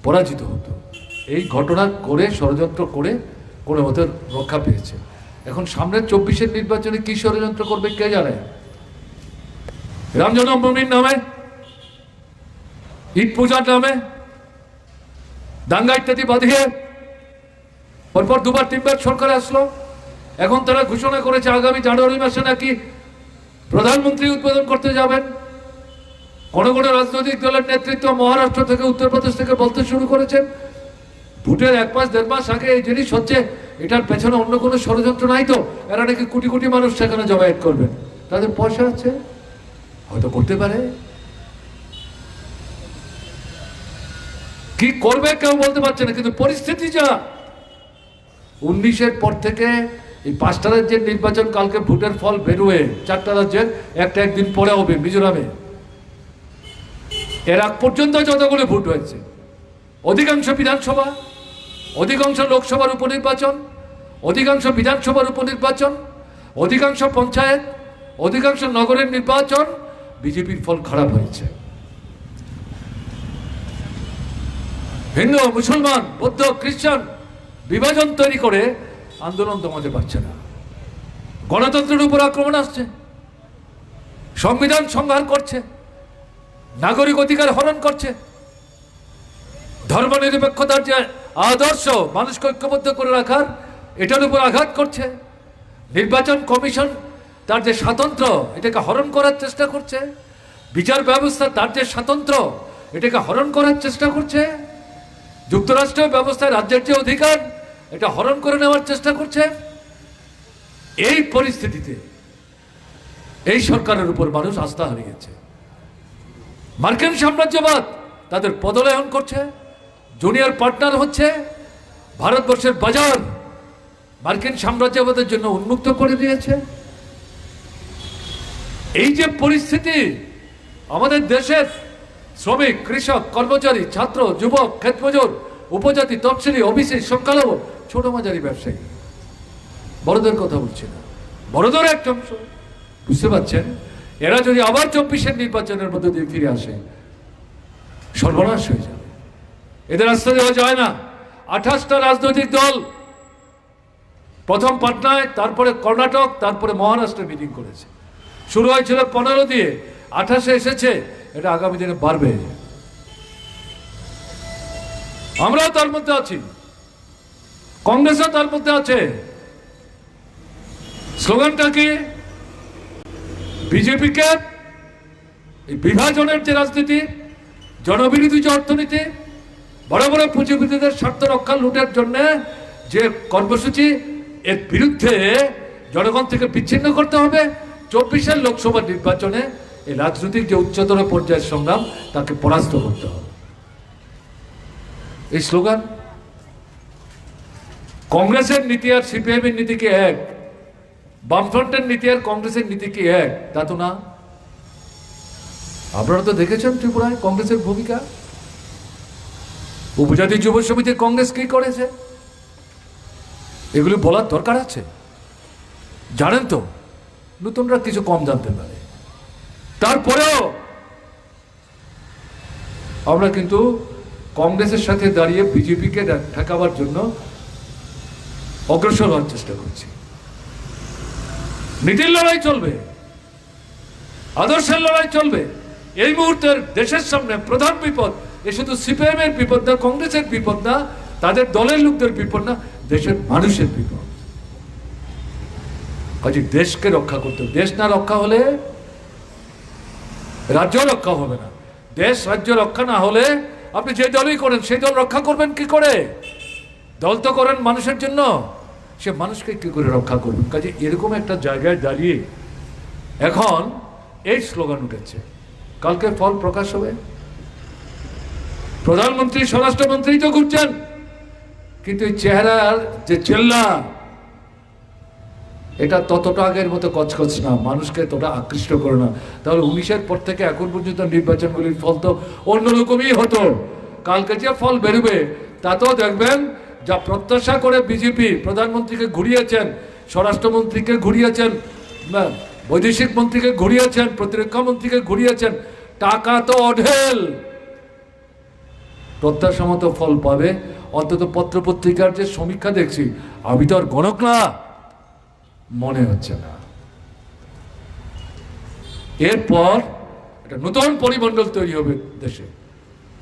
পরাজিত হতো। এই ঘটনা করে ষড়যন্ত্র করে কোনো মতে রক্ষা পেয়েছে। এখন সামনের 24-এর নির্বাচনে কি ষড়যন্ত্র করবে কে জানে। রাম জন্মভূমির নামে, ঈদ পূজার নামে দাঙ্গা ইত্যাদি বাঁধিয়ে পরপর দুবার তিনবার সরকার আসলো। এখন তারা ঘোষণা করেছে আগামী জানুয়ারি মাসে নাকি প্রধানমন্ত্রী উদ্বোধন করতে যাবেন। কোন কোন রাজনৈতিক দলের নেতৃত্ব মহারাষ্ট্র থেকে উত্তরপ্রদেশ থেকে বলতে শুরু করেছেন ভোটের 1 মাস 1.5 মাস আগে এই জিনিস হচ্ছে, এটার পেছনে অন্য কোনো ষড়যন্ত্র নাই তো, এরা নাকি কোটি কোটি মানুষ সেখানে জমায়েত করবেন, তাদের পয়সা আছে, হয়তো করতে পারে। কি করবে কেউ বলতে পারছে না, কিন্তু পরিস্থিতি যা 19-এর পর থেকে এই 5টা রাজ্যের নির্বাচন, কালকে ভোটের ফল বেরোয় 4টা রাজ্যের, একটা একদিন পরে হবে মিজোরামে। এর আগ পর্যন্ত যতগুলো ভোট হয়েছে, অধিকাংশ বিধানসভা, অধিকাংশ লোকসভার উপনির্বাচন, অধিকাংশ বিধানসভার উপনির্বাচন, অধিকাংশ পঞ্চায়েত, অধিকাংশ নগরের নির্বাচন, বিজেপির ফল খারাপ হয়েছে। হিন্দু মুসলমান বৌদ্ধ খ্রিস্টান বিভাজন তৈরি করে আন্দোলন দমাতে পারছে না। গণতন্ত্রের উপর আক্রমণ আসছে, সংবিধান সংহার করছে, নাগরিক অধিকার হরণ করছে, ধর্মনিরপেক্ষতার যে আদর্শ মানুষকে ঐক্যবদ্ধ করে রাখার, এটার উপর আঘাত করছে। নির্বাচন কমিশন তার যে স্বাতন্ত্র্য, এটাকে হরণ করার চেষ্টা করছে। বিচার ব্যবস্থা তার যে স্বাতন্ত্র্য, এটাকে হরণ করার চেষ্টা করছে। যুক্তরাষ্ট্রীয় ব্যবস্থায় রাজ্যের যে অধিকার, এটা হরণ করে নেওয়ার চেষ্টা করছে। এই পরিস্থিতিতে এই সরকারের উপর মানুষ আস্থা হারিয়েছে। মার্কিন সাম্রাজ্যবাদ তাদের পদলায়ন করছে, জুনিয়র পার্টনার হচ্ছে। ভারতবর্ষের বাজার মার্কিন সাম্রাজ্যবাদের জন্য উন্মুক্ত করে দিয়েছে। এই যে পরিস্থিতি, আমাদের দেশের শ্রমিক, কৃষক, কর্মচারী, ছাত্র, যুবক, ক্ষেতমজুর, উপজাতি, তফসিলি, ওবিসি, সংখ্যালঘু, ছোট মাঝারি ব্যবসায়ী, বড়দের কথা বলছি না, বড়দের একটা অংশ, বুঝতে পারছেন, এরা যদি আবার 24-এর নির্বাচনের মধ্যে দিয়ে ফিরে আসে, সর্বনাশ হয়ে যাবে। এদের রাস্তা দেওয়া যায় না। 28টা রাজনৈতিক দল প্রথম পাটনায়, তারপরে কর্ণাটক, তারপরে মহারাষ্ট্রে মিটিং করেছে। শুরু হয়েছিল 15 দিয়ে, 28-এ এসেছে। এটা আগামী দিনে বাড়বে। আমরাও তার মধ্যে আছি, কংগ্রেসও তার মধ্যে আছে। স্লোগানটা কি? বিজেপিকে এই বিভাজনের যে রাজনীতি, জনবিরোধী যে অর্থনীতি, বড় বড় পুঁজিপতিদের স্বার্থ রক্ষা, লুটের জন্য যে কর্মসূচি, এর বিরুদ্ধে জনগণ থেকে বিচ্ছিন্ন করতে হবে। 24-এর লোকসভা নির্বাচনে এই রাজনৈতিক যে উচ্চতর পর্যায়ের সংগ্রাম, তাকে পরাস্ত করতে হবে। এই স্লোগান। কংগ্রেসের নীতি আর সিপিআইএম এর নীতি কি এক? বামফ্রন্টের নীতি আর কংগ্রেসের নীতি কি এক? তা তো না। আপনারা তো দেখেছেন ত্রিপুরায় কংগ্রেসের ভূমিকা। উপজাতি যুব সমিতির কংগ্রেস কি করেছে, এগুলি বলার দরকার আছে। জানেন তো, নতুনরা কিছু কম জানতে পারে। তারপরেও আমরা কিন্তু কংগ্রেসের সাথে দাঁড়িয়ে বিজেপিকে ঠেকাবার জন্য অগ্রসর হওয়ার চেষ্টা করছি। নীতির লড়াই চলবে, আদর্শের লড়াই চলবে। এই মুহূর্তের দেশের সামনে প্রধান বিপদ, এ শুধু সিপিএম এর বিপদ না, কংগ্রেসের বিপদ না, তাদের দলের লোকদের বিপদ না, দেশের মানুষের বিপদ। কাজে দেশকে রক্ষা করতে, দেশ না রক্ষা হলে রাজ্য রক্ষা হবে না। দেশ রাজ্য রক্ষা না হলে আপনি যে দলই করেন, সেই দল রক্ষা করবেন কি করে? দল তো করেন মানুষের জন্য, সে মানুষকে কি করে রক্ষা করবেন? কাজে এরকম একটা জায়গায় দাঁড়িয়ে এখন এই স্লোগান উঠেছে। কালকে ফল প্রকাশ হবে। প্রধানমন্ত্রী, স্বরাষ্ট্রমন্ত্রী তো ঘুরছেন, কিন্তু এই চেহারার যে চেল্লা, এটা ততটা আগের মতো কচকচ না, মানুষকে ততটা আকৃষ্ট করে না। তাহলে 19-এর পর থেকে এখন পর্যন্ত নির্বাচনগুলির ফল তো অন্যরকমই হতো। কালকে যে ফল বেরোবে তাতেও দেখবেন, যা প্রত্যাশা করে বিজেপি প্রধানমন্ত্রীকে ঘুরিয়েছেন, স্বরাষ্ট্রমন্ত্রীকে ঘুরিয়েছেন, বৈদেশিক মন্ত্রীকে ঘুরিয়েছেন, প্রতিরক্ষা মন্ত্রীকে ঘুরিয়েছেন, টাকা তো অঢেল। প্রত্যাশা মতো ফল পাবে। অন্তত পত্রপত্রিকার যে সমীক্ষা দেখছি, আমি তো আর গণক না, মনে হচ্ছে না। এরপর একটা নতুন পরিমণ্ডল তৈরি হবে দেশে।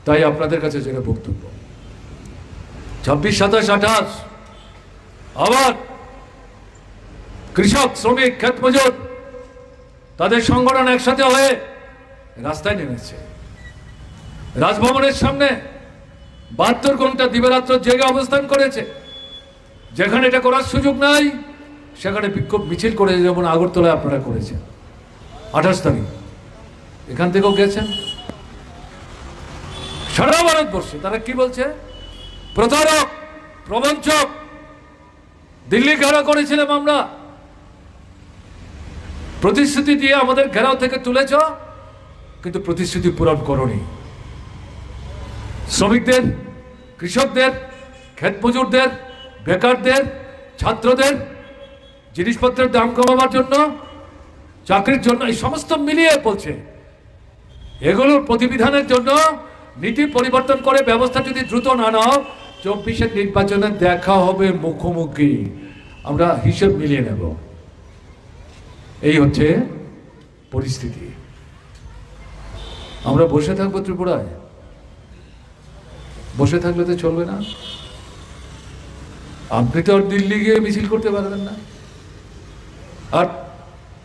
তাই আপনাদের কাছে যেটা বক্তব্য, 26, 27, 28 আবার কৃষক, শ্রমিক, ক্ষেত মজুর তাদের সংগঠন একসাথে হয়ে রাস্তায় নেমেছে। রাজভবনের সামনে 72 ঘন্টা দিবারাত্র জেগে অবস্থান করেছে। যেখানে এটা করার সুযোগ নাই সেখানে বিক্ষোভ মিছিল করেছে, যেমন আগরতলায় আপনারা করেছেন 28 তারিখ। এখান থেকেও গেছেন। সারা ভারতবর্ষে তারা কি বলছে? প্রতারক, প্রবঞ্চক, দিল্লি ঘেরাও করেছিলাম আমরা, প্রতিশ্রুতি দিয়ে আমাদের ঘেরাও থেকে তুলেছ, কিন্তু প্রতিশ্রুতি পূরণ করনি। শ্রমিকদের, কৃষকদের, ক্ষেত মজুরদের, বেকারদের, ছাত্রদের জিনিসপত্রের দাম কমাবার জন্য, চাকরির জন্য, এই সমস্ত মিলিয়ে বলছে এগুলোর প্রতিবিধানের জন্য নীতি পরিবর্তন করে ব্যবস্থা যদি দ্রুত না নাও, 24-এর নির্বাচনে দেখা হবে মুখোমুখি, আমরা হিসেব মিলিয়ে নেব। এই হচ্ছে পরিস্থিতি। আমরা বসে থাকবো ত্রিপুরায়? বসে থাকলে তো চলবে না। আপনি তো আর দিল্লি গিয়ে মিছিল করতে পারবেন না। আর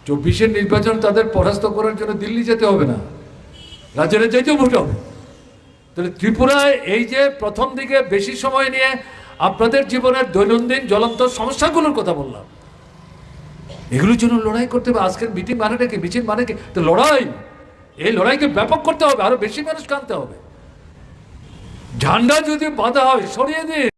24-এর নির্বাচন তাদের পরাস্ত করার জন্য দিল্লি যেতে হবে না, রাজ্যের চাইতেও ভোট হবে। তাহলে ত্রিপুরায় এই যে প্রথম দিকে বেশি সময় নিয়ে আপনাদের জীবনের দৈনন্দিন জ্বলন্ত সমস্যাগুলোর কথা বললাম, এগুলোর জন্য লড়াই করতে হবে। আজকের মিটিং মানেটা কি, মিছিল মানে কি? তো লড়াই, এই লড়াইকে ব্যাপক করতে হবে, আরো বেশি মানুষ আনতে হবে। ঝান্ডা যদি বাঁধা হয় সরিয়ে দিন,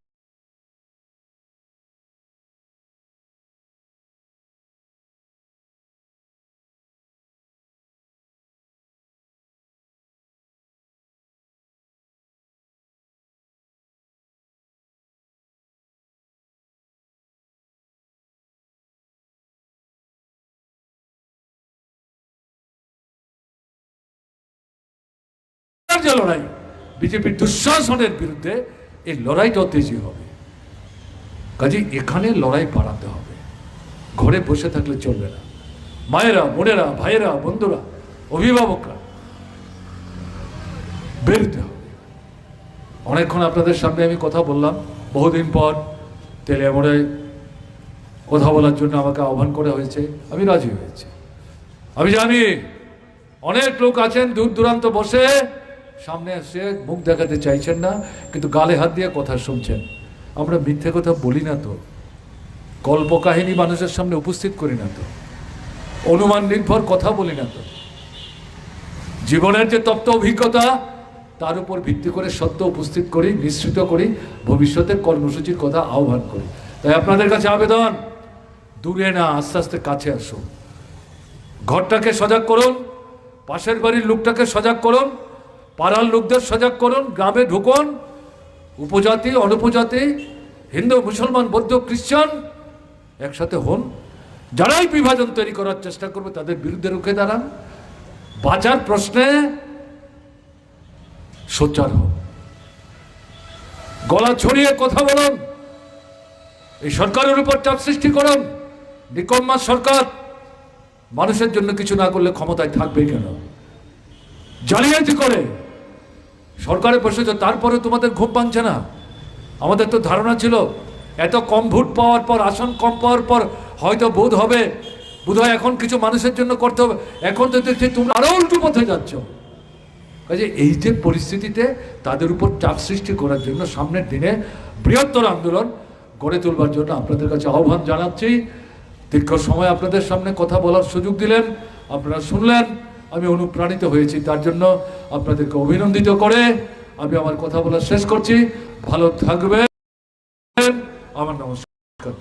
যে লড়াই বিজেপির দুঃশাসনের বিরুদ্ধে, এই লড়াইটাও তেজি হবে। কাজে এখানে লড়াই বাড়াতে হবে, ঘরে বসে থাকলে চলবে না। মায়েরা, বোনেরা, ভাইয়েরা, বন্ধুরা, অভিভাবকরা বেরোতে হবে। অনেকক্ষণ আপনাদের সামনে আমি কথা বললাম, বহুদিন পর তেলেমোড়ায় কথা বলার জন্য আমাকে আহ্বান করা হয়েছে, আমি রাজি হয়েছি। আমি জানি অনেক লোক আছেন দূর দূরান্ত বসে, সামনে এসে মুখ দেখাতে চাইছেন না, কিন্তু গালে হাত দিয়ে কথা শুনছেন। আমরা মিথ্যে কথা বলি না তো, কল্পকাহিনী মানুষের সামনে উপস্থিত করি না তো, অনুমান নির্ভর কথা বলি না তো, জীবনের যে তপ্ত অভিজ্ঞতা তার উপর ভিত্তি করে সত্য উপস্থিত করি, মিশ্রিত করি, ভবিষ্যতের কর্মসূচির কথা আহ্বান করি। তাই আপনাদের কাছে আবেদন, দূরে না, আস্তে আস্তে কাছে আসুন। ঘরটাকে সজাগ করুন, পাশের বাড়ির লোকটাকে সজাগ করুন, পাড়ার লোকদের সজাগ করুন, গ্রামে ঢুকুন। উপজাতি, অনুপজাতি, হিন্দু, মুসলমান, বৌদ্ধ, খ্রিস্টান একসাথে হন। যারাই বিভাজন তৈরি করার চেষ্টা করবে তাদের বিরুদ্ধে রুখে দাঁড়ান। বাঁচার প্রশ্নে সোচ্চার হন, গলা ছড়িয়ে কথা বলুন, এই সরকারের উপর চাপ সৃষ্টি করুন। নিকম্মা সরকার মানুষের জন্য কিছু না করলে ক্ষমতায় থাকবে কেন? জালিয়াতি করে সরকারে বসেছে, তারপরে তোমাদের ঘুম ভাঙছে না। আমাদের তো ধারণা ছিল এত কম ভোট পাওয়ার পর, আসন কম পাওয়ার পর হয়তো বোধ হয় এখন কিছু মানুষের জন্য করতে হবে। এখন তো দেখছি তোমরা আরো উল্টো পথে যাচ্ছ। কাজে এই যে পরিস্থিতিতে তাদের উপর চাপ সৃষ্টি করার জন্য সামনের দিনে বৃহত্তর আন্দোলন গড়ে তুলবার জন্য আপনাদের কাছে আহ্বান জানাচ্ছি। দীর্ঘ সময় আপনাদের সামনে কথা বলার সুযোগ দিলেন, আপনারা শুনলেন, আমি অনুপ্রাণিত হয়েছি। তার জন্য আপনাদেরকে অভিনন্দিত করে আমি আমার কথা বলা শেষ করছি। ভালো থাকবেন। আমার নমস্কার।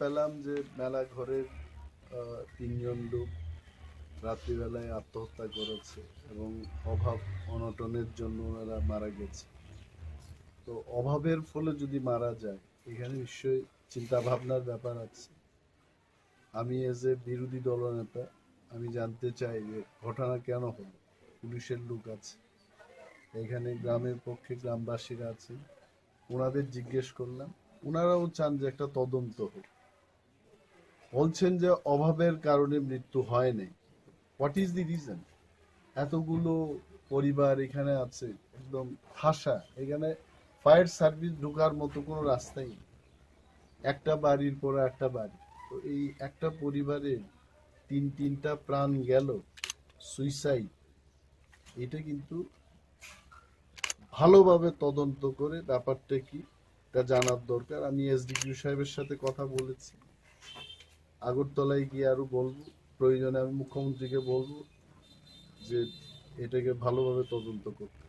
পেলাম যে মেলা ঘরের 3 জন লোক রাত্রিবেলায় আত্মহত্যা করেছে এবং অভাব অনটনের জন্য ওনারা মারা গেছে। তো অভাবের ফলে যদি মারা যায় এখানে নিশ্চয়ই চিন্তা ভাবনার ব্যাপার আছে। আমি এজ এ বিরোধী দলনেতা আমি জানতে চাই যে ঘটনা কেন হলো। পুলিশের লোক আছে এখানে, গ্রামের পক্ষে গ্রামবাসীরা আছে, ওনাদের জিজ্ঞেস করলাম, ওনারাও চান যে একটা তদন্ত হোক। বলছেন যে অভাবের কারণে মৃত্যু হয় নাই। What is the reason? এতগুলো পরিবার এখানে আছে, একদম ঠাসা, এখানে ফায়ার সার্ভিস ঢোকার মতো কোনো রাস্তাই নেই, একটা বাড়ির পর একটা বাড়ি। তো এই একটা পরিবারে তিনটা প্রাণ গেল, সুইসাইড। এটা কিন্তু ভালোভাবে তদন্ত করে ব্যাপারটা কি তা জানার দরকার। আমি এসডিপিও সাহেবের সাথে কথা বলেছি, আগরতলায় গিয়ে আরো বলবো, প্রয়োজনে আমি মুখ্যমন্ত্রীকে বলবো যে এটাকে ভালোভাবে তদন্ত করতে।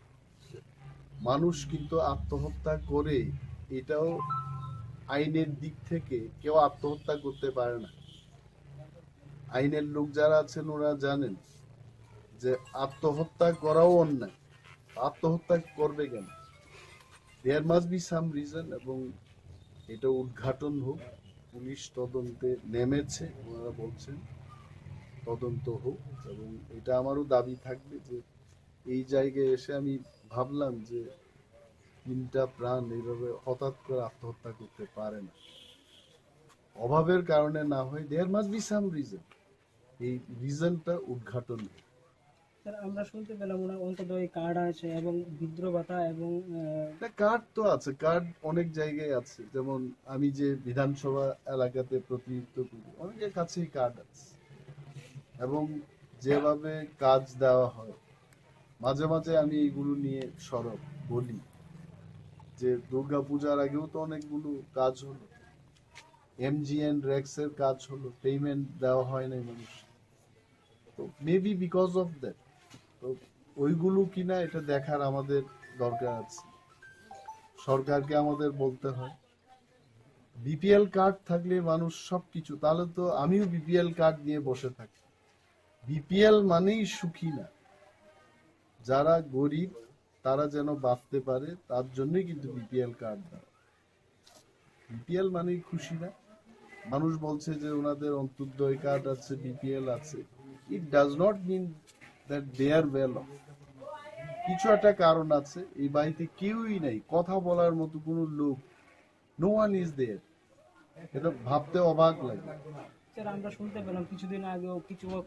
মানুষ কিন্তু আত্মহত্যা করে, এটাও আইনের দিক থেকে কেউ আত্মহত্যা করতে পারে না। আইনের লোক যারা আছেন ওরা জানেন যে আত্মহত্যা করাও অন্যায়। আত্মহত্যা করবে কেন? There must be some reason, এবং এটা উদ্ঘাটন হোক। পুলিশ তদন্তে নেমেছে, ওনারা বলছেন তদন্ত হোক, এবং এটা আমারও দাবি থাকবে যে এই জায়গায় এসে আমি ভাবলাম যে 3টা প্রাণ এইভাবে হঠাৎ করে আত্মহত্যা করতে পারে না, অভাবের কারণে না হয়। There must be some reason, এই রিজনটা উদ্ঘাটন হোক। স্যার, আমরা শুনতে পেলাম ওনার অন্তত এই কার্ড আছে এবং বিদ্রোহ ভাতা এবং কার্ড তো আছে, কার্ড অনেক জায়গায় আছে। যেমন আমি যে বিধানসভা এলাকাতে প্রতিনিধিত্ব করি, অনেকের কাছেই কার্ড আছে, এবং যেভাবে কাজ দেওয়া হয় মাঝে মাঝে আমি এইগুলো নিয়ে সরব বলি যে দুর্গা পূজার আগেও তো অনেকগুলো কাজ হলো, এমজিএন রেক্স এর কাজ হলো, পেমেন্ট দেওয়া হয় নাই মানুষ। তো মেবি বিকজ অফ দ্যাট, তো ওইগুলো কিনা এটা দেখার আমাদের দরকার আছে। সরকারকে আমাদের বলতে হয়, বিপিএল কার্ড থাকলে মানুষ সবকিছু, তাহলে তো আমিও বিপিএল কার্ড নিয়ে বসে থাকি। বিপিএল মানেই সুখী না, যারা গরিব তারা যেন বাঁচতে পারে তার জন্যই কিন্তু বিপিএল কার্ড দেয়। বিপিএল মানেই খুশি না। মানুষ বলছে যে ওনাদের অন্তর্দয় কার্ড আছে, বিপিএল আছে, it does not mean that they are well off. কিছু একটা কারণ আছে, এই বাড়িতে কেউই নাই, কথা বলার মতো কোনো লোক, নো ওয়ান ইজ দেয়ার। এটা ভাবতে অবাক লাগে। স্যার, আমরা শুনতে পেলাম কিছুদিন আগেও,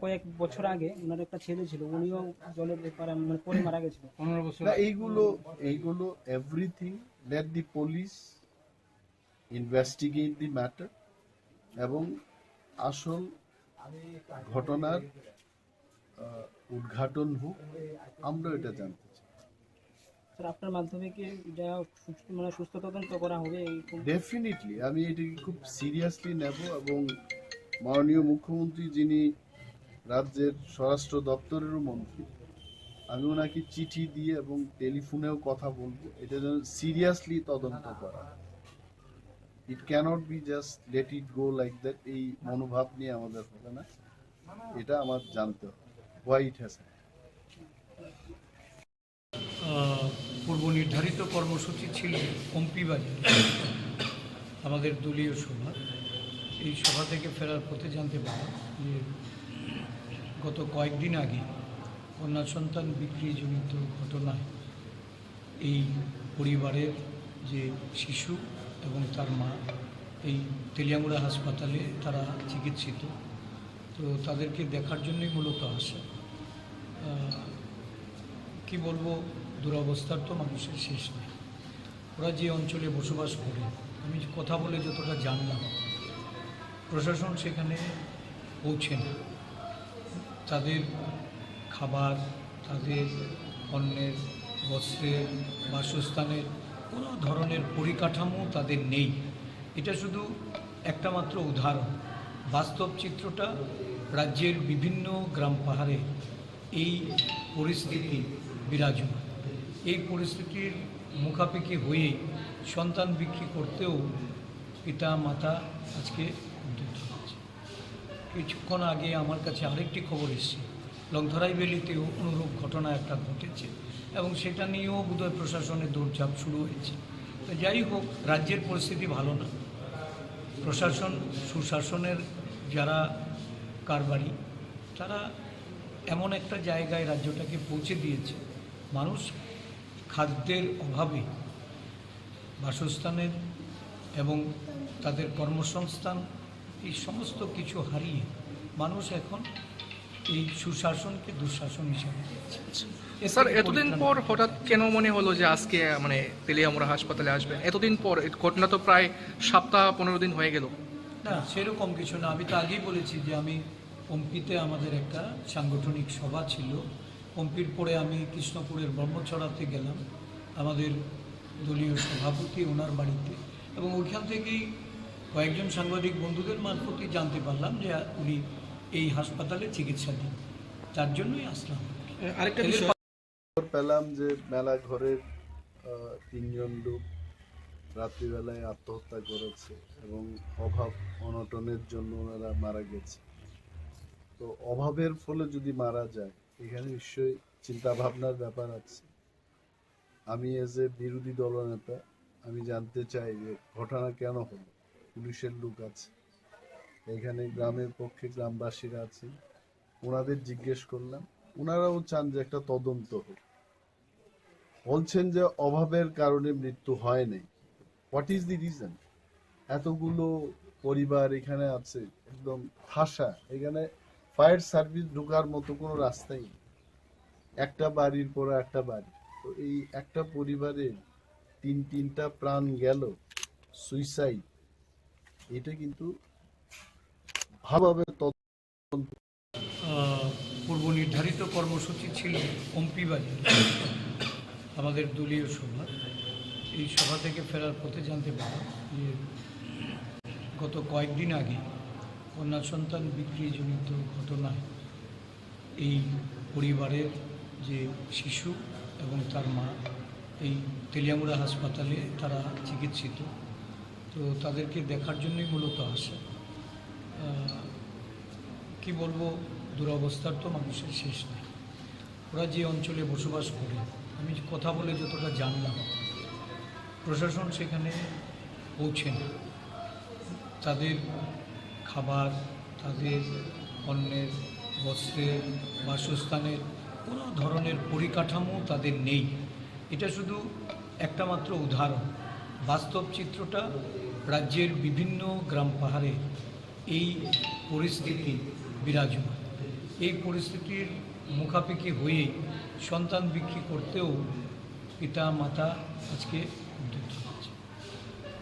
কয়েক বছর আগে ওনার একটা ছেলে ছিল, উনিও জলের ব্যাপারে পরে মারা গেছিল 15 বছর। না, এইগুলো everything late the police investigate the matter, এবং আসল ঘটনার উদ্ঘাটন হোক, আমরা এটা জানতে চাই। স্যার, আপনার মাধ্যমে কি এটা সুস্থ তদন্ত করা হবে? ডেফিনেটলি আমি এটাকে খুব সিরিয়াসলি নেব, এবং মাননীয় মুখ্যমন্ত্রী যিনি রাজ্যের স্বরাষ্ট্র দপ্তরেরও মন্ত্রী, আমি ওনাকে চিঠি দিয়ে এবং টেলিফোনেও কথা বলবো, এটা যেন সিরিয়াসলি তদন্ত করা। It can't be just let it go like that, এই মনোভাব নিয়ে আমাদের হবে না, এটা আমার জানতে হবে হোয়াই ইট হ্যাজ। পূর্ব নির্ধারিত কর্মসূচি ছিল কম্পি বাজার, আমাদের দলীয় সভা। এই সভা থেকে ফেরার পথে জানতে পারলাম যে গত কয়েকদিন আগে কন্যা সন্তান বিক্রিজনিত ঘটনায় এই পরিবারের যে শিশু এবং তার মা এই তেলিয়ামুড়া হাসপাতালে তারা চিকিৎসিত। তো তাদেরকে দেখার জন্যই মূলত আসা। কি বলবো, দুরবস্থার তো মানুষের শেষ নেই। ওরা যে অঞ্চলে বসবাস করে, আমি কথা বলে যতটা জানলাম, প্রশাসন সেখানে পৌঁছে না। তাদের খাবার, তাদের অন্যের, বস্ত্রের, বাসস্থানের কোনো ধরনের পরিকাঠামো তাদের নেই। এটা শুধু একটা মাত্র উদাহরণ। বাস্তব চিত্রটা রাজ্যের বিভিন্ন গ্রাম পাহাড়ে এই পরিস্থিতি বিরাজমান। এই পরিস্থিতির মুখাপেক্ষি হয়েই সন্তান বিক্রি করতেও পিতা মাতা আজকে কিছুক্ষণ আগে আমার কাছে আরেকটি খবর এসেছে, লংথরাই ভ্যালিতেও অনুরূপ ঘটনা একটা ঘটেছে এবং সেটা নিয়েও বোধহয় প্রশাসনের দৌড়ঝাঁপ শুরু হয়েছে। তো যাই হোক, রাজ্যের পরিস্থিতি ভালো না। প্রশাসন, সুশাসনের যারা কারবারি, তারা এমন একটা জায়গায় রাজ্যটাকে পৌঁছে দিয়েছে, মানুষ খাদ্যের অভাবে, বাসস্থানের এবং তাদের কর্মসংস্থান এই সমস্ত কিছু হারিয়ে মানুষ এখন এই সুশাসনকে দুঃশাসন হিসাবে দেখছে। স্যার, এতদিন পর হঠাৎ কেন মনে হলো যে আজকে মানে তেলিয়ামুড়া হাসপাতালে আসবেন? এতদিন পর, ঘটনা তো প্রায় সপ্তাহ 15 দিন হয়ে গেল। না, সেরকম কিছু না। আমি তো আগেই বলেছি যে আমি পম্পিতে আমাদের একটা সাংগঠনিক সভা ছিল। পম্পির পরে আমি কৃষ্ণপুরের ব্রহ্মছড়াতে গেলাম আমাদের দলীয় সভাপতি ওনার বাড়িতে, এবং ওইখান থেকেই কয়েকজন সাংবাদিক বন্ধুদের মারফতই জানতে পারলাম যে উনি এই হাসপাতালে চিকিৎসাধীন। তার জন্যই আসলাম। আরেকটা বিষয় খবর পেলাম যে মেলা ঘরের 3 জন লোক রাত্রিবেলায় আত্মহত্যা করেছে এবং অভাব অনটনের জন্য ওনারা মারা গেছে। তো অভাবের ফলে যদি মারা যায়, এখানে নিশ্চয়ই চিন্তা ভাবনার ব্যাপার আছে। আমি এজ এ বিরোধী দলনেতা আমি জানতে চাই যে ঘটনা কেন হলো। পুলিশের লোক আছে এখানে, গ্রামের পক্ষে গ্রামবাসীরা আছে, ওনাদের জিজ্ঞেস করলাম, ওনারাও চান যে একটা তদন্ত হোক। বলছেন যে অভাবের কারণে মৃত্যু হয় নাই। What is the reason? এতগুলো পরিবার এখানে আছে, একদম ঠাসা, এখানে ফায়ার সার্ভিস ঢোকার মতো কোনো রাস্তাই নেই, একটা বাড়ির পর একটা বাড়ি। তো এই একটা পরিবারে তিনটা প্রাণ গেল, সুইসাইড, এটা কিন্তু ভালোভাবে পূর্ব নির্ধারিত কর্মসূচি ছিল কম্পি বাজার আমাদের দলীয় সভা। এই সভা থেকে ফেরার পথে জানতে পারলাম যে গত কয়েকদিন আগে কন্যা সন্তান বিক্রিজনিত ঘটনায় এই পরিবারের যে শিশু এবং তার মা এই তেলিয়ামুড়া হাসপাতালে তারা চিকিৎসিত। তো তাদেরকে দেখার জন্যই মূলত আসে। কি বলবো, দুরবস্থার তো মানুষের শেষ নেই। ওরা যে অঞ্চলে বসবাস করে, আমি কথা বলে যতটা জানলাম, প্রশাসন সেখানে পৌঁছে না। তাদের খাবার, তাদের অন্যের, বস্ত্রের, বাসস্থানের কোনো ধরনের পরিকাঠামো তাদের নেই। এটা শুধু একটা মাত্র উদাহরণ। বাস্তব চিত্রটা রাজ্যের বিভিন্ন গ্রাম পাহাড়ে এই পরিস্থিতি বিরাজমান। এই পরিস্থিতির মুখাপেক্ষি হয়েই সন্তান বিক্রি করতেও পিতা মাতা আজকে উদ্যত হচ্ছে।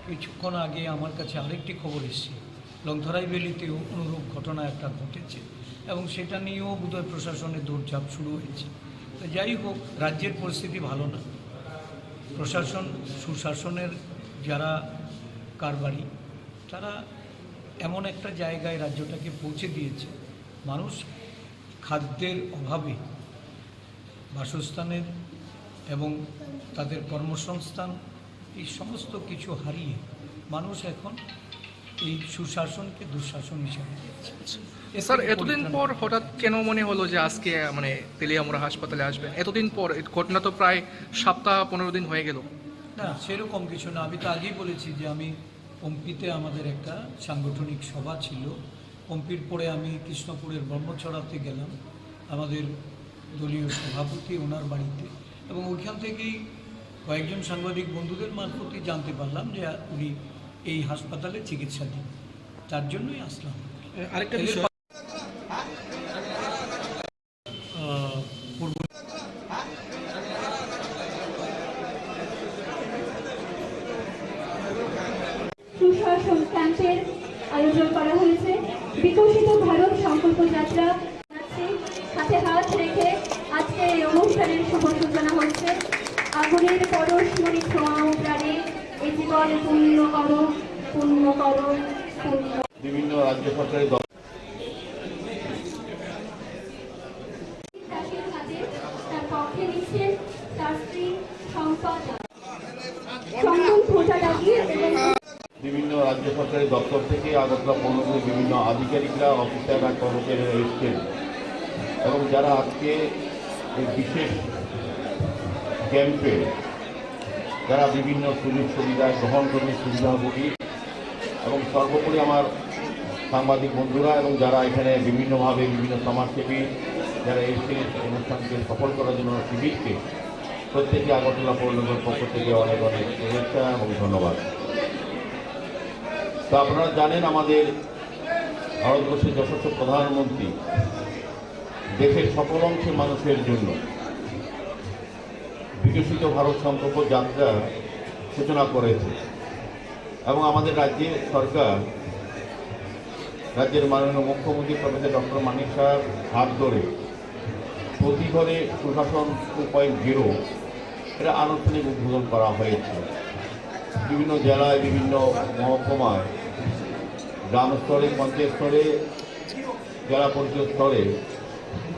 কিছুক্ষণ আগে আমার কাছে আরেকটি খবর এসেছে, লংথরাই ভ্যালিতেও অনুরূপ ঘটনা একটা ঘটেছে এবং সেটা নিয়েও বোধহয় প্রশাসনের দৌড়ঝাঁপ শুরু হয়েছে। তো যাই হোক, রাজ্যের পরিস্থিতি ভালো না। প্রশাসন, সুশাসনের যারা কারবারি, তারা এমন একটা জায়গায় রাজ্যটাকে পৌঁছে দিয়েছে, মানুষ খাদ্যের অভাবে, বাসস্থানের এবং তাদের কর্মসংস্থান এই সমস্ত কিছু হারিয়ে মানুষ এখন এই সুশাসনকে দুঃশাসন হিসাবে দেখছে। স্যার, এতদিন পর হঠাৎ কেন মনে হলো যে আজকে মানে তেলিয়ামুড়া হাসপাতালে আসবেন? এতদিন পর, ঘটনা তো প্রায় সপ্তাহ 15 দিন হয়ে গেল। না, সেরকম কিছু না। আমি তো আগেই বলেছি যে আমি পম্পিতে আমাদের একটা সাংগঠনিক সভা ছিল। পম্পির পরে আমি কৃষ্ণপুরের ব্রহ্মছড়াতে গেলাম আমাদের দলীয় সভাপতি ওনার বাড়িতে, এবং ওইখান থেকেই কয়েকজন সাংবাদিক বন্ধুদের মারফতই জানতে পারলাম যে উনি এই হাসপাতালে চিকিৎসাধীন। তার জন্যই আসলাম। আরেকটা বিষয়, পূর্ব সুশাসন ক্যাম্পের আয়োজন করা হয়েছে। বিকশিত ভারত সংকল্প যাত্রা হাতে হাত রেখে আজকে এই অনুষ্ঠানের শুভ সূচনা হচ্ছে। আগুনের পরশমণি ছোঁয়াও প্রাণে এ জীবন পূর্ণ করো, পূর্ণ করো, পূর্ণ। বিভিন্ন রাজ্য সরকারের তার পক্ষে নিচ্ছেন তার স্ত্রী সম্পদ চন্দন ফোঁটা লাগিয়ে এবং বিভিন্ন রাজ্য সরকারের দপ্তর থেকে আগরতলা পৌরসভার বিভিন্ন আধিকারিকরা, অফিসাররা, কর্মচারীরা এসছেন এবং যারা আজকে এই বিশেষ ক্যাম্পে যারা বিভিন্ন সুযোগ সুবিধা গ্রহণ করবে সুবিধাভোগী, এবং সর্বোপরি আমার সাংবাদিক বন্ধুরা এবং যারা এখানে বিভিন্নভাবে বিভিন্ন সমাজসেবী যারা এসে অনুষ্ঠানকে সফল করার জন্য শিবিরকে প্রত্যেকে আগরতলা পৌর নিগমের পক্ষ থেকে অনেক অনেক শুভেচ্ছা এবং ধন্যবাদ। তো আপনারা জানেন আমাদের ভারতবর্ষের যশস্ব প্রধানমন্ত্রী দেশের সকল অংশের মানুষের জন্য বিকশিত ভারত সংকল্প যাত্রা সূচনা করেছে এবং আমাদের রাজ্যের সরকার রাজ্যের মাননীয় মুখ্যমন্ত্রী প্রফেসর ডক্টর মানিক সাহেব হাত ধরে প্রতি ঘরে সুশাসন 2.0 এটা আনুষ্ঠানিক উদ্বোধন করা হয়েছে। বিভিন্ন জেলায়, বিভিন্ন মহকুমায়, গ্রাম স্তরে, পঞ্চায়েত স্তরে, জেলা পরিষদ স্তরে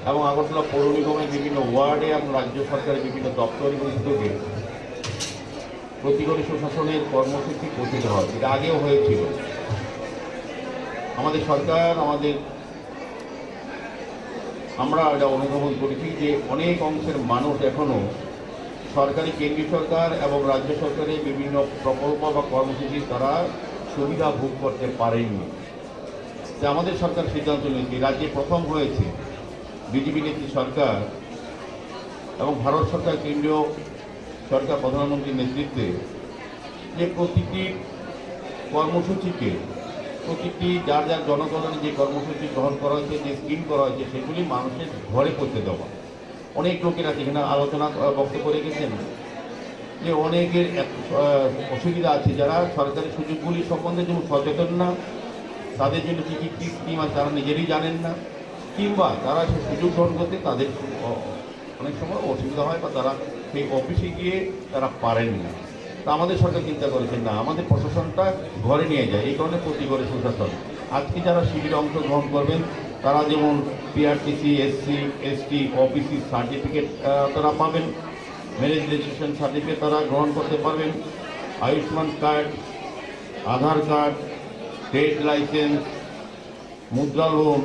এবং আগরতলা পৌর নিগমের বিভিন্ন ওয়ার্ডে এবং রাজ্য সরকারের বিভিন্ন দপ্তর এবং উদ্যোগে প্রতি ঘরে সুশাসনের কর্মসূচি প্রতিষ্ঠিত হয়। এটা আগেও হয়েছিল। আমাদের সরকার আমরা এটা অনুধাবন করেছি যে অনেক অংশের মানুষ এখনও সরকারি, কেন্দ্রীয় সরকার এবং রাজ্য সরকারের বিভিন্ন প্রকল্প বা কর্মসূচি তারা সুবিধা ভোগ করতে পারেনি। যে আমাদের সরকার সিদ্ধান্ত নিয়েছে, রাজ্যে প্রথম হয়েছে বিজেপি নেত্রী সরকার এবং ভারত সরকার, কেন্দ্রীয় সরকার প্রধানমন্ত্রীর নেতৃত্বে যে প্রতিটি কর্মসূচিকে, প্রতিটি যার যার জনগণের যে কর্মসূচি গ্রহণ করা হয়েছে, যে স্কিম করা হয়েছে, সেগুলি মানুষের ঘরে পৌঁছে দেওয়া। অনেক লোকেরা যেখানে আলোচনা বক্তব্য রেখেছেন যে অনেকের অসুবিধা আছে, যারা সরকারি সুযোগগুলি সম্বন্ধে যেমন সচেতন না, তাদের জন্য কী কী স্কিম আছে তারা নিজেরই জানেন না, কিংবা তারা সেই সুযোগ গ্রহণ করতে তাদের অনেক সময় অসুবিধা হয় বা তারা সেই অফিসে গিয়ে তারা পারেন না। তা আমাদের সরকার চিন্তা করেছেন না, আমাদের প্রশাসনটা ঘরে নিয়ে যায়, এই কারণে প্রতি ঘরে সুশাসন। আজকে যারা শিবিরে অংশগ্রহণ করবেন তারা যেমন PRTC, SC, ST, OBC certificate তারা পাবেন, ম্যারেজ রেজিস্ট্রেশন সার্টিফিকেট তারা গ্রহণ করতে পারবেন, আয়ুষ্মান কার্ড, আধার কার্ড, ট্রেড লাইসেন্স, মুদ্রা লোন,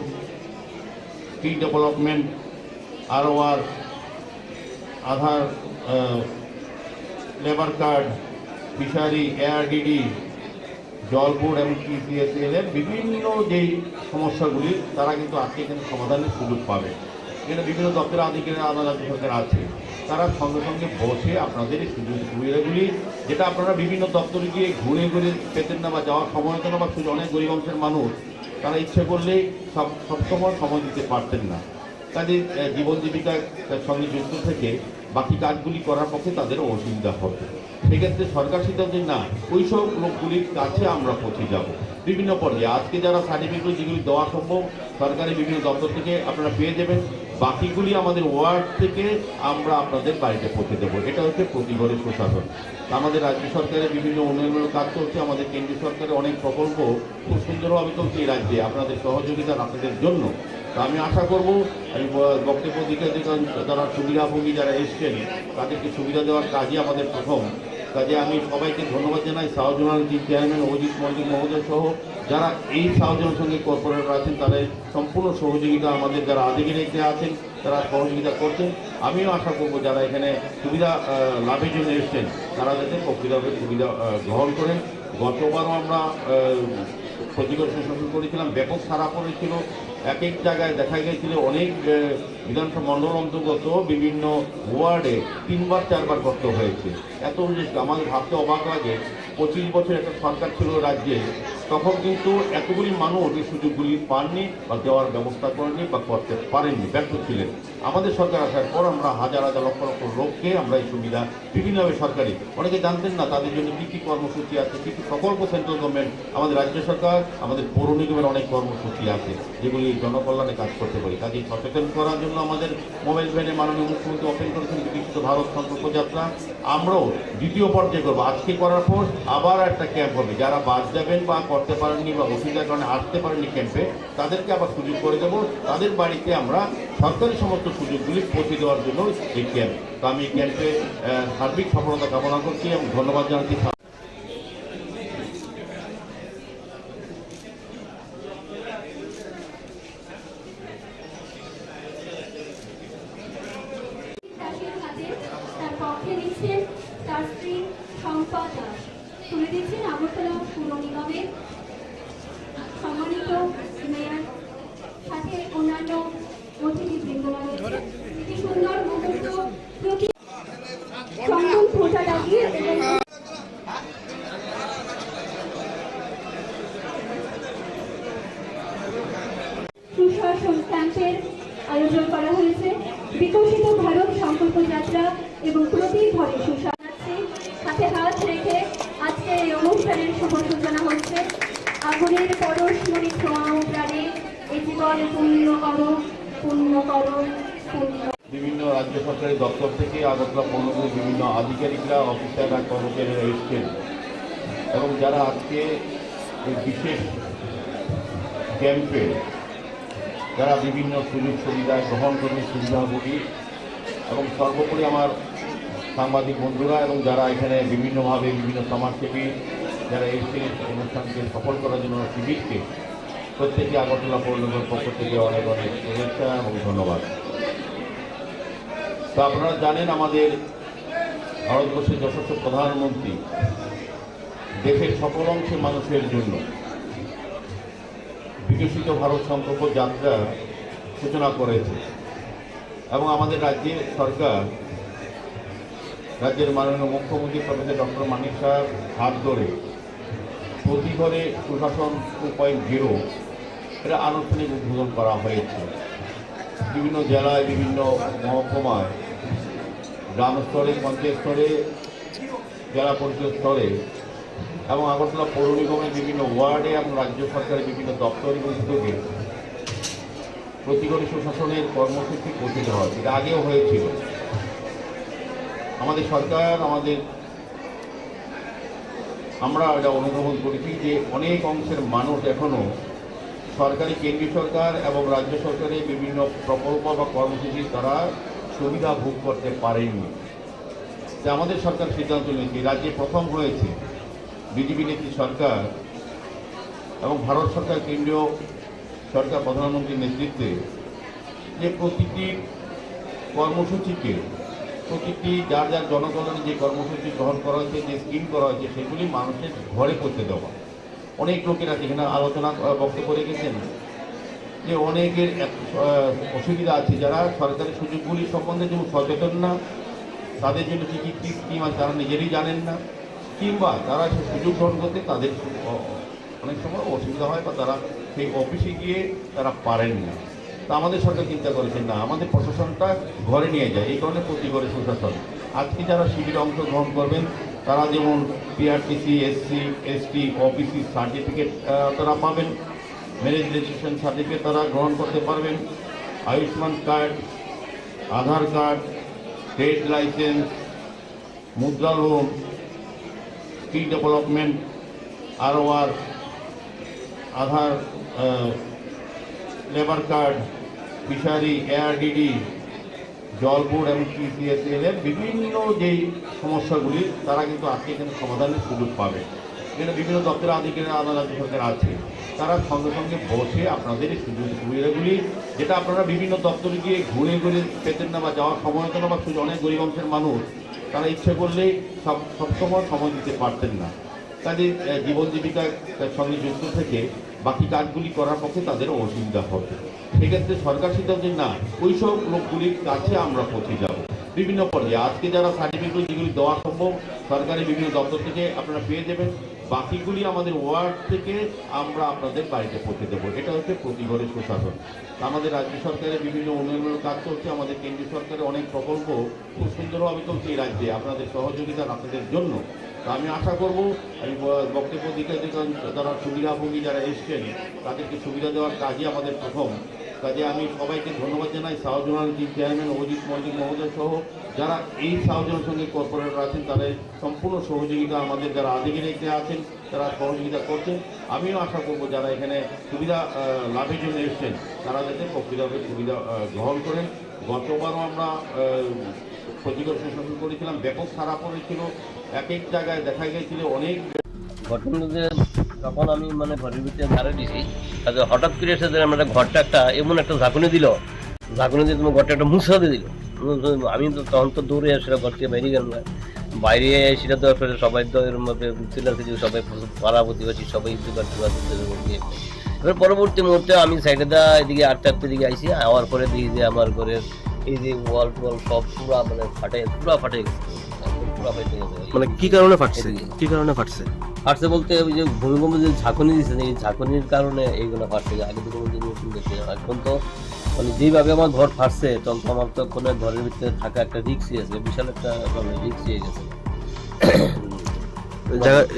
টি ডেভেলপমেন্ট, আরওআর, আধার, লেবার কার্ড, ফিশারি, এআরডিডি, জল বোর্ড এবং টিসিএসএল এর বিভিন্ন যেই সমস্যাগুলি তারা কিন্তু আজকে এখানে সমাধানের সুযোগ পাবে। এখানে বিভিন্ন দপ্তরের আধিকারিক রাজ্য সরকার আছে, তারা সঙ্গে সঙ্গে বসে আপনাদের এই সুযোগ সুবিধাগুলি, যেটা আপনারা বিভিন্ন দপ্তরে গিয়ে ঘুরে ঘুরে পেতেন না বা যাওয়ার সময় হতো না, বা অনেক গরিব অংশের মানুষ তারা ইচ্ছে করলেই সবসময় সময় দিতে পারতেন না, তাদের জীবন জীবিকার সঙ্গে যুক্ত থেকে বাকি কাজগুলি করার পক্ষে তাদের অসুবিধা হবে। সেক্ষেত্রে সরকার সিদ্ধান্ত না, ওই সব লোকগুলির কাছে আমরা পৌঁছে যাব বিভিন্ন পর্যায়ে। আজকে যারা সার্টিফিকেট যেগুলি দেওয়া সম্ভব সরকারি বিভিন্ন দপ্তর থেকে আপনারা পেয়ে যাবেন, বাকিগুলি আমাদের ওয়ার্ড থেকে আমরা আপনাদের বাড়িতে পৌঁছে দেবো। এটা হচ্ছে প্রতি ঘরে সুশাসন। আমাদের রাজ্য সরকারের বিভিন্ন উন্নয়নমূলক কাজ চলছে, আমাদের কেন্দ্রীয় সরকারের অনেক প্রকল্প খুব সুন্দরভাবে চলছে এই রাজ্যে আপনাদের সহযোগিতা আপনাদের জন্য। তা আমি আশা করব, আমি বক্তব্য দিতে যারা সুবিধাভোগী যারা এসছেন তাদেরকে সুবিধা দেওয়ার কাজই আমাদের প্রথম। কাজে আমি সবাইকে ধন্যবাদ জানাই, সাউজনাল চিফ চেয়ারম্যান অজিত মল্লিক মহোদয় সহ যারা এই সাউজনের সঙ্গে কর্পোরেটর আছেন তাদের সম্পূর্ণ সহযোগিতা, আমাদের যারা আধিকারিকরা আছেন তারা সহযোগিতা করছেন। আমিও আশা করব যারা এখানে সুবিধা লাভের জন্য এসছেন তারা যাতে প্রকৃতভাবে সুবিধা গ্রহণ করেন। গতবারও আমরা প্রতিকূল সুশাসন করেছিলাম, ব্যাপক সারা পড়েছিল। এক এক জায়গায় দেখা গিয়েছিল অনেক বিধানসভা মণ্ডল অন্তর্গত বিভিন্ন ওয়ার্ডে 3বার 4বার করতে হয়েছে। এত আমাদের ভাবতে অবাক লাগে, 25 বছর একটা সরকার ছিল রাজ্যে, তখন কিন্তু এতগুলি মানুষ এই সুযোগগুলি পাননি বা দেওয়ার ব্যবস্থা করেননি বা করতে পারেননি, ব্যর্থ ছিলেন। আমাদের সরকার আসার পর আমরা হাজার হাজার লক্ষ লক্ষ লোককে আমরা এই সুবিধা বিভিন্নভাবে সরকারি, অনেকে জানতেন না তাদের জন্য কী কী কর্মসূচি আছে, কী কী প্রকল্প সেন্ট্রাল গভর্নমেন্ট, আমাদের রাজ্য সরকার, আমাদের পৌর নিগমের অনেক কর্মসূচি আছে যেগুলি জনকল্যাণে কাজ করতে পারি। কাজে সচেতন করার জন্য আমাদের মোবাইল ভ্যানে মাননীয় মুখ্যমন্ত্রী ওপেন করেছেন বিকশিত ভারত সংকল্প যাত্রা। আমরাও দ্বিতীয় পর্যায়ে করবো, আজকে করার পর আবার একটা ক্যাম্প হবে, যারা বাদ যাবেন বা করতে পারেননি বা অসুবিধার কারণে আসতে পারেননি ক্যাম্পে, তাদেরকে আবার সুযোগ করে দেবো, তাদের বাড়িতে আমরা সরকারি সমস্ত সুযোগগুলি পৌঁছে দেওয়ার জন্য এই ক্যাম্প। তো আমি এই ক্যাম্পে সার্বিক সফলতা কামনা করছি এবং ধন্যবাদ জানাচ্ছি। তুলে দিচ্ছেন আগরতলা পৌর নিগমের সম্মানিত মেয়র, সাথে অন্যান্য অতিথিবৃন্দরা রয়েছে। একটি সুন্দর মুহূর্ত প্রতি চন্দন ফোঁটা লাগিয়ে এবং সুশাসন ক্যাম্পের আয়োজন করা হয়েছে। বিকশিত ভারত সংকল্প যাত্রা এবং প্রতি ঘরে সুশাসন হাতে হাত রেখে আজকে এই অনুষ্ঠানের শুভ সূচনা হচ্ছে। আগুনের পরশমণি ছোঁয়া প্রাণে এই জীবন পূর্ণ করো, পূর্ণ করো, পূর্ণ। বিভিন্ন রাজ্য সরকারি দপ্তর থেকে আগরতলা পৌরসভার বিভিন্ন আধিকারিকরা, অফিসাররা, কর্মচারীরা এসছেন এবং যারা আজকে এই বিশেষ ক্যাম্পে যারা বিভিন্ন সুযোগ সুবিধা গ্রহণ করবে, সুবিধাভোগী এবং সর্বোপরি আমার সাংবাদিক বন্ধুরা এবং যারা এখানে বিভিন্নভাবে বিভিন্ন সমাজসেবী যারা এসেছেন অনুষ্ঠানকে সফল করার জন্য শিবিরকে প্রত্যেকে আগরতলা পৌর নিগমের পক্ষ থেকে অনেক অনেক শুভেচ্ছা এবং ধন্যবাদ। তো আপনারা জানেন আমাদের ভারতবর্ষের যশস্ব প্রধানমন্ত্রী দেশের সকল অংশের মানুষের জন্য বিকশিত ভারত সংকল্প যাত্রা সূচনা করেছে এবং আমাদের রাজ্যের সরকার, রাজ্যের মাননীয় মুখ্যমন্ত্রী প্রফেসর ডক্টর মানিক সাহেব হাত ধরে প্রতি ঘরে সুশাসন 2.0 এটা আনুষ্ঠানিক উদ্বোধন করা হয়েছে। বিভিন্ন জেলায়, বিভিন্ন মহকুমায়, গ্রাম স্তরে, পঞ্চায়েত স্তরে, জেলা পরিষদ স্তরে এবং আগরতলা পৌর নিগমের বিভিন্ন ওয়ার্ডে এবং রাজ্য সরকারের বিভিন্ন দপ্তর এবং উদ্যোগে প্রতি ঘরে সুশাসনের কর্মসূচি গঠিত হয়। এটা আগেও হয়েছিল। আমাদের সরকার, আমরা এটা অনুধাবন করেছি যে অনেক অংশের মানুষ এখনও সরকারি, কেন্দ্রীয় সরকার এবং রাজ্য সরকারের বিভিন্ন প্রকল্প বা কর্মসূচি তারা সুবিধা ভোগ করতে পারেনি। যে আমাদের সরকার সিদ্ধান্ত নিয়েছে, রাজ্যে প্রথম হয়েছে বিজেপি নেত্রী সরকার এবং ভারত সরকার, কেন্দ্রীয় সরকার প্রধানমন্ত্রীর নেতৃত্বে যে প্রতিটি কর্মসূচিকে, প্রতিটি যার যার জনগণের যে কর্মসূচি গ্রহণ করা হয়েছে, যে স্কিম করা হয়েছে, সেগুলি মানুষের ঘরে পৌঁছে দেওয়া। অনেক লোকেরা সেখানে আলোচনা বক্তব্য রেখেছেন যে অনেকের অসুবিধা আছে, যারা সরকারি সুযোগগুলি সম্বন্ধে যেমন সচেতন না, তাদের জন্য কী কী স্কিম আছে তারা নিজেরই জানেন না, কিংবা তারা সেই সুযোগ গ্রহণ করতে তাদের অনেক সময় অসুবিধা হয় বা তারা সেই অফিসে গিয়ে তারা পারেন না। তা আমাদের সরকার চিন্তা করেছেন না, আমাদের প্রশাসনটা ঘরে নিয়ে যায়, এই কারণে প্রতি ঘরে সুশাসন। আজকে যারা শিবিরে অংশগ্রহণ করবেন তারা যেমন PRTC, SC, ST, OBC certificate তারা পাবেন, ম্যারেজ রেজিস্ট্রেশন সার্টিফিকেট তারা গ্রহণ করতে পারবেন, আয়ুষ্মান কার্ড, আধার কার্ড, ট্রেড লাইসেন্স, মুদ্রা লোন, স্কিল ডেভেলপমেন্ট, আরওআর, আধার, লেবার কার্ড, ফিশারি, এআরডিডি, জল বোর্ড এবং TCSL এর বিভিন্ন যেই সমস্যাগুলি তারা কিন্তু আজকে এখানে সমাধানের সুযোগ পাবে। এখানে বিভিন্ন দপ্তরের আধিকারিক রাজ্য সরকার আছে, তারা সঙ্গে সঙ্গে বসে আপনাদের এই সুযোগ সুবিধাগুলি, যেটা আপনারা বিভিন্ন দপ্তরে গিয়ে ঘুরে ঘুরে পেতেন না বা যাওয়ার সময় হতো না, বা অনেক গরিব অংশের মানুষ তারা ইচ্ছে করলেই সবসময় সময় দিতে পারতেন না, তাদের জীবন জীবিকার সঙ্গে যুক্ত থেকে বাকি কাজগুলি করার পক্ষে তাদের অসুবিধা হবে। সেক্ষেত্রে সরকার সিদ্ধান্ত না, ওই সব লোকগুলির কাছে আমরা পৌঁছে যাব বিভিন্ন পর্যায়ে। আজকে যারা সার্টিফিকেট যেগুলি দেওয়া সম্ভব সরকারি বিভিন্ন দপ্তর থেকে আপনারা পেয়ে যাবেন, বাকিগুলি আমাদের ওয়ার্ড থেকে আমরা আপনাদের বাড়িতে পৌঁছে দেবো। এটা হচ্ছে প্রতি ঘরে সুশাসন। আমাদের রাজ্য সরকারের বিভিন্ন উন্নয়নমূলক কাজ চলছে, আমাদের কেন্দ্রীয় সরকারের অনেক প্রকল্প খুব সুন্দরভাবে চলছে এই রাজ্যে আপনাদের সহযোগিতা, আপনাদের জন্য। তা আমি আশা করব, আমি বক্তব্য দিকে যারা সুবিধাভোগী যারা এসছেন তাদেরকে সুবিধা দেওয়ার কাজই আমাদের প্রথম। কাজে আমি সবাইকে ধন্যবাদ জানাই, সাউজনাল টিম চেয়ারম্যান অজিত মল্লিক মহোদয় সহ যারা এই সাউজনের সঙ্গে কর্পোরেটর আছেন তাদের সম্পূর্ণ সহযোগিতা, আমাদের যারা আধিকারিকরা আছেন তারা সহযোগিতা করছেন। আমিও আশা করব যারা এখানে সুবিধা লাভের জন্য এসছেন তারা যাতে প্রকৃতভাবে সুবিধা গ্রহণ করেন। গতবারও আমরা ক্ষতিকর সুশাসন করেছিলাম, ব্যাপক সারা পড়েছিল, এক এক জায়গায় দেখা গিয়েছিল অনেক ঘটনাতে তখন আমি ঘরের ভিতরে ধারে দিছি, তাদের হঠাৎ করে এসে আমরা ঘরটা একটা এমন একটা ঝাঁকুনি দিল, ঝাঁকুনি দিয়ে তোমার ঘরটা একটা মুছা দিয়ে দিল। আমি তো তখন তো দৌড়ে সেটা ঘর থেকে বেরিয়ে গেলাম না, বাইরে সেটা তো আসলে সবাই তো এর মধ্যে ছিল যে সবাই পাড়া প্রতিবেশী সবাই জোগাড় দিয়ে এবার পরবর্তী মুহূর্তে আমি সাইডে দা এদিকে আটটার দিকে আইসি আওয়ার পরে দেখি যে আমার ঘরের এই যে ওয়াল টোয়াল সব পুরা মানে ফাটে গেছে পুরা ফাটে গেছে। মানে কি কারণে ফাটছে, কি কারণে ফাটছে? ফাটছে বলতে ওই যে ভূমিকম্প যে ঝাঁকুনি দিচ্ছে এই ঝাঁকুনির কারণে এইগুলো ফাটছে। আগে তো কোনো জিনিস দেখছি না। এখন তো মানে যেভাবে আমার ঘর ফাটছে তখন তো আমার তো কোনো ঘরের ভিতরে থাকা একটা রিস্ক আছে, বিশাল একটা রিস্ক হয়ে গেছে।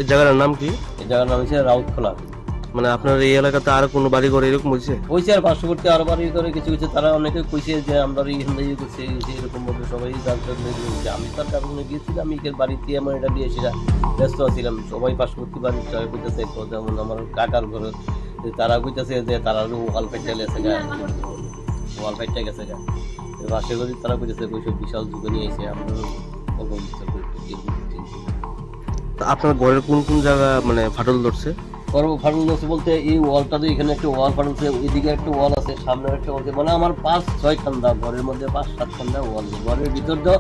এই জায়গার নাম কি? এই জায়গার নাম হচ্ছে রাউতখোলা। মানে আপনার এই এলাকাতে আর কোনো বাড়ি ঘর এরকম হয়েছে? কইছে আর পার্শ্ববর্তী আরো বাড়ি করে কিছু কিছু তারা অনেকে কইছে যে আমরা এইখানে ইয়ে করছি এরকম বলে সবাই জানতে পেরেছে। আমি তার কারণে গিয়েছিলাম, আমি বাড়িতে আমার এটা দিয়ে সেটা ব্যস্ত ছিলাম। সবাই পার্শ্ববর্তী বাড়ির সবাই কইতেছে, যেমন আমার কাকার ঘরে তারা কইতেছে যে তারা ওয়াল ফাইটে গেছে গা, ওয়াল ফাইটে গেছে গা। পাশে করি তারা কইতেছে ওইসব বিশাল যুগে নিয়ে এসে আমরা অল্প বুঝতে পারি। আপনার ঘরের কোন কোন জায়গা মানে ফাটল ধরছে? ফাটল ধরছে বলতে এই ওয়ালটা তো এখানে একটা ওয়াল ফাটলছে, ওইদিকে একটা ওয়াল আছে, সামনে একটা ওয়াল, মানে আমার 5-6 খান্দা ঘরের মধ্যে 5-7 খান্দা ওয়াল, ঘরের ভিতর তো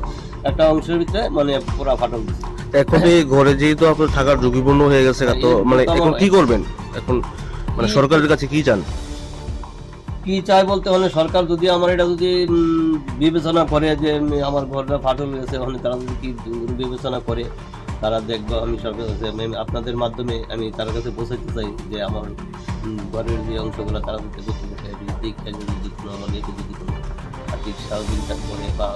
একটা অংশের ভিতরে মানে পুরা ফাটল দিচ্ছে। এখন এই ঘরে যেহেতু আপনার থাকার ঝুঁকিপূর্ণ হয়ে গেছে, তো মানে এখন কি করবেন? এখন মানে সরকারের কাছে কি চান? কি চাই বলতে মানে সরকার যদি আমার এটা যদি বিবেচনা করে যে আমার ঘরটা ফাটল হয়েছে, মানে তারা যদি কি বিবেচনা করে তারা দেখবো। আমি সরকার আপনাদের মাধ্যমে আমি তার কাছে পৌঁছাতে চাই যে আমার ঘরের যে অংশগুলো তারা যদি দীক্ষা যদি কোনো আমার যদি কোনো আর্থিক সহযোগিতা করে বা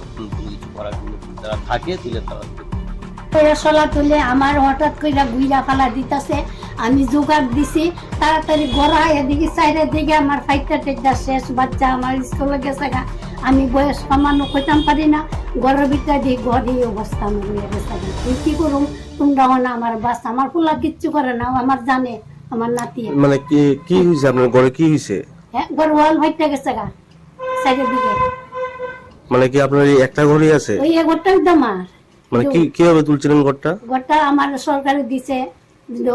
কিছু করার জন্য যারা থাকে তুলে তারা সলা তুলে আমার হঠাৎ করে গুইরা ফালা দিতেছে, আমি জোগাড় দিছি তাড়াতাড়ি গড়া এদিকে সাইডের দিকে আমার ফাইটটা টেকটা শেষ, বাচ্চা আমার স্কুলে গেছে গা, আমি বয়স কমানো কইতাম পারি না, ঘরের ভিতরে দিয়ে ঘরে অবস্থা আমার হয়ে গেছে। তুই কি করুম, তোমরা না আমার বাস, আমার ফুলা কিচ্ছু করে না, আমার জানে আমার নাতি। মানে কি হয়েছে আপনার ঘরে, কি হয়েছে? হ্যাঁ, ঘর ওয়াল ফাইটটা গেছে গা সাইডের দিকে। মানে কি আপনার এই একটা ঘরই আছে? ওই ঘরটাই তো আমার। মানে কিভাবে তুলছিলেন ঘরটা? ঘরটা আমার সরকারে দিছে,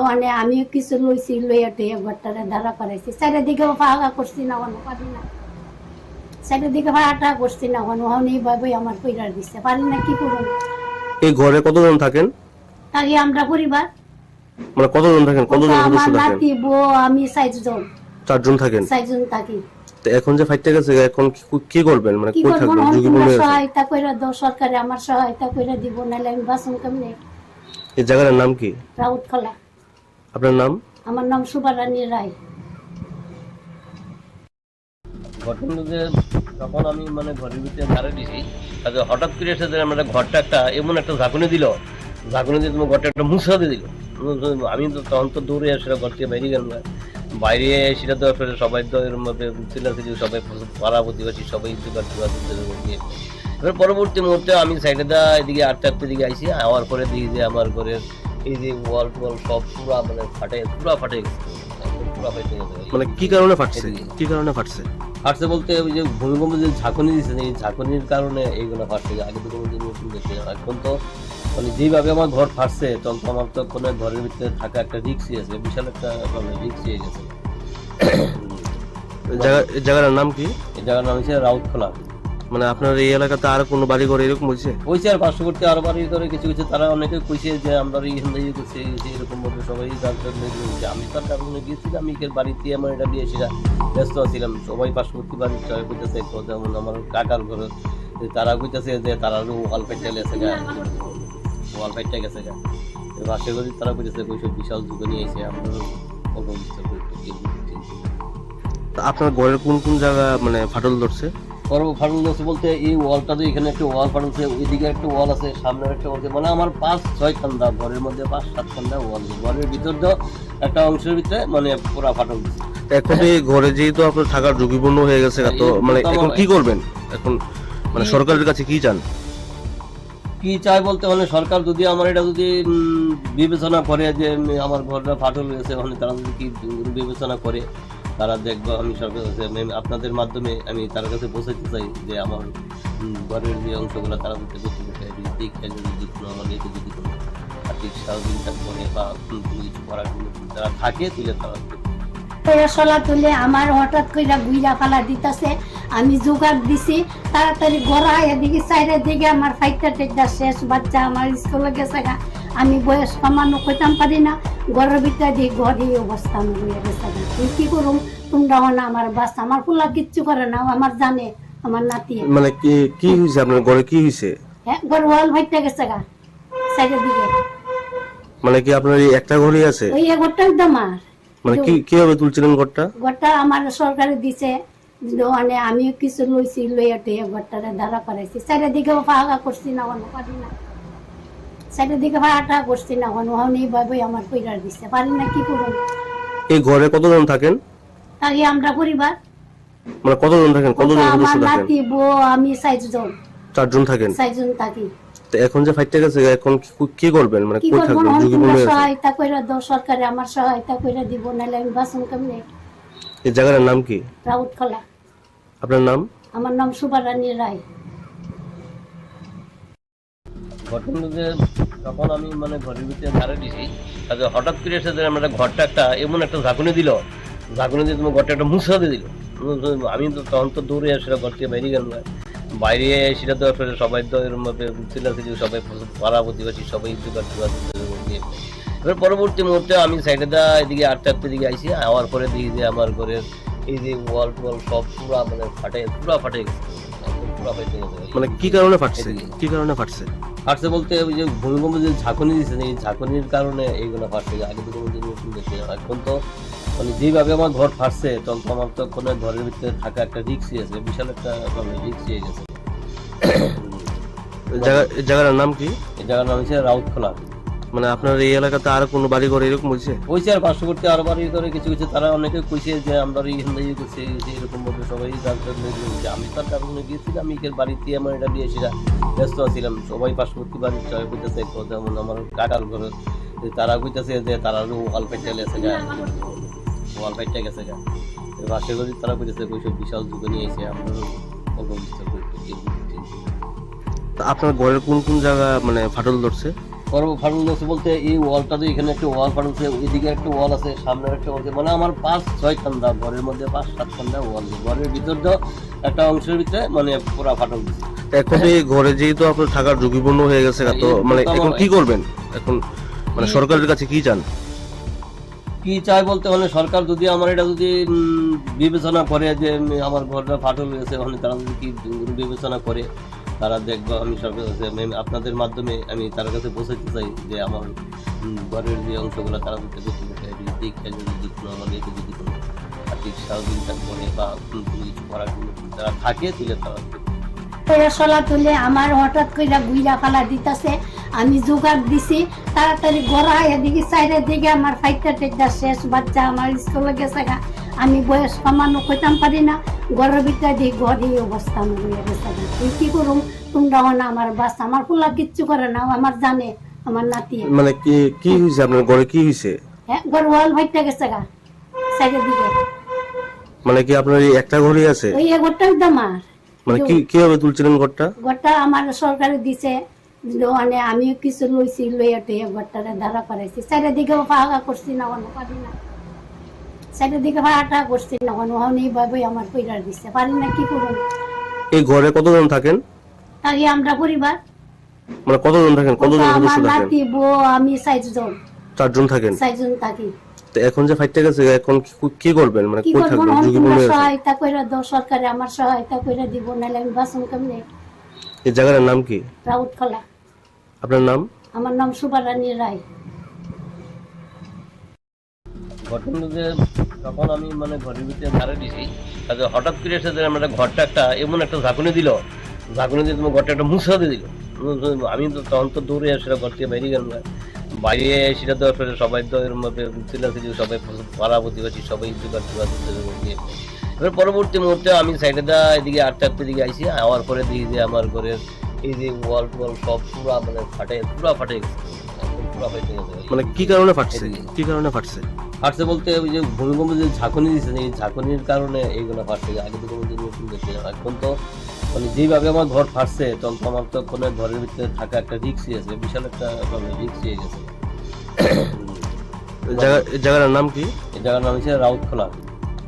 মানে আমিও কিছু লইছি, লইয়া টইয়া ঘরটারে দাঁড়া করাইছি। সাইডের দিকে ফাঁকা করছি না, কোনো পারি না, সাইডের দিকে ফাঁকা করছি না, কোনো এইভাবে আমার পরিবার দিচ্ছে, পারি না, কি করুন। এই ঘরে কতজন থাকেন? থাকি আমরা পরিবার, মানে কতজন থাকেন, কতজন আমার সদস্য থাকেন? নাতি বউ আমি 4 জন থাকেন। 4 জন থাকি। তো এখন যে ফাইটটা গেছে এখন কি করবেন, মানে কি কই করবো, থাকবেন? ঝুঁকিপূর্ণ হয়ে গেছে। সহায়তা কইরা দাও, সরকারে আমার সহায়তা কইরা দিব, নাহলে আমি বাঁচুন কেমনে। এই জায়গার নাম কি? রাউতখোলা। আপনার নাম? আমার নাম সুবারানী রায়। ঘটনা যে তখন আমি মানে ঘরের ভিতরে ধারে দিছি, তাহলে হঠাৎ করে এসে যে আমরা ঘরটা একটা এমন একটা ঝাঁকুনি দিল, ঝাঁকুনি দিয়ে তোমার ঘরটা একটা মুছাতে দিল। আমি তো তখন তো দৌড়ে সেটা ঘর থেকে বাইরে গেলাম না, বাইরে সেটা তো আসলে সবাই তো এর মধ্যে ছিল যে সবাই পাড়া প্রতিবেশী সবাই জোগাড় দিয়ে এবার পরবর্তী মুহূর্তে আমি সাইডে দা এদিকে আটটার দিকে আইসি আওয়ার পরে দেখি যে আমার ঘরের এই যে ওয়াল টোয়াল সব পুরা মানে পুরা ফাটে গেছে, পুরা ফাটে গেছে। মানে কি কারণে ফাটছে, কি কারণে ফাটছে? ফাটছে বলতে ওই যে ভূমিকম্প যে ঝাঁকুনি দিচ্ছে এই ঝাঁকুনির কারণে এইগুলো ফাটছে। আগে তো কোনো জিনিস দেখছি না। এখন তো মানে যেভাবে আমার ঘর ফাটছে তখন তো আমার তো কোনো ঘরের ভিতরে থাকা একটা রিস্ক আছে, বিশাল একটা রিস্ক হয়ে গেছে। এই জায়গার নাম কি? এই জায়গার নাম হচ্ছে রাউতখোলা। মানে আপনার এই এলাকাতে আর কোনো বাড়ি ঘর এরকম হয়েছে? কইছে আর পার্শ্ববর্তী আরো বাড়ি করে কিছু কিছু তারা অনেকে কইছে যে আমরা এইখানে ইয়ে করছি এরকম বলে সবাই জানতে পেরেছে। আমি তার কারণে গিয়েছিলাম, আমি বাড়িতে আমার এটা দিয়ে সেটা ব্যস্ত ছিলাম। সবাই পার্শ্ববর্তী বাড়ির সবাই কইতেছে, যেমন আমার কাকার ঘরে তারা কইতেছে যে তারা ওয়াল ফাইটে গেছে গা, ওয়াল ফাইটে গেছে গা। পাশে করি তারা কইতেছে ওইসব বিশাল যুগে নিয়ে এসে আমরা অল্প বুঝতে পারি। আপনার ঘরের কোন কোন জায়গা মানে ফাটল ধরছে? ফাটল ধরছে বলতে এই ওয়ালটা তো এখানে একটা ওয়াল ফাটলছে, ওইদিকে একটা ওয়াল আছে, সামনে একটা ওয়াল, মানে আমার 5-6 খান্দা ঘরের মধ্যে 5-7 খান্দা ওয়াল, ঘরের ভিতর তো একটা অংশের ভিতরে মানে পুরা ফাটল দিচ্ছে। এখন এই ঘরে যেহেতু আপনার থাকার ঝুঁকিপূর্ণ হয়ে গেছে, তো মানে এখন কি করবেন? এখন মানে সরকারের কাছে কি চান? কি চাই বলতে মানে সরকার যদি আমার এটা যদি বিবেচনা করে যে আমার ঘরটা ফাটল হয়েছে, মানে তারা যদি কি বিবেচনা করে তারা দেখবো। আমি সরকার আপনাদের মাধ্যমে আমি তার কাছে পৌঁছাতে চাই যে আমার ঘরের যে অংশগুলো তারা যদি দীক্ষা যদি কোনো আমার যদি কোনো আর্থিক সহযোগিতা করে বা কিছু করার জন্য যারা থাকে তুলে তারা সলা তুলে আমার হঠাৎ কইরা গুইরা ফালা দিতেছে, আমি জোগাড় দিছি তাড়াতাড়ি গড়া এদিকে সাইডের দিকে আমার ফাইটটা টেকটা শেষ, বাচ্চা আমার স্কুলে গেছে গা, আমি বয়স কমানো কইতাম পারি না, ঘরের ভিতরে দিয়ে ঘরে অবস্থা আমি হয়ে গেছে গা। তুই কি করুম, তোমরা না আমার বাচ্চা, আমার ফুলা কিচ্ছু করে না, আমার জানে আমার নাতি। মানে কি হয়েছে আপনার ঘরে, কি হয়েছে? হ্যাঁ, ঘর ওয়াল ফাইটটা গেছে গা সাইডের দিকে। মানে কি আপনার এই একটা ঘরই আছে? ওই ঘরটা একদম আমার। মানে কিভাবে তুলছিলেন ঘরটা? ঘরটা আমার সরকারে দিছে, মানে আমি কিছু লইছি, লইয়া টেয়ে ঘরটারে ধারা করাইছি, সাইডের দিকে ফাঁকা করছি না, কোনো পারি না, সাইডের দিকে ফাঁকা করছি না, কোনো এইভাবে আমার কইরার দিচ্ছে, পারি না, কি করুন। এই ঘরে কতজন থাকেন? তাই আমরা পরিবার, মানে কতজন থাকেন, কতজন আমার সদস্য থাকেন? নাতি বউ আমি 4 4 জন থাকেন। 4 জন থাকি। তো এখন যে ফাইটটা গেছে, এখন কি করবেন, মানে কি কই করবো, থাকবেন? ঝুঁকিপূর্ণ তোমরা হয়ে আছে। সহায়তা কইরা দাও, সরকারে আমার সহায়তা কইরা দিব, নাহলে আমি বাসন কেমনে। এই জায়গার নাম কি? রাউতখোলা। আপনার নাম? আমার নাম সুবারানী রায়। ঘটনা যে তখন আমি মানে ঘরের ভিতরে ধারে দিছি, হঠাৎ করে এসে আমরা ঘরটা একটা এমন একটা ঝাঁকুনি দিল, ঝাঁকুনি দিয়ে তোমার ঘরটা একটা মুছা দিয়ে দিল। আমি তো তখন তো দৌড়ে আসলে ঘর থেকে বাইরে গেলাম, বাইরে সেটা তো আসলে সবাই তো এরকম ভাবে চিল্লাচিল্লি, সবাই পাড়া প্রতিবাসী সবাই এবার পরবর্তী মুহূর্তে আমি সাইডে এদিকে 8টার দিকে আইসি, আওয়ার পরে দেখি যে আমার ঘরের এই যে ওয়াল টোয়াল সব পুরা মানে ফাটে গেছে, পুরা ফাটে গেছে। মানে কি কারণে ফাটছে, কি কারণে ফাটছে? ফাটছে বলতে ওই যে ভূমিকম্পে যে ঝাঁকুনি দিচ্ছেন, এই ঝাঁকুনির কারণে এইগুলো ফাটছে। আগে তো কোনো জিনিস দেখছি না, এখন তো মানে যেভাবে আমার ঘর ফাটছে, তখন তো আমার তো কোনো ঘরের ভিতরে থাকা একটা রিক্স আছে, বিশাল একটা রিক্স হয়ে গেছে। এই জায়গার নাম কি? এই জায়গার নাম হচ্ছে রাউতখোলা। মানে আপনার এই এলাকাতে আর কোনো বাড়ি ঘর এরকম হয়েছে? হয়েছে, আর পার্শ্ববর্তী আরো বাড়ি করে কিছু কিছু তারা অনেকে কইছে যে আমরা এইখানে করছে, এরকম ভাবে সবাই জানতে। আমি তো আর কারণে গিয়েছিলাম, আমি বাড়িতে আমার এটা দিয়ে সেটা ব্যস্ত ছিলাম, সবাই পার্শ্ববর্তী বাড়ির সবাই কইতেছে, যেমন আমার কাকার ঘরে তারা কইতেছে যে তারা ওয়াল ফাইটটা গেছে গা, ওয়াল ফাইটটা গেছে গা, পাশে করি তারা কইতেছে ওইসব বিশাল যুগে নিয়ে এসে আমরা অল্প বিস্তার করি। আপনার ঘরের কোন কোন জায়গা মানে ফাটল ধরছে? ফাটল ধরছে বলতে এই ওয়ালটা, এখানে একটা ওয়াল ফাটলছে, ওইদিকে একটা ওয়াল আছে, সামনের একটা ওয়াল, মানে আমার 5-6 খান্দা ঘরের মধ্যে, 5-7 খান্দা ওয়াল, ঘরের ভিতর তো একটা অংশের ভিতরে মানে পুরা ফাটল দিচ্ছে। এখন এই ঘরে যেহেতু আপনার থাকার ঝুঁকিপূর্ণ হয়ে গেছে, তো মানে এখন কি করবেন? এখন মানে সরকারের কাছে কি চান? কি চাই বলতে মানে সরকার যদি আমার এটা যদি বিবেচনা করে যে আমার ঘরটা ফাটল হয়েছে, মানে তারা যদি কি বিবেচনা করে, তারা দেখবো। আমি সরকার আপনাদের মাধ্যমে আমি তার কাছে পৌঁছাতে চাই যে আমার ঘরের যে অংশগুলো তারা যদি দেখে, যদি কোনো আমাদেরকে যদি কোনো আর্থিক সহযোগিতা করে বা কিছু করার জন্য তারা থাকে, তুলে তারা সলা তুলে আমার হঠাৎ কইরা গুইরা ফালা দিতেছে, আমি জোগাড় দিছি তাড়াতাড়ি গড়া এদিকে সাইডের দিকে আমার ফাইটটা টেকটা শেষ, বাচ্চা আমার স্কুলে গেছে গা, আমি বয়স কমানো কইতাম পারি না, ঘরের ভিতরে দিয়ে ঘরে অবস্থা আমি হয়ে গেছে গা। তুই কি করুম, তোমরা না আমার বাচ্চা, আমার ফুলা কিচ্ছু করে না, আমার জানে আমার নাতি। মানে কি হয়েছে আপনার ঘরে, কি হয়েছে? হ্যাঁ, ঘর ওয়াল ফাইটটা গেছে গা সাইডের দিকে। মানে কি আপনার এই একটা ঘরই আছে? ওই ঘরটা একদম আমার। মানে কিভাবে তুলছিলেন ঘরটা? ঘরটা আমার সরকারে দিছে, মানে আমি কিছু লইছি, লইয়া টেয়ে ঘরটারে ধারা করাইছি, সাইডের দিকে ফাঁকা করছি না, কোনো পারি না, সাইডের দিকে ফাঁকা করছি না, কোনো এইভাবে আমার কইরার দিচ্ছে, পারি না, কি করুন। এই ঘরে কতজন থাকেন? তাই আমরা পরিবার, মানে কতজন থাকেন, কতজন আমার সদস্য থাকেন? নাতি বউ আমি 4 জন। 4 জন থাকেন। 4 জন থাকি। তো এখন যে ফাইটটা গেছে, এখন কি করবেন, মানে কি কই করবো, থাকবেন? ঝুঁকিপূর্ণ হয়ে আছে। সহায়তা কইরা দাও, সরকারে আমার সহায়তা কইরা দিব, নাহলে আমি বাসন কেমনে। এই জায়গার নাম কি? রাউতখোলা। আপনার নাম? আমার নাম সুবারানী রায়। ঘটনা যে তখন আমি মানে ঘরের ভিতরে ধারে দিছি, হঠাৎ করে এসে আমরা ঘরটা একটা এমন একটা ঝাঁকুনি দিল, ঝাঁকুনি দিয়ে তোমার ঘরটা একটা মুছা দিয়ে দিল। আমি তো তখন তো দৌড়ে আসলে ঘর থেকে বাইরে গেলাম, বাইরে সেটা তো আসলে সবাই তো এরকম ভাবে চিল্লাচিল্লি, সবাই পাড়া প্রতিবাসী সবাই এবার পরবর্তী মুহূর্তে আমি সাইডে এদিকে 8টার দিকে আইসি, আওয়ার পরে দেখি যে আমার ঘরের এই যে ওয়াল টোয়াল সব পুরা মানে পুরা ফাটে গেছে, পুরা ফাটে গেছে। মানে কি কারণে ফাটছে, কি কারণে ফাটছে? ফাটছে বলতে ওই যে ভূমিকম্পে যে ঝাঁকুনি দিচ্ছেন, এই ঝাঁকুনির কারণে এইগুলো ফাটছে। আগে তো কোনো জিনিস দেখছি না, এখন তো মানে যেভাবে আমার ঘর ফাটছে, তখন তো আমার তো কোনো ঘরের ভিতরে থাকা একটা রিক্স আছে, বিশাল একটা রিক্স হয়ে গেছে। এই জায়গাটার নাম কি? এই জায়গার নাম হচ্ছে রাউতখোলা।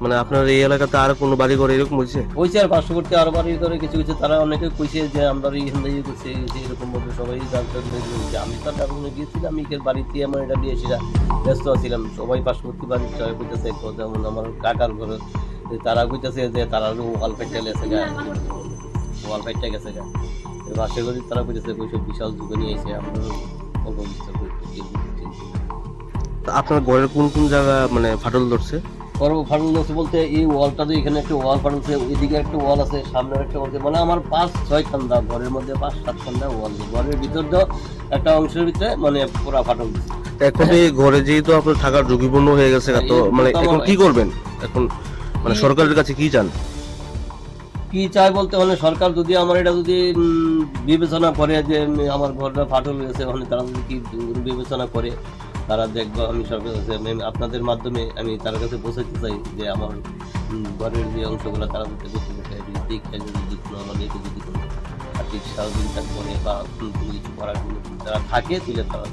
মানে আপনার এই এলাকাতে আর কোনো বাড়ি ঘর এরকম হয়েছে? হয়েছে আর পার্শ্ববর্তী আরো বাড়ি করে কিছু কিছু তারা অনেকে কইছে যে আমরা এখান থেকে করছি এরকম ভাবে সবাই জানতে পেরেছে। আমি তার কারণে গিয়েছিলাম, এর বাড়িতে আমার এটা দিয়ে সেটা ব্যস্ত ছিলাম। সবাই পার্শ্ববর্তী বাড়ির সবাই কইতেছে, যেমন আমার কাকার ঘরে তারা কইতেছে যে তারা ওয়াল ফাইটটা গেছে গা, ওয়াল ফাইটটা গেছে গা। পাশের বাড়ি তারা কইতেছে ওইসব বিশাল যুগে নিয়ে এসে আমরা অল্প বুঝতে পারি। আপনার ঘরের কোন কোন জায়গা মানে ফাটল ধরছে? ফাটল ধরছে বলতে এই ওয়ালটা তো এখানে একটা ওয়াল ফাটলছে, ওইদিকে একটা ওয়াল আছে, সামনের একটা ওয়াল, মানে আমার 5-6 খান্দা ঘরের মধ্যে 5-7 খান্দা ওয়াল, ঘরের ভিতর তো একটা অংশের ভিতরে মানে পুরা ফাটল দিচ্ছে। এখন এই ঘরে যেহেতু আপনার থাকার ঝুঁকিপূর্ণ হয়ে গেছে, তো মানে এখন কি করবেন? এখন মানে সরকারের কাছে কি চান? কি চাই বলতে মানে সরকার যদি আমার এটা যদি বিবেচনা করে যে আমার ঘরটা ফাটল হয়েছে, মানে তারা যদি কি বিবেচনা করে তারা দেখবো। আমি সরকার কাছে আপনাদের মাধ্যমে আমি তার কাছে পৌঁছাতে চাই যে আমার ঘরের যে অংশগুলো তারা যদি দেখে যদি কোনো আমাদেরকে যদি কোনো আর্থিক সহযোগিতা করে বা কিছু করার জন্য তারা থাকে তুলে তারা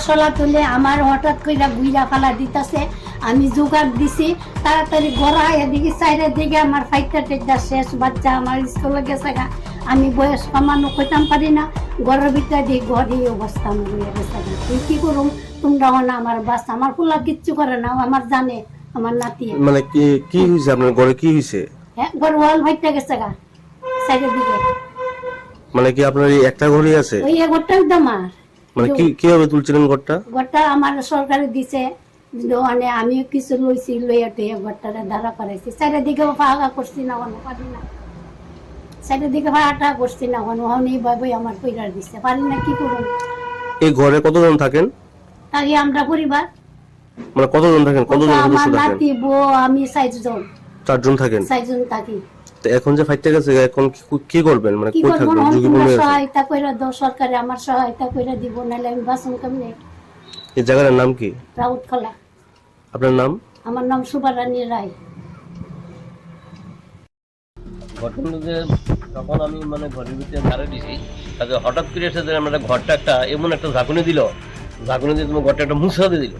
সলা তুলে আমার হঠাৎ কইরা গুইরা ফালা দিতেছে। আমি জোগাড় দিছি তাড়াতাড়ি গড়া এদিকে সাইডের দিকে আমার ফাইটটা টেকটা শেষ, বাচ্চা আমার স্কুলে গেছে গা। আমি বয়স কমানো কইতাম পারি না, ঘরের ভিতরে দিয়ে ঘরে অবস্থা আমার হয়ে গেছে। তুই কি করুম, তোমরা না আমার বাস, আমার ফুলা কিচ্ছু করে না, আমার জানে আমার নাতি। মানে কি হয়েছে আপনার ঘরে? কি হয়েছে? হ্যাঁ, ঘর ওয়াল ফাইটটা গেছে গা সাইডের দিকে। মানে কি আপনার এই একটা ঘরই আছে? ওই ঘরটাই তো আমার। মানে কিভাবে তুলছিলেন ঘরটা? ঘরটা আমার সরকারে দিছে, মানে আমিও কিছু লইছি, লইয়া টইয়া ঘরটারে দাঁড়া করাইছি। সাইডের দিকে ফাঁকা করছি না, কোনো পারি না। সাইডের দিকে ফাঁকা করছি না, কোনো এইভাবে আমার পরিবার দিচ্ছে, পারি না, কি করুন। এই ঘরে কতজন থাকেন? তাই আমরা পরিবার মানে কতজন থাকেন? কতজন আমার সদস্য থাকেন? নাতি, বউ, আমি 4 জন। 4 জন থাকেন? 4 জন থাকি। তো এখন যে ফাইটটা গেছে, এখন কি করবেন? মানে কি কই করবো, থাকবেন? ঝুঁকিপূর্ণ হয়ে আছে। সহায়তা কইরা দাও, সরকারে আমার সহায়তা কইরা দিব, নাহলে আমি বাসন কেমনে। এই জায়গাটার নাম কি? রাউতখোলা। আপনার নাম? আমার নাম সুভারানী রায়। ঘটনা যে তখন আমি মানে ঘরের ভিতরে ধারে দিছি, তাকে হঠাৎ করে এসে আমরা ঘরটা একটা এমন একটা ঝাঁকুনি দিল, ঝাঁকুনি দিয়ে তোমার ঘরটা একটা মুছা দিয়ে দিল।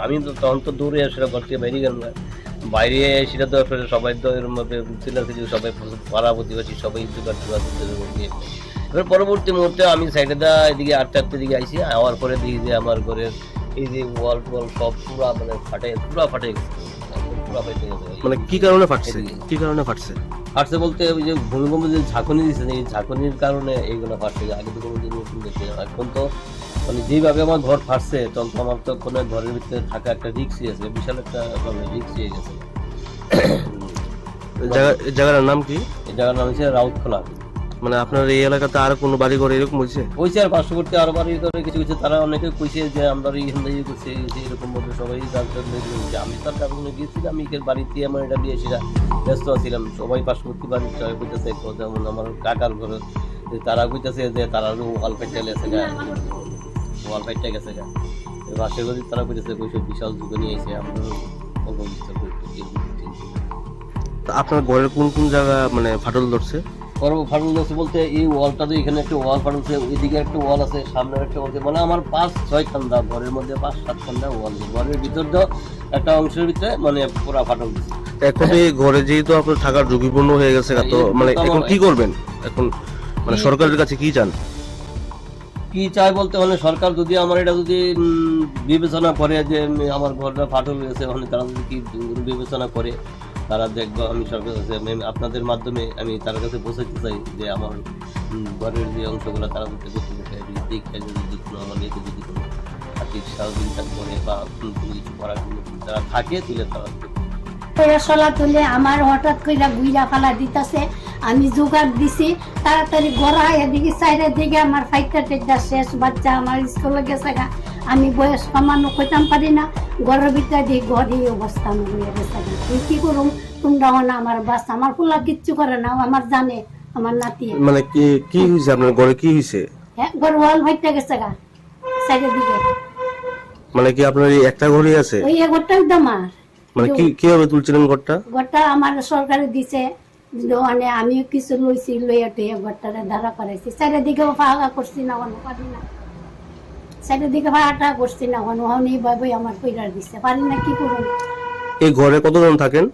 আমি তো তখন তো দৌড়ে সেটা ঘর থেকে বাইরে গেলাম, বাইরে সেটা তো সবাই তো এরকম ভাবে ছিল, সবাই পাড়া প্রতিবাসী সবাই এবার পরবর্তী মুহূর্তে আমি সাইডে দা এদিকে 8-4 দিকে আইসি, আওয়ার পরে দেখি যে আমার ঘরের এই যে ওয়াল টোয়াল সব পুরা মানে ফাটে গেছে। মানে কি কারণে ফাটছে? কি কারণে ফাটছে? ফাটছে বলতে ওই যে ভূমিকম্প যে ঝাঁকুনি দিচ্ছে, এই ঝাঁকুনির কারণে এইগুলো ফাটছে। আগে তো কোনো দিন নতুন দেখি না। এখন তো মানে যেভাবে আমার ঘর ফাটছে, তখন তো আমার তো কোনো ঘরের ভিতরে থাকা একটা রিক্সই আছে, বিশাল একটা রিক্স হয়ে গেছে। জায়গাটার নাম কি? এই জায়গার নাম হচ্ছে রাউতখোলা। মানে আপনার এই এলাকাতে আর কোনো বাড়ি ঘর এরকম হয়েছে? হয়েছে আর পার্শ্ববর্তী আরো বাড়ি করে কিছু কিছু তারা অনেকে কইছে যে আমরা এখান থেকে করছি এরকম ভাবে সবাই জানতে পেরেছে। আমি তার কারণে গিয়েছিলাম, এর বাড়িতে আমার এটা দিয়ে সেটা ব্যস্ত ছিলাম। সবাই পার্শ্ববর্তী বাড়ির সবাই কইতেছে, যেমন আমার কাকার ঘরে তারা কইতেছে যে তারা ওয়াল ফাইটটা গেছে গা, ওয়াল ফাইটটা গেছে গা। পাশের বাড়ি তারা কইতেছে ওইসব বিশাল যুগে নিয়ে এসে আমরা অল্প বুঝতে পারি। আপনার ঘরের কোন কোন জায়গা মানে ফাটল ধরছে? ফাটল ধরছে বলতে এই ওয়ালটা তো এখানে একটা ওয়াল ফাটলছে, ওইদিকে একটা ওয়াল আছে, সামনের একটা ওয়াল, মানে আমার 5-6 খান্দা ঘরের মধ্যে 5-7 খান্দা ওয়াল, ঘরের ভিতর তো একটা অংশের ভিতরে মানে পুরা ফাটল দিচ্ছে। এখন এই ঘরে যেহেতু আপনার থাকার ঝুঁকিপূর্ণ হয়ে গেছে, তো মানে এখন কি করবেন? এখন মানে সরকারের কাছে কি চান? কি চাই বলতে মানে সরকার যদি আমার এটা যদি বিবেচনা করে যে আমার ঘরটা ফাটল হয়েছে, মানে তারা যদি কি বিবেচনা করে তারা দেখবো। আমি সরকার কাছে আপনাদের মাধ্যমে আমি তার কাছে পৌঁছাতে চাই যে আমার ঘরের যে অংশগুলো তারা দেখে যদি কোনো আমাদেরকে যদি কোনো আর্থিক সহযোগিতা করে বা কিছু করার জন্য তারা থাকে তুলে তারা সলা তুলে আমার হঠাৎ কইরা গুইরা ফালা দিতেছে। আমি জোগাড় দিছি তাড়াতাড়ি গড়া এদিকে সাইডের দিকে আমার ফাইটটা টেকটা শেষ, বাচ্চা আমার স্কুলে গেছে গা। আমি বয়স কমানো কইতাম পারি না, ঘরের ভিতরে দিয়ে ঘরে অবস্থা আমার হয়ে গেছে। তুই কি করুম, তোমরা না আমার বাস, আমার ফুলা কিচ্ছু করে না, আমার জানে আমার নাতি। মানে কি হয়েছে আপনার ঘরে? কি হয়েছে? হ্যাঁ, ঘর ওয়াল ফাইটটা গেছে গা সাইডের দিকে। মানে কি আপনার এই একটা ঘরই আছে? ওই ঘরটাই তো আমার। মানে কিভাবে তুলছিলেন ঘরটা? ঘরটা আমার সরকারে দিছে, মানে আমিও কিছু লইছি, লইয়া টইয়া ঘরটারে দাঁড়া করাইছি। সাইডের দিকে ফাঁকা করছি না, কোনো পারি না। সাইডের দিকে ভাড়াটা করছি না এইভাবে আমার কইরা দিচ্ছে পারি না কি করুন। এই ঘরে কতজন থাকেন?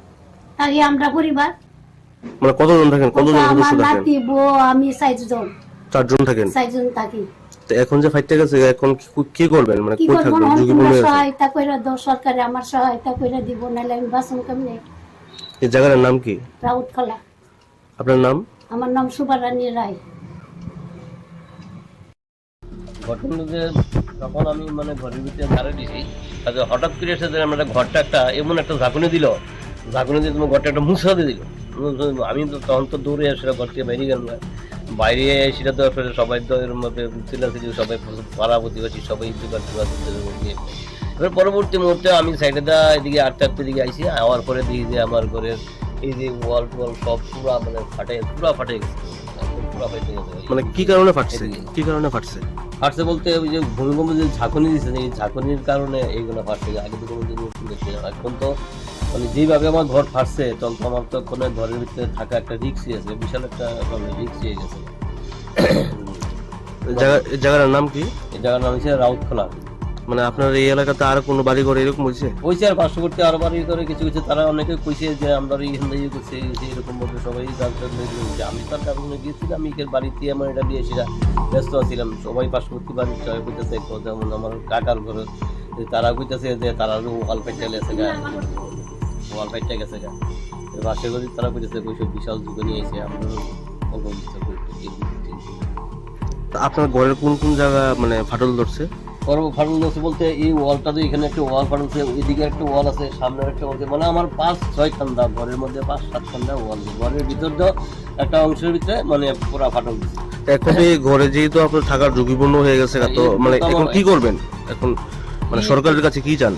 আগে আমরা পরিবার মানে কতজন থাকেন, কতজন আমার সদস্য থাকেন? নাতি বউ আমি 4 4 জন থাকেন। 4 জন থাকি। তো এখন যে ফাইটটা গেছে, এখন কি করবেন, মানে কি কই করবো থাকবেন? না, ঝুঁকিপূর্ণ তোমরা হয়ে আছে। সহায়তা কইরা দাও, সরকারে আমার সহায়তা কইরা দিব, নাহলে আমি বাসন কেমনে। এই জায়গার নাম কি? রাউতখোলা। আপনার নাম? আমার নাম সুবারানী রায়। ঘটনা যে তখন আমি মানে ঘরের ভিতরে ধারে দিছি, তাতে হঠাৎ করে এসে যে আমরা ঘরটা একটা এমন একটা ঝাঁকুনি দিল, ঝাঁকুনি দিয়ে তোমার ঘরটা একটা মুছা দিয়ে দিল। আমি তো তখন তো দৌড়ে আসলে ঘর থেকে বেরিয়ে গেলাম না। বাইরে সেটা তো আসলে সবাই তো এর মধ্যে চিল্লাচিল্লি, সবাই পাড়া প্রতিবেশী সবাই এবার পরবর্তী মুহূর্তে আমি সাইডে দা এদিকে 8টার দিকে আইসি, আওয়ার পরে দেখি যে আমার ঘরের এই যে ওয়াল টোয়াল সব পুরা মানে ফাটে গেছে, পুরা ফাটে গেছে। মানে কি কারণে ফাটছে? কি কারণে ফাটছে? ফাটছে বলতে ওই যে ভূমিকম্প যে ঝাঁকুনি দিচ্ছে, এই ঝাঁকুনির কারণে এইগুলো ফাটছে। আগে তো কোনো জিনিস দেখছিলাম, এখন তো মানে যেইভাবে আমার ঘর ফাটছে তখন তো আমার তো কোনো ঘরের ভিতরে থাকা একটা রিস্ক আছে, বিশাল একটা রিস্ক হয়ে গেছে। এই জায়গার নাম কি? এই জায়গার নাম হচ্ছে রাউতখোলা। মানে আপনার এই এলাকাতে আর কোনো বাড়ি ঘর এরকম হয়েছে? হয়েছে, আর পার্শ্ববর্তী আরো বাড়ি করে কিছু কিছু তারা অনেকে কইছে যে আমরা এইখান থেকে করছে এরকম ভাবে সবাই জানতে। আমি তার কারণে গিয়েছিলাম, আমি বাড়িতে আমার এটা দিয়ে সেটা ব্যস্ত ছিলাম। সবাই পার্শ্ববর্তী বাড়ির সবাই কইতেছে, যেমন আমার কাকার ঘরে তারা কইতেছে যে তারা ওয়াল ফাইটে গেছে গা, ওয়াল ফাইটে গেছে গা। পাশের বাড়ি তারা কইতেছে ওইসব বিশাল যুগে নিয়ে এসে আমরা আপনার ঘরের কোন কোন জায়গা মানে ফাটল ধরছে? ফাটল ধরছে বলতে এই ওয়ালটা তো এখানে একটা ওয়াল ফাটলছে, ওইদিকে একটা ওয়াল আছে, সামনের একটা ওয়াল, মানে আমার 5-6 খান্দা ঘরের মধ্যে 5-7 খান্দা ওয়াল, ঘরের ভিতর তো একটা অংশের ভিতরে মানে পুরা ফাটল দিচ্ছে। এখন এই ঘরে যেহেতু আপনার থাকার ঝুঁকিপূর্ণ হয়ে গেছে, তো মানে এখন কি করবেন? এখন মানে সরকারের কাছে কি চান?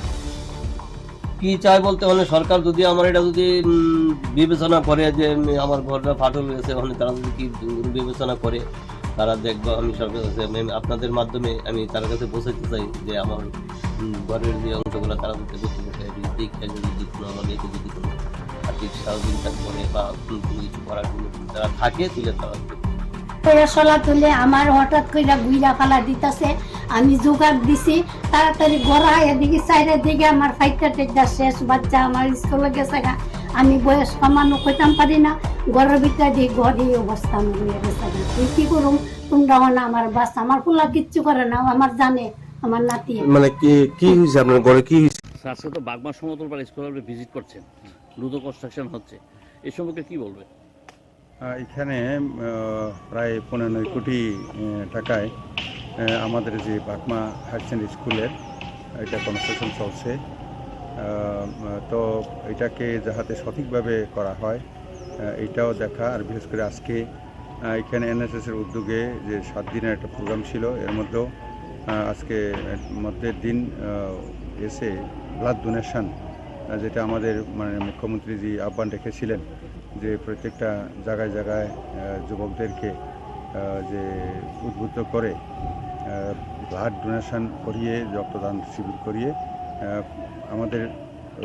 কি চাই বলতে মানে সরকার যদি আমার এটা যদি বিবেচনা করে যে আমার ঘরটা ফাটল হয়েছে, ওখানে তারা যদি কি বিবেচনা করে তারা দেখবো, আমি সরকার কাছে আপনাদের মাধ্যমে আমি তার কাছে পৌঁছাতে চাই যে আমার ঘরের যে অংশগুলো তারা যদি দেখে যদি কোনো আমাদেরকে যদি কোনো আর্থিক সহযোগিতা করে বা কোনো কিছু করার জন্য তারা থাকে তুলে তারা সলা তুলে আমার হঠাৎ কইরা গুইরা ফালা দিতেছে, আমি জোগাড় দিছি তাড়াতাড়ি গড়া এদিকে সাইডের দিকে আমার ফাইটটা টেকটা শেষ, বাচ্চা আমার স্কুলে গেছে গা, আমি বয়স কমানো কইতাম পারি না, ঘরের ভিতরে দিয়ে ঘরে অবস্থা আমি হয়ে গেছে গা। তুই কি করুম, তোমরা না আমার বাস, আমার ফুলা কিচ্ছু করে না, আমার জানে আমার নাতি। মানে কি হয়েছে আপনার ঘরে, কি হয়েছে? আজকে তো বাগমা সমতল পাড়া স্কুলে ভিজিট করছেন, দ্রুত কনস্ট্রাকশন হচ্ছে, এই সম্পর্কে কি বলবে? এখানে প্রায় 15 কোটি টাকায় আমাদের যে বাগমা হায়ার সেকেন্ডারি স্কুলের এটা কনস্ট্রাকশন চলছে। তো এটাকে যাতে সঠিকভাবে করা হয় এইটাও দেখা, আর বিশেষ করে আজকে এখানে এনএসএসের উদ্যোগে যে 7 দিনের একটা প্রোগ্রাম ছিল, এর মধ্যেও আজকে মধ্যের দিন এসে ব্লাড ডোনেশন, যেটা আমাদের মানে মুখ্যমন্ত্রী জি আহ্বান রেখেছিলেন যে প্রত্যেকটা জায়গায় জায়গায় যুবকদেরকে যে উদ্বুদ্ধ করে ব্লাড ডোনেশন করিয়ে, রক্তদান শিবির করিয়ে আমাদের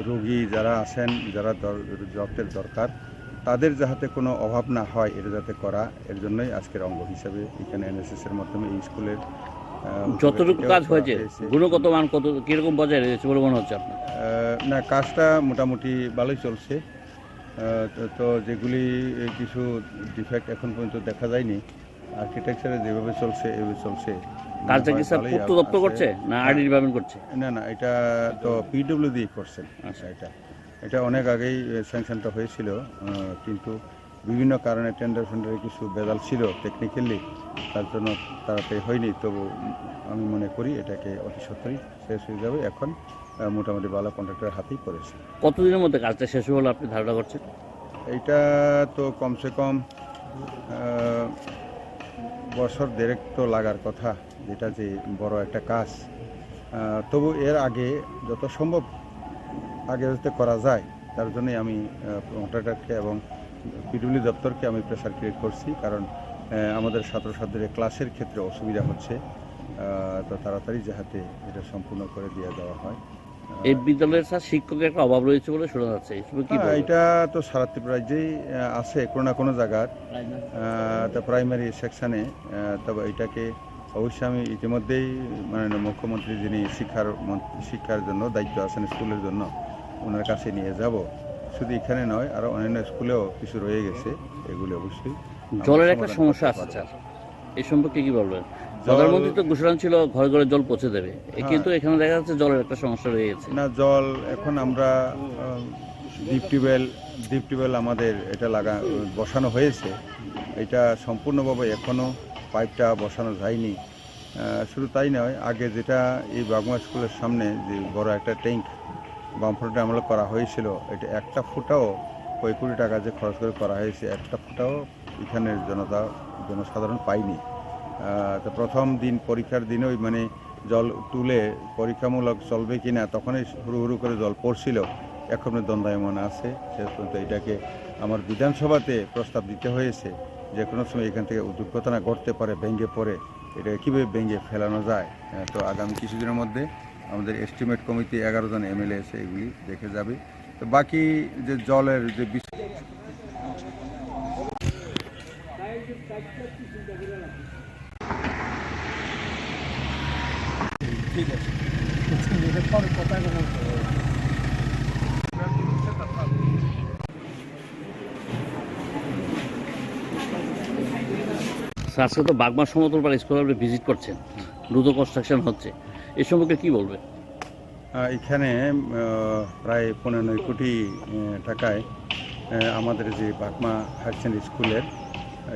রোগী যারা আছেন, যারা রক্তের দরকার, তাদের যাতে কোনো অভাব না হয় এটা যাতে করা, এর জন্যই আজকের অঙ্গ হিসাবে এখানে এনএসএসের মাধ্যমে এই স্কুলের যতটুকু কাজ হয়েছে গুণগত মান কত কিরকম বজায় রয়েছে বলে মনে হচ্ছে আপনার? না, কাজটা মোটামুটি ভালোই চলছে। তো যেগুলি কিছু ডিফেক্ট এখন পর্যন্ত দেখা যায়নি, আর্কিটেকচারে যেভাবে চলছে এভাবে চলছে। কাজটা কি স্যার পূর্ত দপ্তর করছে না আরডি ডিপার্টমেন্ট করছে? না, এটা তো পিডব্লিউডি করছেন। আচ্ছা, এটা অনেক আগেই স্যাংশনটা হয়েছিল, কিন্তু বিভিন্ন কারণে টেন্ডারে কিছু বেজাল ছিল টেকনিক্যালি, তার জন্য তাড়াতাড়ি হয়নি। তবু আমি মনে করি এটাকে অতি সত্তরই শেষ হয়ে যাবে, এখন মোটামুটি ভালো কন্ট্রাক্টরের হাতেই পড়েছে। কতদিনের মধ্যে কাজটা শেষ হলো আপনি ধারণা করছেন? এইটা তো কমসে কম বছর দেড়েক তো লাগার কথা, যেটা যে বড় একটা কাজ। তবু এর আগে যত সম্ভব আগে যাতে করা যায়, তার জন্যই আমি কন্ট্রাক্টরকে এবং পিডব্লিউ দপ্তরকে আমি প্রেসার ক্রিয়েট করছি, কারণ আমাদের ছাত্রছাত্রীদের ক্লাসের ক্ষেত্রে অসুবিধা হচ্ছে, তো তাড়াতাড়ি যাতে এটা সম্পূর্ণ করে দিয়ে দেওয়া হয়। এই বিদ্যালয়ের স্যার শিক্ষকের একটা অভাব রয়েছে বলে শোনা যাচ্ছে, এটা তো সারা ত্রিপুরাজ্যেই আছে কোনো না কোনো জায়গার, তো প্রাইমারি সেকশনে। তবে এটাকে অবশ্যই আমি ইতিমধ্যেই মাননীয় মুখ্যমন্ত্রী যিনি শিক্ষার জন্য দায়িত্ব আছেন স্কুলের জন্য ওনার কাছে নিয়ে যাব। শুধু এখানে নয়, আরও অন্যান্য স্কুলেও কিছু রয়ে গেছে, এগুলি অবশ্যই জলের একটা সমস্যা আছে স্যার, এই সম্পর্কে কি বলবেন? প্রধানমন্ত্রী তো ঘোষণা ছিল ঘরে ঘরে জল পৌঁছে দেবে, কিন্তু এখানে দেখা যাচ্ছে জলের একটা সমস্যা রয়ে গেছে। না, জল এখন আমরা ডিপ টিউবওয়েল আমাদের এটা বসানো হয়েছে। এটা সম্পূর্ণভাবে এখনও পাইপটা বসানো যায়নি। শুধু তাই নয়, আগে যেটা এই বাগমা স্কুলের সামনে যে বড় একটা ট্যাঙ্ক বামফ্রন্টে আমলে করা হয়েছিল, এটা একটা ফুটাও 1 কোটি টাকা যে খরচ করে করা হয়েছে, একটা ফুটাও এখানের জনসাধারণ পায়নি। তো প্রথম দিন পরীক্ষার দিনই মানে জল তুলে পরীক্ষামূলক চলবে কিনা তখনই হুড়ু করে জল পড়ছিল, এখনো দ্বন্দ্বায়মান আছে। শেষ পর্যন্ত এটাকে আমার বিধানসভাতে প্রস্তাব দিতে হয়েছে যে কোনো সময় এখান থেকে দুর্ঘটনা ঘটতে পারে, ভেঙে পড়ে, এটা কীভাবে ভেঙে ফেলানো যায়। তো আগামী কিছুদিনের মধ্যে আমাদের এস্টিমেট কমিটি 11 জন এমএলএ এসে এগুলি দেখে যাবে। তো বাকি যে জলের যে বিষয় ঠিক আছে, কথা স্যার, আজকে তো বাগমা সমতল পাড়া স্কুল আপনি ভিজিট করছেন, দ্রুত কনস্ট্রাকশন হচ্ছে, এই সম্পর্কে কি বলবেন? এখানে প্রায় 15 কোটি টাকায় আমাদের যে বাগমা হায়ার সেকেন্ডারি স্কুলের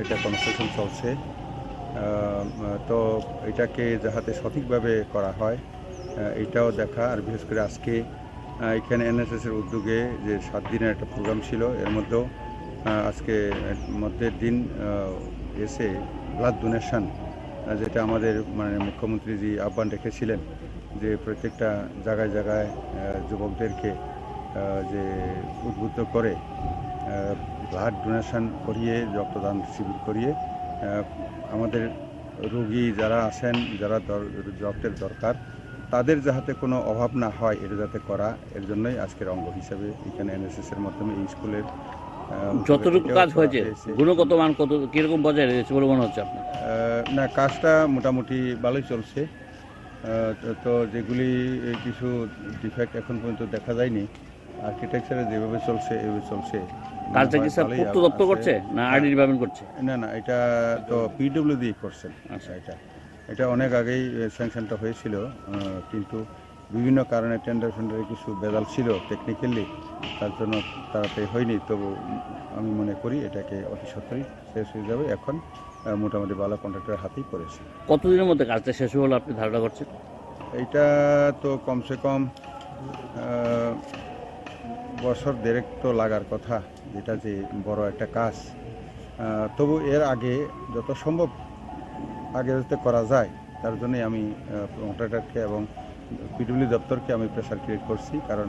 এটা কনস্ট্রাকশন চলছে। তো এটাকে যাতে সঠিকভাবে করা হয় এটাও দেখা, আর বিশেষ করে আজকে এখানে এনএসএসের উদ্যোগে যে 7 দিনের একটা প্রোগ্রাম ছিল, এর মধ্যেও আজকে মধ্যের দিন এসে ব্লাড ডোনেশন, যেটা আমাদের মানে মুখ্যমন্ত্রীজি আহ্বান রেখেছিলেন যে প্রত্যেকটা জায়গায় জায়গায় যুবকদেরকে যে উদ্বুদ্ধ করে ব্লাড ডোনেশন করিয়ে, রক্তদান শিবির করিয়ে আমাদের রোগী যারা আছেন, যারা রক্তের দরকার, তাদের যাতে কোনো অভাব না হয় এটা যাতে করা, এর জন্যই আজকের অঙ্গ হিসাবে এখানে এনএসএসের মাধ্যমে এই স্কুলের যতটুকু কাজ হয়েছে গুণগত মান কত কিরকম বজায় রয়েছে বলে মনে হচ্ছে আপনার? না, কাজটা মোটামুটি ভালোই চলছে। তো যেগুলি কিছু ডিফেক্ট এখন পর্যন্ত দেখা যায়নি, আর্কিটেকচারে যেভাবে চলছে এভাবে চলছে। কাজটা কি স্যার পূর্ত দপ্তর করছে না আরডি ডিপার্টমেন্ট করছে? না, এটা তো পিডব্লিউডি করছেন। আচ্ছা, এটা অনেক আগেই স্যাংশনটা হয়েছিল, কিন্তু বিভিন্ন কারণে টেন্ডারে কিছু বেজাল ছিল টেকনিক্যালি, তার জন্য তাড়াতাড়ি হয়নি। তবু আমি মনে করি এটাকে অতি সত্তরই শেষ হয়ে যাবে। এখন মোটামুটি ভালো কন্ট্রাক্টরের হাতেই পড়েছে। কতদিনের মধ্যে কাজটা শেষ হলো আপনি ধারণা করছেন? এইটা তো কমসে কম বছর দেড়েক তো লাগার কথা, যেটা যে বড় একটা কাজ। তবু এর আগে যত সম্ভব আগে যাতে করা যায়, তার জন্যই আমি কন্ট্রাক্টরকে এবং পিডব্লিউ দপ্তরকে আমি প্রেসার ক্রিয়েট করছি, কারণ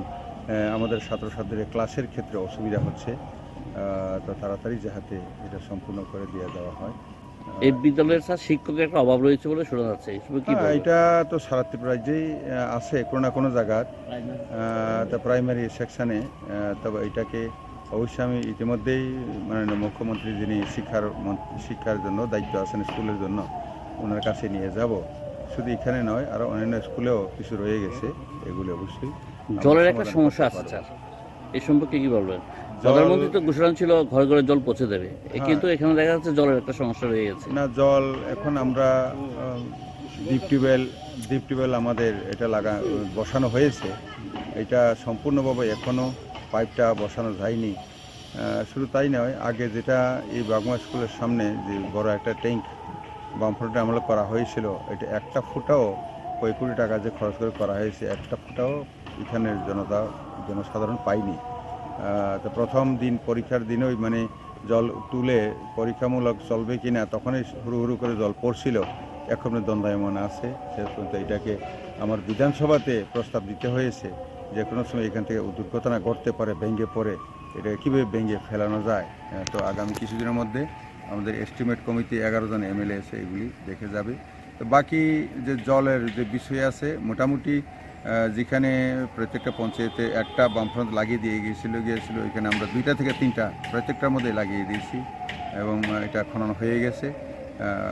আমাদের ছাত্রছাত্রীদের ক্লাসের ক্ষেত্রে অসুবিধা হচ্ছে। তো তাড়াতাড়ি যাতে এটা সম্পূর্ণ করে দিয়ে দেওয়া হয়। এই বিদ্যালয়ের স্যার শিক্ষকের একটা অভাব রয়েছে বলে শোনা যাচ্ছে, এটা তো সারা ত্রিপুরাজ্যেই আছে কোনো না কোনো জায়গার, তা প্রাইমারি সেকশানে। তবে এটাকে অবশ্যই আমি ইতিমধ্যেই মাননীয় মুখ্যমন্ত্রী যিনি শিক্ষার জন্য দায়িত্ব আছেন স্কুলের জন্য ওনার কাছে নিয়ে যাব। শুধু এখানে নয়, আরও অন্যান্য স্কুলেও কিছু রয়ে গেছে, এগুলি অবশ্যই। জলের একটা সমস্যা আছে স্যার, এই সম্পর্কে কি বলবেন? প্রধানমন্ত্রী তো ঘোষণা ছিল ঘরে ঘরে জল পৌঁছে দেবে, কিন্তু এখানে দেখা যাচ্ছে জলের একটা সমস্যা রয়ে গেছে। না, জল এখন আমরা ডিপ টিউবওয়েল আমাদের এটা বসানো হয়েছে। এটা সম্পূর্ণভাবে এখনও পাইপটা বসানো যায়নি। শুধু তাই নয়, আগে যেটা এই বাগমা স্কুলের সামনে যে বড় একটা ট্যাঙ্ক বামফ্রন্টে আমলে করা হয়েছিল, এটা একটা ফুটাও 1 কোটি টাকা যে খরচ করে করা হয়েছে, একটা ফুটাও এখানের জনসাধারণ পায়নি। তো প্রথম দিন পরীক্ষার দিনই মানে জল তুলে পরীক্ষামূলক চলবে কিনা তখনই হুড়ু করে জল পড়ছিল, এখনো দ্বন্দ্বায়মান আছে। শেষ পর্যন্ত এটাকে আমার বিধানসভাতে প্রস্তাব দিতে হয়েছে যে কোনো সময় এখান থেকে দুর্ঘটনা ঘটতে পারে, ভেঙে পড়ে, এটা কীভাবে ভেঙে ফেলানো যায়। তো আগামী কিছুদিনের মধ্যে আমাদের এস্টিমেট কমিটি 11 জন এমএলএ এসে এগুলি দেখে যাবে। তো বাকি যে জলের যে বিষয় আছে, মোটামুটি যেখানে প্রত্যেকটা পঞ্চায়েতে একটা বামফ্রন্ট লাগিয়ে দিয়ে গিয়েছিল, এখানে আমরা 2টা থেকে 3টা প্রত্যেকটার মধ্যে লাগিয়ে দিয়েছি এবং এটা খনন হয়ে গেছে।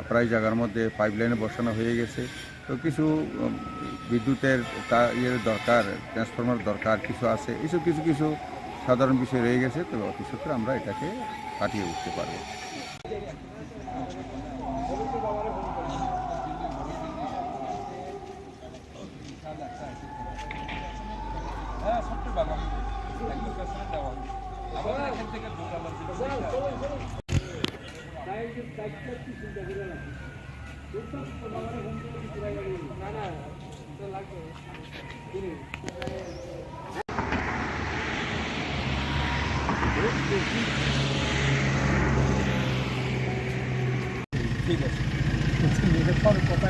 প্রায় জায়গার মধ্যে পাইপলাইনে বসানো হয়ে গেছে। তো কিছু বিদ্যুতের দরকার, ট্রান্সফরমার দরকার কিছু আছে, কিছু কিছু কিছু সাধারণ বিষয় রয়ে গেছে। তবে অতি সত্ত্বর আমরা এটাকে কাটিয়ে উঠতে পারবো। ঠিক আছে, কথা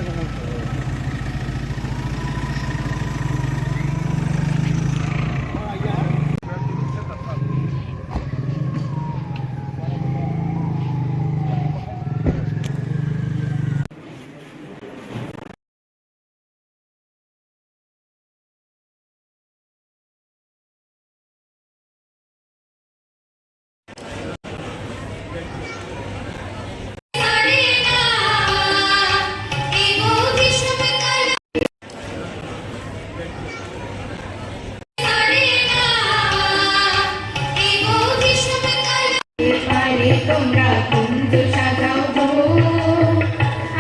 তোমরা কুঞ্জ সাজাও গো,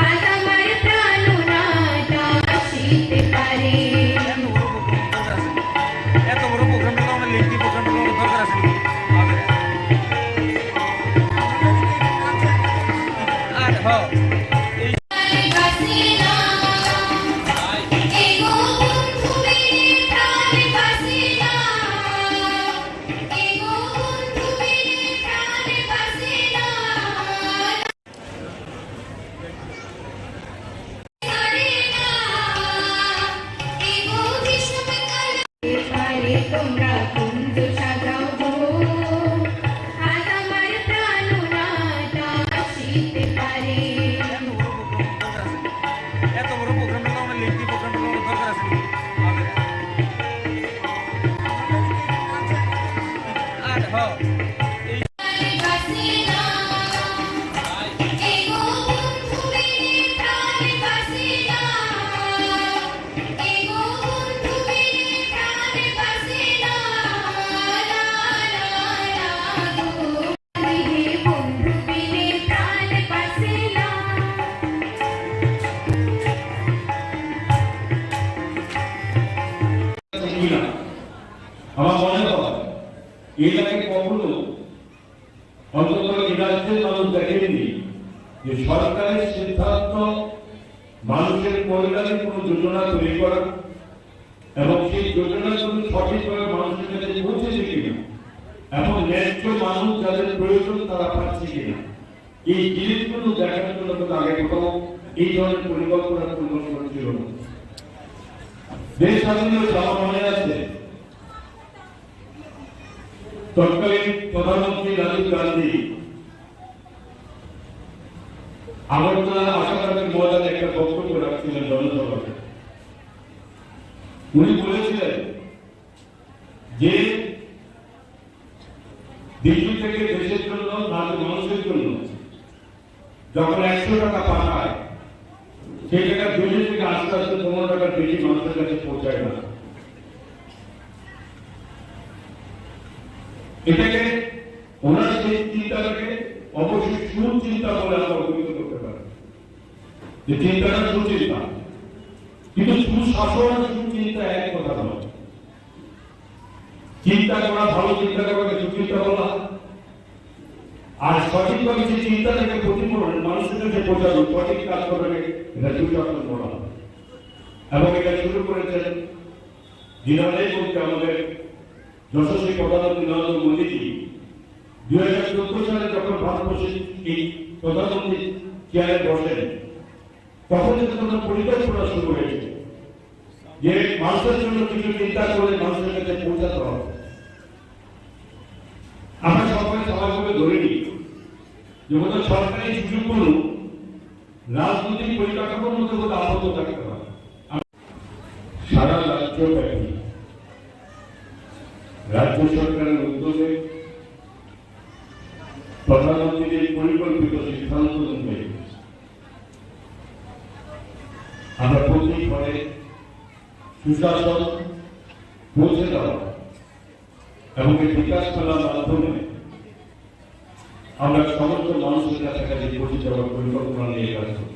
আজ আমার প্রাণনাটা আসিতে পারে। এত বড় প্রোগ্রামটা আমরা লিখি, প্রোগ্রামটা দরকার আছে আর হ্যাঁ তোমরা কুঞ্জ সাজাও গো, আজ আমার প্রাণনাটা আসিতে পারে। এত বড় প্রোগ্রামটা আমরা লিখি, প্রোগ্রামটা দরকার আছে আর হ্যাঁ আমার মনে হয় এই এলাকায় কখনো অন্তত এই রাজ্যের মানুষ দেখেননি যে সরকারের সিদ্ধান্ত মানুষের কল্যাণে কোনো যোজনা তৈরি করা এবং সেই যোজনাগুলো সঠিকভাবে মানুষের কাছে পৌঁছেছে কিনা এবং ন্যায্য মানুষ যাদের প্রয়োজন তারা পাচ্ছে কিনা, এই জিনিসগুলো দেখার জন্য কিন্তু আগে কোথাও এই ধরনের পরিকল্পনা ছিল না। দেশ স্বাধীন হয়েছে, আমার মনে আছে তৎকালীন প্রধানমন্ত্রী রাজীব গান্ধী আগরতলা আশাকান্তের ময়দানে একটা বক্তব্য রাখছিলেন জনসভাতে। উনি বলেছিলেন যে দিল্লি থেকে দেশের জন্য মানুষের জন্য যখন 100 টাকা পাঠায় সেই টাকা দিল্লি থেকে আস্তে আস্তে 15 টাকার বেশি মানুষের কাছে পৌঁছায় না। এটাকে ওনার সেই চিন্তাটাকে অবশ্যই সুচিন্তা বলে আমরা অভিহিত করতে পারি, যে চিন্তাটা সুচিন্তা, কিন্তু সুশাসন আর সুচিন্তা এক কথা নয়। চিন্তা করা, ভালো চিন্তা করাকে সুচিন্তা বলা, আর সঠিকভাবে যে চিন্তাটাকে প্রতিফলন মানুষের কাছে পৌঁছানো, সঠিক কাজ করবে এটা সুশাসন বলা। এবং এটা শুরু করেছেন দিনাজপুর বলতে আমাদের যশস্বী প্রধানমন্ত্রী নরেন্দ্র মোদীজি 2014 সালে যখন ভারতবর্ষের এই প্রধানমন্ত্রী চেয়ারে বসেন তখন একটা পরিকল্পনা শুরু হয়েছে যে মানুষের জন্য কিছু চিন্তা করে মানুষের কাছে পৌঁছাতে হবে। আমরা সবাই সবাইভাবে ধরে নিই যে ওদের সরকারি সুযোগগুলো রাজনৈতিক পরিকাঠামোর মধ্যে বোধহয় আবদ্ধ থাকতে হবে। সারা রাজ্যব্যাপী রাজ্য সরকারের উদ্যোগে প্রধানমন্ত্রীর পরিকল্পিত সিদ্ধান্ত অনুযায়ী সুশাসন পৌঁছে দেওয়া এবং এই বিকাশ মেলার মাধ্যমে আমরা সমস্ত মানুষের কাছাকাছি পৌঁছে যাওয়ার পরিকল্পনা নিয়ে কাজ করি।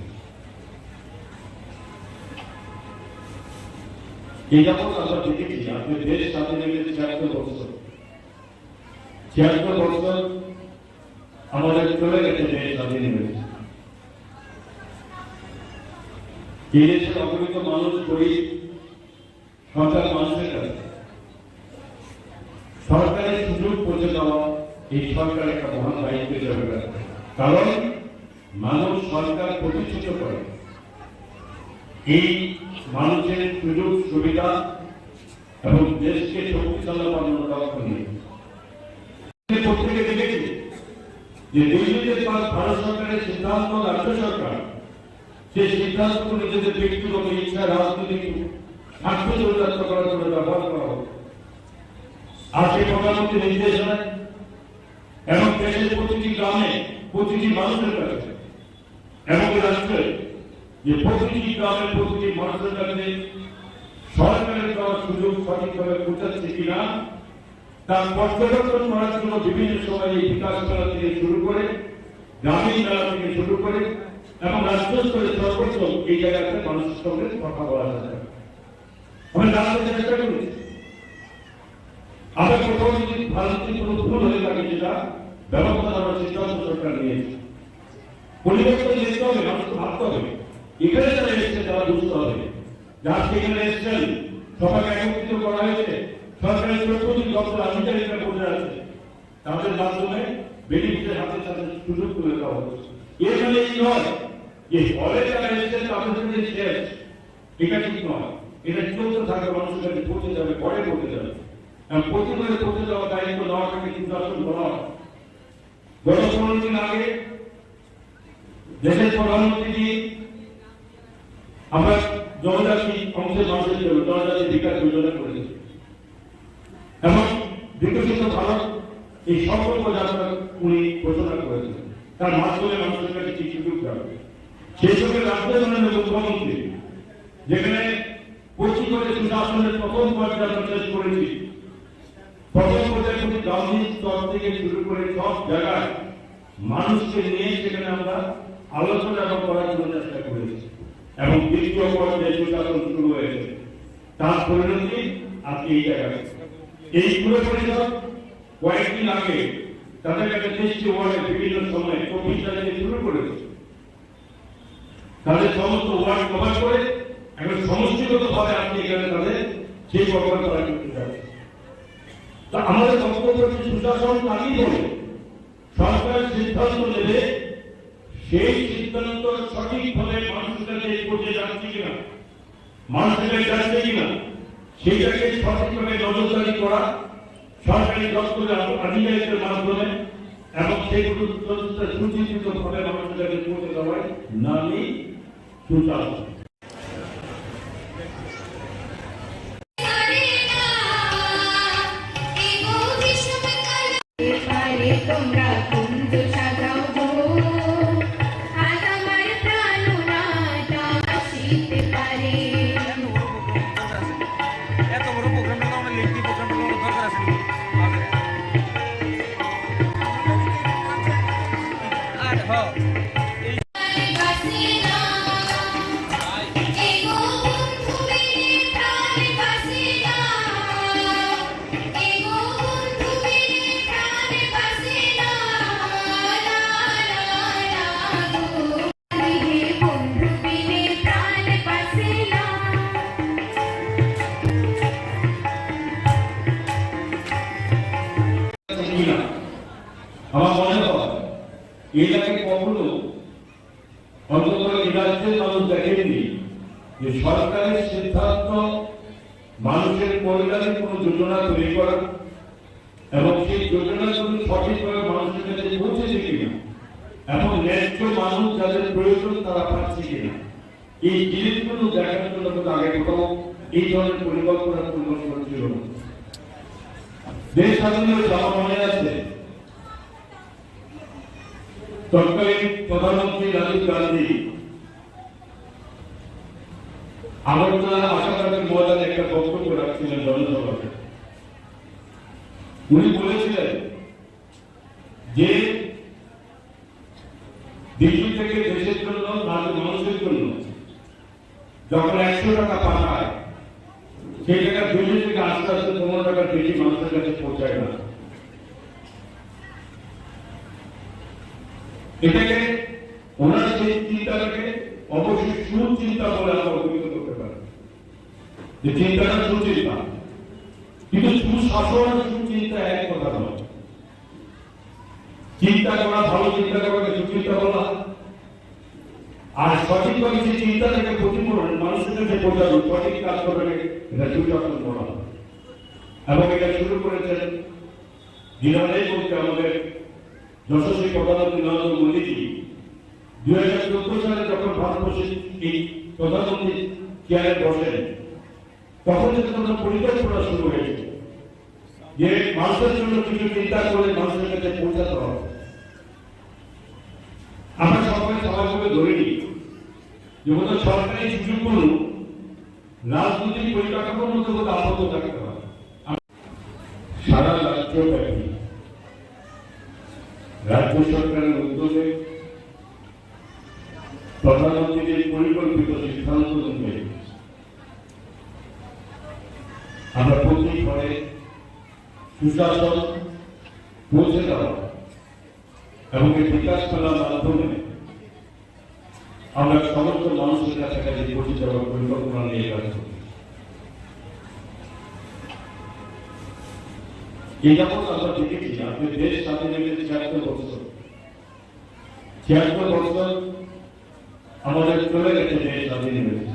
এই যেমন আমরা দেখেছি আপনি দেশ স্বাধীন হয়েছে ৭৬ বছর, ৭৬ বছর আমাদের চলে গেছে দেশ স্বাধীন হয়েছে। এই দেশের অগণিত মানুষ গরিব সরকার মানুষের কাছে সরকারের সুযোগ পৌঁছে দেওয়া এই সরকার একটা মহান দায়িত্ব হিসাবে কাজ করে। কারণ মানুষ সরকার প্রতিষ্ঠিত করে এই মানুষের সুযোগ সুবিধা এবং দেশকে শক্তিশালী বানানোর লক্ষ্য নিয়ে। পত্রিকা দেখেছি যে দিল্লিতে ভারত সরকারের সিদ্ধান্ত, রাজ্য সরকার সেই সিদ্ধান্তগুলো নিজেদের ব্যক্তিগত ইচ্ছা, রাজনৈতিক স্বার্থ চরিতার্থ করার জন্য ব্যবহার করা হবে। আর সেই প্রধানমন্ত্রী নির্দেশনায় এবং দেশের প্রতিটি গ্রামে প্রতিটি মানুষের কাছে এবং রাষ্ট্রে যে প্রতিটি গ্রামের প্রতিটি মানুষের কাছে সরকারের দেওয়ার সুযোগ সঠিকভাবে পৌঁছাচ্ছে কিনা তার পর্যবেক্ষণ করার জন্য বিভিন্ন সময় এই বিকাশ মেলা থেকে শুরু করে, গ্রামীণ মেলা থেকে শুরু করে এবং রাজ্য স্তরে সর্বোচ্চ এই জায়গাতে মানুষের সঙ্গে কথা বলা যায়। আমি জানাতে চেষ্টা করি আমরা কোথাও যদি ভারতের কোনো ভুল হয়ে থাকে যেটা ব্যবস্থা নেওয়ার সিদ্ধান্ত সরকার নিয়েছে। পরিবর্তন দেখতে হবে, মানুষকে ভাবতে হবে এখানে যারা এসেছে তারা বুঝতে হবে যার সেখানে এসেছেন সবাইকে একত্রিত করা হয়েছে, সরকারের প্রতিটি দপ্তর আধিকারিকরা বসে আছে, তাদের মাধ্যমে বেনিফিটের হাতে সাথে সুযোগ তুলে দেওয়া হচ্ছে। এখানে এই নয় যে হলে যারা এসেছেন তাদের জন্য শেষ, এটা ঠিক নয়। এটা চলতে থাকবে, মানুষের কাছে পৌঁছে যাবে, পরে পৌঁছে যাবে। প্রতিবারে পৌঁছে যাওয়ার দায়িত্ব নেওয়াটাকে সুশাসন করা হয়। গত ১৫ দিন আগে দেশের প্রধানমন্ত্রী আমরা জনজাতি অংশের মানুষের জন্য জনজাতি বিকাশ যোজনা করেছি এবং বিকশিত ভারত এই সংকল্প যাত্রা উনি ঘোষণা করেছেন। তার মাধ্যমে মানুষের কাছে কি সুযোগ যাবে সেই সঙ্গে রাজ্যের মাননীয় মুখ্যমন্ত্রী যেখানে ২৫ করে সুশাসনের প্রথম পর্যায়ে আমরা শেষ করেছি। প্রথম পর্যায়ে গান্ধী স্তর থেকে শুরু করে সব জায়গায় মানুষকে নিয়ে সেখানে আমরা আলোচনা করার জন্য চেষ্টা করেছি এবং দ্বিতীয় পর্যায়ে সুশাসন শুরু হয়েছে। তার পরিণতি আজকে এই জায়গায় এই পুরো পরিষদ কয়েকদিন আগে তাদের কাছে ৩০টি ওয়ার্ডে বিভিন্ন সময়ে ২৪ তারিখে শুরু করেছে। তাদের সমস্ত ওয়ার্ড কভার করে এখন সমষ্টিগত ভাবে আপনি এখানে তাদের সেই প্রকল্প তারা করতে যাবে। তা আমাদের বক্তব্য হচ্ছে সুশাসন কাজই বলে সরকার সিদ্ধান্ত নেবে সেই সিদ্ধান্ত সঠিকভাবে মানুষের কাছে পৌঁছে যাচ্ছে কিনা, মানুষের কাছে যাচ্ছে কিনা সেইটাকে সঠিকভাবে নজরদারি করা সরকারি দপ্তরের আধিকারিকদের মাধ্যমে এবং সেগুলো সুচিন্তিতভাবে মানুষের কাছে পৌঁছে দেওয়ার নামই সুশাসন। তোমরা কুঞ্জ সাজাও গো, আজ আমার প্রাণনাটা আসিতে পারে। এত বড় প্রোগ্রামটা আমরা লিখি, প্রোগ্রামটা দরকার আছে আর হ্যাঁ আমার মনে হয় এই জায়গায় কখনো অন্তত রাজ্যের মানুষ দেখেননি যে সরকারের সিদ্ধান্ত মানুষের কল্যাণে কোনো যোজনা তৈরি করা এবং সেই যোজনাগুলো সঠিকভাবে মানুষের কাছে পৌঁছেছে কিনা এবং ন্যায্য মানুষ যাদের প্রয়োজন তারা পাচ্ছে কিনা এই জিনিসগুলো দেখার জন্য কিন্তু আগে কোথাও এই ধরনের পরিকল্পনা ছিল না। দেশ স্বাধীনের আমার মনে আছে তৎকালীন প্রধানমন্ত্রী রাজীব গান্ধী আগরতলা আশাবাদের ময়দানে একটা বক্তব্য রাখছিলেন জনসভাতে। উনি বলেছিলেন যে দিল্লি থেকে দেশের জন্য, মানুষের জন্য যখন 100 টাকা পাঠায়, সেই টাকা দিল্লি থেকে আস্তে আস্তে 15 টাকার বেশি মানুষের কাছে পৌঁছায় না। এটাকে ওনারা সেই চিন্তাটাকে অবশ্যই সুচিন্তা বলে আমরা অভিহিত করতে পারি, যে চিন্তাটা সুচিন্তা, কিন্তু সুশাসন আর সুচিন্তা এক কথা নয়। চিন্তা করা, ভালো চিন্তা করাকে সুচিন্তা বলা, আর সঠিকভাবে সেই চিন্তাটাকে প্রতিফলন মানুষের কাছে পৌঁছানো, সঠিক কাজ করবে, এটা সুশাসন বলা। এবং এটা শুরু করেছেন দিনারাই বলতে আমাদের যশস্বী প্রধানমন্ত্রী নরেন্দ্র মোদীজি 2014 সালে যখন ভারতবর্ষের এই প্রধানমন্ত্রী চেয়ারে বসেন, তখন থেকে তাদের পরিকল্পনা শুরু হয়েছে যে মানুষের জন্য কিছু চিন্তা করে মানুষের কাছে পৌঁছাতে হবে। আমরা সবাই স্বাভাবিকভাবে ধরে নিই যে ওদের সরকারি সুযোগগুলো রাজনৈতিক পরিকাঠামোর মধ্যে বোধ আবদ্ধ থাকতে হবে। সারা রাজ্যব্যাপী রাজ্য সরকারের উদ্যোগে প্রধানমন্ত্রীর পরিকল্পিত সিদ্ধান্ত অনুযায়ী আমরা প্রতি ঘরে সুশাসন পৌঁছে দেওয়া এবং এই বিকাশ মেলার মাধ্যমে আমরা সমস্ত মানুষের কাছাকাছি পৌঁছে দেওয়ার পরিকল্পনা নিয়ে কাজ করি। এই যাবৎ আমরা দেখেছি আপনি দেশ স্বাধীন হয়েছে 76 বছর, 76 বছর আমাদের চলে গেছে দেশ স্বাধীন হয়েছে।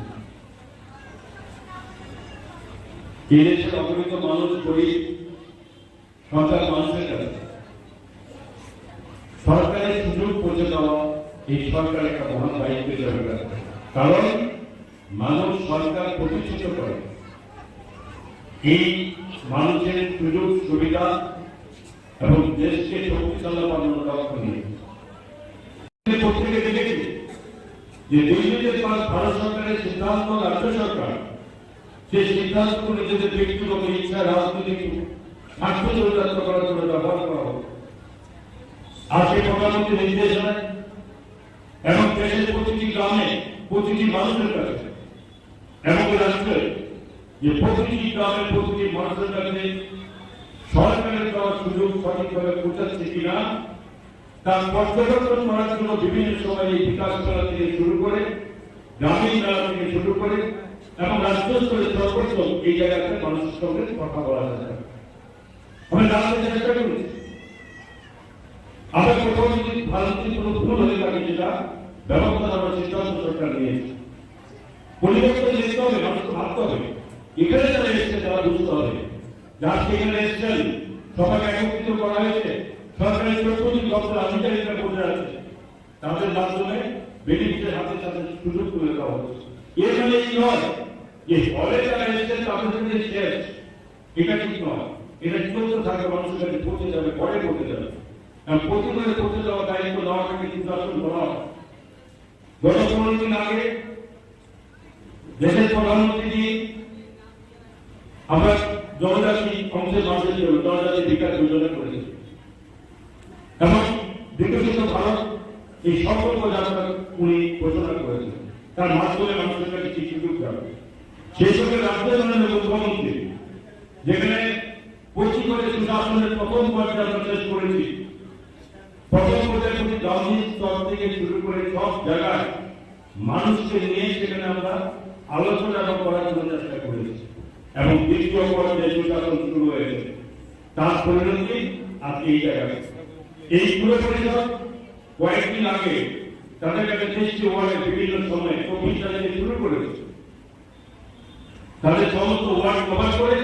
এই দেশের অগণিত মানুষ, গরিব সরকার মানুষের কাছে সরকারের সুযোগ পৌঁছে দেওয়া এই সরকার একটা মহান দায়িত্ব হিসেবে কাজ করে। কারণ মানুষ সরকার প্রতিষ্ঠিত করে এই মানুষের সুযোগ সুবিধা এবং দেশকে শক্তিশালী বানানোর লক্ষ্য নিয়ে। প্রত্যেকে দেখেছি যে দিল্লিতে ভারত সরকারের সিদ্ধান্ত, রাজ্য সরকার সেই সিদ্ধান্তকে নিজেদের ব্যক্তিগত ইচ্ছা, রাজনৈতিক স্বার্থ চরিতার্থ করার জন্য ব্যবহার করা হবে। আর সেই প্রধানমন্ত্রীর নির্দেশনায় এবং দেশের প্রতিটি গ্রামে, প্রতিটি মানুষের কাছে এবং রাষ্ট্রে যে প্রতিটি গ্রামে, প্রতিটি মানুষের কাছে সরকারের দেওয়ার সুযোগ সঠিকভাবে পৌঁছাচ্ছে কিনা তার পর্যবেক্ষণ করার জন্য বিভিন্ন সময় এই বিকাশ মেলা থেকে শুরু করে, গ্রামীণ মেলা থেকে শুরু করে এবং রাষ্ট্র স্তরে সর্বপ্রথম এই জায়গাতে মানুষের সঙ্গে কথা বলা যায়। আমরা জানতে চেষ্টা করি আমরা কোথাও যদি ভারতের কোনো ভুল হয়ে থাকে যেটা ব্যবস্থা নেওয়ার সিদ্ধান্ত সরকার নিয়েছে। পরিবর্তন দেখতে হবে, মানুষকে ভাবতে হবে। এখানে যারা এসছে তারা বুঝতে হবে যার সেখানে এসছেন সবাইকে একত্রিত করা হয়েছে, সরকারের 14টি দপ্তর আধিকারিকরা বসে আছে, তাদের মাধ্যমে বেনিফিটের হাতে সাথে সুযোগ তুলে দেওয়া হচ্ছে। এর মানে এই নয় যে হলে যারা এসছেন তাদের জন্য শেষ, এটা ঠিক নয়। এটা চলতে থাকবে, মানুষের কাছে পৌঁছে যাবে, ঘরে পৌঁছে যাবে। প্রতিবারে পৌঁছে যাওয়ার দায়িত্ব নেওয়াটাকে সিদ্ধান্ত করা হয়। গত 15 দিন আগে দেশের প্রধানমন্ত্রী আমরা জনজাতি অংশের মানুষের জন্য জনজাতি বিকাশ যোজনা করেছি এবং বিকশিত ভারত এই সংকল্প যাত্রা উনি ঘোষণা করেছেন। তার মাধ্যমে মানুষের কাছে কি সুযোগ যাবে। সেই সঙ্গে রাজ্যের মাননীয় মুখ্যমন্ত্রী যেখানে 25 বছরের সুশাসনের প্রথম পর্যায়ে আমরা শেষ করেছি, প্রথম পর্যায়ে প্রতি গ্রামীণ স্তর থেকে শুরু করে সব জায়গায় মানুষকে নিয়ে সেখানে আমরা আলোচনা করার জন্য চেষ্টা করেছি এবং দ্বিতীয় পর্যায়ে সুশাসন শুরু হয়েছে। তার পরিণতি আজকে এই জায়গায় এই পুরো পরিষদ কয়েকদিন আগে তাদের কাছে 60 ওয়ার্ডের বিভিন্ন সময় অফিসটা শুরু করেছে। তাদের সমস্ত ওয়ার্ড কভার করে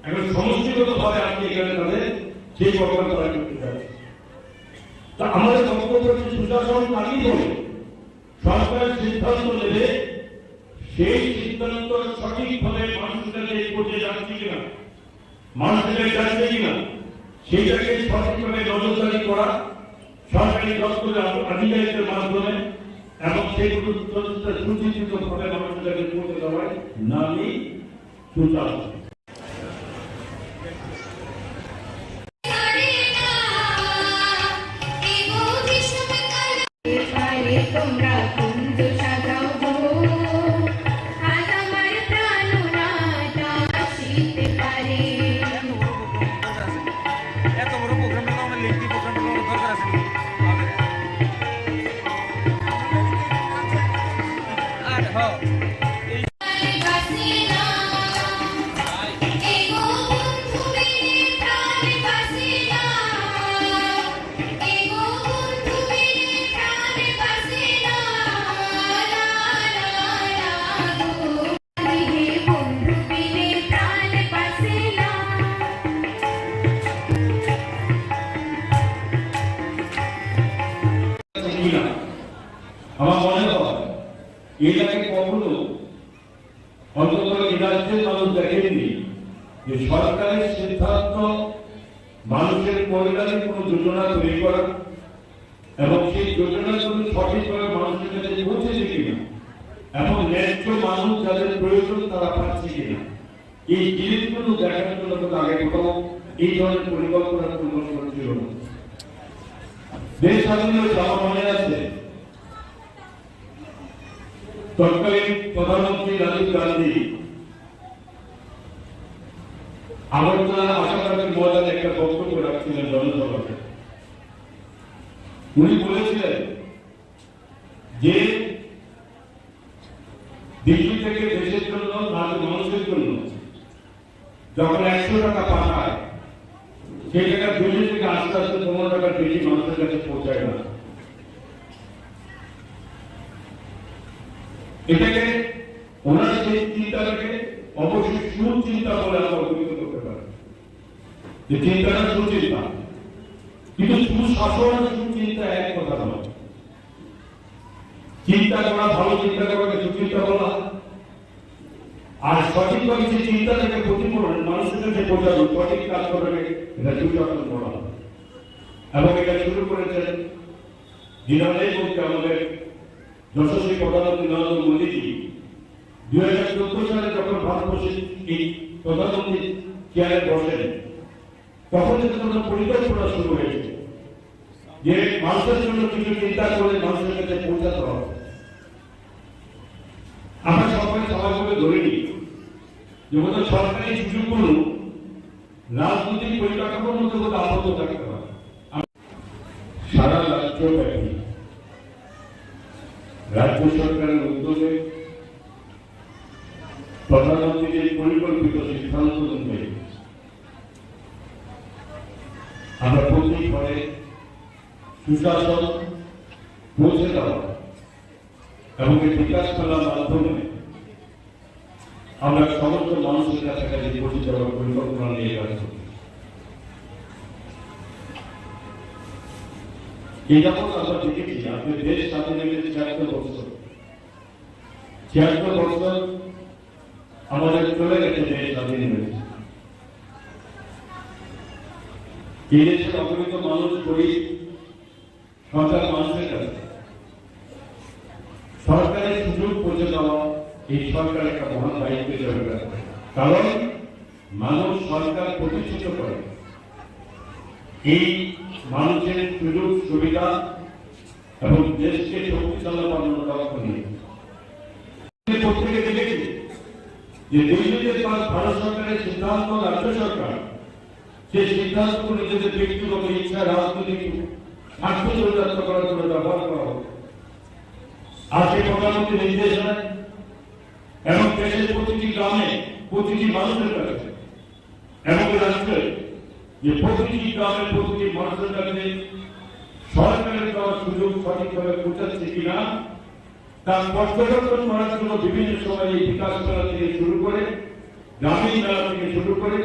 এখন সমষ্টিগত ভাবে আজকে এখানে তাদের সেই প্রকল্প তারা করতে যাচ্ছে। তা আমাদের বক্তব্য হচ্ছে সুশাসন কাজই বলে সরকার সিদ্ধান্ত নেবে, সেই সিদ্ধান্ত সঠিকভাবে মানুষের কাছে পৌঁছে যাচ্ছে কিনা, মানুষের কাছে যাচ্ছে কিনা সেইটাকে সঠিকভাবে নজরদারি করা সরকারি দপ্তরের আধিকারিকদের মাধ্যমে এবং সেগুলো সুচিন্তিতভাবে মানুষের কাছে পৌঁছে দেওয়ার নামই সুশাসন। এত বড় প্রোগ্রাম আমরা লিখি প্রোগ্রাম দরকার আছে আর হ্যাঁ আমার মনে হয় এর আগে কখনো অন্তত এই রাজ্যের মানুষ দেখেননি যে সরকারের সিদ্ধান্ত মানুষের কল্যাণে কোনো যোজনা তৈরি করা এবং সেই যোজনাগুলো সঠিকভাবে মানুষের কাছে পৌঁছেছে কিনা এবং ন্যায্য মানুষ যাদের প্রয়োজন তারা পাচ্ছে কিনা এই জিনিসগুলো দেখার জন্য কিন্তু আগে কোথাও এই ধরনের পরিকল্পনা ছিল না। দেশ স্বাধীন হয়েছে আমার মনে আছে তৎকালীন প্রধানমন্ত্রী রাজীব গান্ধী আগরতলা আশাবাদের ময়দানে একটা বক্তব্য রাখছিলেন জনসভাতে। উনি বলেছিলেন যে দিল্লি থেকে দেশের জন্য মানুষের জন্য যখন 100 টাকা পাঠায় সেই টাকা দিল্লি থেকে আস্তে আস্তে 15 টাকার বেশি মানুষের কাছে পৌঁছায় না। এটাকে ওনার সেই চিন্তাটাকে অবশ্যই সুচিন্তা বলে আমরা অভিহিত করতে পারি যে চিন্তাটা সুচিন্তা, কিন্তু সুশাসন আর সুচিন্তা এক কথা নয়। চিন্তা করা ভালো, চিন্তা করাকে সুচিন্তা বলা, আর সঠিকভাবে যে চিন্তাটাকে প্রতিফলন মানুষের কাছে পৌঁছানো সঠিক কাজ করবে এটা সুশাসন বলা। এবং এটা শুরু করেছেন দিনাজপুর বলতে আমাদের যশস্বী প্রধানমন্ত্রী নরেন্দ্র মোদীজি 2014 সালে যখন ভারতবর্ষের এই প্রধানমন্ত্রী চেয়ারে বসেন তখন থেকে কোনো পরিকল্পনা শুরু হয়েছে যে মানুষের জন্য কিছু চিন্তা করে মানুষের কাছে পৌঁছাতে হবে। আমরা সবাই সবাইভাবে ধরে নিই যে বোধ সরকারি সুযোগগুলো রাজনৈতিক পরিকাঠামোর মধ্যে বোধ আবদ্ধ থাকতে হবে। সারা রাজ্যব্যাপী রাজ্য সরকারের উদ্যোগে প্রধানমন্ত্রীর পরিকল্পিত সিদ্ধান্ত অনুযায়ী আমরা প্রতি ঘরে সুশাসন পৌঁছে দেওয়া এবং এই বিকাশ করার মাধ্যমে আমরা সমস্ত মানুষের কাছাকাছি পৌঁছে দেওয়ার পরিকল্পনা নিয়ে কাজ করি। এই যেমন আমরা দেখেছি আপনি দেশ স্বাধীন হয়েছে 76 বছর, 76 বছর আমাদের চলে গেছে দেশ স্বাধীন হয়েছে। এই দেশের অগণিত মানুষ গরিব সরকার মানুষের কাছে সরকারের সুযোগ পৌঁছে দেওয়া এই সরকারের একটা মহান দায়িত্ব হিসেবে রাখবে। কারণ মানুষ সরকার প্রতিষ্ঠিত করে এই মানুষের সুযোগ সুবিধা এবং দেশকে শক্তিশালী বানানোর লক্ষ্য নিয়ে প্রত্যেকে দেখেছি যে দিল্লিতে ভারত সরকারের সিদ্ধান্ত রাজ্য সরকার সেই সিদ্ধান্তগুলো নিজেদের ব্যক্তিগত ইচ্ছা রাজনৈতিক স্বার্থ চরিতার্থ করার জন্য ব্যবহার করা হবে। আর সেই প্রধানমন্ত্রী নির্দেশ দেয় এবং দেশের প্রতিটি গ্রামে প্রতিটি মানুষের কাছে এবং রাষ্ট্রে যে প্রতিটি গ্রামের প্রতিটি মানুষের কাছে সরকারের দেওয়ার সুযোগ সঠিকভাবে পৌঁছাচ্ছে কিনা তার পর্যবেক্ষণ করার জন্য বিভিন্ন সময় এই বিকাশ মেলা থেকে শুরু করে গ্রামীণ মেলা থেকে শুরু করে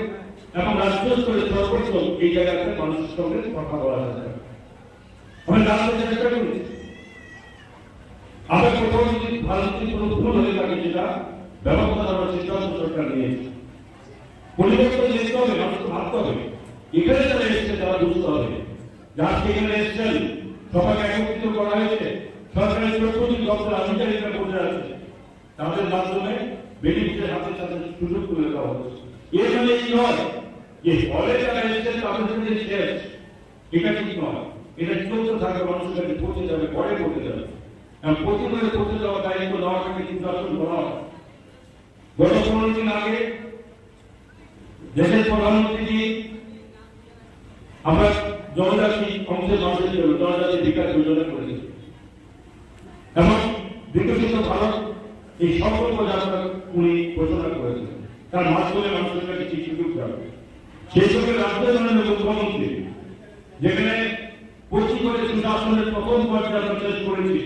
এবং রাজ্য স্তরে সর্বোচ্চ এই জায়গাতে মানুষের সঙ্গে কথা বলা যায়। আমি জানতে চেষ্টা করেছি আমরা কোথাও যদি ভারতের কোনো ভুল হয়ে থাকে যেটা ব্যবস্থা নেওয়ার সিদ্ধান্ত সরকার নিয়েছে। পরিবর্তন যেতে হবে, মানুষকে ভাবতে হবে এখানে যারা এসছে তারা বুঝতে হবে যারা এখানে এসছেন সবাইকে একত্রিত করা হয়েছে সরকারের দপ্তর আধিকারিকরা বসে আছে, তাদের মাধ্যমে বেনিফিটের হাতে তাদের সুযোগ করে দেওয়া হচ্ছে। এর মানে এই নয় যে হলে যারা এসেছে তাদের জন্য শেষ, এটা ঠিক নয়। এটা চলতে থাকবে, মানুষের কাছে পৌঁছে যাবে, ঘরে পৌঁছে যাবে। প্রতিবারে পৌঁছে যাওয়ার দায়িত্ব নেওয়াটাকে নির্বাচন করা হয়। গত 15 দিন আগে দেশের প্রধানমন্ত্রী আমরা জনজাতি অংশের মানুষের জন্য জনজাতি বিকাশ যোজনা করেছি এবং বিকশিত ভারত এই সংকল্প যাত্রা উনি ঘোষণা করেছেন। তার মাধ্যমে মানুষের কাছে কি সুযোগ যাবে, সেই সঙ্গে রাজ্যের মাননীয় মুখ্যমন্ত্রী যেখানে 25 করে সুশাসনের প্রথম পর্যায়ে আমরা শেষ করেছি,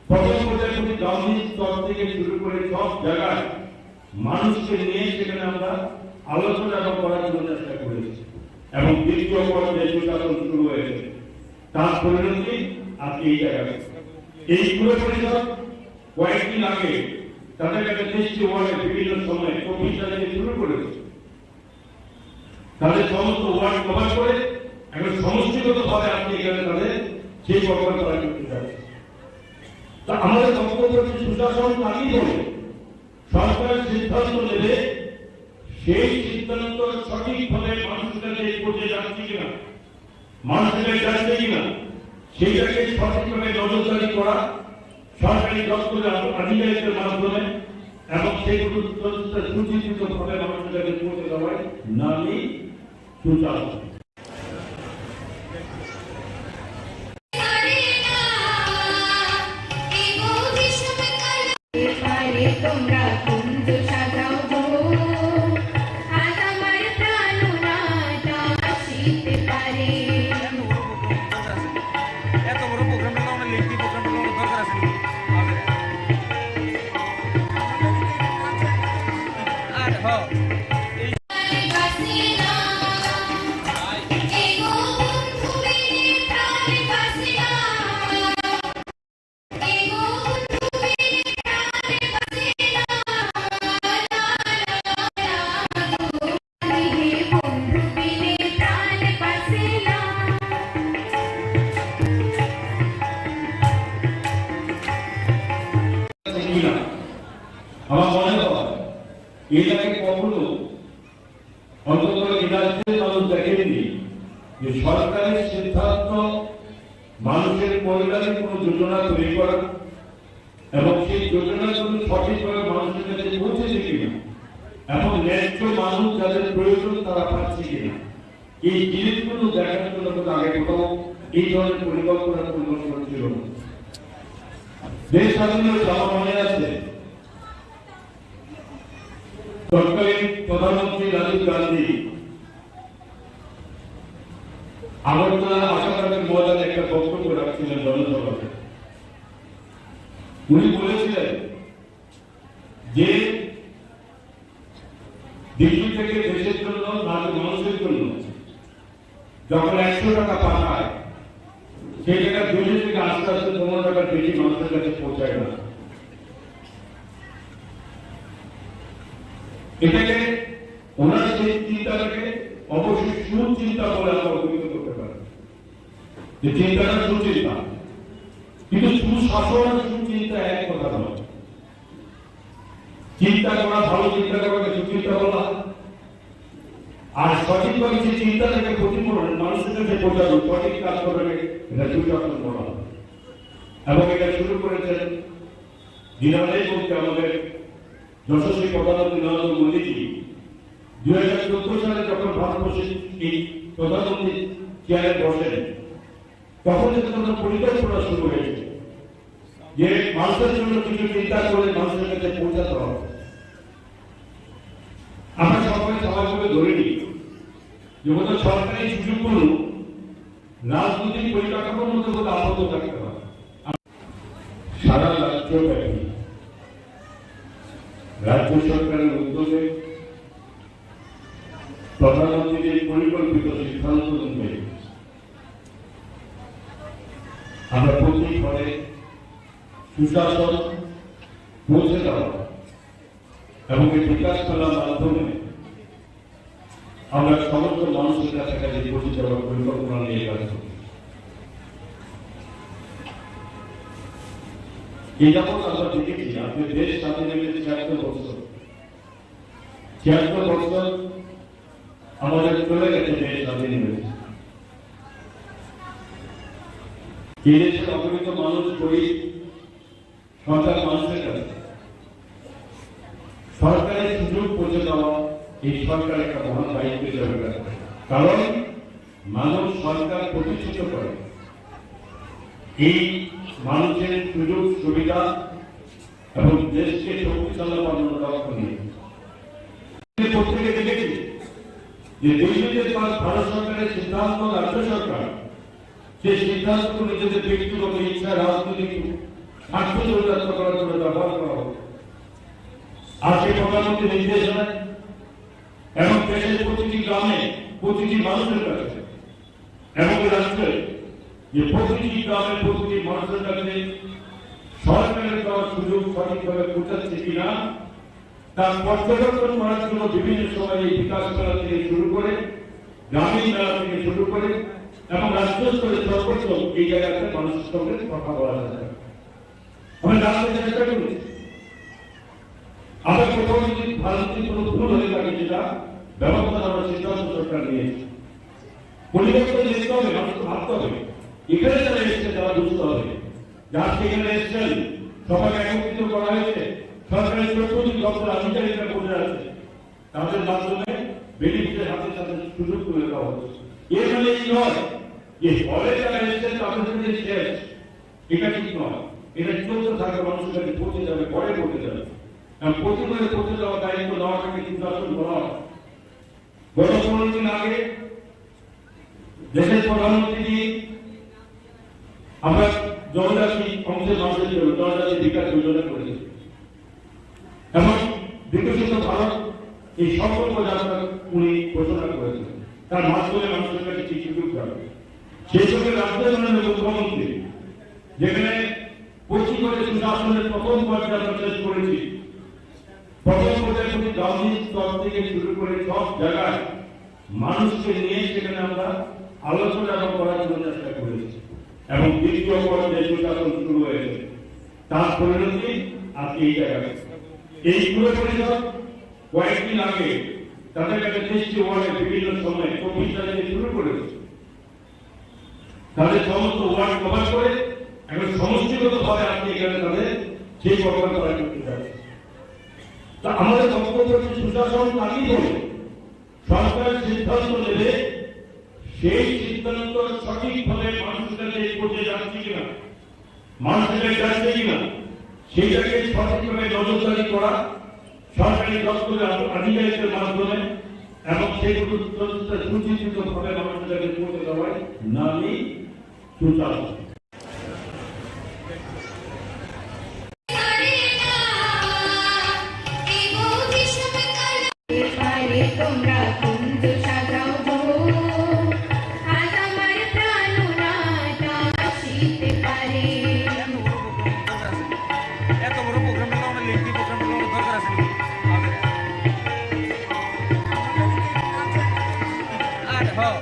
প্রথম পর্যায়ে প্রতি গান্ধী স্তর থেকে শুরু করে সব জায়গায় মানুষকে নিয়ে সেখানে আমরা আলোচনা করার জন্য চেষ্টা করেছি এবং দ্বিতীয় পর্যায়ে সুশাসন শুরু হয়েছে। তার পরিণতি আজকে এই জায়গায়। এই পুরো পরিষদ কয়েকদিন আগে তাদের কাছে 30টি ওয়ার্ডে বিভিন্ন সময় 24 তারিখে শুরু করেছে। তাদের সমস্ত ওয়ার্ড কভার করে এখন সমষ্টিগত ভাবে আজকে এখানে তাদের সেই প্রকল্প তারা করতে যাচ্ছে। তা আমাদের বক্তব্য হচ্ছে সুশাসন কাজই বলে সরকার সিদ্ধান্ত নেবে, সেই সিদ্ধান্ত সঠিকভাবে মানুষের কাছে পৌঁছে যাচ্ছে কিনা, মানুষের কাছে যাচ্ছে কিনা, সেইটাকে সঠিকভাবে নজরদারি করা সরকারি দপ্তরের আধিকারিকদের মাধ্যমে এবং সেগুলো সুচিন্তিতভাবে মানুষের কাছে পৌঁছে দেওয়ায় নামই সুশাসন। তোমরা কুঞ্জ সাজাও গো, আজ আমার প্রাণনাটা আসিতে পারে। এত বড় প্রোগ্রাম হলো, আমরা লিখতি প্রোগ্রাম হলো, দরকার আছে আর হ্যাঁ আমার মনে হয় এর আগে কখনো অন্তত রাজ্যের মানুষ দেখেননি যে সরকারের সিদ্ধান্ত মানুষের কল্যাণে কোনো যোজনা তৈরি করা এবং সেই যোজনাগুলো সঠিকভাবে মানুষের কাছে পৌঁছেছে কিনা এবং ন্যায্য মানুষ যাদের প্রয়োজন তারা পাচ্ছে কিনা, এই জিনিসগুলো দেখার জন্য আগে কোথাও এই ধরনের পরিকল্পনা ছিল না। দেশ স্বাধীনের আমার মনে আছে তৎকালীন প্রধানমন্ত্রী রাজীব গান্ধী আগরতলা আশাবাদের ময়দানে একটা বক্তব্য রাখছিলেন জনসভাতে। উনি বলেছিলেন যে দিল্লি থেকে দেশের জন্য মানুষের জন্য যখন 100 টাকা পাঠায় সেই জায়গায় দিল্লি থেকে আস্তে আস্তে 15 টাকার বেশি মানুষের কাছে পৌঁছায় না। এটাকে ওনার সেই চিন্তাটাকে অবশ্যই সুচিন্তা বলে আমরা অভিহিত করতে পারি, যে চিন্তাটা সুচিন্তা, কিন্তু সুশাসন আর সুচিন্তা এক কথা নয়। চিন্তা করা, ভালো চিন্তা করাকে সুচিন্তা বলা, আর সঠিকভাবে সেই চিন্তাটাকে প্রতিফলন মানুষের কাছে পৌঁছানো, সঠিক কাজ করাকে এটা সুশাসন বলা। এবং এটা শুরু করেছেন দিনারাই বলতে আমাদের যশস্বী প্রধানমন্ত্রী নরেন্দ্র মোদীজি 2014 সালে যখন ভারতবর্ষের এই প্রধানমন্ত্রী চেয়ারে বসেন তখন থেকে তাদের পরিকল্পনা শুরু হয়েছে যে মানুষের জন্য কিছু চিন্তা করে মানুষের কাছে পৌঁছাতে হবে। আমরা সবাই সবাইভাবে ধরে নিই যে ওদের সরকারি সুযোগগুলো রাজনৈতিক পরিকাঠামোর মধ্যে কোথাও আবদ্ধ থাকতে হবে। সারা রাজ্যব্যাপী রাজ্য সরকারের উদ্যোগে প্রধানমন্ত্রীর পরিকল্পিত সিদ্ধান্ত অনুযায়ী আমরা প্রতি ঘরে সুশাসন পৌঁছে দেওয়া এবং এই বিকাশ করার মাধ্যমে আমরা সমস্ত মানুষের কাছাকাছি পৌঁছে যাওয়ার পরিকল্পনা নিয়ে কাজ করি। এই যাবৎ আমরা দেখেছি আমাদের দেশ স্বাধীন হয়েছে ৭৬ বছর, ৭৬ বছর আমাদের চলে গেছে দেশ স্বাধীন হয়েছে। এই দেশের অগণিত মানুষ গরিব সরকার মানুষের কাছে সরকারের সুযোগ পৌঁছে দেওয়া এই সরকারের একটা মহান দায়িত্ব হিসাবে কাজ করে। কারণ মানুষ সরকার প্রতিষ্ঠিত করে এই মানুষের সুযোগ সুবিধা এবং দেশকে শক্তিশালী বানানোর লক্ষ্য নিয়ে। প্রত্যেকে দেখেছি যে দিল্লিতে ভারত সরকারের সিদ্ধান্ত, রাজ্য সরকার সেই সিদ্ধান্ত নিজেদের ব্যক্তিগত ইচ্ছা, রাজনৈতিক স্বার্থ চরিতার্থ করার জন্য ব্যবহার করা হবে। আজকে প্রধানমন্ত্রী নির্দেশনায় এবং দেশের প্রতিটি গ্রামে, প্রতিটি মানুষের কাছে এবং রাষ্ট্রে যে প্রতিটি গ্রামে, প্রতিটি মানুষের কাছে সরকারের দেওয়ার সুযোগ সঠিকভাবে পৌঁছাচ্ছে কিনা তার পর্যবেক্ষণ করার জন্য বিভিন্ন সময় এই বিকাশ মেলা থেকে শুরু করে, গ্রামীণ মেলা থেকে শুরু করে এবং রাষ্ট্র স্তরে সর্বোচ্চ এই জায়গাতে মানুষের সঙ্গে কথা বলা যায়। আমি জানতে চেষ্টা করি আমরা কোথাও যদি ভারতের কোনো ভুল হয়ে থাকে সেটা ব্যবস্থা নেওয়ার সিদ্ধান্ত সরকার নিয়েছে। পরিবর্তন যেতে হবে, মানুষ ভাবতে হবে এখানে যারা এসছে তারা বুঝতে হবে যার সেখানে এসছেন সবাইকে একত্রিত করা হয়েছে, সরকারের ১৪টি দপ্তর আধিকারিকরা বসে আছে, তাদের মাধ্যমে বেনিফিটের হাতে সাথে সুযোগ করে দেওয়া হচ্ছে। এর মানে এই নয় যে হলে যারা এসছেন তাদের সাথে শেষ, এটা ঠিক নয়। এটা চলতে থাকবে, মানুষের কাছে পৌঁছে যাবে, পরে পৌঁছে যাবে। কারণ প্রতিবারে পৌঁছে যাওয়ার দায়িত্ব নেওয়াটাকে নির্বাচন করা হয়। গত ১৫ দিন আগে দেশের প্রধানমন্ত্রী আমরা জনজাতি অংশের মানুষের জন্য জনজাতি বিকাশ যোজনা করেছি এবং বিকশিত ভারত এই সংকল্প যাত্রা উনি ঘোষণা করেছেন। তার মাধ্যমে মানুষের কাছে চিঠি ঢুকতে হবে। সেই সঙ্গে রাজ্যের মাননীয় মুখ্যমন্ত্রী যেখানে ২৫ করে সুশাসনের প্রথম পর্যায়ে আমরা শেষ করেছি, প্রথম পর্যায়ে গান্ধী স্তর থেকে শুরু করে সব জায়গায় মানুষকে নিয়ে সেখানে আমরা আলোচনা করার জন্য চেষ্টা করেছি এবং দ্বিতীয় পর্যায়ে সুশাসন শুরু হয়েছে। তার পরিণতি আজকে এই জায়গায় এই পুরো পরিষদ কয়েকদিন আগে তাদের কাছে ৩০টি ওয়ার্ডে বিভিন্ন সময় ২৪ তারিখে শুরু করেছে। তাদের সমস্ত ওয়ার্ড কভার করে এখন সমষ্টিগত ভাবে আপনি এখানে তাদের সেই প্রোগ্রাম করা করতে যাচ্ছে। তা আমাদের বক্তব্য হচ্ছে সুশাসন কাজই বলে সরকার সিদ্ধান্ত নেবে, সেই সিদ্ধান্ত সঠিকভাবে মানুষের কাছে পৌঁছে যাচ্ছে কিনা, মানুষের কাছে যাচ্ছে কিনা সেইটাকে সঠিকভাবে নজরদারি করা সরকারি দপ্তরের আধিকারিকদের মাধ্যমে এবং সেগুলো সুচিন্তিতভাবে মানুষের কাছে পৌঁছে দেওয়ায় নামই সুশাসন। তোমরা কুঞ্জ সাজাও গো, আজ আমার প্রাণনাটা আসিতে পারে। এত বড় প্রোগ্রামে তো আমরা লিখি প্রোগ্রামে দরকার আছে আর হ্যাঁ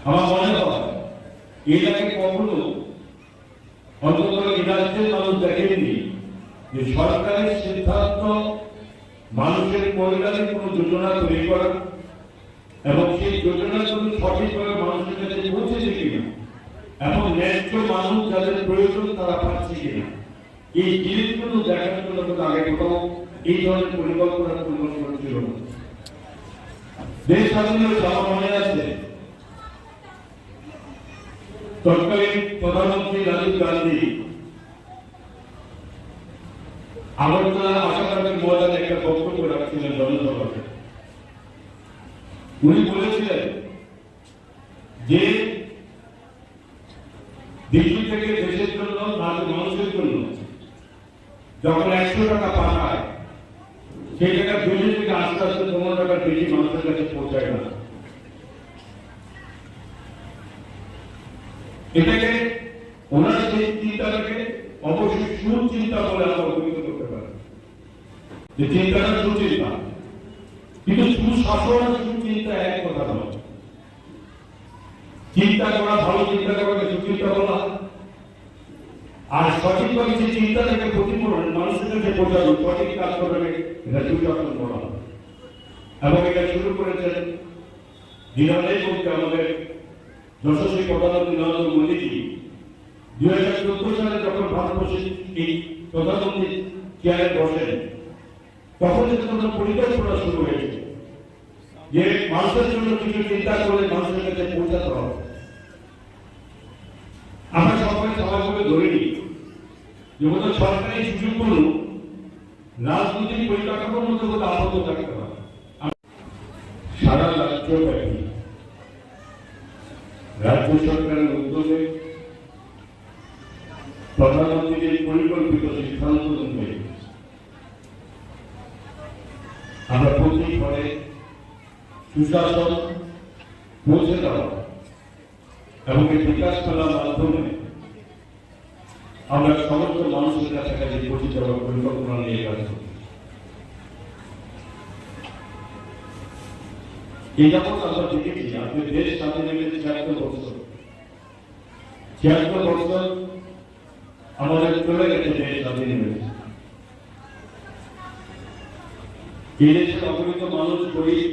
আমার মনে হয় এর আগে কখনো অন্তত এই রাজ্যের মানুষ দেখেননি যে সরকারের সিদ্ধান্ত মানুষের কল্যাণে কোনো যোজনা তৈরি করা এবং সেই যোজনাগুলো সঠিকভাবে মানুষের কাছে পৌঁছেছে কিনা এবং ন্যায্য মানুষ যাদের প্রয়োজন তারা পাচ্ছে কিনা, এই জিনিসগুলো দেখার জন্য আগে কোথাও এই ধরনের পরিকল্পনা ছিল না। দেশ স্বাধীন হয়েছে, আমার মনে আছে তৎকালীন প্রধানমন্ত্রী রাজীব গান্ধী আগরতলা আশাবাদী ময়দানে একটা বক্তব্য রাখছিলেন জনসভাতে। উনি বলেছিলেন যে দিল্লি থেকে দেশের জন্য মানুষের জন্য যখন ১০০ টাকা পাঠায় সেই টাকা 200 থেকে আস্তে আস্তে 15 টাকার বেশি মানুষের কাছে পৌঁছায় না। এটাকে ওনারা সেই চিন্তাটাকে অবশ্যই সুচিন্তা বলে আমরা অভিহিত করতে পারি, যে চিন্তাটা সুচিন্তা, কিন্তু সুশাসন আর সুচিন্তা এক কথা নয়। চিন্তা করা, ভালো চিন্তা করাকে সুচিন্তা বলা, আর সঠিকভাবে যে চিন্তাটাকে প্রতিফলন মানুষের কাছে পৌঁছানো, সঠিক কাজ করবে, এটা সুশাসন বলা। এবং এটা শুরু করেছেন দিনাজপুর বলতে আমাদের যশস্বী প্রধানমন্ত্রী নরেন্দ্র মোদীজি 2014 সালে যখন ভারতবর্ষের এই প্রধানমন্ত্রী চেয়ারে বসেন, তখন একটা পরিকল্পনা শুরু হয়েছে যে মানুষের জন্য কিছু চিন্তা করে মানুষের কাছে পৌঁছাতে হবে। আমরা সবাই সবাইভাবে ধরে নিই যে ওদের সরকারি সুযোগগুলো রাজনৈতিক পরিকাঠামোর মধ্যে কোথাও আবদ্ধ থাকতে হবে। সারা রাজ্যব্যাপী রাজ্য সরকারের উদ্যোগে প্রধানমন্ত্রীর পরিকল্পিত সিদ্ধান্ত অনুযায়ী আমরা প্রতি ঘরে সুশাসন পৌঁছে দেওয়া এবং এই বিকাশ মেলার মাধ্যমে আমরা সমস্ত মানুষের কাছাকাছি পৌঁছে দেওয়ার পরিকল্পনা নিয়ে কাজ করি। এই যাবৎ আমরা দেখেছি আপনি দেশ স্বাধীন হয়েছে 76 বছর, 76 বছর আমাদের চলে গেছে দেশ স্বাধীন হয়েছে। এই দেশের অগণিত মানুষ, গরিব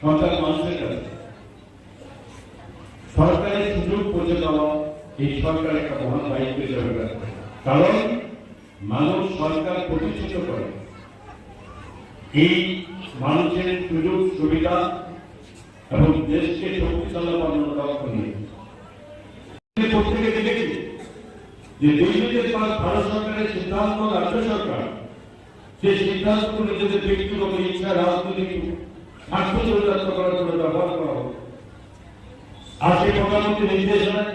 সরকার মানুষের কাছে সরকারের সুযোগ পৌঁছে দেওয়া এই সরকার একটা মহান দায়িত্ব হিসেবে কাজ করে। কারণ মানুষ সরকার প্রতিষ্ঠিত করে এই মানুষের সুযোগ সুবিধা এবং দেশকে শক্তিশালী বানানোর লক্ষ্য নিয়ে। প্রত্যেকে দেখেছি যে দুর্নীতির পর ভারত সরকারের সিদ্ধান্ত, রাজ্য সরকার সেই সিদ্ধান্ত নিজেদের ব্যক্তিগত ইচ্ছা, রাজনৈতিক স্বার্থ চরিতার্থ করার জন্য ব্যবহার করা হবে। আর সেই প্রধানমন্ত্রী নির্দেশ দেয়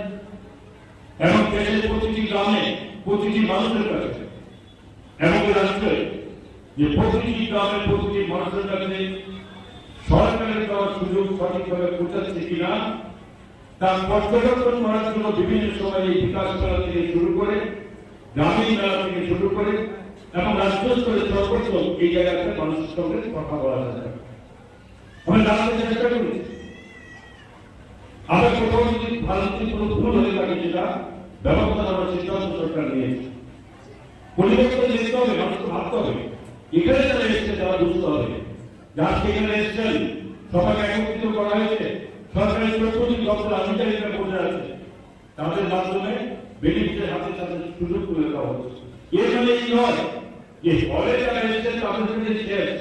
এবং দেশের প্রতিটি গ্রামে, প্রতিটি মানুষের কাছে এবং রাষ্ট্রে যে প্রতিটি গ্রামে, প্রতিটি মানুষের কাছে সরকারের দেওয়ার সুযোগ সঠিকভাবে পৌঁছাচ্ছে কিনা তার পর্যবেক্ষণ করার জন্য বিভিন্ন সময় এই বিকাশ মেলা থেকে শুরু করে, গ্রামীণ মেলা থেকে শুরু করে এবং রাষ্ট্র স্তরে সর্বোচ্চ এই জায়গাতে মানুষের সঙ্গে কথা বলা যায়। আমরা জানতে চেষ্টা করি আমরা কোথাও যদি ভারতের কোনো ভুল হয়ে থাকে সেটা ব্যবস্থা নেওয়ার সিদ্ধান্ত সরকার নিয়েছে। পরিবর্তন দেখতে হবে, মানুষকে ভাবতে হবে। এখানে যারা এসছে তারা বুঝতে হবে যার সেখানে এসছেন সবাইকে একত্রিত করা হয়েছে, সরকারি প্রতিটি দপ্তর আধিকারিকরা বসে আছে, তাদের মাধ্যমে বেনিফিটের হাতে তাদের সুযোগ তুলে দেওয়া হচ্ছে। এর মানে এই নয় যে হলে যারা এসছেন তাদের জন্য শেষ,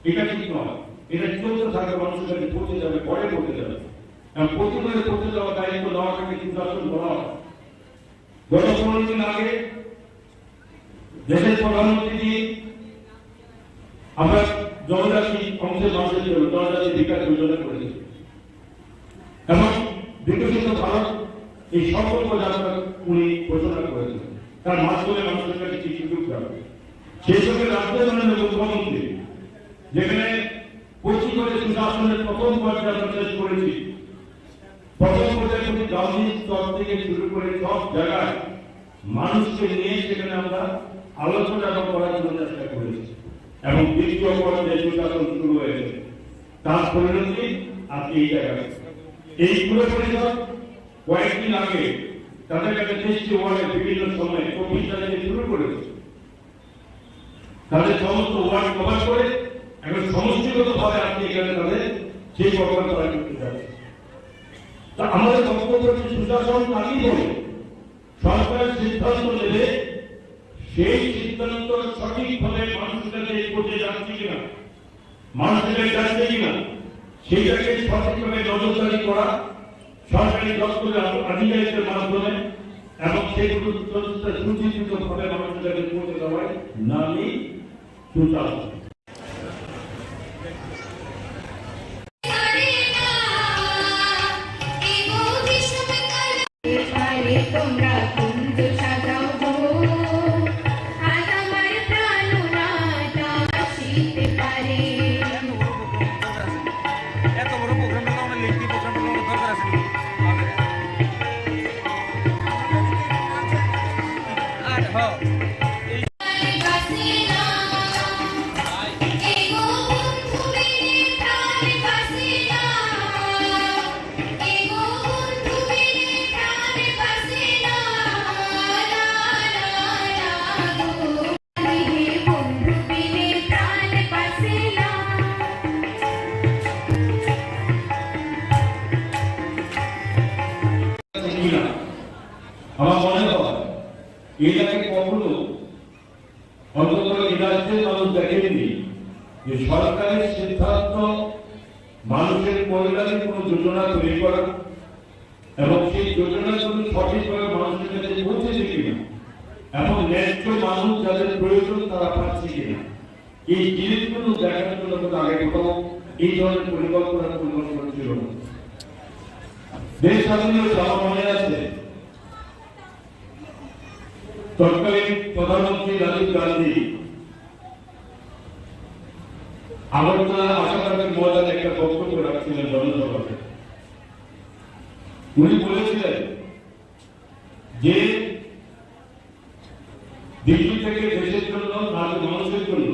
এটা ঠিক নয়। এটা চলতে থাকবে, মানুষের কাছে পৌঁছে যাবে, পরে পৌঁছে যাবে। প্রতিবারে পৌঁছে যাওয়ার দায়িত্ব নেওয়াটাকে সুশাসন বলা হয়। গত 15 দিন আগে দেশের প্রধানমন্ত্রী আমরা জনজাতি অংশের মানুষের জন্য জনজাতি বিকাশ যোজনা করেছি এবং বিকশিত ভারত এই সংকল্প যাত্রা উনি ঘোষণা করেছেন। তার মাধ্যমে মানুষের কাছে কি সুযোগ যাবে, সেই সঙ্গে রাজ্যের মাননীয় মুখ্যমন্ত্রী যেখানে 25 করে সুশাসনের প্রথম পর্যায়ে আমরা শেষ করেছি। প্রথম পর্যায়ে গ্রামীণ স্তর থেকে শুরু করে সব জায়গায় মানুষকে নিয়ে সেখানে আমরা আলোচনা করার জন্য চেষ্টা করেছি এবং দ্বিতীয় পর্যায়ে সুশাসন শুরু হয়েছে। তার পরিণতি আজকে এই জায়গায় এই পুরো পরিষদ কয়েকদিন আগে তাদের কাছে 30টি ওয়ার্ডের বিভিন্ন সময়ে 24 তারিখে শুরু করেছে। তাদের সমস্ত ওয়ার্ড কভার করে এখন সমষ্টিগতভাবে আপনি এখানে তাদের সেই প্রোগ্রাম তারা করতে যাচ্ছে। তা আমাদের বক্তব্য হচ্ছে সুশাসন কাজই বলে সরকার সিদ্ধান্ত নেবে, সেই সিদ্ধান্ত সঠিকভাবে মানুষের কাছে পৌঁছে যাচ্ছে কিনা, মানুষের কাছে যাচ্ছে কিনা সেইটাকে সঠিকভাবে নজরদারি করা সরকারি দপ্তরের আধিকারিকদের মাধ্যমে এবং সেগুলো সুচিন্তিতভাবে মানুষের কাছে পৌঁছে দেওয়ার নামই সুশাসন। তোমরা কুঞ্জ সাজাও গো, আজ আমার প্রাণ এর আগে কখনো অন্তত এই রাজ্যের মানুষ দেখেননি যে সরকারের সিদ্ধান্ত মানুষের কল্যাণে কোনো যোজনা তৈরি করা এবং সেই যোজনাগুলো সঠিকভাবে মানুষের কাছে পৌঁছেছে কিনা এবং ন্যায্য মানুষ যাদের প্রয়োজন তারা পাচ্ছে কিনা এই জিনিসগুলো দেখার জন্য কিন্তু আগে কোথাও এই ধরনের পরিকল্পনা ছিল না। দেশ স্বাধীনের আমার মনে আছে তৎকালীন প্রধানমন্ত্রী রাজীব গান্ধী আগরতলা আশাবাদের ময়দানে একটা বক্তব্য রাখছিলেন জনসভাতে। উনি বলেছিলেন যে দিল্লি থেকে দেশের জন্য মানুষের জন্য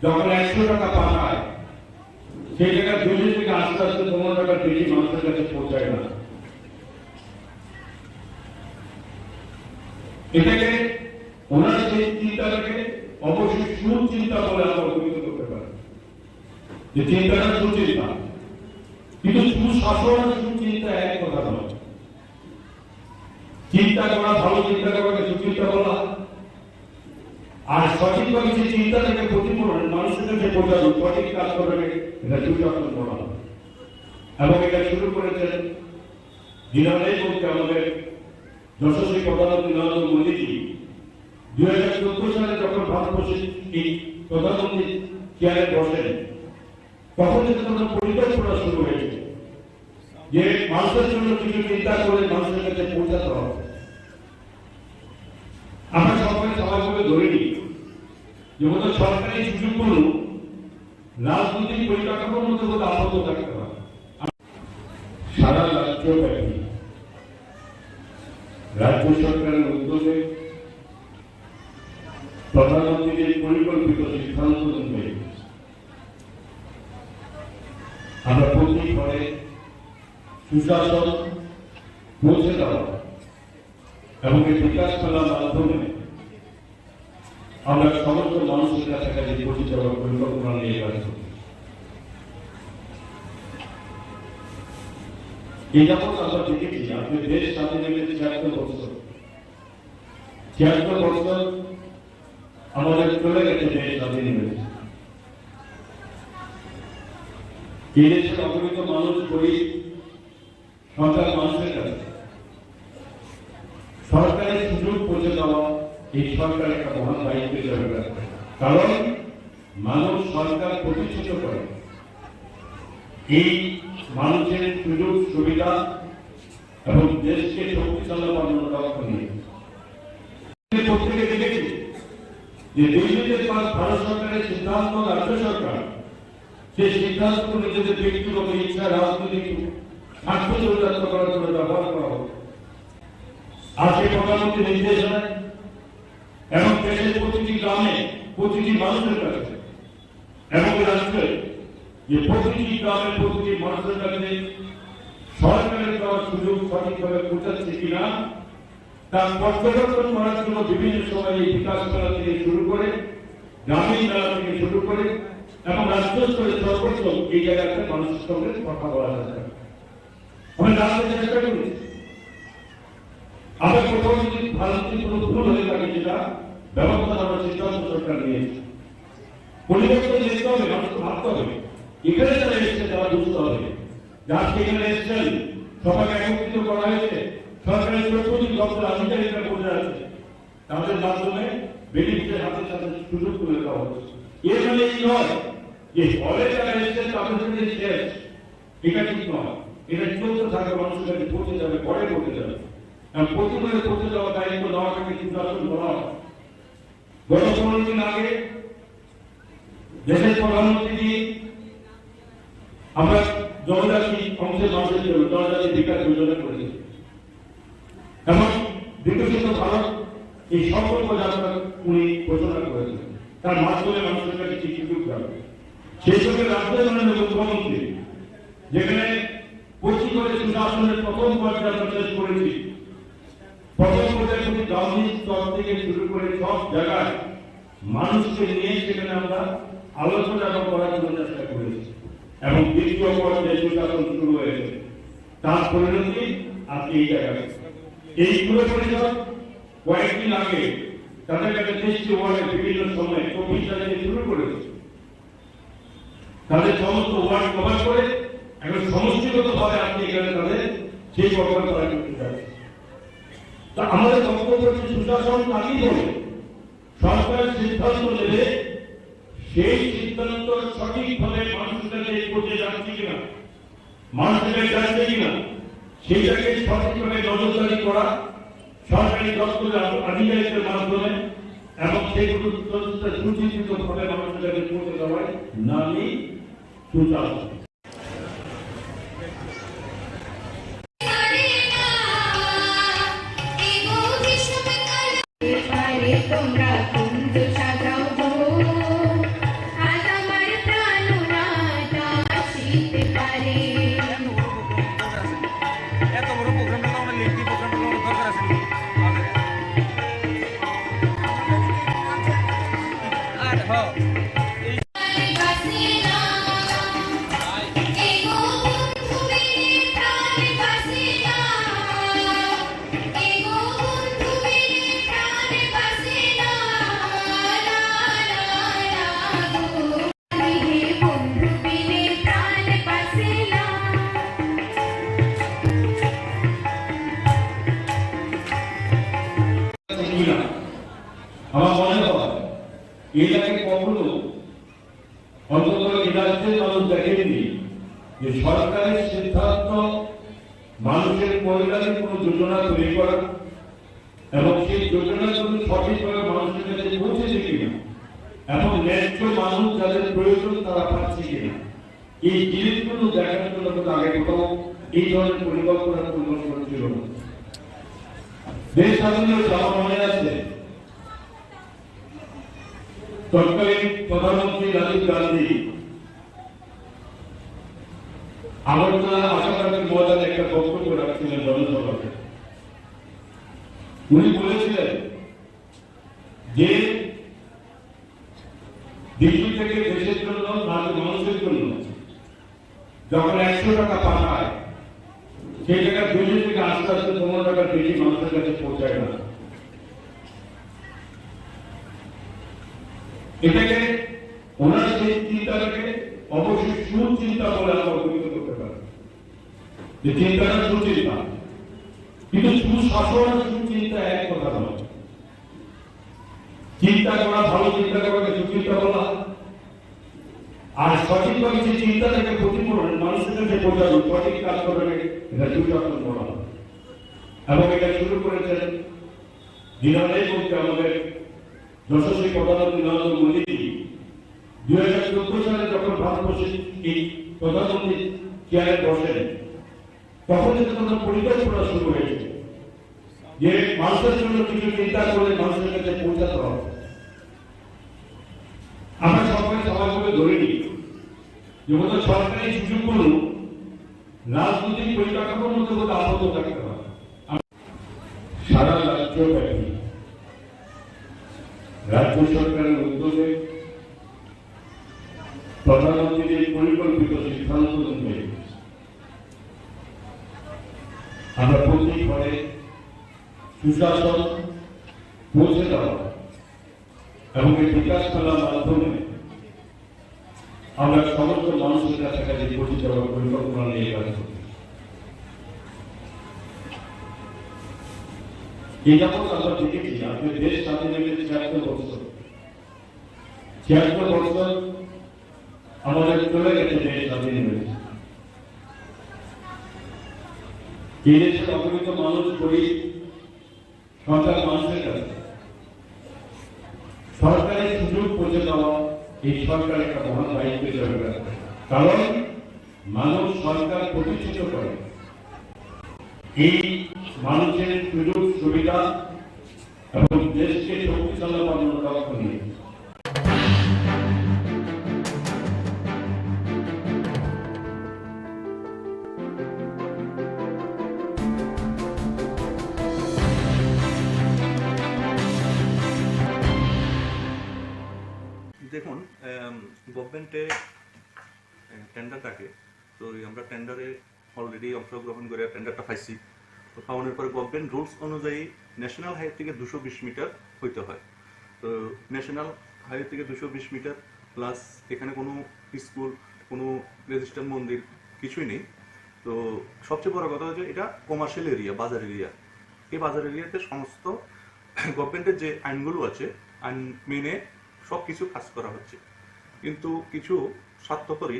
যখন 100 টাকা পাঠায় সেই টাকা দিল্লি থেকে আস্তে আস্তে 15 টাকার বেশি মানুষের কাছে পৌঁছায় না। এটাকে ওনার সেই চিন্তাটাকে অবশ্যই সুচিন্তা বলে আমরা অভিহিত করতে পারি যে চিন্তাটা সুচিন্তা, কিন্তু সুশাসন আর সুচিন্তা এক কথা নয়। চিন্তা করা ভালো, চিন্তা করাকে সুচিন্তা বলা, আর সঠিকভাবে যে চিন্তাটাকে প্রতিফলন মানুষের কাছে পৌঁছানো সঠিক কাজ করবে এটা সুশাসন বলা। এবং এটা শুরু করেছেন দিনাজপুর বলতে আমাদের যশস্বী প্রধানমন্ত্রী নরেন্দ্র মোদীজি 2014 সালে যখন ভারতবর্ষের এই প্রধানমন্ত্রী চেয়ারে বসেন তখন থেকে কোনো পরিকল্পনা শুরু হয়েছে যে মানুষের জন্য কিছু চিন্তা করে মানুষের কাছে পৌঁছাতে হবে। আমরা সরকারি সবাই করে ধরে নিই যে মতো সরকারি সুযোগগুলো রাজনৈতিক পরিকাঠামোর মধ্যে বোধ আবদ্ধ থাকতে হবে। সারা রাজ্যব্যাপী রাজ্য সরকারের উদ্যোগে প্রধানমন্ত্রীর পরিকল্পিত সিদ্ধান্ত অনুযায়ী আমরা প্রতি ঘরে সুশাসন পৌঁছে দেওয়া এবং এই বিকাশ মেলার মাধ্যমে আমরা সমস্ত মানুষের কাছাকাছি পৌঁছে দেওয়ার পরিকল্পনা নিয়ে কাজ করি। এই যাবৎ আমরা দেখেছি আপনি দেশ স্বাধীন হয়েছে 76 বছর, 76 বছর আমাদের চলে গেছে দেশ স্বাধীন হয়েছে। এই দেশের অগণিত মানুষ গরিব সরকার মানুষের কাছে সরকারের সুযোগ পৌঁছে দেওয়া এই সরকারের একটা মহান দায়িত্ব হিসেবে রাখবে। কারণ মানুষ সরকার প্রতিষ্ঠিত করে এই মানুষের সুযোগ সুবিধা এবং দেশকে শক্তিশালী বানানোর লক্ষ্য নিয়ে প্রত্যেকে দেখেছি যে দিল্লিতে ভারত সরকারের সিদ্ধান্ত রাজ্য সরকার সেই সিদ্ধান্তগুলো নিজেদের ব্যক্তিগত ইচ্ছা রাজনৈতিক স্বার্থ চরিতার্থ করার জন্য ব্যবহার করা হবে। আজকে প্রধানমন্ত্রী নির্দেশনায় এবং দেশের প্রতিটি গ্রামে প্রতিটি মানুষের কাছে এবং রাজ্যে যে প্রতিটি গ্রামের প্রতিটি মানুষের কাছে সরকারের দেওয়ার সুযোগ সঠিকভাবে পৌঁছাচ্ছে কিনা তা পর্যবেক্ষণ করার জন্য বিভিন্ন সময় এই বিকাশ মেলা থেকে শুরু করে গ্রামীণ মেলা থেকে শুরু করে এবং রাজ্য স্তরে সর্বোচ্চ এই জায়গাতে মানুষের সঙ্গে কথা বলা যায়। আমি জানতে চেষ্টা করি আমরা কোথাও যদি ভারতের কোনো ভুল হয়ে থাকে যেটা ব্যবস্থা নেওয়ার সিদ্ধান্ত সরকার নিয়েছে, পরিবর্তন দেখতে হবে, মানুষকে ভাবতে হবে। এখানে যারা এসছে তারা বুঝতে হবে যার সেখানে এসছেন সবাইকে একত্রিত করা হয়েছে, সরকারের চৌধুরী দপ্তর আধিকারিকরা বসে আছে, তাদের মাধ্যমে বেনিফিটের হাতে সাথে সুযোগ তুলে দেওয়া হচ্ছে। এর মানে এই নয় যে হলে যারা এসছেন তাদের সঙ্গে শেষ, এটা ঠিক নয়। এটা চলতে থাকে, মানুষের কাছে পৌঁছে যাবে, ঘরে পৌঁছে যাবে। প্রতিবারে পৌঁছে যাওয়ার দায়িত্ব নেওয়াটাকে সুশাসন বলা হয়। গত 15 দিন আগে দেশের প্রধানমন্ত্রী আমরা জনজাতি অংশের মানুষের জন্য জনজাতি বিকাশ যোজনা করেছি এবং বিকশিত ভারত এই সংকল্প যাত্রা উনি ঘোষণা করেছেন। তার মাধ্যমে মানুষের কাছে কি সুযোগ যাবে সেই সঙ্গে রাজ্যের মাননীয় মুখ্যমন্ত্রী যেখানে 25 করে সুশাসনের প্রথম পর্যায়ে আমরা শেষ করেছি। প্রথম পর্যায়ে প্রতি গান্ধী স্তর থেকে শুরু করে সব জায়গায় মানুষকে নিয়ে সেখানে আমরা আলোচনা করার জন্য চেষ্টা করেছি এবং দ্বিতীয় পর্যায়ে সুশাসন শুরু হয়েছে। তার পরিণতি আজকে এই জায়গায় এই পুরো পরিষদ কয়েকদিন আগে তাদের কাছে 60 ওয়ার্ডের বিভিন্ন সময়ে 24 তারিখে শুরু করেছে। তাদের সমস্ত ওয়ার্ড কভার করে এখন সমষ্টিগতভাবে আপনি এখানে তাদের সেই কভার করা করতে চাচ্ছেন। তা আমাদের বক্তব্য হচ্ছে সুশাসন কাজই বলে সরকার সিদ্ধান্ত নেবে, সেই সিদ্ধান্ত সঠিকভাবে মানুষের কাছে পৌঁছে যাচ্ছে কিনা, মানুষের কাছে যাচ্ছে কিনা, সেইটাকে সঠিকভাবে নজরদারি করা সরকারি দপ্তরের আধিকারিকদের মাধ্যমে এবং সেগুলো সুচিন্তিতভাবে মানুষের কাছে পৌঁছে দেওয়াই নামই সুশাসন। এত বড় প্রোগ্রাম হলো আমরা লিখতি প্রোগ্রাম হলো দরকার আছে আর হ্যাঁ আমার মনে হয় এর আগে কখনো অন্তত রাজ্যের মানুষ দেখেননি যে সরকারের সিদ্ধান্ত মানুষের কল্যাণে কোনো যোজনা তৈরি করা এবং সেই যোজনাগুলো সঠিকভাবে মানুষের কাছে পৌঁছেছে কিনা এবং ন্যায্য মানুষ যাদের প্রয়োজন তারা পাচ্ছে কিনা, এই জিনিসগুলো দেখার জন্য কিন্তু আগে কোথাও এই ধরনের পরিকল্পনা ছিল না। দেশ স্বাধীনের আমার মনে আছে তৎকালীন প্রধানমন্ত্রী রাজীব গান্ধী আগরতলা আশাকান্তি ময়দানে একটা বক্তব্য রাখছিলেন জনসভাতে। উনি বলেছিলেন যে দিল্লি থেকে দেশের জন্য মানুষের জন্য যখন 100 টাকা পাঠায় সেই টাকা দিল্লি থেকে আস্তে আস্তে 15 টাকার বেশি মানুষের কাছে পৌঁছায় না। এটাকে ওনার সেই চিন্তাটাকে অবশ্যই সুচিন্তা বলে আমরা অভিহিত করতে পারি, যে চিন্তাটা সুচিন্তা, কিন্তু সুশাসন আর সুচিন্তা এক কথা নয়। চিন্তা করা, ভালো চিন্তা করাকে সুচিন্তা বলা, আর সঠিকভাবে সেই চিন্তাটাকে প্রতিফলন মানুষের কাছে পৌঁছানো, সঠিক কাজ করবে এটা সুশাসন বলা। এবং এটা শুরু করেছেন দিনাজপুর বলতে আমাদের যশস্বী প্রধানমন্ত্রী নরেন্দ্র মোদী 2014 সালে যখন ভারতবর্ষের এই প্রধানমন্ত্রী চেয়ারে বসেন তখন থেকে তাদের পরিকল্পনা শুরু হয়েছে যে মানুষের জন্য কিছু চিন্তা করে মানুষের কাছে পৌঁছাতে হবে। আমরা সরকারি সভাগুলো ধরে নিই যে বোধহয় সরকারি সুযোগগুলো রাজনৈতিক পরিকাঠামোর মধ্যে বোধহয় আবদ্ধ থাকতে হবে। সারা রাজ্যব্যাপী রাজ্য সরকারের উদ্যোগে প্রধানমন্ত্রীর পরিকল্পিত সিদ্ধান্ত অনুযায়ী আমরা প্রতি ঘরে সুশাসন পৌঁছে দেওয়া এবং এই বিকাশ খেলার মাধ্যমে আমরা সমস্ত মানুষের কাছাকাছি পৌঁছে দেওয়ার পরিকল্পনা নিয়ে কাজ করি। এই যাবৎ আমরা দেখেছি আমাদের দেশ স্বাধীন হয়েছে 76 বছর, 76 বছর আমাদের চলে গেছে দেশ স্বাধীন হয়েছে। এই দেশের অগণিত মানুষ গরিব সরকার মানুষের কাছে সরকারের সুযোগ পৌঁছে দেওয়া এই সরকার একটা মহান দায়িত্ব হিসেবে রাখে। কারণ মানুষ সরকার প্রতিষ্ঠিত করে এই মানুষের সুযোগ সুবিধা এবং দেশকে শক্তিশালী বানানোর লক্ষ্য নিয়ে। দেখুন, গভর্নমেন্টে টেন্ডার থাকে, তো আমরা টেন্ডারে অলরেডি অংশগ্রহণ করে টেন্ডারটা পাইছি। তো ফাউন্ডের পরে গভর্নমেন্ট রুলস অনুযায়ী ন্যাশনাল হাইওয়ে থেকে 220 মিটার হইতে হয়। তো ন্যাশনাল হাইওয়ে থেকে 220 মিটার প্লাস এখানে কোনো স্কুল, কোনো রেজিস্টার মন্দির কিছুই নেই। তো সবচেয়ে বড় কথা হচ্ছে এটা কমার্শিয়াল এরিয়া, বাজার এরিয়া। এই বাজার এরিয়াতে সমস্ত গভর্নমেন্টের যে আইনগুলো আছে আইন মেনে সব কিছু কাজ করা হচ্ছে, কিন্তু কিছু স্বার্থপরী,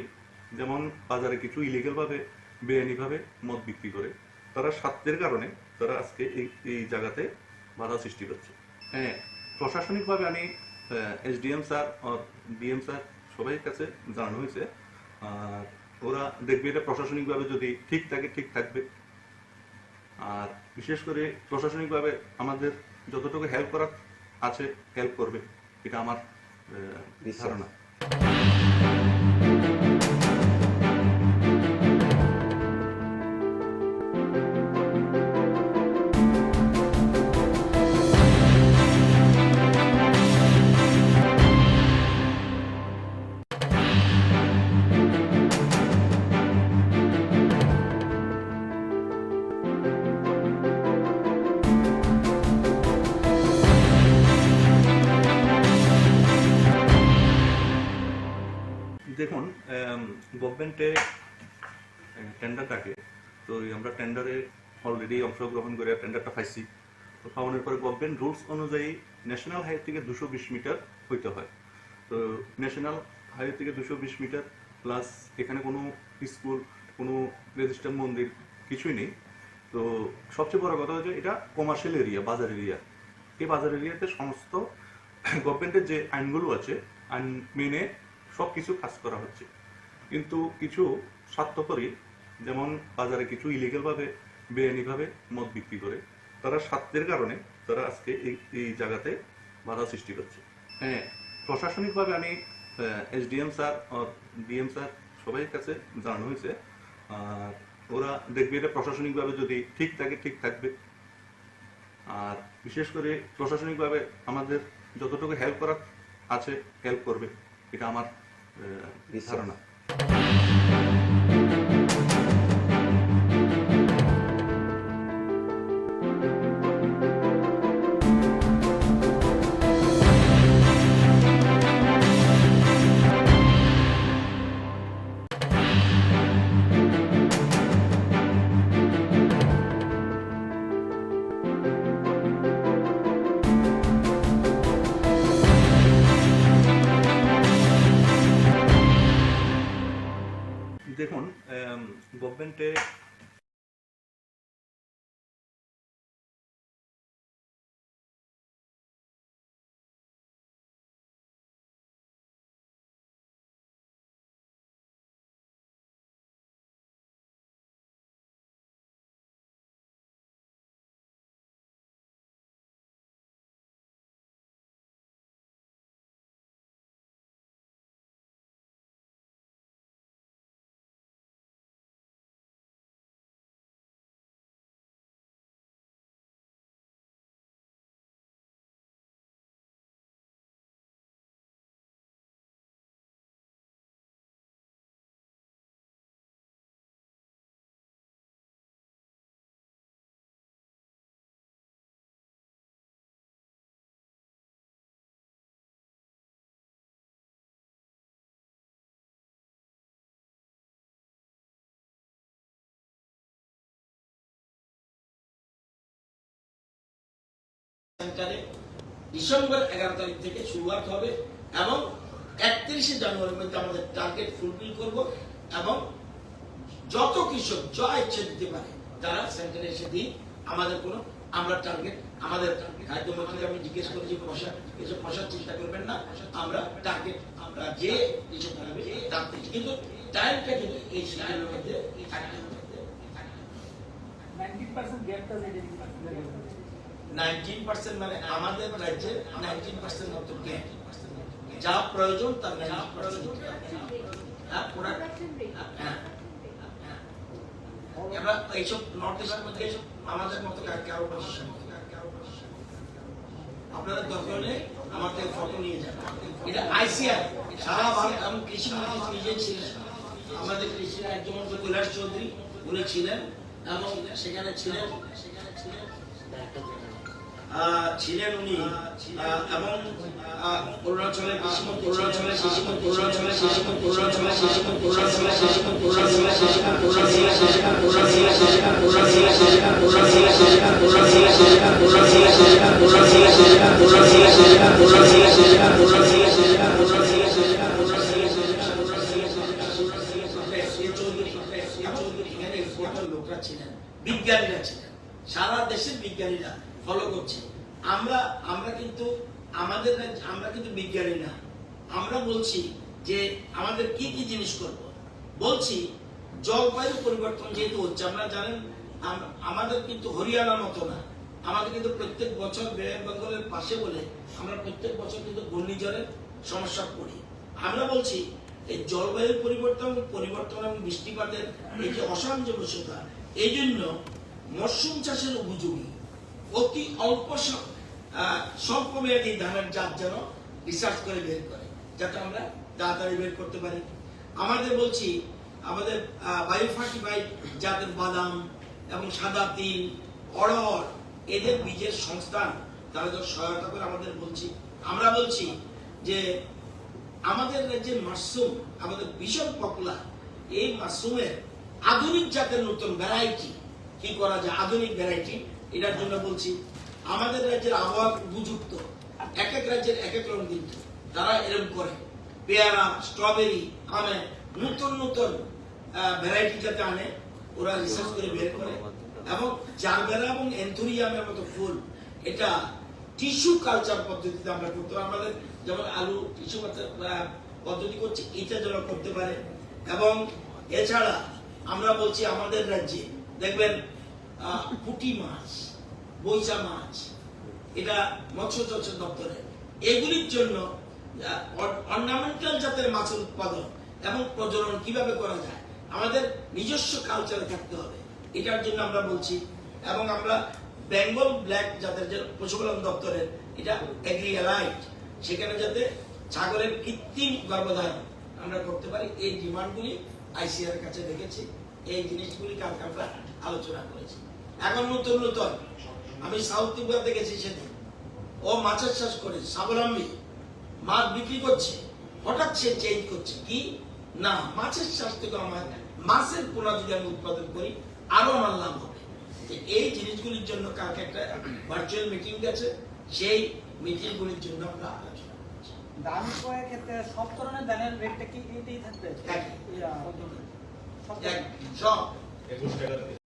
যেমন বাজারে কিছু ইলিগালভাবে বেআইনিভাবে মদ বিক্রি করে, তারা স্বার্থের কারণে তারা আজকে এই জায়গাতে বাধা সৃষ্টি করছে। হ্যাঁ, প্রশাসনিকভাবে আমি এসডিএম স্যার আর ডিএম স্যার সবাই কাছে জানানো হয়েছে, আর ওরা দেখবে এটা প্রশাসনিকভাবে যদি ঠিক থাকে ঠিক থাকবে। আর বিশেষ করে প্রশাসনিকভাবে আমাদের যতটুকু হেল্প করার আছে হেল্প করবে, এটা আমার ধারণা। দেখুন, গভর্নমেন্টে টেন্ডার ডাকে, তো আমরা টেন্ডারে অলরেডি অংশগ্রহণ করে টেন্ডারটা পাইছি। তো পাওয়ানোর পরে গভর্নমেন্ট রুলস অনুযায়ী ন্যাশনাল হাইওয়ে থেকে 220 মিটার হইতে হয়। তো ন্যাশনাল হাইওয়ে থেকে 220 মিটার প্লাস এখানে কোনো স্কুল, কোনো রেজিস্টার মন্দির কিছুই নেই। তো সবচেয়ে বড় কথা হচ্ছে এটা কমার্শিয়াল এরিয়া, বাজার এরিয়া। এই বাজার এরিয়াতে সমস্ত গভর্নমেন্টের যে আইনগুলো আছে আইন মেনে সব কিছু কাজ করা হচ্ছে, কিন্তু কিছু স্বার্থপরী, যেমন বাজারে কিছু ইলিগালভাবে বেআইনিভাবে মদ বিক্রি করে, তারা স্বার্থের কারণে তারা আজকে এই জায়গাতে বাধা সৃষ্টি করছে। হ্যাঁ, প্রশাসনিকভাবে আমি এসডিএম স্যার আর ডিএম স্যার সবাই কাছে জানানো হয়েছে, আর ওরা দেখবে এটা প্রশাসনিকভাবে যদি ঠিক থাকে ঠিক থাকবে। আর বিশেষ করে প্রশাসনিকভাবে আমাদের যতটুকু হেল্প করার আছে হেল্প করবে, এটা আমার ধারণা। দেখুন, গভর্নমেন্টে ডিসেম্বর 11 তারিখ থেকে শুরুয়াত হবে এবং 31শে জানুয়ারির মধ্যে আমাদের টার্গেট ফুলফিল করব, এবং যত কৃষক যা ইচ্ছে দিতে পারে তারা সেন্টারে এসে দিই। আমাদের কোনো আমরা টার্গেট, আমাদের খাদ্যমন্ত্রীকে আমি জিজ্ঞেস করেছি পয়সা চিন্তা করবেন না, আমরা টার্গেট আমরা যে কৃষক থাকবে তার থেকে, কিন্তু টাইমটা কিন্তু এই সময়ের মধ্যে 19% মানে আমাদের রাজ্যে 19% মতো গ্যাপ, যা প্রয়োজন তার 90% আমরা এইসব নর্থ ইস্টের মধ্যে আমাদের মতো কারো পজিশন আপনারা দরকার হলে আমার থেকে ফটো নিয়ে যান। এটা আইসিআর সারা ভারত, আমি কৃষি মন্ত্রী নিজে ছিলেন, আমাদের কৃষি রাজ্যমন্ত্রী কৈলাস চৌধুরী উনি ছিলেন, এবং সেখানে ছিলেন উনি এবং অরুণাচলের লোকরা ছিলেন, বিজ্ঞানীরা ছিলেন, সারা দেশের বিজ্ঞানীরা ফলো করছে। আমরা কিন্তু বিজ্ঞানী না। আমরা বলছি যে আমাদের কি কি জিনিস করব। বলছি জলবায়ু পরিবর্তন যেহেতু হচ্ছে, আপনারা জানেন আমাদের কিন্তু হরিয়ানার মতো না, আমাদের কিন্তু প্রত্যেক বছর বে অফ বেঙ্গলের পাশে বলে আমরা প্রত্যেক বছর কিন্তু ঘূর্ণিঝড়ের সমস্যা পড়ি। আমরা বলছি এই জলবায়ু পরিবর্তন এবং বৃষ্টিপাতের এই যে অসামঞ্জস্যতা, এই জন্য মরশুম চাষের উপযোগী অতি অল্প স্বল্প মেয়াদী ধানের জাত যেন রিসার্চ করে বের করে, যাতে আমরা তাড়াতাড়ি বের করতে পারি। আমাদের বলছি আমাদের বায়োফার্টিফাইড জাতের বাদাম এবং সাদা তিল, অড়হর, এদের বীজের সংস্থান তারা যখন সহায়তা করে আমাদের বলছি। আমরা বলছি যে আমাদের রাজ্যের মাশরুম আমাদের ভীষণ পপুলার, এই মাশরুমের আধুনিক জাতের নতুন ভ্যারাইটি কি করা যায়, আধুনিক ভ্যারাইটি, এটার জন্য বলছি। আমাদের রাজ্যের আবহাওয়া উপযুক্ত, এক এক রাজ্যের এক এক রকম, কিন্তু তারা এরকম করে পেয়ারা, স্ট্রবেরি, আমের নতুন নতুন ভ্যারাইটি যাতে আনে, ওরা রিসার্চ করে বের করে। এবং জারবেরা এবং এন্থুরিয়ামের মতো ফুল, এটা টিস্যু কালচার পদ্ধতিতে আমরা করতে পারি। আমাদের যেমন আলু টিস্যু পদ্ধতি করছি, এটা যেন করতে পারে। এবং এছাড়া আমরা বলছি আমাদের রাজ্যে দেখবেন পুঁটি মাছ, বৈশা মাছ, এটা মৎস্য দপ্তরে, এগুলির জন্য অর্নামেন্টাল জাতের মাছের উৎপাদন এবং প্রজনন কিভাবে করা যায়, আমাদের নিজস্ব কালচারে থাকতে হবে, এটার জন্য আমরা বলছি। এবং আমরা বেঙ্গল ব্ল্যাক জাতের যে পশুপালন দপ্তরের, এটা এগ্রি অ্যালাইড, সেখানে যাতে ছাগলের কৃত্রিম গর্ভধারণ আমরা করতে পারি, এই ডিমান্ডগুলি আইসিআর এর কাছে রেখেছি। এই জিনিসগুলি কালকে আমরা আলোচনা করেছি। এখন নতুন নতুন আমি সাউথ ত্রিপুরাতে গেছি, সেদিন ও মাছের চাষ করে স্বাবলম্বী, মাছ বিক্রি করছে, হঠাৎ সে চেঞ্জ করছে কি না, মাছের চাষ থেকে আমার মাছের পোনা যদি আমি উৎপাদন করি আরো আমার লাভ হবে। এই জিনিসগুলির জন্য কালকে একটা ভার্চুয়াল মিটিং আছে, সেই মিটিং গুলির জন্য আমরা আলোচনা করছি। ধান ক্রয়ের ক্ষেত্রে সব ধরনের ধানের রেটটা কি এটাই থাকবে? সব 21 টাকা।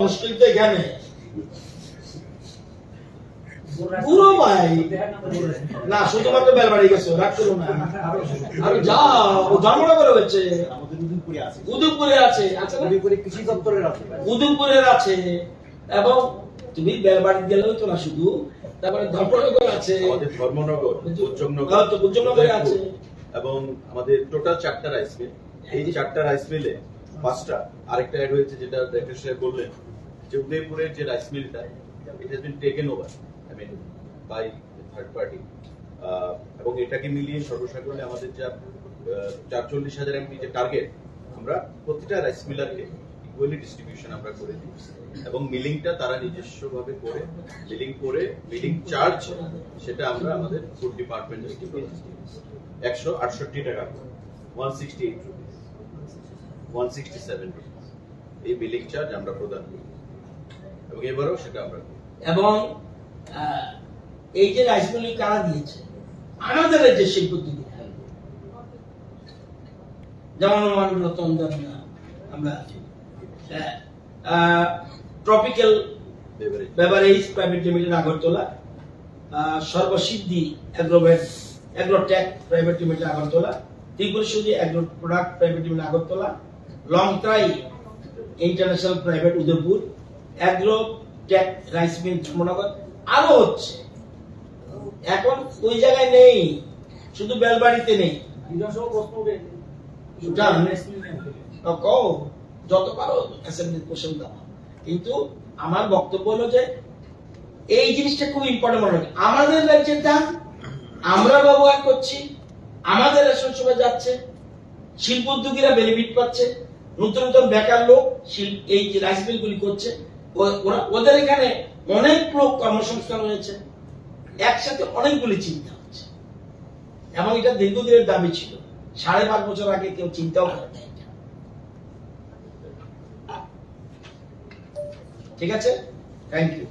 মুশকিলতে জ্ঞানে পুরো ভাই না, শুধুমাত্র বেলবাড়ি গেছে, রাগ করো না, আর যাও ধর্মনগরে হচ্ছে, উদয়পুরে আছে, কৃষি দপ্তরের আছে, উদয়পুরের আছে, এবং তুমি বেলবাড়ি গেলেও তো না শুধু, তারপরে ধর্মনগর আছে, আমাদের ধর্মনগর, উজ্জমনগরে আছে, এবং আমাদের টোটাল 4টা রাইস মিল। এই 4টা রাইস মিলে 5টা আরেকটা অ্যাড হয়েছে, যেটা ডাক্তার সাহেব বললেন যে উদয়পুরের যে রাইস মিলটা, it has been taken over by third party, এবং এটাকে মিলিয়ে সর্বসাধারণে আমাদের যা ৪৪,০০০ এমপি যে টার্গেট, আমরা প্রতিটা রাইস মিলারকে ইকুয়ালি ডিস্ট্রিবিউশন আমরা করে দিই এবং মিলিংটা তারা নিজস্বভাবে করে মিলিং চার্জ সেটা আমরা আমাদের ফুড ডিপার্টমেন্টের 168 টাকা 168 রুপিস 167 রুপিস এই মিলিং চার্জ আমরা প্রদান করি এবং এবারেও সেটা আমরা করি। এবং এই যে রাইস মিল কারা দিয়েছে আমাদের যে শিল্পোদ্যোগী যেমন রতন আমরা tropical beverage private limited Agartala, Sarvasiddhi agrotech private limited Agartala, Tripura Suji agro product private limited Agartala, Longtrai international private Udaipur, agrotech rice mill Dharmanagar, আরো হচ্ছে। এখন ওই জায়গায় নেই, শুধু বেলবাড়িতে নেই, যত পারো অ্যাসেম্বলি কোশ্চেন দাও। কিন্তু আমার বক্তব্য হলো যে এই জিনিসটা খুব ইম্পর্টেন্ট মনে হয়। আমাদের রাজ্যের দাম আমরা ব্যবহার করছি, আমাদের রেশন সভা যাচ্ছে, শিল্প উদ্যোগীরা বেনিফিট পাচ্ছে, নতুন নতুন বেকার লোক এই যে রাইস মিল গুলি করছে, ওদের এখানে অনেক লোক কর্মসংস্থান হয়েছে, একসাথে অনেকগুলি চিন্তা হচ্ছে এবং এটা দীর্ঘদিনের দাবি ছিল। 5.5 বছর আগে কেউ চিন্তাও করে না। ঠিক আছে, থ্যাংক ইউ।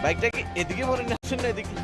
বাইকটা কি এদিকে মনে না, আসুন না এদিকে।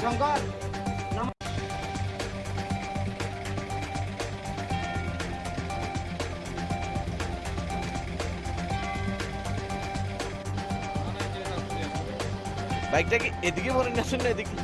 শঙ্কর বাইকটা কি এদিকে মরে না শুনলে এদিকে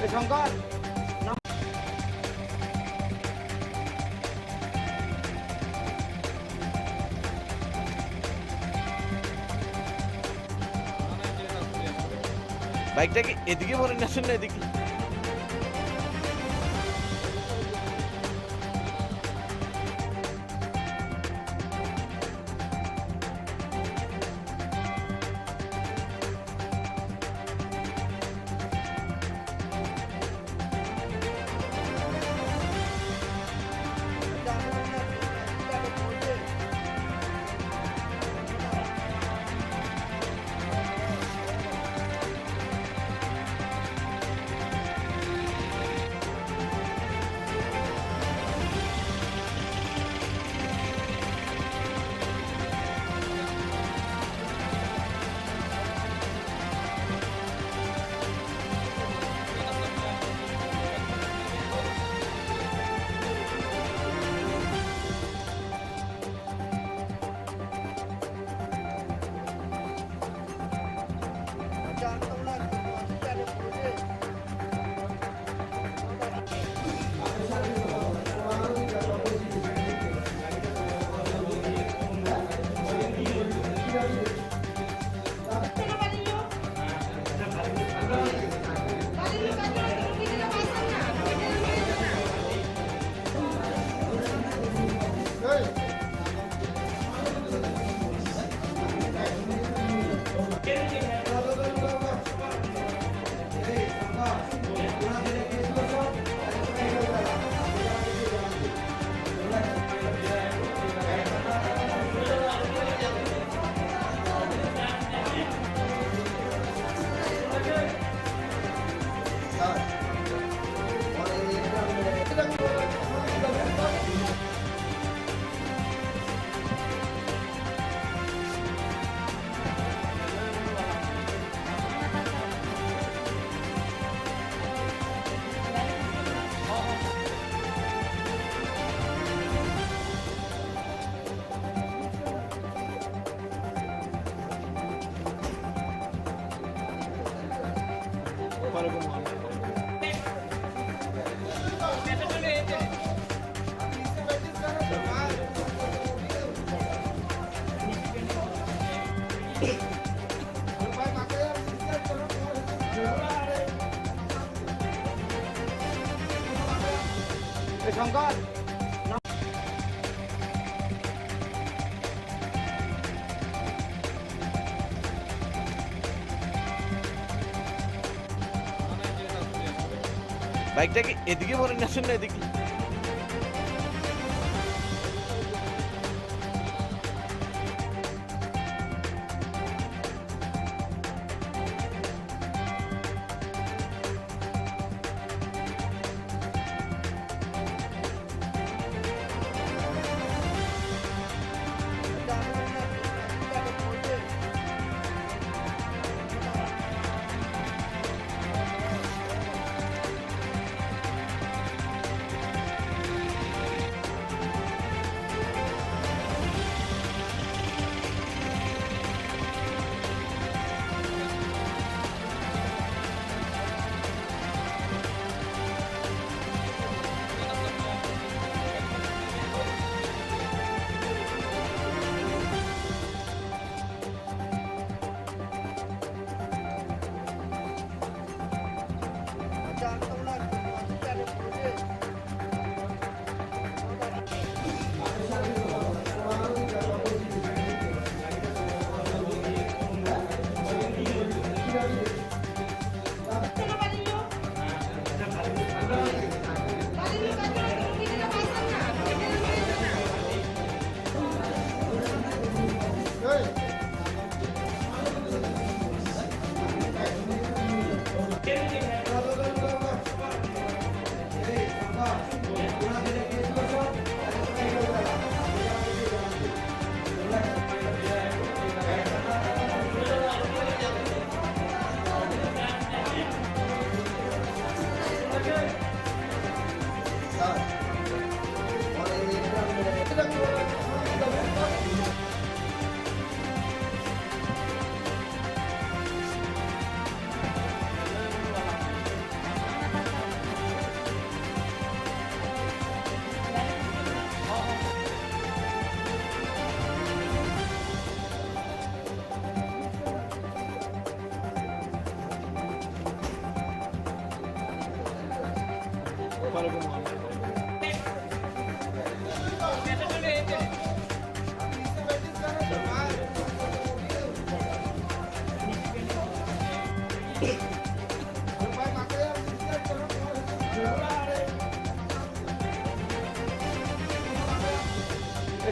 শঙ্কর বাইকটা কি এদিকে মরে না শুনলে এদিকে শঙ্কর বাইকটা কি এদিকে মরে না শুনে এদিকে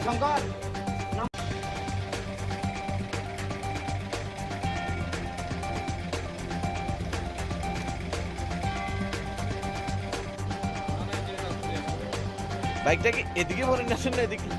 শঙ্কর বাইকটা কি এদিকে মরে না শুনে এদিকে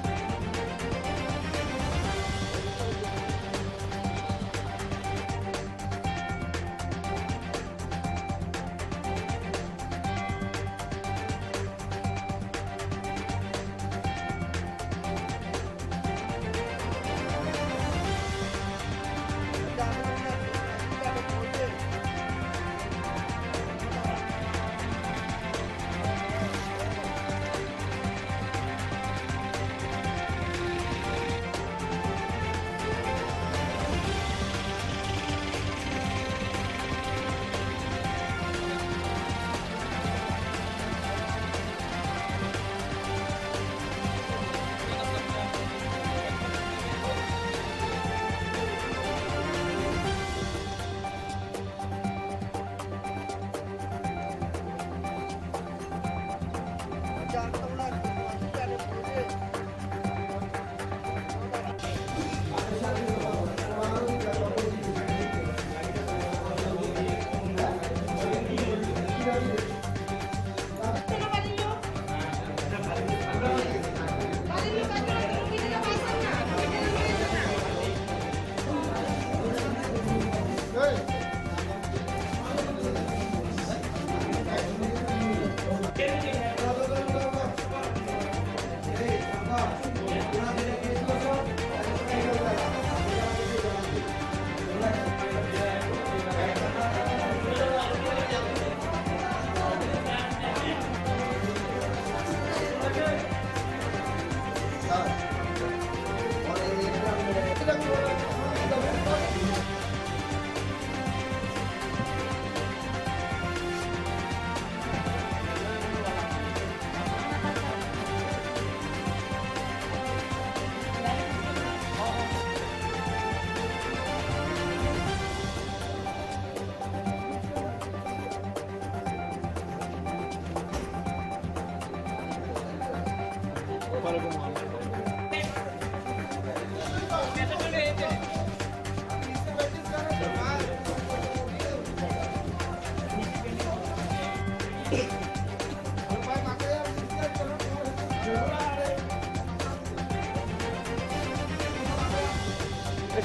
Thank you.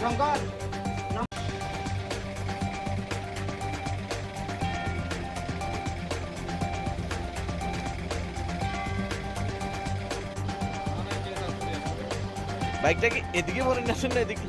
শঙ্কর বাইকটা কি এদিকে ভরেন না শুনলে এদিকে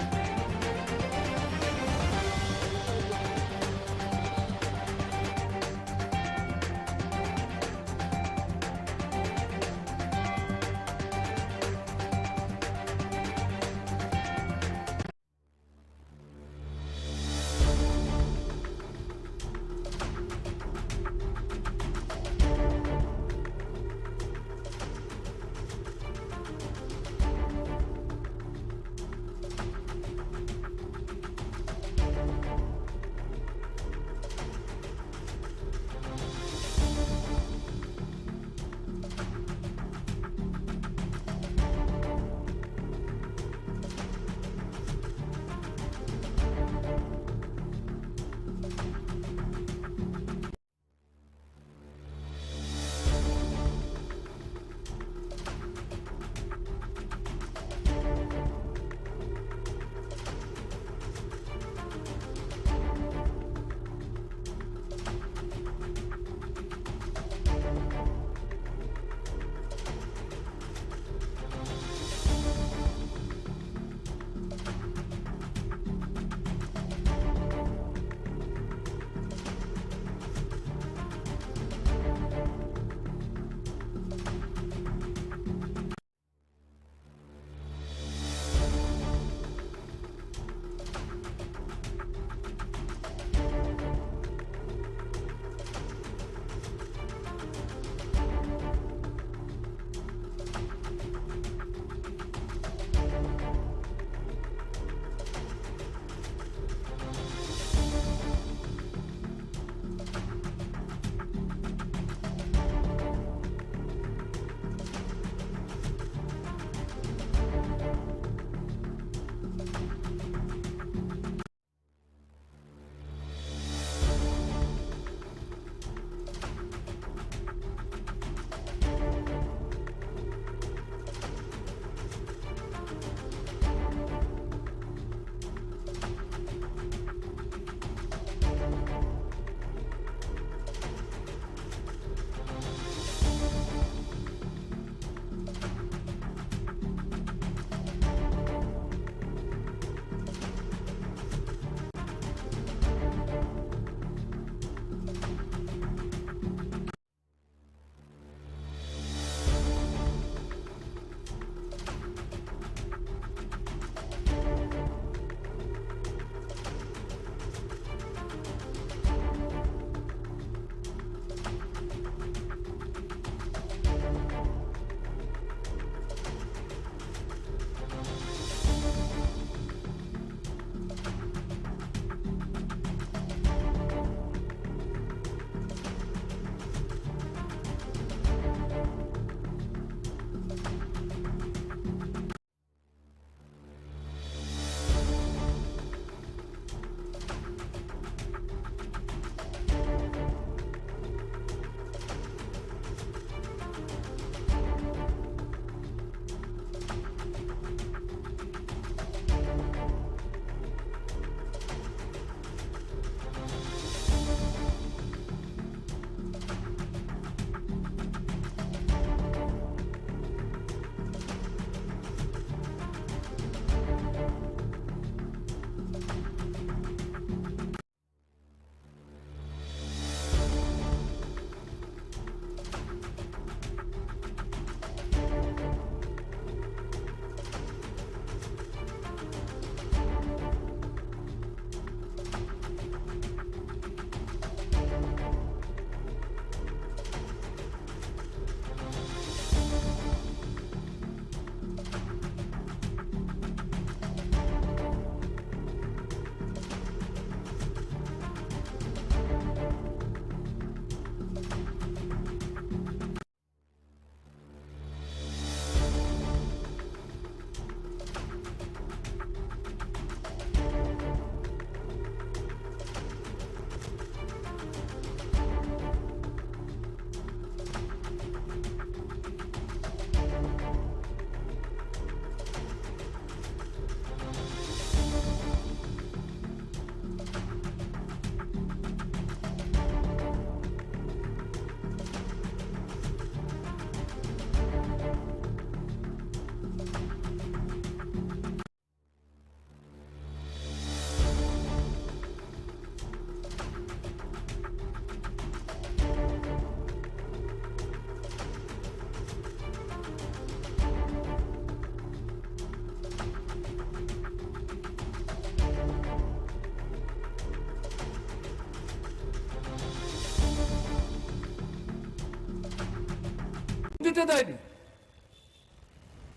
যেতে দেয়নি।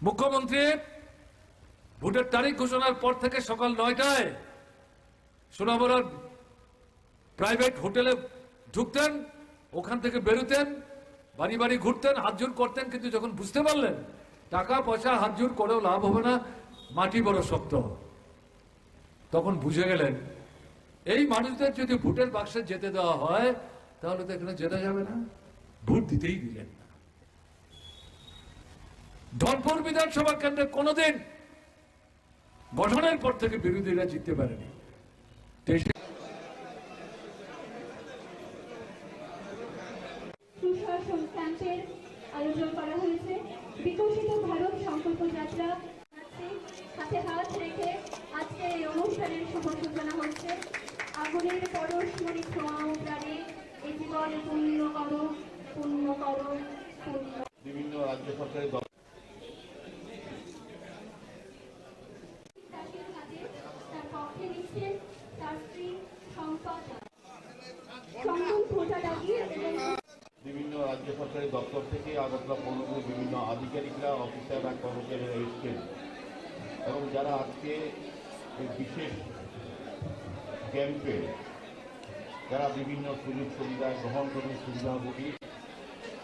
মুখ্যমন্ত্রী ভোটের তারিখ ঘোষণার পর থেকে সকাল 9টায় সোনামুড়ার প্রাইভেট হোটেলে ঢুকতেন, ওখান থেকে বেরোতেন, বাড়ি বাড়ি ঘুরতেন, হাতজোড় করতেন, কিন্তু যখন বুঝতে পারলেন টাকা পয়সা হাতজোড় করেও লাভ হবে না, মাটি বড় শক্ত, তখন বুঝে গেলেন এই মানুষদের যদি ভোটের বাক্সে যেতে দেওয়া হয় তাহলে তো এখানে যেতে যাবে না, ভোট দিতেই দিলেন না। ধনপুর বিধানসভা কেন্দ্রে কোনোদিন গঠনের পর থেকে বিরোধীরা জিততে পারেনি। সুশাসন ক্যাম্পের আয়োজন করা হয়েছে। বিকশিত ভারত সংকল্প যাত্রা হাতে হাত রেখে আজকে এই অনুষ্ঠানের শুভ সূচনা হচ্ছে। আগুনের পরশমণি ছোঁয়াও প্রাণে এই জীবন পূর্ণ করো, পূর্ণ করো, পূর্ণ। বিভিন্ন রাজ্য সরকারের তার পক্ষে নিচ্ছেন তার স্ত্রী সম্পদ সংকুল ফোঁটা লাগিয়ে এবং বিভিন্ন রাজ্য সরকারি দপ্তর থেকে আগরতলা পৌরসভার বিভিন্ন আধিকারিকরা, অফিসাররা, কর্মচারীরা এসছেন এবং যারা আজকে এই বিশেষ ক্যাম্পে যারা বিভিন্ন সুযোগ সুবিধা গ্রহণ করে সুবিধাভোগী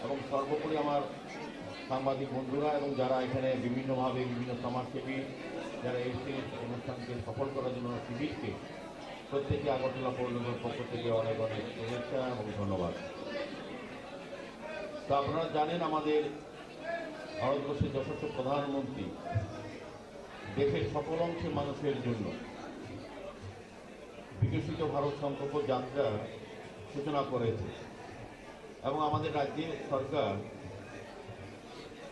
এবং সর্বোপরি আমার সাংবাদিক বন্ধুরা এবং যারা এখানে বিভিন্নভাবে বিভিন্ন সমাজসেবী যারা এসে অনুষ্ঠানকে সফল করার জন্য শিবিরকে প্রত্যেকে আগরতলা পৌরসভার পক্ষ থেকে অনেক অনেক শুভেচ্ছা এবং ধন্যবাদ। তো আপনারা জানেন আমাদের ভারতবর্ষের যশস্বী প্রধানমন্ত্রী দেশের সকল অংশের মানুষের জন্য বিকশিত ভারত সংকল্প যাত্রা সূচনা করেছে এবং আমাদের রাজ্যের সরকার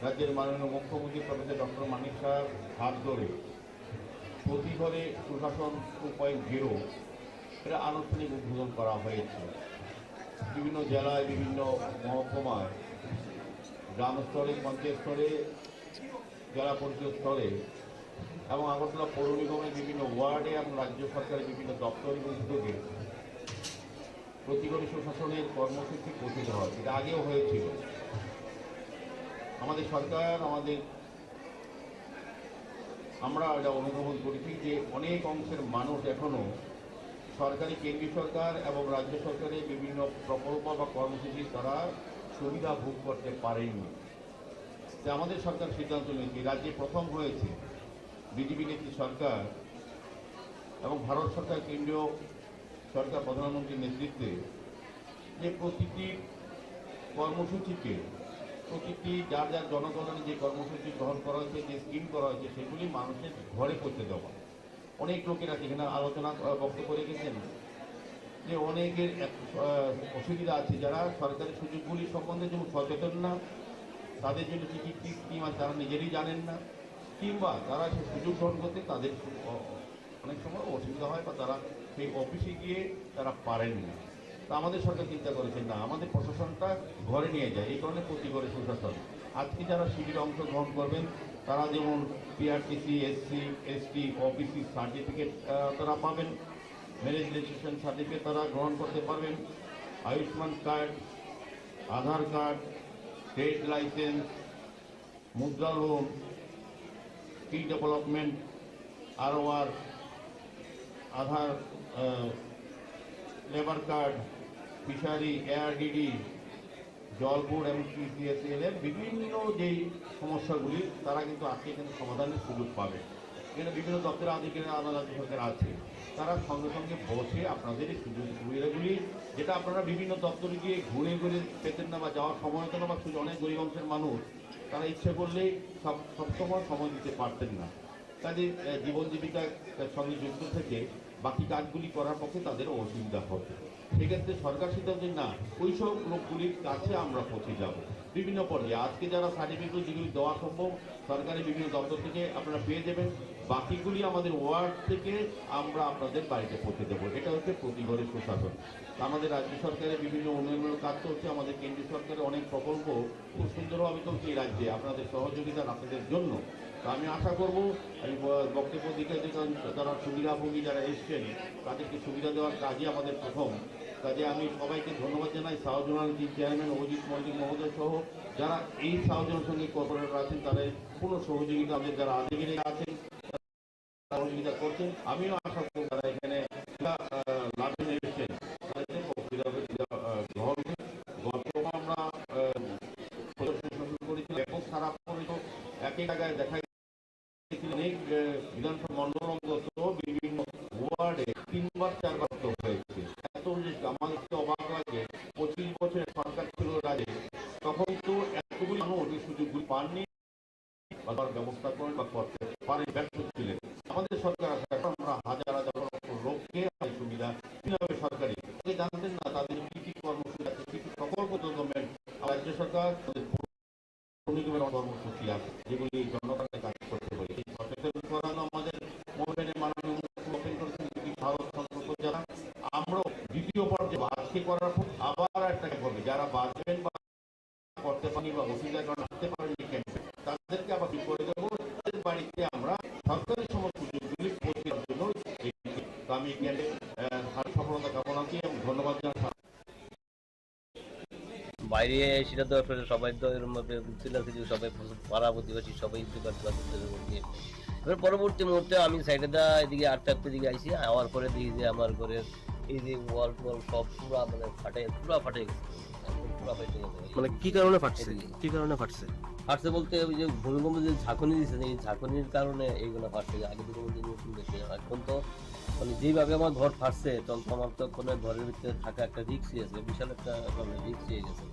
রাজ্যের মাননীয় মুখ্যমন্ত্রী প্রফেসর ডক্টর মানিক শাহর হাত ধরে প্রতি ঘরে সুশাসন 2.0 এটা আনুষ্ঠানিক উদ্বোধন করা হয়েছে। বিভিন্ন জেলায়, বিভিন্ন মহকুমায়, গ্রাম স্তরে, পঞ্চায়েত স্তরে, জেলা পরিষদ স্তরে এবং আগরতলা পৌর নিগমের বিভিন্ন ওয়ার্ডে এবং রাজ্য সরকারের বিভিন্ন দপ্তর এবং উদ্যোগে প্রতি ঘরে সুশাসনের কর্মসূচি পৌঁছে দেওয়া হয়। এটা আগেও হয়েছিল। আমাদের সরকার আমরা এটা অনুধাবন করেছি যে অনেক অংশের মানুষ এখনো সরকারি, কেন্দ্রীয় সরকার এবং রাজ্য সরকারের বিভিন্ন প্রকল্প বা কর্মসূচি তারা সুবিধা ভোগ করতে পারেনি। তাই আমাদের সরকার সিদ্ধান্ত নিয়েছে, রাজ্যে প্রথম হয়েছে বিজেপি নেত্রী সরকার এবং ভারত সরকার, কেন্দ্রীয় সরকার প্রধানমন্ত্রীর নেতৃত্বে যে প্রতিটি কর্মসূচিকে, প্রতিটি যার যার জনগণের যে কর্মসূচি গ্রহণ করা হয়েছে, যে স্কিম করা হয়েছে, সেগুলি মানুষের ঘরে পৌঁছে দেওয়া। অনেক লোকেরা সেখানে আলোচনা বক্তব্য রেখেছেন যে অনেকের অসুবিধা আছে, যারা সরকারি সুযোগগুলি সম্বন্ধে যেমন সচেতন না, তাদের জন্য কী কী স্কিম আছে তারা নিজেরই জানেন না, কিংবা তারা সেই সুযোগ গ্রহণ করতে তাদের অনেক সময় অসুবিধা হয় বা তারা সেই অফিসে গিয়ে তারা পারেন না। তা আমাদের সরকার চিন্তা করেছেন না, আমাদের প্রশাসনটা ঘরে নিয়ে যায়, এই কারণে প্রতি ঘরে সুশাসন। আজকে যারা শিবিরে অংশগ্রহণ করবেন তারা যেমন PRTC, SC, ST, OBC certificate তারা পাবেন, ম্যারেজ রেজিস্ট্রেশন সার্টিফিকেট তারা গ্রহণ করতে পারবেন, আয়ুষ্মান কার্ড, আধার কার্ড, ট্রেড লাইসেন্স, মুদ্রা লোন, স্কিল ডেভেলপমেন্ট, আরওআর, আধার, লেবার কার্ড, ফিশারি, এআরডিডি, জল বোর্ড এবং পিসিএসএল এর বিভিন্ন যেই সমস্যাগুলি তারা কিন্তু আজকে এখানে সমাধানের সুযোগ পাবে। এখানে বিভিন্ন দপ্তরের আধিকারিক আলাদা সরকার আছে, তারা সঙ্গে সঙ্গে বসে আপনাদের এই সুযোগ সুবিধাগুলি, যেটা আপনারা বিভিন্ন দপ্তরে গিয়ে ঘুরে ঘুরে পেতেন না বা যাওয়ার সময় হতো না, বা অনেক গরিব অংশের মানুষ তারা ইচ্ছে করলেই সবসময় সময় দিতে পারতেন না, কাজে জীবন জীবিকার সঙ্গে যুক্ত থেকে বাকি কাজগুলি করার পক্ষে তাদেরও অসুবিধা হতো। সেক্ষেত্রে সরকার সিদ্ধান্ত না, ওই সব লোকগুলির কাছে আমরা পৌঁছে যাব বিভিন্ন পর্যায়ে। আজকে যারা সার্টিফিকেট যেগুলি দেওয়া সম্ভব সরকারি বিভিন্ন দপ্তর থেকে আপনারা পেয়ে যাবেন, বাকিগুলি আমাদের ওয়ার্ড থেকে আমরা আপনাদের বাড়িতে পৌঁছে দেবো। এটা হচ্ছে প্রতি ঘরের সুশাসন। আমাদের রাজ্য সরকারের বিভিন্ন উন্নয়নের কাজ চলছে, আমাদের কেন্দ্রীয় সরকারের অনেক প্রকল্প খুব সুন্দরভাবে চলছে এই রাজ্যে আপনাদের সহযোগিতা আপনাদের জন্য। তো আমি আশা করব আমি বক্তব্য দিতে যারা সুবিধাভোগী যারা এসছেন তাদেরকে সুবিধা দেওয়ার কাজই আমাদের প্রথম কাজে। আমি সবাইকে ধন্যবাদ জানাই, শাহজালাল চেয়ারম্যান, অজিত মল্লিক মহোদয় সহ যারা এই সাহায্যের সঙ্গে কর্পোরেটর আছেন তাদের কোনো সহযোগিতা আমাদের যারা আধিকারিক আছেন সহযোগিতা করছেন। আমিও আশা করব যারা এখানে লাভে নেমেছেন তাদের গ্রহণ গল্প আমরা করেছি ব্যাপক খারাপ করেছিল। একই জায়গায় দেখা অনেক বিধানসভা মন্ডলগত বিভিন্ন ওয়ার্ডে 3বার 4বার তো হয়েছে। এত আমাদের অবাক লাগে 25 বছরের সরকার ছিল রাজ্যে, তখন তো এতগুলি মানুষ এই সুযোগগুলি পাননি বা ব্যবস্থা করেন বা করতে পারে ব্যর্থ ছিলেন। আমাদের সরকার আসার পর আমরা হাজার হাজার লোককে সুবিধা কিভাবে সরকারি জানতেন না তাদের কি কি কর্মসূচি আছে, কি কি প্রকল্প গভর্নমেন্ট রাজ্য সরকার কর্মসূচি আছে যেগুলি জনগণের কাজ করতে হবে। এই সচেতন করানো আমাদের মোবাইলের মাননীয় ওপেন করেছেন ভারত সম্পর্ক যারা আমরাও দ্বিতীয় পর্যায়ে আজকে করার পর আবার একটা করবে যারা বাঁচবেন বা করতে পারেনি বা অসুবিধার কারণে আসতে পারেনি ক্যাম্পে তাদেরকে আবার ঠিক করে দেবো। তাদের বাড়িতে আমরা সরকারি সমস্ত সুযোগগুলি পৌঁছে দেওয়ার জন্য আমি এখানে সফলতা কামনা করি এবং ধন্যবাদ জানাই। বাইরে সেটা তো আসলে সবাই তো এর মধ্যে বুঝছিল যে সবাই পাড়া প্রতিবেশী সবাই এবার পরবর্তী মুহূর্তে আমি সাইডে এদিকে 8টার দিকে আইসি আওয়ার পরে দেখি যে আমার ঘরের এই যে ওয়াল টোয়াল সব পুরা মানে ফাটে গেছে। মানে কি কারণে ফাটছে, কি কারণে ফাটছে? ফাটছে বলতে ওই যে ভূমিকম্প যে ঝাঁকুনি দিচ্ছে এই ঝাঁকুনির কারণে এইগুলো ফাটছে। আগে থেকে নতুন দেখি এখন তো মানে যেভাবে আমার ঘর ফাটছে তখন তো আমার তো কোনো ঘরের ভিতরে থাকা একটা রিস্ক আছে, বিশাল একটা রিস্ক হয়ে গেছে।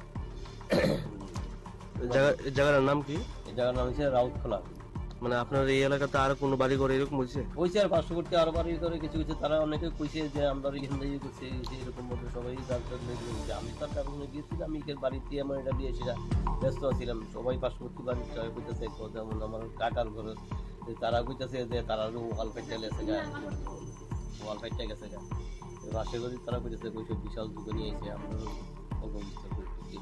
জায়গার নাম কি? এই জায়গার নাম হচ্ছে রাউতখোলা। মানে আপনার এই এলাকাতে আর কোনো বাড়ি ঘর এরকম হয়েছে? হয়েছে আর পার্শ্ববর্তী আরো বাড়ি করে কিছু কিছু তারা অনেকে কইছে যে আমরা এখান থেকে করছি এরকম মধ্যে সবাই জানতে। আমি তার কারণে গিয়েছিলাম, আমি বাড়িতে আমার এটা দিয়ে সেটা ব্যস্ত ছিলাম। সবাই পার্শ্ববর্তী বাড়ির সবাই কইতেছে যেমন আমার কাকার ঘরে তারা কইতেছে যে তারা ওয়াল ফাইটে গেছে গা, ওয়াল ফাইটে গেছে গা পাশে করি তারা কইতেছে ওইসব বিশাল যুগে নিয়ে এসে আমরা অল্প বুঝতে করি।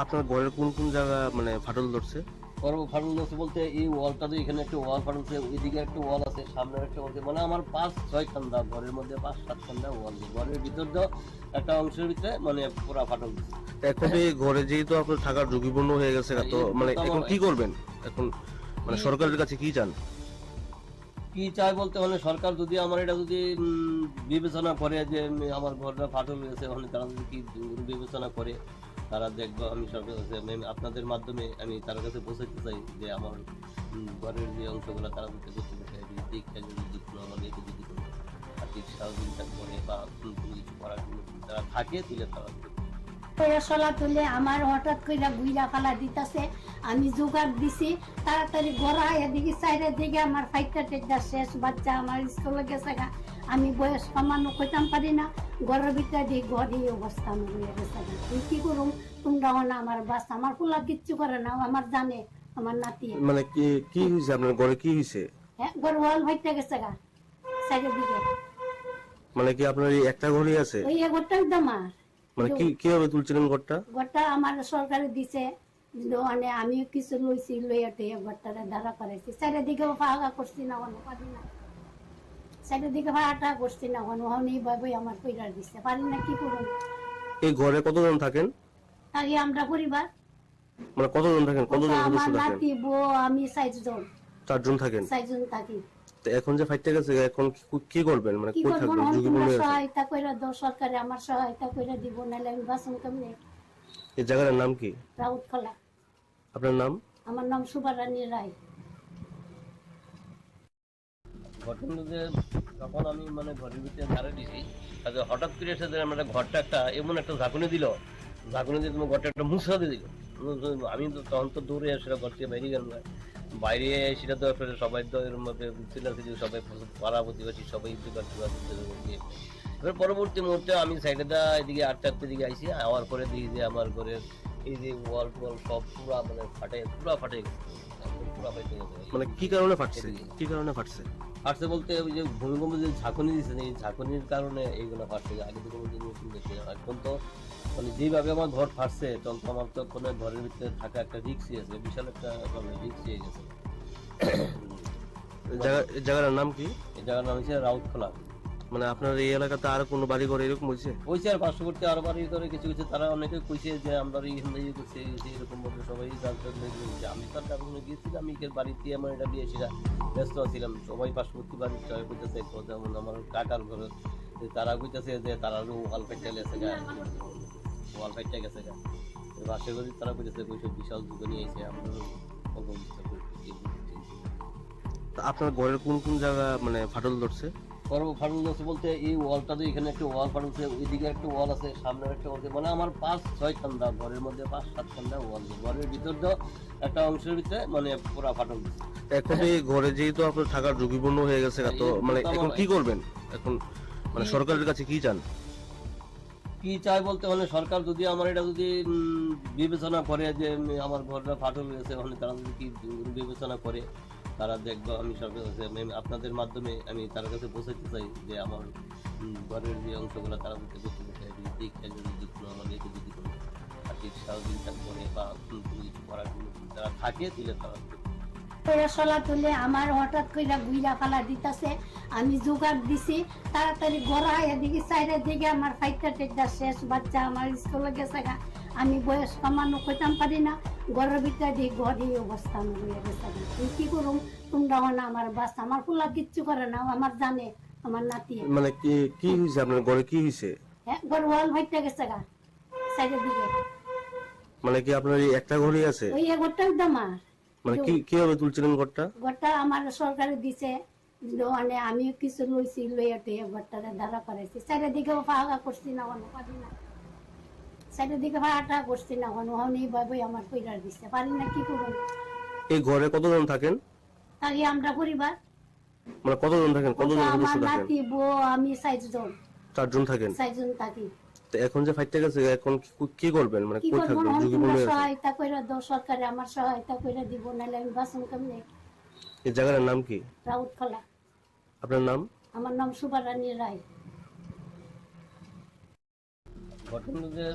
আপনার ঘরের কোন কোন জায়গা মানে ফাটল ধরছে? ফাটল ধরছে বলতে এই ওয়ালটা তো এখানে একটা ওয়াল ফাটলছে, ওইদিকে একটা ওয়াল আছে, সামনে একটা ওয়াল, মানে আমার 5-6 খান্দা ঘরের মধ্যে 5-7 খান্দা ওয়াল, ঘরের ভিতর তো একটা অংশের ভিতরে মানে পুরা ফাটল দিচ্ছে। এখন এই ঘরে যেহেতু আপনার থাকার ঝুঁকিপূর্ণ হয়ে গেছে, তো মানে এখন কি করবেন? এখন মানে সরকারের কাছে কি চান? কি চাই বলতে মানে সরকার যদি আমার এটা যদি বিবেচনা করে যে আমার ঘরটা ফাটল হয়েছে, ওখানে তারা যদি কি বিবেচনা করে তারা দেখবো। আমি সরকার কাছে আপনাদের মাধ্যমে আমি তার কাছে পৌঁছাতে চাই যে আমার ঘরের যে অংশগুলো তারা যদি করতে পারে যদি কোনো আর্থিক সহযোগিতা করে বা কোনো কিছু করার জন্য তারা থাকে তুলে তারা পয়সলা তুলে আমার হঠাৎ করে গুইরা ফালা দিতেছে। আমি জোগাড় দিছি তাড়াতাড়ি গড়া এদিকে সাইডের দিকে আমার ফাইটটা টেকটা শেষ, বাচ্চা আমার স্কুলে গেছে গা, আমি বয়স কমানো কইতাম পারি না, ঘরের ভিতরে দিয়ে ঘরে অবস্থা আমার হয়ে গেছে গা। তুই কি করুম তোমরা না আমার বাচ্চা আমার পোলা কিচ্ছু করে না, আমার জানে আমার নাতি। মানে কি হয়েছে আপনার ঘরে? কি হয়েছে? হ্যাঁ ঘর ওয়াল ফাইটটা গেছে গা সাইডের দিকে। মানে কি আপনার এই একটা ঘরই আছে? ওই ঘরটা একদম আর মানে কিভাবে তুলছিলেন ঘরটা? ঘরটা আমার সরকারে দিছে, মানে আমি কিছু লইছি লইয়াতে ঘরটারে ধারা করাইছি, সাইডের দিকে ফাঁকা করছি না কোনো পারি না, সাইডের দিকে ফাঁকাটা করছি না কোনো, এইভাবে আমার পয়সা দিচ্ছে পারি না, কি করুন। এই ঘরে কতজন থাকেন? আগে আমরা পরিবার মানে কতজন থাকেন? কতজন আমার সদস্য থাকেন? নাতি বউ আমি 4 জন। 4 জন থাকেন? 4 জন থাকি। তো এখন যে ফাইটটা গেছে এখন কি করবেন? মানে কি কই করব? থাকবেন? ঝুঁকিপূর্ণ হয়ে আছে। সহায়তা কইরা দাও, সরকারে আমার সহায়তা কইরা দিব, নাহলে আমি বাঁচুম কেমনে? এই জায়গার নাম কি? রাউতখোলা। আপনার নাম? আমার নাম সুভারানী রায়। ঘটনা যে তখন আমি মানে ঘরের ভিতরে ধারে দিছি, হঠাৎ করে এসে আমরা ঘরটা একটা এমন একটা ঝাঁকুনি দিল, ঝাঁকুনি দিয়ে তোমার ঘরটা একটা মুছা দিয়ে দিল। আমি তো তখন তো দৌড়ে সেটা ঘর থেকে বাইরে গেলাম, বাইরে সেটা তো আসলে সবাই তো এর মধ্যে বুঝছিল যে সবাই পাড়া প্রতিবেশী সবাই এবার পরবর্তী মুহূর্তে আমি সাইডে এদিকে 8টার দিকে আইসি আওয়ার পরে দেখি যে আমার ঘরের এই যে ওয়াল টোয়াল সব পুরা মানে ফাটে গেছে। মানে কি কারণে ফাটছে, কি কারণে ফাটছে? ফাটছে বলতে ওই যে ভূমিকম্প যে ঝাঁকুনি দিচ্ছে এই ঝাঁকুনির কারণে এইগুলো ফাটছে। আগে থেকে নতুন দেখি এখন তো মানে যেভাবে আমার ঘর ফাটছে তখন তো আমার তো কোনো ঘরের ভিতরে থাকা একটা রিস্ক আছে, বিশাল একটা রিস্ক হয়ে গেছে। জায়গার নাম কি? এই জায়গার নাম হচ্ছে রাউতখোলা। মানে আপনার এই এলাকাতে আর কোনো বাড়ি ঘর এরকম হয়েছে? হয়েছে আর পার্শ্ববর্তী আরো বাড়ি করে কিছু কিছু তারা অনেকে কইছে যে আমরা এইখানে ইয়ে করছি এরকম বলে সবাই জানতে পেরেছে। আমি তো আর ওখানে গিয়েছিলাম, আমি বাড়িতে আমার এটা বিয়ে সেটা ব্যস্ত ছিলাম। সবাই পার্শ্ববর্তী বাড়ির সবাই কইতেছে, যেমন আমার কাকার ঘরে তারা কইতেছে যে তারা ওয়াল ফাইটে গেছে গা, ওয়াল ফাইটে গেছে গা। পাশে বাড়ি তারা কইতেছে ওইসব বিশাল যুগে নিয়ে এসে আমরা অল্প বুঝতে পারি। আপনার ঘরের কোন কোন জায়গা মানে ফাটল ধরছে? ফাটল ধরছে বলতে এই ওয়ালটা তো এখানে একটা ওয়াল ফাটলছে, ওইদিকে একটা ওয়াল আছে, সামনে একটা ওয়াল, মানে আমার 5-6 খান্দা ঘরের মধ্যে 5-7 খান্দা ওয়াল, ঘরের ভিতর তো একটা অংশের ভিতরে মানে পুরো ফাটল দিচ্ছে। এখন এই ঘরে যেহেতু আপনার থাকার ঝুঁকিপূর্ণ হয়ে গেছে, তো মানে এখন কি করবেন? এখন মানে সরকারের কাছে কি চান? কি চাই বলতে মানে সরকার যদি আমার এটা যদি বিবেচনা করে যে আমার ঘরটা ফাটল হয়েছে, মানে তারা যদি কি বিবেচনা করে তারা দেখবো। আমি সরকার আপনাদের মাধ্যমে আমি তার কাছে পৌঁছাতে চাই যে আমার ঘরের যে অংশগুলো তারা যদি করতে চাই, যদি কোনো আমাদের যদি কোনো আর্থিক সহযোগিতা করে বা কিছু করার জন্য তারা থাকে দিলে তারা চলা তুলে আমার হঠাৎ করে গুইরা ফালা দিতেছে, আমি জোগাড় দিছি তাড়াতাড়ি গড়া এদিকে সাইডের দিকে আমার ফাইটটা টেকটা শেষ, বাচ্চা আমার স্কুলে গেছে গা, আমি বয়স কমানো কইতাম পারি না, ঘরের ভিতরে দিয়ে ঘরে অবস্থা হয়ে গেছে। তুই কি করুম, তোমরা না আমার বাস, আমার ফুলা কিচ্ছু করে না, আমার জানে আমার নাতি। মানে কি হয়েছে আপনার ঘরে? কি হয়েছে? হ্যাঁ, ঘর ওয়াল ফাইটটা গেছে গা সাইডের দিকে। মানে কি আপনার এই একটা ঘরই আছে? ওই ঘরটা একদম আমার। মানে কিভাবে তুলছিলেন ঘরটা? ঘরটা আমার সরকারে দিছে, মানে আমি কিছু লইছি, লইয়া টইয়া ঘরটারে ধারা করাইছি, সাইডের দিকেও ফাঁকা করছি না, কোনো পারি না, সাইডের দিকে ফাঁকাটা করছি না, কোনো এইভাবে আমার পরিবার দিচ্ছে, পারি না, কি করবো। এই ঘরে কতজন থাকেন? তাই আমরা পরিবার মানে কতজন থাকেন? কতজন আমার সদস্য থাকেন? নাতি, বউ, আমি 4 জন। 4 জন থাকেন? 4 জন থাকি। তো এখন যে ফাইটটা গেছে, এখন কি করবেন? মানে কি কই করবো, থাকবেন? ঝুঁকিপূর্ণ হয়ে গেছে। সহায়তা করে দাও, সরকারে আমার সহায়তা করে দিব, নাহলে আমি বাসন কেমনে। এই জায়গাটার নাম কি? রাউতখোলা। আপনার নাম? আমার নাম সুভারানী রায়। ঘটনা যে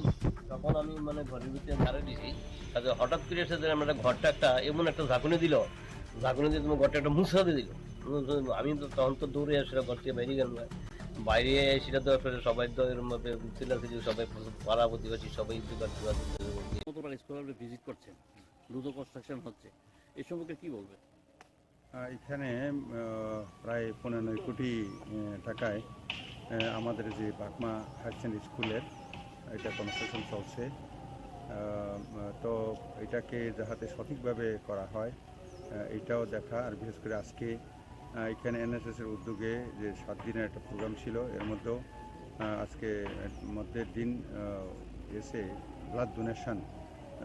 তখন আমি মানে ঘরের ভিতরে ধারে দিছি, তাহলে হঠাৎ করে এসে আমরা ঘরটা একটা এমন একটা ঝাঁকুনি দিল, ঝাঁকুনি দিয়ে তোমার ঘরটা একটা মুছা দিয়ে দিল। আমি তো তখন তো দৌড়ে আসলে ঘর থেকে বেরিয়ে গেলাম, বাইরে সেটা তো সবাই তো এর মধ্যে সবাই পাড়া প্রতিবেশী সবাই ভিজিট করছেন, দ্রুত কনস্ট্রাকশন হচ্ছে, এই সম্পর্কে কি বলবেন? এখানে প্রায় 15 কোটি টাকায় আমাদের যে বাকমা হায়ার সেকেন্ডারি স্কুলের এটা কনস্ট্রাকশন চলছে। তো এটাকে যাতে সঠিকভাবে করা হয় এটাও দেখা, আর বিশেষ করে আজকে এখানে এনএসএসের উদ্যোগে যে 7 দিনের একটা প্রোগ্রাম ছিল, এর মধ্যেও আজকে মধ্যের দিন এসে ব্লাড ডোনেশন,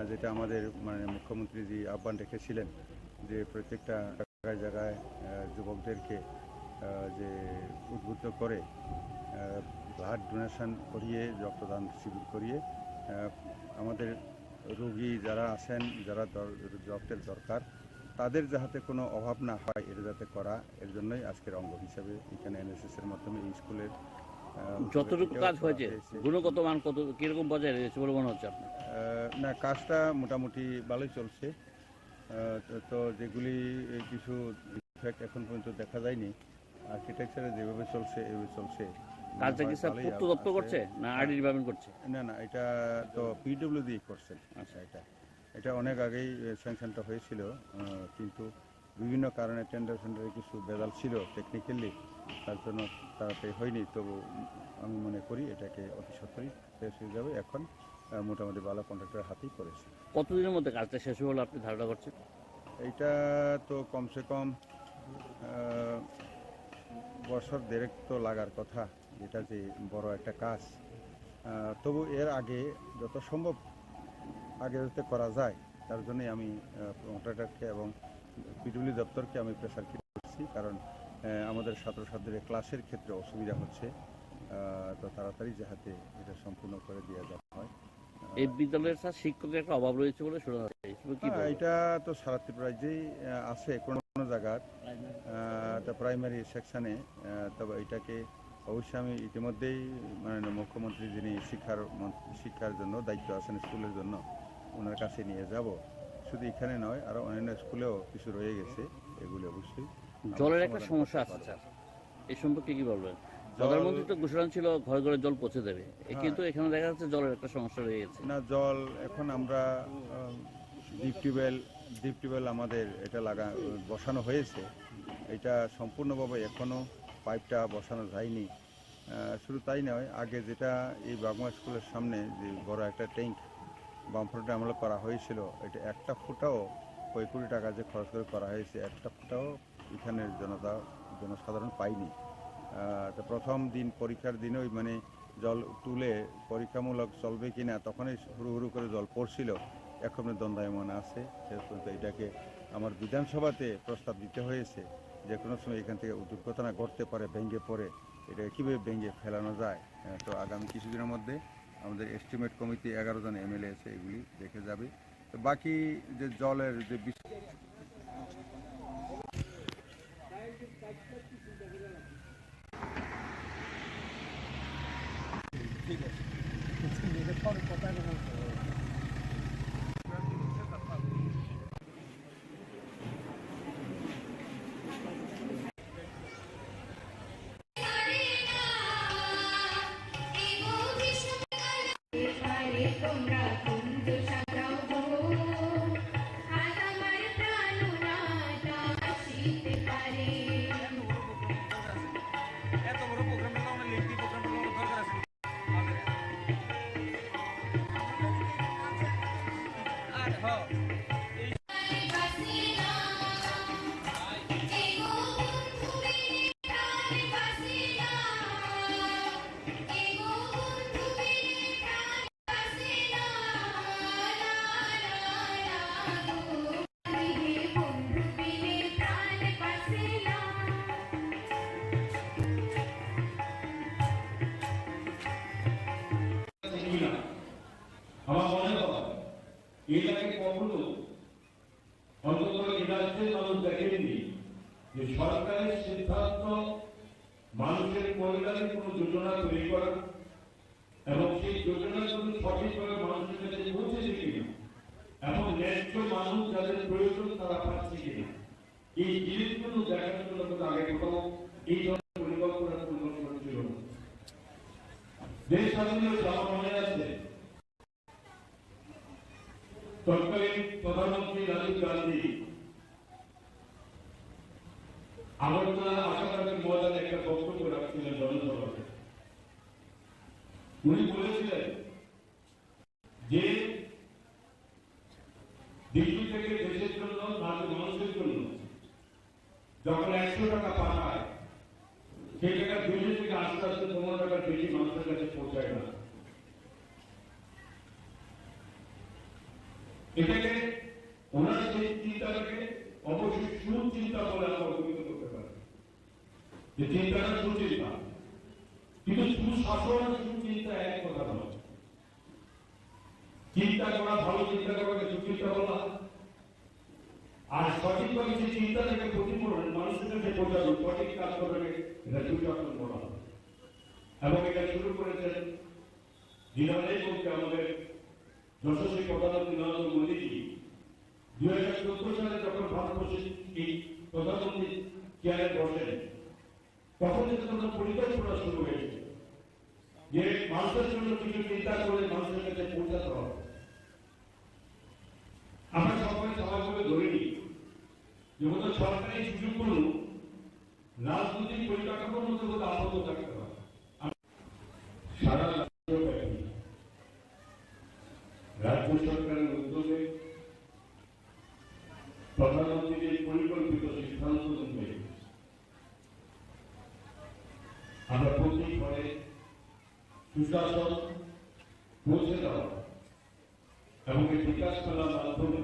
যেটা আমাদের মানে মুখ্যমন্ত্রী যে আহ্বান রেখেছিলেন যে প্রত্যেকটা জায়গায় যুবকদেরকে যে উদ্বুদ্ধ করে ব্লাড ডোনেশন করিয়ে, রক্তদান শিবির করিয়ে আমাদের রোগী যারা আছেন, যারা রক্তের দরকার, তাদের যাতে কোনো অভাব না হয় এটা যাতে করা, এর জন্যই আজকের অঙ্গ হিসাবে এখানে এনএসএসের মাধ্যমে এই স্কুলের যতটুকু কাজ হয়েছে গুণগত মান কত কিরকম বজায় রয়েছে বলে মনে হচ্ছে আপনার? না, কাজটা মোটামুটি ভালোই চলছে। তো যেগুলি কিছু ইফেক্ট এখন পর্যন্ত দেখা যায়নি, আর্কিটেকচারে যেভাবে চলছে এভাবে চলছে। কাজটা কি স্যার পূর্ত দপ্তর করছে না আরডি ডিপার্টমেন্ট করছে? না, এটা তো পিডব্লিউডি করছেন। আচ্ছা, এটা অনেক আগেই স্যাংশনটা হয়েছিল, কিন্তু বিভিন্ন কারণে টেন্ডারে কিছু বেদাল ছিল টেকনিক্যালি, তার জন্য তাড়াতাড়ি হয়নি। তবু আমি মনে করি এটাকে অতি সত্তরই শেষ হয়ে যাবে। এখন মোটামুটি ভালো কন্ট্রাক্টরের হাতেই করেছে। কতদিনের মধ্যে কাজটা শেষ হলো আপনি ধারণা করছেন? এইটা তো কমসে কম বছর দেড়েক তো লাগার কথা, এটা যে বড় একটা কাজ। তবু এর আগে যত সম্ভব আগে যাতে করা যায়, তার জন্যই আমি কন্ট্রাক্টরকে এবং পিডব্লিউ দপ্তরকে আমি প্রেসার করছি, কারণ আমাদের ছাত্রছাত্রীদের ক্লাসের ক্ষেত্রে অসুবিধা হচ্ছে, তো তাড়াতাড়ি যাতে এটা সম্পূর্ণ করে দেওয়া যায় হয়। এই বিদ্যালয়ের স্যার শিক্ষকের একটা অভাব রয়েছে বলে শোনা যাচ্ছে, এটা তো সারা ত্রিপুরায় আছে কোনো কোনো জায়গার প্রাইমারি সেকশনে। তবে এটাকে অবশ্যই আমি ইতিমধ্যেই মানে মুখ্যমন্ত্রী যিনি শিক্ষার জন্য দায়িত্ব আছেন স্কুলের জন্য, ওনার কাছে নিয়ে যাব। শুধু এখানে নয়, আরও অন্যান্য স্কুলেও কিছু রয়ে গেছে, এগুলো অবশ্যই। জলের একটা সমস্যা আছে স্যার, এই সম্পর্কে কি বলবেন? প্রধানমন্ত্রী তো ঘোষণা ছিল ঘরে ঘরে জল পৌঁছে দেবে, কিন্তু এখানে দেখা যাচ্ছে জলের একটা সমস্যা রয়ে গেছে। না, জল এখন আমরা ডিপ টিউবওয়েল আমাদের এটা বসানো হয়েছে। এটা সম্পূর্ণভাবে এখনও পাইপটা বসানো যায়নি। শুধু তাই নয়, আগে যেটা এই বাগমা স্কুলের সামনে যে বড় একটা ট্যাঙ্ক বামফ্রন্টে আমলে করা হয়েছিল, এটা একটা ফুটাও কয়েক কোটি টাকা যে খরচ করে করা হয়েছে, একটা ফুটাও এখানের জনসাধারণ পায়নি। তো প্রথম দিন পরীক্ষার দিনই মানে জল তুলে পরীক্ষামূলক চলবে কিনা তখনই হুড়ু করে জল পড়ছিল, এখন দ্বন্দ্বায়মান আছে। শেষ পর্যন্ত এটাকে আমার বিধানসভাতে প্রস্তাব দিতে হয়েছে যে কোনো সময় এখান থেকে দুর্ঘটনা ঘটতে পারে, ভেঙে পড়ে, এটা কীভাবে ভেঙে ফেলানো যায়। তো আগামী কিছুদিনের মধ্যে আমাদের এস্টিমেট কমিটি 11 জন এমএলএ আছে, এগুলি দেখে যাবে। তো বাকি যে জলের যে বিষয় ঠিক আছে আমার মনে হয় এর আগে কখনো অন্তত এই রাজ্যের মানুষ দেখেননি যে সরকারের সিদ্ধান্ত মানুষের কল্যাণে কোনো যোজনা তৈরি করা এবং সেই যোজনাগুলো সঠিকভাবে মানুষের কাছে পৌঁছেছে কিনা এবং ন্যায্য মানুষ যাদের প্রয়োজন তারা পাচ্ছে কিনা, এই জিনিসগুলো দেখার জন্য কিন্তু আগে কোথাও এই ধরনের পরিকল্পনা ছিল না। দেশ স্বাধীন হয়েছে, আমার মনে আছে তৎকালীন প্রধানমন্ত্রী রাজীব গান্ধী আগরতলা আশাবাদের ময়দানে একটা বক্তব্য রাখছিলেন জনসভাতে। উনি বলেছিলেন যে দিল্লি থেকে দেশের জন্য মানুষের জন্য যখন 100 টাকা পাঠায়, সেই টাকা দিল্লি থেকে আস্তে আস্তে 15 টাকার বেশি মানুষের কাছে পৌঁছায় না। এটাকে ওনার সেই চিন্তাটাকে অবশ্যই সুচিন্তা বলে আমরা অভিহিত করতে পারি, যে চিন্তাটা সুচিন্তা, কিন্তু সুশাসন সুচিন্তা এক কথা নয়। চিন্তা করা ভালো, চিন্তা করাকে সুচিন্তা বলা, আর সঠিকভাবে সেই চিন্তা থেকে প্রতিফলন মানুষের কাছে পৌঁছানো, সঠিক কাজ করবে, এটা সুশাসন বলা হয়। এবং এটা শুরু করেছেন দিনাজপুর বলতে আমাদের যশস্বী প্রধানমন্ত্রী নরেন্দ্র মোদীজি 2014 সালে যখন ভারতবর্ষের এই প্রধানমন্ত্রী চেয়ারে বসেন, তখন থেকে কোনো পরিকল্পনা শুরু হয়েছে যে মানুষের জন্য কিছু চিন্তা করে মানুষের কাছে পৌঁছাতে হবে। আমরা সকলে সবাই ধরে নিই যে মতো সরকারি সুযোগগুলো রাজনৈতিক পরিকাঠামোর মধ্যে বোধ আবদ্ধ থাকতে হবে। সারা রাজ্য সরকারের উদ্যোগে প্রধানমন্ত্রীর পরিকল্পিত সিদ্ধান্ত অনুযায়ী আমরা প্রতি ঘরে সুশাসন পৌঁছে দেওয়া এবং এই বিকাশ মেলার মাধ্যমে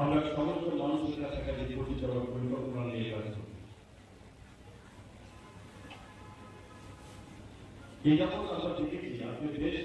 আমরা সমস্ত মানুষের কাছাকাছি পৌঁছে দেওয়ার পরিকল্পনা নিয়ে কাজ করি। এই যাবৎ আমরা দেখেছি আমাদের দেশ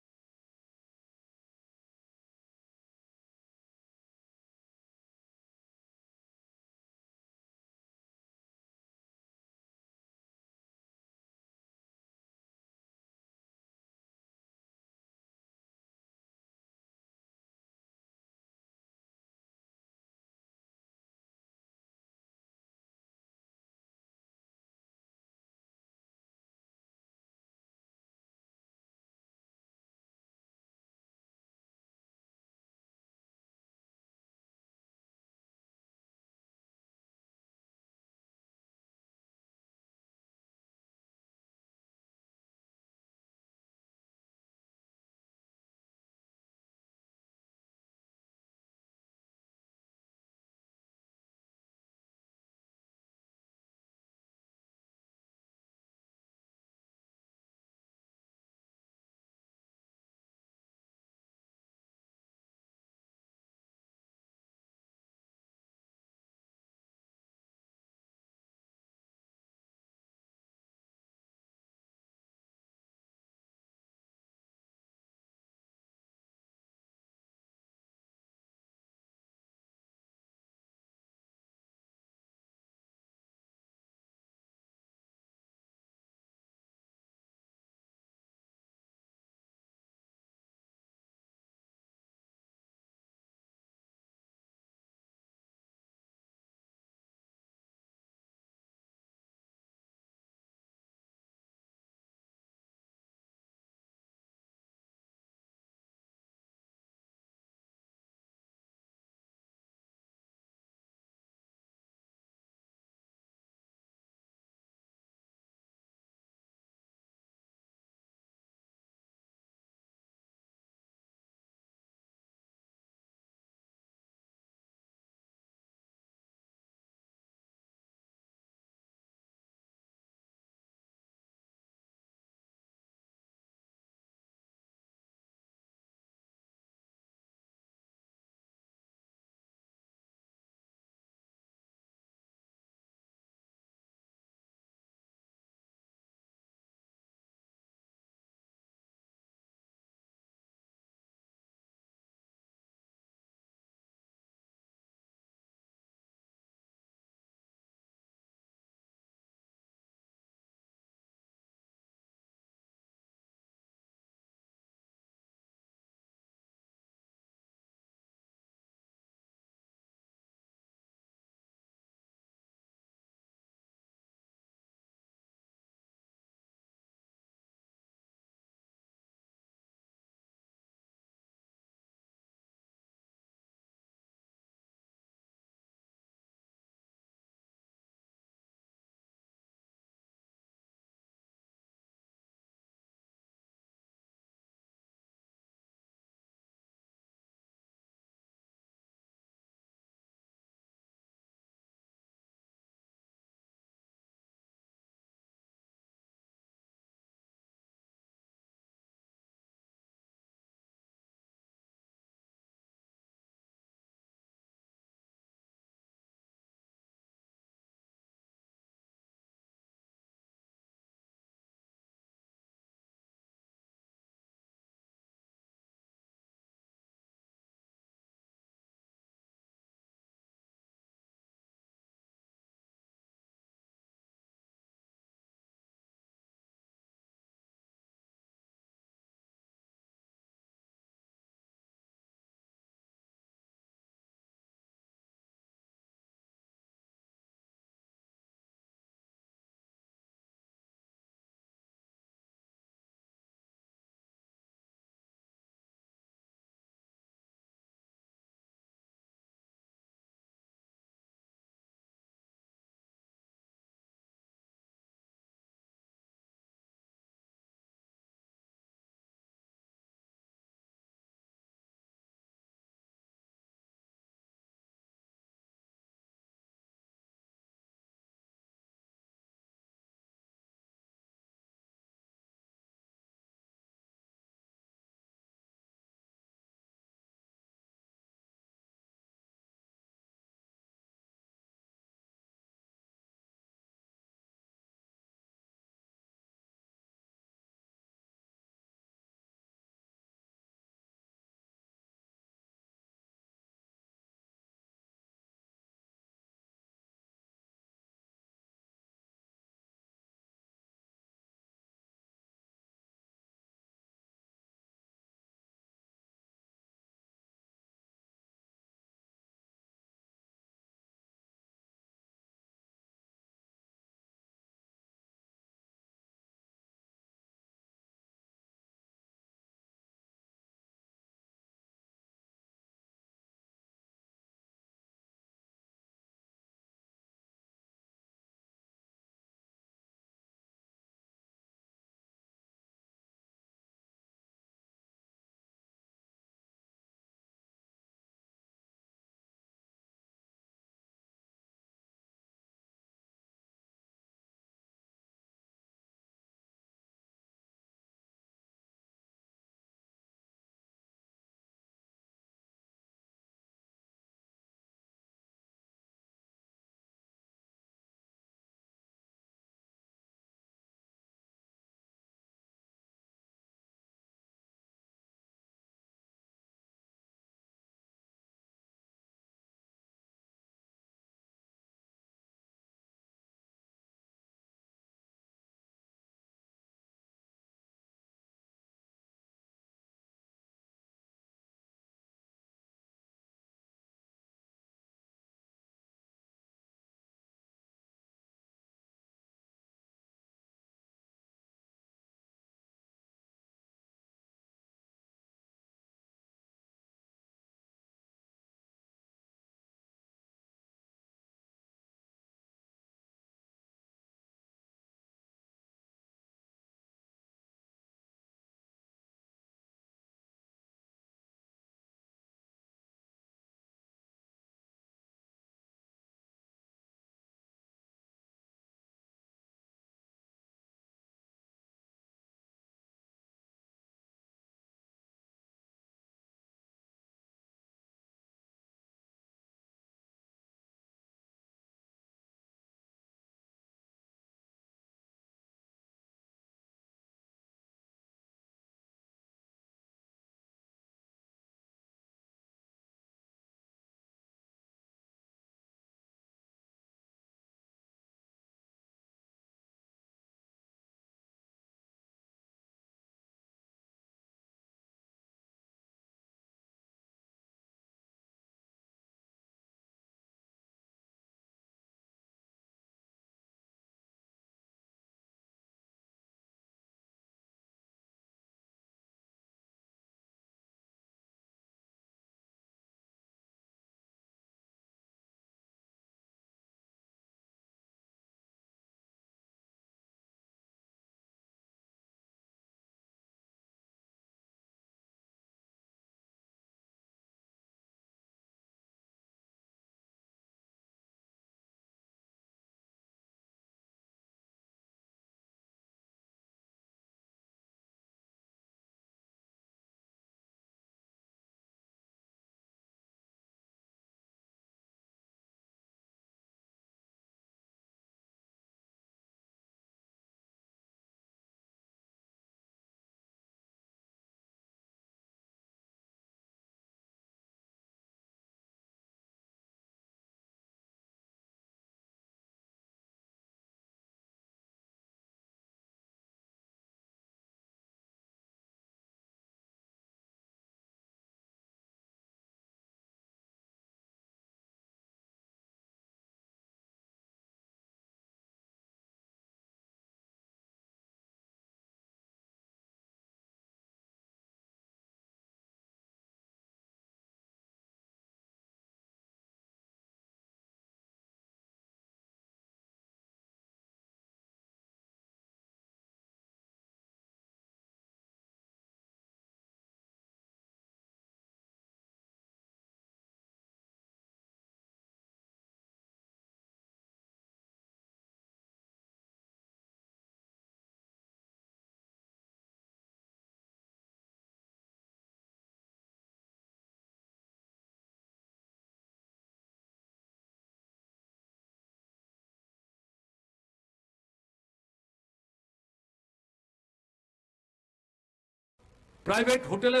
প্রাইভেট হোটেলে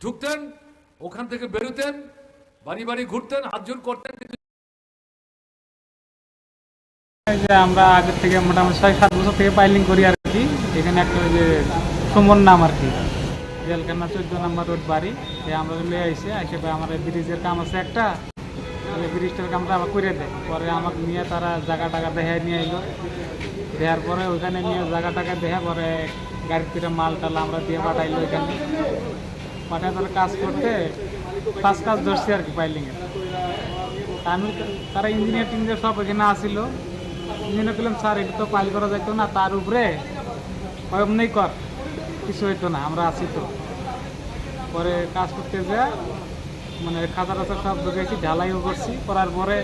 ঢুকতেন, ওখান থেকে বেরোতেন, বাড়ি বাড়ি ঘুরতেন, হাত জোর করতেন। যে আমরা আগের থেকে মোটামুটি 6-7 বছর থেকে পাইলিং করি আর কি। এখানে একটা ওই যে সুমন নাম আর কি, জেলখানা 14 নম্বর রোড বাড়ি। আমরা লিয়ে আইসে আমার ব্রিজের কাম আছে একটা, ব্রিজটার কামটা আবার করে দেয়। পরে আমাকে নিয়ে তারা জায়গা টাকা দেখায় নিয়ে এলো, দেওয়ার পরে ওইখানে নিয়ে জায়গা টাকা দেখা পরে গাড়ির থেকে মাল টাল আমরা দিয়ে পাঠাইলো। ওইখানে পাঠায় তারা কাজ করতে 5 কাজ ধরছি আর কি পাইলিংয়ের। আমি তারা ইঞ্জিনিয়ার টিঞ্জিনিয়ার সব এখানে আসিল। ইঞ্জিনিয়ার বললাম স্যার এটা তো পাইল করা যাইতো না, তার উপরে এমনি কর, কিছু হইতো না, আমরা আছি তো। পরে কাজ করতে যা মানে খাতা টাতা সব ঢুকেছি, ঢালাইও করছি। করার পরে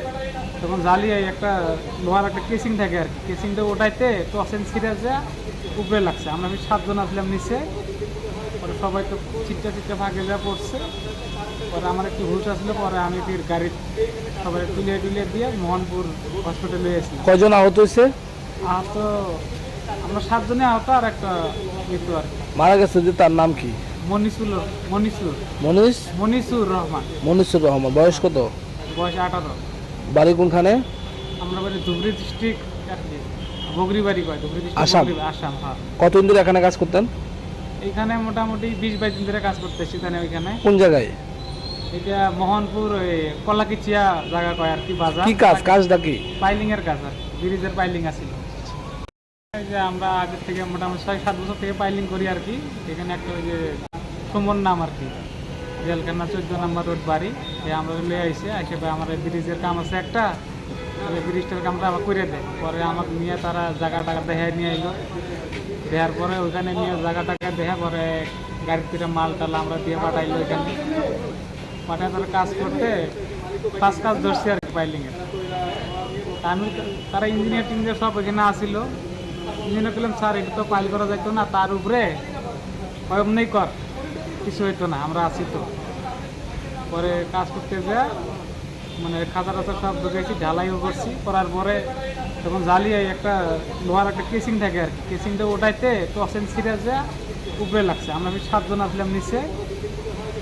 তখন জ্বালিয়ে একটা লোহার একটা কেসিং থাকে আর কি, কেসিংটা ওটাইতে টসেন ছিঁড়ে যা উপরে লাগছে। আমরা 7 জন আসলাম নিচে, পরে সবাই তো চিটটা ভাগে যা পড়ছে। পরে আমার একটু হুশ আসলে পরে আমি ফির গাড়ি সবাই তুলিয়ে দিয়ে মোহনপুর হসপিটালে এসেছি। কয়জন আহত হয়েছে? আহত আমরা 7 জনে আহত, আর একটা মৃত্যু আর কি। মারা গেছে যে তার নাম কি? মনিসুর রহমান। মনিসুর রহমান। বয়স কত? বয়স 18। বাড়ি কোনখানে? আমরা বাড়ি ধুবড়ী ডিস্ট্রিক্ট বগরি বাড়ি কয়, ধুবড়ী আসাম। ডিস্ট্রিক্ট আসাম। হ্যাঁ। কতদিন ধরে এখানে কাজ করতেন? এইখানে মোটামুটি 20-22 দিন ধরে কাজ করতেছি। ওইখানে কোন জায়গায়? এটা মোহনপুর ওই কলাকিচিয়া জায়গা কয় আর কি, বাজার। কি কাজটা কি? পাইলিং এর কাজ আর ব্রিজের পাইলিং আছিল। এই যে আমরা আগের থেকে মোটামুটি 6-7 বছর থেকে পাইলিং করি আর কি। এখানে একটা ওই যে সুমন নাম আর কি, জেলখানা 14 নম্বর রোড বাড়ি। আমরা লিয়ে আইসে আমার ব্রিজের কাম আছে একটা, ব্রিজটার কামটা আবার করে দেয়। পরে আমাকে নিয়ে তারা জায়গা টাকা দেখায় নিয়ে এলো, দেওয়ার পরে ওইখানে নিয়ে জায়গা টাকা দেখা পরে গাড়ির থেকে মাল টাল আমরা দিয়ে পাঠাইলো। ওইখানে পাঠায় তারা কাজ করতে 5 কাজ ধরছি আর কি পাইলিংয়ের। আমি তারা ইঞ্জিনিয়ার টিঞ্জিনিয়ার সব এখানে আসিল। ইঞ্জিনিয়ার বললাম স্যার এটা তো পাইল করা যাইতো না, তার উপরে এমনি কর, কিছু হইতো না, আমরা আছি তো। পরে কাজ করতে যা মানে খাতা টাতা সব ঢুকেছি, ঢালাইও করছি। করার পরে তখন জ্বালিয়ে একটা লোহার একটা কেসিং থাকে আর কি, কেসিংটা ওটাইতে টসেন ছিঁড়ে যা উপরে লাগছে। আমরা 7 জন আসলাম নিচে,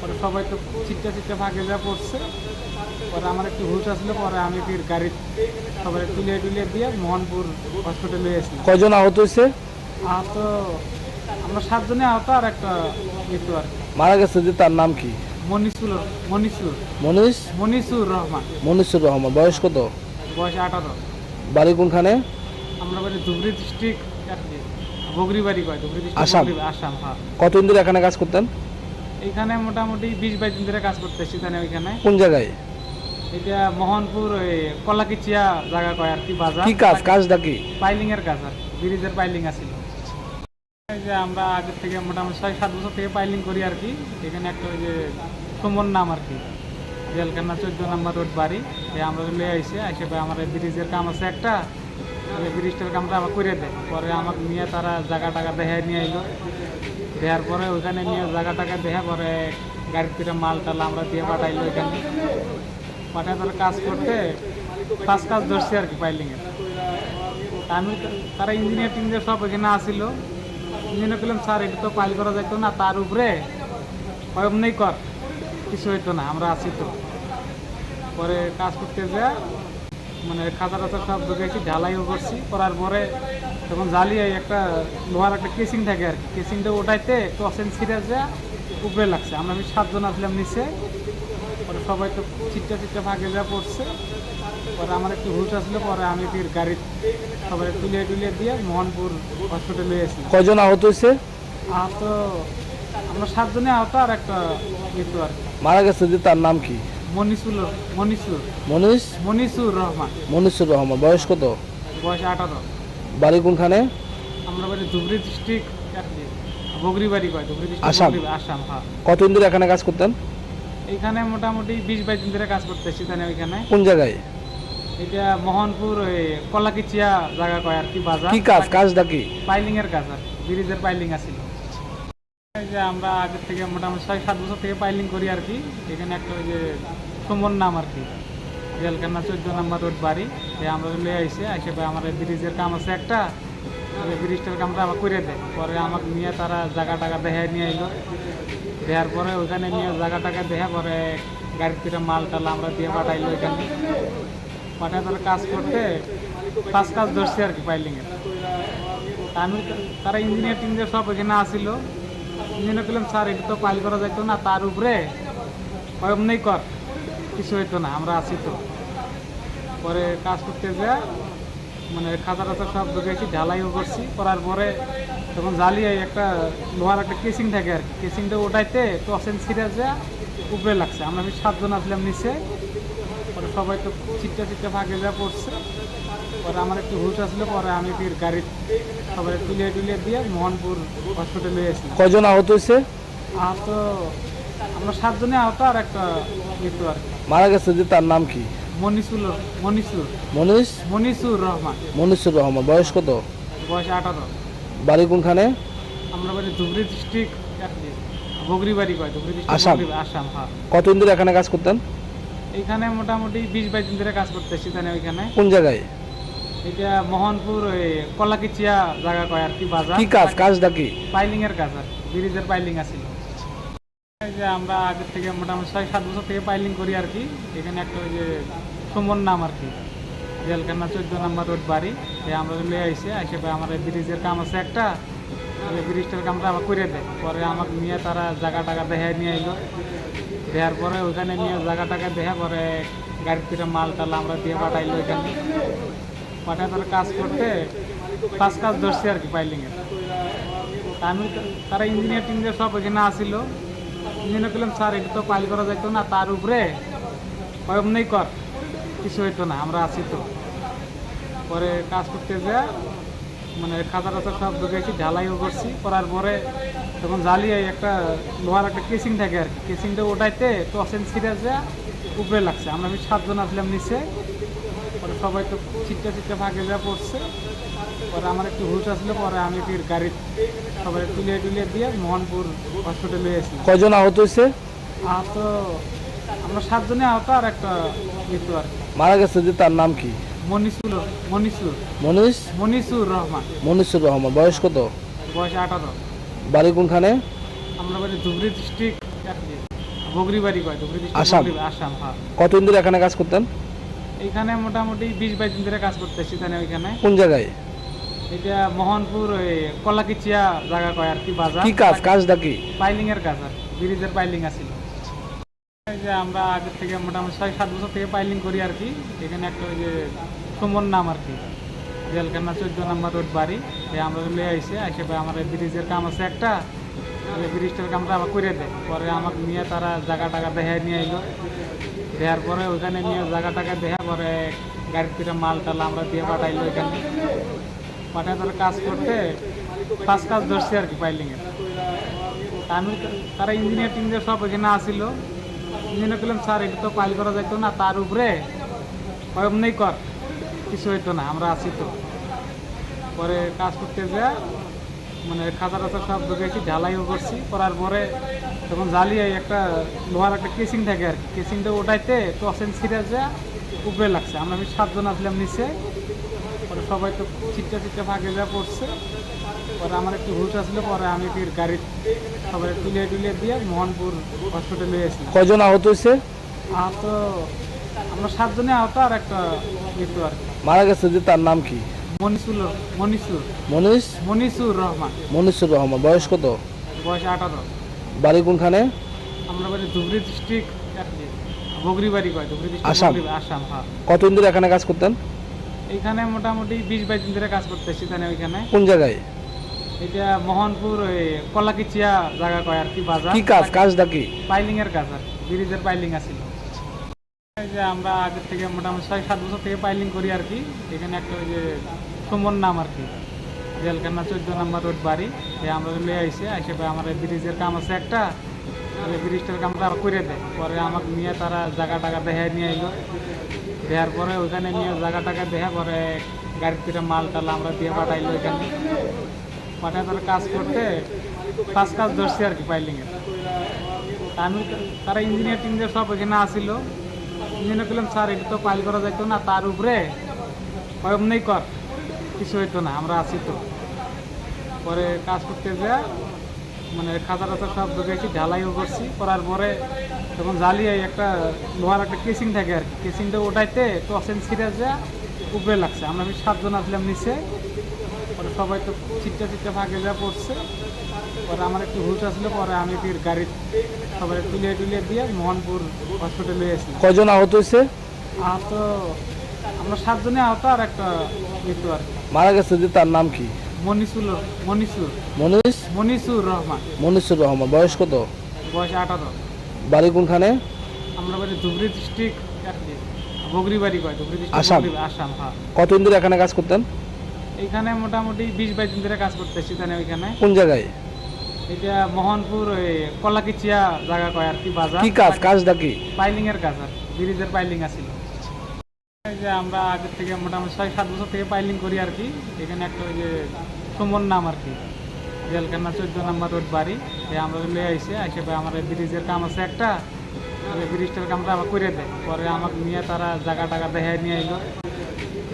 পরে সবাই তো চিটটা ভাগে যা পড়ছে। পরে আমার একটু হুশ আসলে পরে আমি ফির গাড়ি সবাই তুলিয়ে দিয়ে মোহনপুর হসপিটালে এসেছি। কয়জন আহত হয়েছে? আহত আমরা 7 জনে আহত, আর একটা মৃত্যু আর কি। মারা গেছে যে তার নাম কি? মনিসুর রহমান। মনিসুর রহমান। বয়স কত? বয়স 18। বাড়ি কোনখানে? আমরা বাড়ি ধুবড়ী ডিস্ট্রিক্ট বগরি বাড়ি কয়, ধুবড়ী ডিস্ট্রিক্ট আসাম। হ্যাঁ। কতদিন ধরে এখানে কাজ করতেন? এইখানে মোটামুটি 20-22 দিন ধরে কাজ করতেছি। ওইখানে কোন জায়গায়? এটা মোহনপুর ওই কলাকিচিয়া জায়গা কয় আর কি, বাজার। কি কাজটা কি? পাইলিং এর কাজ আর ব্রিজের পাইলিং আছিল। এই যে আমরা আগের থেকে মোটামুটি 6-7 বছর থেকে পাইলিং করি আর কি। এখানে একটা ওই যে সুমন নাম আর কি, জেলখানা 14 নম্বর রোড বাড়ি। আমরা লিয়ে আইসে আমার ব্রিজের কাম আছে একটা, ব্রিজটার কামটা আবার করে দেয়। পরে আমাকে নিয়ে তারা জায়গা টাকা দেখায় নিয়ে এলো, দেওয়ার পরে ওইখানে নিয়ে জায়গা টাকা দেখা পরে গাড়ির থেকে মাল টাল আমরা দিয়ে পাঠাইলো। ওইখানে পাঠায় তারা কাজ করতে 5 কাজ ধরছি আর কি পাইলিংয়ের। আমি তারা ইঞ্জিনিয়ার টিঞ্জিনিয়ার সব এখানে আসিল। ইঞ্জিনিয়ার বললাম স্যার এটা তো পাইল করা যাইতো না, তার উপরে এমনি কর, কিছু হইতো না, আমরা আছি তো। পরে কাজ করতে যা মানে খাতা টাতা সব ঢুকেছি, ঢালাইও করছি। করার পরে তখন জ্বালিয়ে একটা লোহার একটা কেসিং থাকে আর কি, কেসিংটা ওটাইতে টসেন ছিঁড়ে যা উপরে লাগছে। আমরা 7 জন আসলাম নিচে, পরে সবাই তো চিটটা ভাগে যা পড়ছে। পরে আমার একটু হুশ আসলে পরে আমি ফির গাড়ি সবাই তুলিয়ে দিয়ে মোহনপুর হসপিটালে এসেছি। কয়জন আহত হয়েছে? আহত আমরা 7 জনে আহত, আর একটা মৃত্যু আর কি। মারা গেছে যে তার নাম কি? মনিসুর রহমান। মনিসুর রহমান। বয়স কত? বয়স 18। বাড়ি কোনখানে? আমরা বাড়ি ধুবড়ী ডিস্ট্রিক্ট বগরি বাড়ি কয়, ধুবড়ী ডিস্ট্রিক্ট আসাম। হ্যাঁ। কতদিন ধরে এখানে কাজ করতেন? এইখানে মোটামুটি 20-22 দিন ধরে কাজ করতেছি। ওইখানে কোন জায়গায়? এটা মোহনপুর ওই কলাকিচিয়া জায়গা কয় আর কি, বাজার। কি কাজটা কি? পাইলিং এর কাজ আর ব্রিজের পাইলিং আছিল। এই যে আমরা আগের থেকে মোটামুটি 6-7 বছর থেকে পাইলিং করি আর কি। এখানে একটা ওই যে সুমন নাম আর কি, জেলখানা 14 নম্বর রোড বাড়ি। আমরা লিয়ে আইসে আমার ব্রিজের কাম আছে একটা, ব্রিজটার কামটা আবার করে দেয়। পরে আমাকে নিয়ে তারা জায়গা টাকা দেখায় নিয়ে এলো, দেওয়ার পরে ওইখানে নিয়ে জায়গা টাকা দেখে পরে গাড়ির থেকে মাল টাল আমরা দিয়ে পাঠাইলো এখানে। পাঠায় তারা কাজ করতে 5 কাজ ধরছি আর কি পাইলিংয়ের। আমি তারা ইঞ্জিনিয়ার টিঞ্জিনিয়ার সব এখানে আসিল। ইঞ্জিনিয়ার বললাম স্যার এটা তো পাইল করা যাইতো না, তার উপরে এমনি কর, কিছু হইতো না, আমরা আসি তো। পরে কাজ করতে যায় মানে খাতা টাতা সব ঢুকেছি, ঢালাইও করছি। করার পরে তখন জ্বালিয়ে একটা লোহার একটা কেসিং থাকে আর কি, কেসিংটা ওটাইতে টসেন ছিঁড়ে যা উপরে লাগছে। আমরা 7 জন আসলাম নিচে। পরে সবাই তো চিটটা ফাঁকে যা পড়ছে। পরে আমার একটু হুশ আসলো, পরে আমি ফির গাড়ির সবাই তুলিয়ে দিয়ে মোহনপুর হসপিটালে এসেছিলাম। কয়জন আহত হয়েছে? আহত আমরা 7 জনে আহত, আর একটা মৃত্যু আর কি। মারা গেছে যে তার নাম কি? মনিসুর রহমান। মনিসুর রহমান। বয়স কত? বয়স 18। বাড়ি কোনখানে? আমরা বাড়ি ধুবড়ী ডিস্ট্রিক্ট, বগরিবাড়ি কয়, ধুবড়ী আসাম। ডিস্ট্রিক্ট, আসাম। হ্যাঁ। কতদিন ধরে এখানে কাজ করতেন? এইখানে মোটামুটি 20-22 দিন ধরে কাজ করতেছি। তাহলে ওইখানে কোন জায়গায়? এটা মোহনপুর ওই কলাকিচিয়া জায়গা কয় আর কি, বাজার। কি কাজটা কি? পাইলিং এর কাজ আর ব্রিজের পাইলিং আছিল। এই যে আমরা আগে থেকে মোটামুটি 6-7 বছর থেকে পাইলিং করি আর কি। এখানে একটা ওই যে সুমন নাম আর কি, জেলখানা 14 নম্বর রোড বাড়ি। আমরা লিয়ে আইসে আমার ব্রিজের কাম আছে একটা, ব্রিজটার কামটা আবার করে দেয়। পরে আমাকে নিয়ে তারা জায়গা টাকা দেখায় নিয়ে এলো, দেওয়ার পরে ওইখানে নিয়ে জায়গা টাকা দেখা পরে গাড়ির থেকে মাল টাল আমরা দিয়ে পাঠাইলো এখানে। পাঠায় তারা কাজ করতে 5 কাজ ধরছি আর কি পাইলিংয়ের। আমি তারা ইঞ্জিনিয়ার টিঞ্জিনিয়ার সব এখানে আসিল। ইঞ্জিনিয়ার বললাম স্যার এটা তো পাইল করা যাইতো না, তার উপরে এমনি কর, কিছু হইতো না, আমরা আসি তো। পরে কাজ করতে যায় মানে খাতা টাতা সব ঢুকেছি, ঢালাইও করছি। করার পরে তখন জ্বালিয়ে একটা লোহার একটা কেসিং থাকে আর কি, কেসিংটা ওটাইতে টসেন ছিঁড়ে যা উপরে লাগছে। আমরা 7 জন আসলাম নিচে। পরে সবাই তো চিটটা ফাঁকে যা পড়ছে। পরে আমার একটু হুশ আসলো, পরে আমি ফির গাড়ির সবাই তুলিয়ে দিয়ে মোহনপুর হসপিটালে এসেছিলাম। কয়জন আহত হয়েছে? আহত আমরা 7 জনে আহত, আর একটা মৃত্যু আর কি। মারা গেছে যে তার নাম কি? মনিসুর রহমান। মনিসুর রহমান। বয়স কত? বয়স 18। বাড়ি কোনখানে? আমরা বাড়ি ধুবড়ী ডিস্ট্রিক্ট, বগরিবাড়ি কয়, ধুবড়ী ডিস্ট্রিক্ট, আসাম। আসাম। হ্যাঁ। কতদিন ধরে এখানে কাজ করতেন? এইখানে মোটামুটি 20-22 দিন ধরে কাজ করতেছি। তাহলে ওইখানে কোন জায়গায়? এটা মোহনপুর ওই কলাকিচিয়া জায়গা কয় আর কি, বাজার। কি কাজটা কি? পাইলিং এর কাজ আর ব্রিজের পাইলিং আছিল। এই যে আমরা আগে থেকে মোটামুটি 6-7 বছর থেকে পাইলিং করি আর কি। এখানে একটা ওই যে সুমন নাম আর কি, জেলখানা 14 নম্বর রোড বাড়ি। আমরা লিয়ে আইসে আমার ব্রিজের কাম আছে একটা, ব্রিজটার কামটা আবার করে দেয়। পরে আমাকে নিয়ে তারা জায়গা টাকা দেখায় নিয়ে এলো, দেওয়ার পরে ওইখানে নিয়ে জায়গা টাকা দেখা পরে গাড়ির থেকে মাল টাল আমরা দিয়ে পাঠাইলো এখানে। পাঠায় তারা কাজ করতে 5 কাজ ধরছি আর কি পাইলিংয়ের। আমি তারা ইঞ্জিনিয়ার টিঞ্জিনিয়ার সব এখানে আসিল। ইঞ্জিনিয়ার বললাম স্যার এটা তো পাইল করা যাইতো না, তার উপরে এমনি কর, কিছু হইতো না, আমরা আসি তো। পরে কাজ করতে যায় মানে খাতা টাতা সব ঢুকেছি, ঢালাইও করছি। করার পরে তখন জ্বালিয়ে একটা লোহার একটা কেসিং থাকে আর কি, কেসিংটা ওটাইতে টসেন ছিঁড়ে যা উপরে লাগছে। আমরা 7 জন আসলাম নিচে। পরে সবাই তো চিটটা ফাঁকে যা পড়ছে। পরে আমার একটু হুশ আসলো, পরে আমি ফির গাড়ির সবাই তুলিয়ে দিয়ে মোহনপুর হসপিটালে এসেছিলাম। কয়জন আহত হয়েছে? আহত আমরা 7 জনে আহত, আর একটা মৃত্যু আর কি। মারা গেছে যে তার নাম কি? মনিসুর রহমান। মনিসুর রহমান। বয়স কত? বয়স 18। বাড়ি কোনখানে? আমরা বাড়ি ধুবড়ী ডিস্ট্রিক্ট, বগরিবাড়ি কয়, ধুবড়ী ডিস্ট্রিক্ট, আসাম। আসাম। হ্যাঁ। কতদিন ধরে এখানে কাজ করতেন? এইখানে মোটামুটি 20-22 দিন ধরে কাজ করতেছি। তাহলে ওইখানে কোন জায়গায়? এটা মোহনপুর ওই কলাকিচিয়া জায়গা কয় আর কি, বাজার। কি কাজটা কি? পাইলিং এর কাজ আর ব্রিজের পাইলিং আছিল। এই যে আমরা আগে থেকে মোটামুটি 6-7 বছর থেকে পাইলিং করি আর কি। এখানে একটা ওই যে সুমন নাম আর কি, জেলখানা 14 নম্বর রোড বাড়ি। আমরা লিয়ে আইসে আমার ব্রিজের কাম আছে একটা, ব্রিজটার কামটা আবার করে দেয়। পরে আমাকে নিয়ে তারা জায়গা টাকা দেখায় নিয়ে এলো, দেওয়ার পরে ওইখানে নিয়ে জায়গা টাকা দেখা পরে গাড়ির থেকে মাল টাল আমরা দিয়ে পাঠাইলো এখানে। পাঠায় তারা কাজ করতে 5 কাজ ধরছি আর কি পাইলিংয়ের। আমি তারা ইঞ্জিনিয়ার টিঞ্জিনিয়ার সব এখানে আসিল। ইঞ্জিনিয়ার বললাম স্যার এটা তো পাইল করা যাইতো না, তার উপরে এমনি কর, কিছু হইতো না, আমরা আসি তো। পরে কাজ করতে যা মানে খাতা টাতা সব ঢুকেছি, ঢালাইও করছি, করার পরে তখন জ্বালিয়ে একটা লোহার একটা কেসিং থাকে আর কি, কেসিংটা ওটাইতে টসেন ছিঁড়ে যা উপরে লাগছে। আমরা 7 জন আসলাম নিচে, পরে সবাই তো চিটটা ভাগে যা পড়ছে। পরে আমার একটু হুশ আসলে পরে আমি ফির গাড়ি সবাই তুলিয়ে দিয়ে মোহনপুর হসপিটালে এসেছি। কয়জন আহত হয়েছে? আহত আমরা 7 জনে আহত, আর একটা মৃত্যু আর কি। মারা গেছে যে তার নাম কি? মনিসুর রহমান। মনিসুর রহমান। বয়স কত? বয়স 18। বাড়ি কোনখানে? আমরা বাড়ি ধুবড়ী ডিস্ট্রিক্ট আর কি, বগরি বাড়ি কয়, ধুবড়ী আসাম। ডিস্ট্রিক্ট আসাম। হ্যাঁ। কতদিন ধরে এখানে কাজ করতেন? এখানে মোটামুটি 20-22 দিন ধরে কাজ করতেছি। ওইখানে কোন জায়গায়? এটা মোহনপুর ওই কলাকিচিয়া জায়গা কয় আর কি, বাজার। কি কাজটা কি? পাইলিং এর কাজ আর ব্রিজের পাইলিং আছিল। এই যে আমরা আগের থেকে মোটামুটি 6-7 বছর থেকে পাইলিং করি আর কি। এখানে একটা ওই যে সুমন নাম আর কি, জেলখানা 14 নম্বর রোড বাড়ি, আমরা লিয়ে আইসে আমার ব্রিজের কাম আছে একটা, ব্রিজটার কামটা আবার করে দেয়। পরে আমাকে নিয়ে তারা জায়গা টাকা দেখায় নিয়ে এলো,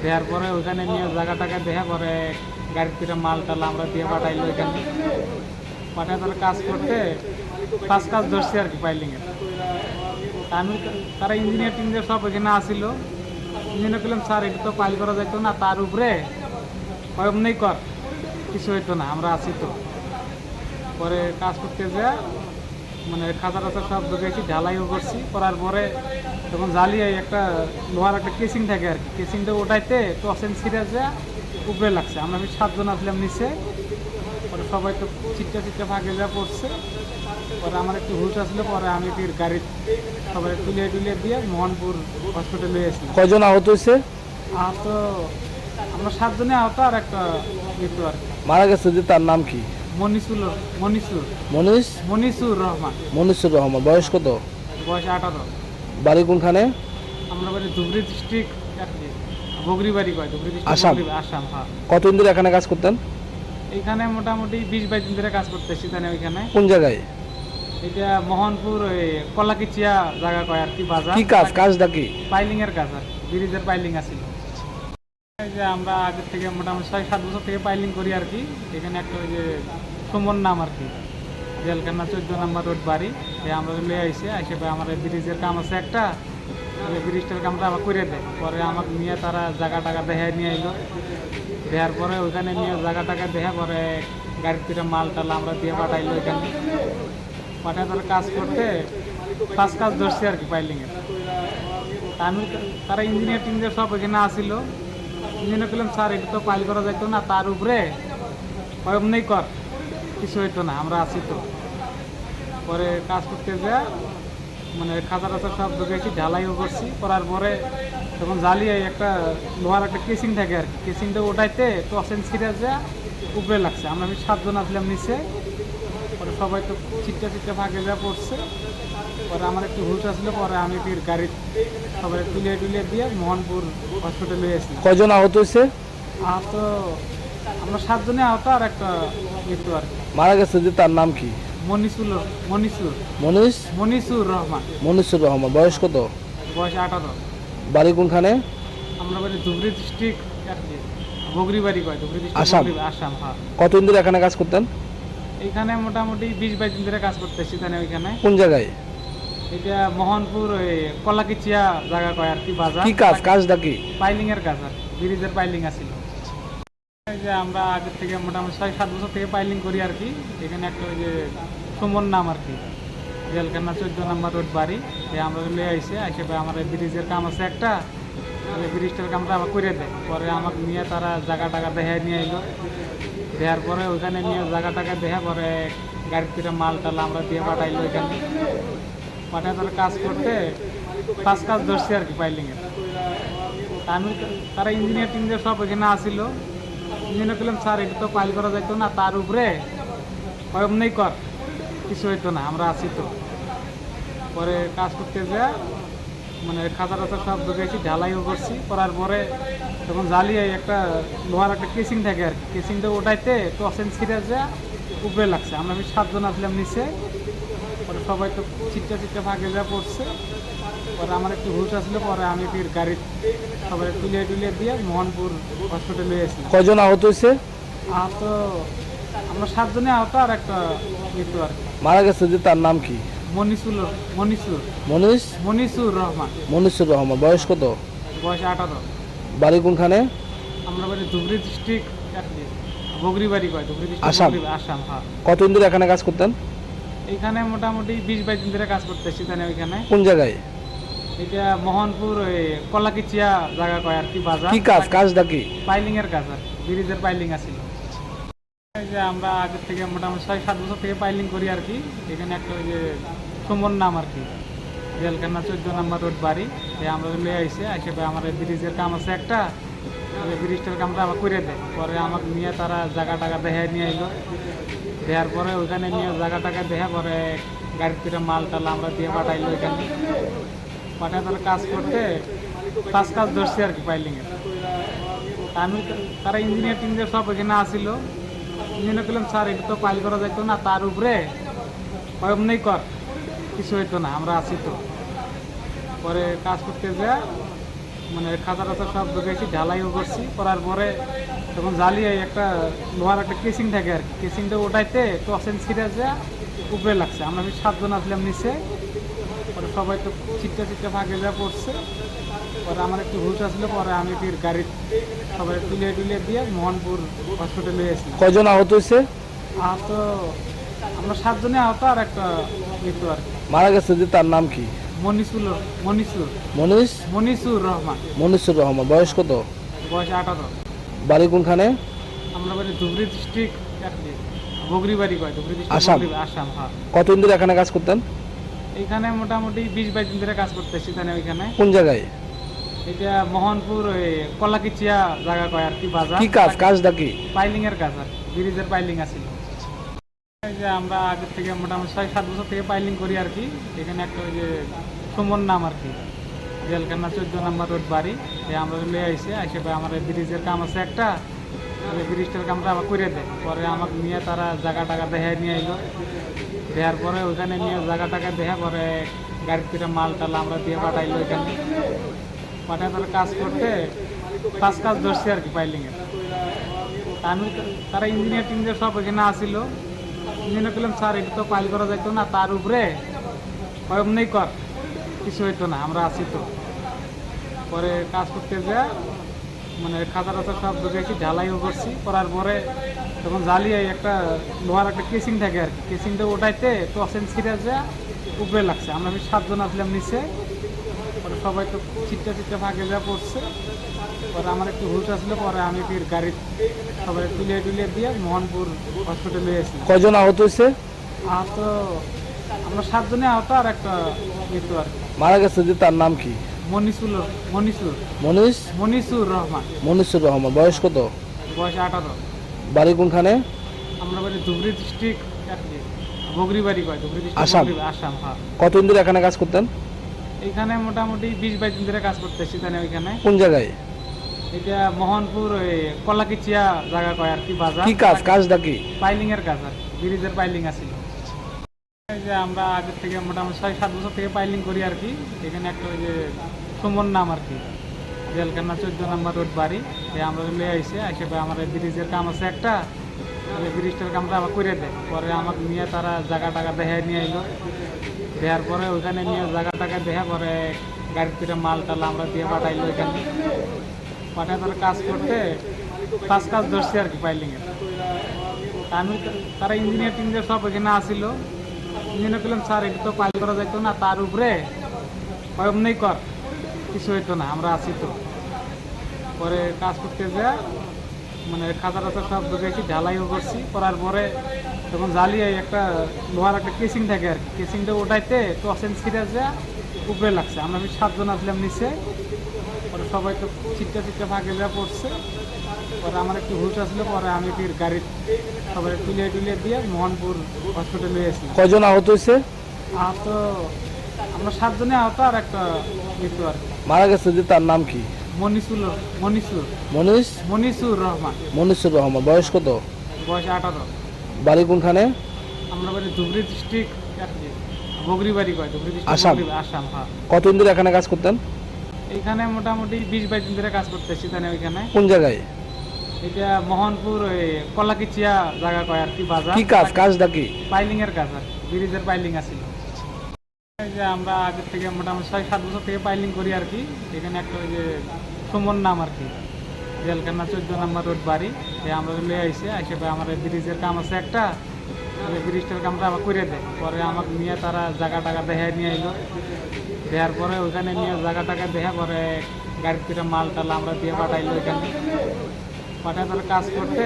দেওয়ার পরে ওইখানে নিয়ে জায়গা টাকা দেখা পরে গাড়িতে মাল টাল আমরা দিয়ে পাঠাইলো। ওইখানে পাঠায় তারা কাজ করতে 5 কাজ ধরছি আর কি পাইলিংয়ের। আমি তারা ইঞ্জিনিয়ার সব ওইখানে আসিল। ইঞ্জিনিয়ার করলাম স্যার এটা তো পাইল করা যাইতো না, তার উপরে নেই কর, কিছু হইতো না, আমরা আছি তো। পরে কাজ করতে যা মানে খাতা টাতা সব ঢুকেছি, ঢালাইও করছি, করার পরে তখন জ্বালিয়ে একটা লোহার একটা কেসিং থাকে আর কি, কেসিংটা ওটাইতে টসেন ছিঁড়ে যা উপরে লাগছে। আমরা 7 জন আসলাম নিচে, পরে সবাই তো চিটটা ভাগে যা পড়ছে। পরে আমার একটু হুশ আসলে পরে আমি ফির গাড়ি সবাই তুলিয়ে দিয়ে মোহনপুর হসপিটালে এসেছি। কয়জন আহত হয়েছে? আহত আমরা 7 জনে আহত, আর একটা মৃত্যু আর কি। মারা গেছে যে তার নাম কি? মনিসুর রহমান। মনিসুর রহমান। বয়স কত? বয়স 18। বাড়ি কোনখানে? আমরা বাড়ি ধুবড়ী ডিস্ট্রিক্ট আর কি, বগরি বাড়ি কয়, ধুবড়ী আসাম। ডিস্ট্রিক্ট আসাম। হ্যাঁ। কতদিন ধরে এখানে কাজ করতেন? এইখানে মোটামুটি 20-22 দিন ধরে কাজ করতেছি। ওইখানে কোন জায়গায়? এটা মোহনপুর ওই কলাকিচিয়া জায়গা কয় আর কি, বাজার। কি কাজটা কি? পাইলিং এর কাজ আর ব্রিজের পাইলিং আছিল। এই যে আমরা আগের থেকে মোটামুটি 6-7 বছর থেকে পাইলিং করি আর কি। এখানে একটা ওই যে সুমন নাম আর কি, জেলখানা 14 নম্বর রোড বাড়ি, আমরা লিয়ে আইসে আমার ব্রিজের কাম আছে একটা, ব্রিজটার কামটা আবার করে দেয়। পরে আমাকে নিয়ে তারা জায়গা টাকা দেখায় নিয়ে এলো, দেওয়ার পরে ওইখানে নিয়ে জায়গা টাকা দেখা পরে গাড়িতে মাল টাল আমরা দিয়ে পাঠাইলো। ওইখানে পাঠায় তারা কাজ করতে 5 কাজ ধরছি আর কি পাইলিংয়ের। আমি তারা ইঞ্জিনিয়ার সব ওইখানে আসিল। ইঞ্জিনিয়ার করলাম স্যার এটা তো পাইল করা যাইতো না, তার উপরে নেই কর, কিছু হইতো না, আমরা আছি তো। পরে কাজ করতে যা মানে খাতা টাতা সব ঢুকেছি, ঢালাইও করছি, করার পরে তখন জ্বালিয়ে একটা লোহার একটা কেসিং থাকে আর কি, কেসিংটা ওটাইতে টসেন ছিঁড়ে যা উপরে লাগছে। আমরা 7 জন আসলাম নিচে, পরে সবাই তো চিটটা ভাগে যা পড়ছে। পরে আমার একটু হুশ আসলে পরে আমি ফির গাড়ি সবাই তুলিয়ে দিয়ে মোহনপুর হসপিটালে এসেছি। কয়জন আহত হয়েছে? আহত আমরা 7 জনে আহত, আর একটা মৃত্যু আর কি। মারা গেছে যে তার নাম কি? মনিসুর রহমান। মনিসুর রহমান। বয়স কত? বয়স 18। বাড়ি কোনখানে? আমরা বাড়ি ধুবড়ী ডিস্ট্রিক্ট আর কি, বগরি বাড়ি কয়, ধুবড়ী আসাম। ডিস্ট্রিক্ট আসাম। হ্যাঁ। কতদিন ধরে এখানে কাজ করতেন? এইখানে মোটামুটি 20-22 দিন ধরে কাজ করতেছি। ওইখানে কোন জায়গায়? এটা মোহনপুর ওই কলাকিচিয়া জায়গা কয় আর কি, বাজার। কি কাজটা কি? পাইলিং এর কাজ আর ব্রিজের পাইলিং আছিল। এই যে আমরা আগের থেকে মোটামুটি 6-7 বছর থেকে পাইলিং করি আর কি। এখানে একটা ওই যে সুমন নাম আর কি, জেলখানা 14 নম্বর রোড বাড়ি, আমরা লিয়ে আইসে আমার ব্রিজের কাম আছে একটা, ব্রিজটার কামটা আবার করে দেয়। পরে আমাকে নিয়ে তারা জায়গা টাকা দেখায় নিয়ে এলো, দেওয়ার পরে ওইখানে নিয়ে জায়গা টাকা দেখা পরে গাড়িতে মাল টাল আমরা দিয়ে পাঠাইলো। ওইখানে পাঠায় তারা কাজ করতে 5 কাজ ধরছি আর কি পাইলিংয়ের। আমি তারা ইঞ্জিনিয়ার সব ওইখানে আসিল। ইঞ্জিনিয়ার করলাম স্যার এটা তো পাইল করা যাইতো না, তার উপরে নেই কর, কিছু হইতো না, আমরা আছি তো। পরে কাজ করতে যা মানে খাতা টাতা সব ঢুকেছি, ঢালাইও করছি, করার পরে তখন জ্বালিয়ে একটা লোহার একটা কেসিং থাকে আর কি, কেসিংটা ওটাইতে টসেন ছিঁড়ে যা উপরে লাগছে। আমরা 7 জন আসলাম নিচে, পরে সবাই তো চিটটা ভাগে যা পড়ছে। পরে আমার একটু হুশ আসলে পরে আমি ফির গাড়ি সবাই তুলিয়ে দিয়ে মোহনপুর হসপিটালে এসেছি। কয়জন আহত হয়েছে? আহত আমরা 7 জনে আহত আর একটা মৃত্যু আর কি। মারা গেছে যে তার নাম কি? মনিসুর মনিসুর রহমান। মনিসুর রহমান। বয়স কত? বয়স 18। বাড়ি কোনখানে? আমরা বাড়ি ধুবড়ী ডিস্ট্রিক্ট বগরিবাড়ি কয়, ধুবড়ী আসাম। ডিস্ট্রিক্ট আসাম। হ্যাঁ, কতদিন ধরে এখানে কাজ করতেন? এইখানে মোটামুটি 20-22 দিন ধরে কাজ করতেছি। তাহলে ওইখানে কোন জায়গায়? এটা মোহনপুর ওই কলাকিচিয়া জায়গা কয় আর কি, বাজার। কি কাজটা কি? পাইলিং এর কাজ আর ব্রিজের পাইলিং আছিল। এই যে আমরা আগে থেকে মোটামুটি 6-7 বছর থেকে পাইলিং করি আর কি। এখানে একটা ওই যে সুমন নাম আর কি, জেলখানা 14 নম্বর রোড বাড়ি। আমরা লিয়ে আইসে আমার ব্রিজের কাম আছে একটা, ব্রিজটার কামটা আবার করে দেয়। পরে আমাকে নিয়ে তারা জায়গা টাকা দেখায় নিয়ে আইলো। দেওয়ার পরে ওইখানে নিয়ে জায়গা টাকা দেখা পরে গাড়ির থেকে মাল টাল আমরা দিয়ে পাঠাইলো। ওইখানে পাঠায় তারা কাজ করতে কাজ ধরছে আর কি পাইলিংয়ের। আমি তারা ইঞ্জিনিয়ার সব ওইখানে আসিল। ইঞ্জিনিয়ার করলাম স্যার এটা তো পাইল করা যাইতো না, তার উপরে অমনি কর, কিছু হইতো না, আমরা আছি তো। পরে কাজ করতে যা মানে খাতা টাতা সব ঢুকেছি, ঢালাইও করছি। করার পরে তখন জ্বালিয়ে একটা লোহার একটা কেসিং থাকে আর কি, কেসিংটা ওটাইতে টসেন ছিঁড়ে যা উপরে লাগছে। আমরা 7 জন আসলাম নিচে। পরে সবাই তো চিটটা ফাঁকে যা পড়ছে। পরে আমার একটু হুশ আসলে পরে আমি ফির গাড়ি সবাই তুলে দিয়ে মোহনপুর হসপিটালে এসেছি। কয়জন আহত হয়েছে? আহত আমরা 7 জনে আহত আর একটা মৃত্যু আর কি। মারা গেছে যে তার নাম কি? মনিসুর রহমান। মনিসুর রহমান। বয়স কত? বয়স 18। বাড়ি কোনখানে? আমরা বাড়ি ধুবড়ী ডিস্ট্রিক্ট বগরিবাড়ি কয়, ধুবড়ী আসাম। ডিস্ট্রিক্ট আসাম। হ্যাঁ, কতদিন ধরে এখানে কাজ করতেন? এইখানে মোটামুটি 20-22 দিন ধরে কাজ করতেছি। তাহলে ওইখানে কোন জায়গায়? এটা মোহনপুর ওই কলাকিচিয়া জায়গা কয় আর কি, বাজার। কি কাজটা কি? পাইলিং এর কাজ আর ব্রিজের পাইলিং আছিল। এই যে আমরা আগে থেকে মোটামুটি 6-7 বছর থেকে পাইলিং করি আর কি। এখানে একটা ওই যে সুমন নাম আর কি, জেলখানা 14 নম্বর রোড বাড়ি। আমরা লিয়ে আইসে আমার ব্রিজের কাম আছে একটা, ব্রিজটার কামটা আবার করে দেয়। পরে আমাকে নিয়ে তারা জায়গা টাকা দেখায় নিয়ে আইলো। দেওয়ার পরে ওইখানে নিয়ে জায়গা টাকা দেখা পরে গাড়ির থেকে মাল টাল আমরা দিয়ে পাঠাইলো। ওইখানে পাঠায় তারা কাজ করতে কাজ ধরছে আর কি পাইলিংয়ের। আমি তারা ইঞ্জিনিয়ার সব ওইখানে আসিল। ইঞ্জিনিয়ার করলাম স্যার এটা তো পাইল করা যাইতো না, তার উপরে অমনি কর, কিছু হইতো না, আমরা আছি তো। পরে কাজ করতে যা মানে খাতা টাতা সব ঢুকেছি, ঢালাইও করছি। করার পরে তখন জ্বালিয়ে একটা লোহার একটা কেসিং থাকে আর কি, কেসিংটা ওটাইতে টসেন ছিঁড়ে যা উপরে লাগছে। আমরা 7 জন আসলাম নিচে। পরে সবাই তো চিটটা ফাঁকে যা পড়ছে। পরে আমার একটু হুশ আসলে পরে আমি ফির গাড়ি সবাই তুলে দিয়ে মোহনপুর হসপিটালে এসেছি। কয়জন আহত হয়েছে? আহত আমরা 7 জনে আহত আর একটা মৃত্যু আর কি। মারা গেছে যে তার নাম কি? মনিসুর রহমান। মনিসুর রহমান। বয়স কত? বয়স 18। বাড়ি কোনখানে? আমরা বাড়ি ধুবড়ী ডিস্ট্রিক্ট বগরিবাড়ি কয়, ধুবড়ী আসাম। ডিস্ট্রিক্ট আসাম। হ্যাঁ, কতদিন ধরে এখানে কাজ করতেন? এইখানে মোটামুটি 20-22 দিন ধরে কাজ করতেছি। তাহলে ওইখানে কোন জায়গায়? এটা মোহনপুর ওই কলাকিচিয়া জায়গা কয় আর কি, বাজার। কি কাজটা কি? পাইলিং এর কাজ আর ব্রিজের পাইলিং আছিল। এই যে আমরা আগে থেকে মোটামুটি 6-7 বছর থেকে পাইলিং করি আর কি। এখানে একটা ওই যে সুমন নাম আর কি, জেলখানা 14 নম্বর রোড বাড়ি। আমরা লিয়ে আইসে আমার ব্রিজের কাম আছে একটা, ব্রিজটার কামটা আবার করে দেয়। পরে আমাকে নিয়ে তারা জায়গা টাকা দেখায় নিয়ে আইলো। দেওয়ার পরে ওইখানে নিয়ে জায়গা টাকা দেখা পরে গাড়ির থেকে মাল টাল আমরা দিয়ে পাঠাইলো। ওইখানে পাঠায় তারা কাজ করতে কাজ ধরছে আর কি পাইলিংয়ের। আমি তারা ইঞ্জিনিয়ার সব ওইখানে আসিল। ইঞ্জিনিয়ার করলাম স্যার এটা তো পাইল করা যাইতো না, তার উপরে অমনি কর, কিছু হইতো না, আমরা আছি তো। পরে কাজ করতে যা মানে খাতা টাতা সব ঢুকেছি, ঢালাইও করছি। করার পরে তখন জ্বালিয়ে একটা লোহার একটা কেসিং থাকে আর কি, কেসিংটা ওটাইতে টসেন ছিঁড়ে যা উপরে লাগছে। আমরা 7 জন আসলাম নিচে। পরে সবাই তো চিটটা ফাঁকে যা পড়ছে। পরে আমার একটু হুশ আসলে পরে আমি ফির গাড়ি সবাই তুলে দিয়ে মোহনপুর হসপিটালে এসেছি। কয়জন আহত হয়েছে? আহত আমরা 7 জনে আহত আর একটা মৃত্যু আর কি। মারা গেছে যে তার নাম কি? মনিসুর রহমান। মনিসুর রহমান। বয়স কত? বয়স 18। বাড়ি কোনখানে? আমরা বাড়ি ধুবড়ী ডিস্ট্রিক্ট বগরিবাড়ি কয়, ধুবড়ী আসাম। ডিস্ট্রিক্ট আসাম। হ্যাঁ, কতদিন ধরে এখানে কাজ করতেন? এইখানে মোটামুটি 20-22 দিন ধরে কাজ করতেছি। তাহলে ওইখানে কোন জায়গায়? এটা মোহনপুর ওই কলাকিচিয়া জায়গা কয় আর কি বাজার। কি কাজটা কি? পাইলিং এর কাজ আর ব্রিজের পাইলিং আছিল। এই যে আমরা আগে থেকে মোটামুটি 6-7 বছর থেকে পাইলিং করি আর কি। এখানে একটা ওই যে সুমন নাম আর কি, জেলখানা 14 নম্বর রোড বাড়ি। আমরা লয়ে আইসে আমার ব্রিজের কাম আছে একটা, ব্রিজটার কামটা আবার করে দেয়। পরে আমাকে নিয়ে তারা জায়গা টাকা দেখায় নিয়ে এলো, দেওয়ার পরে ওইখানে নিয়ে জায়গা টাকা দেখা পরে গাড়ির থেকে মাল টাল আমরা দিয়ে পাঠাইলো ওইখানে। পাঠায় তারা কাজ করতে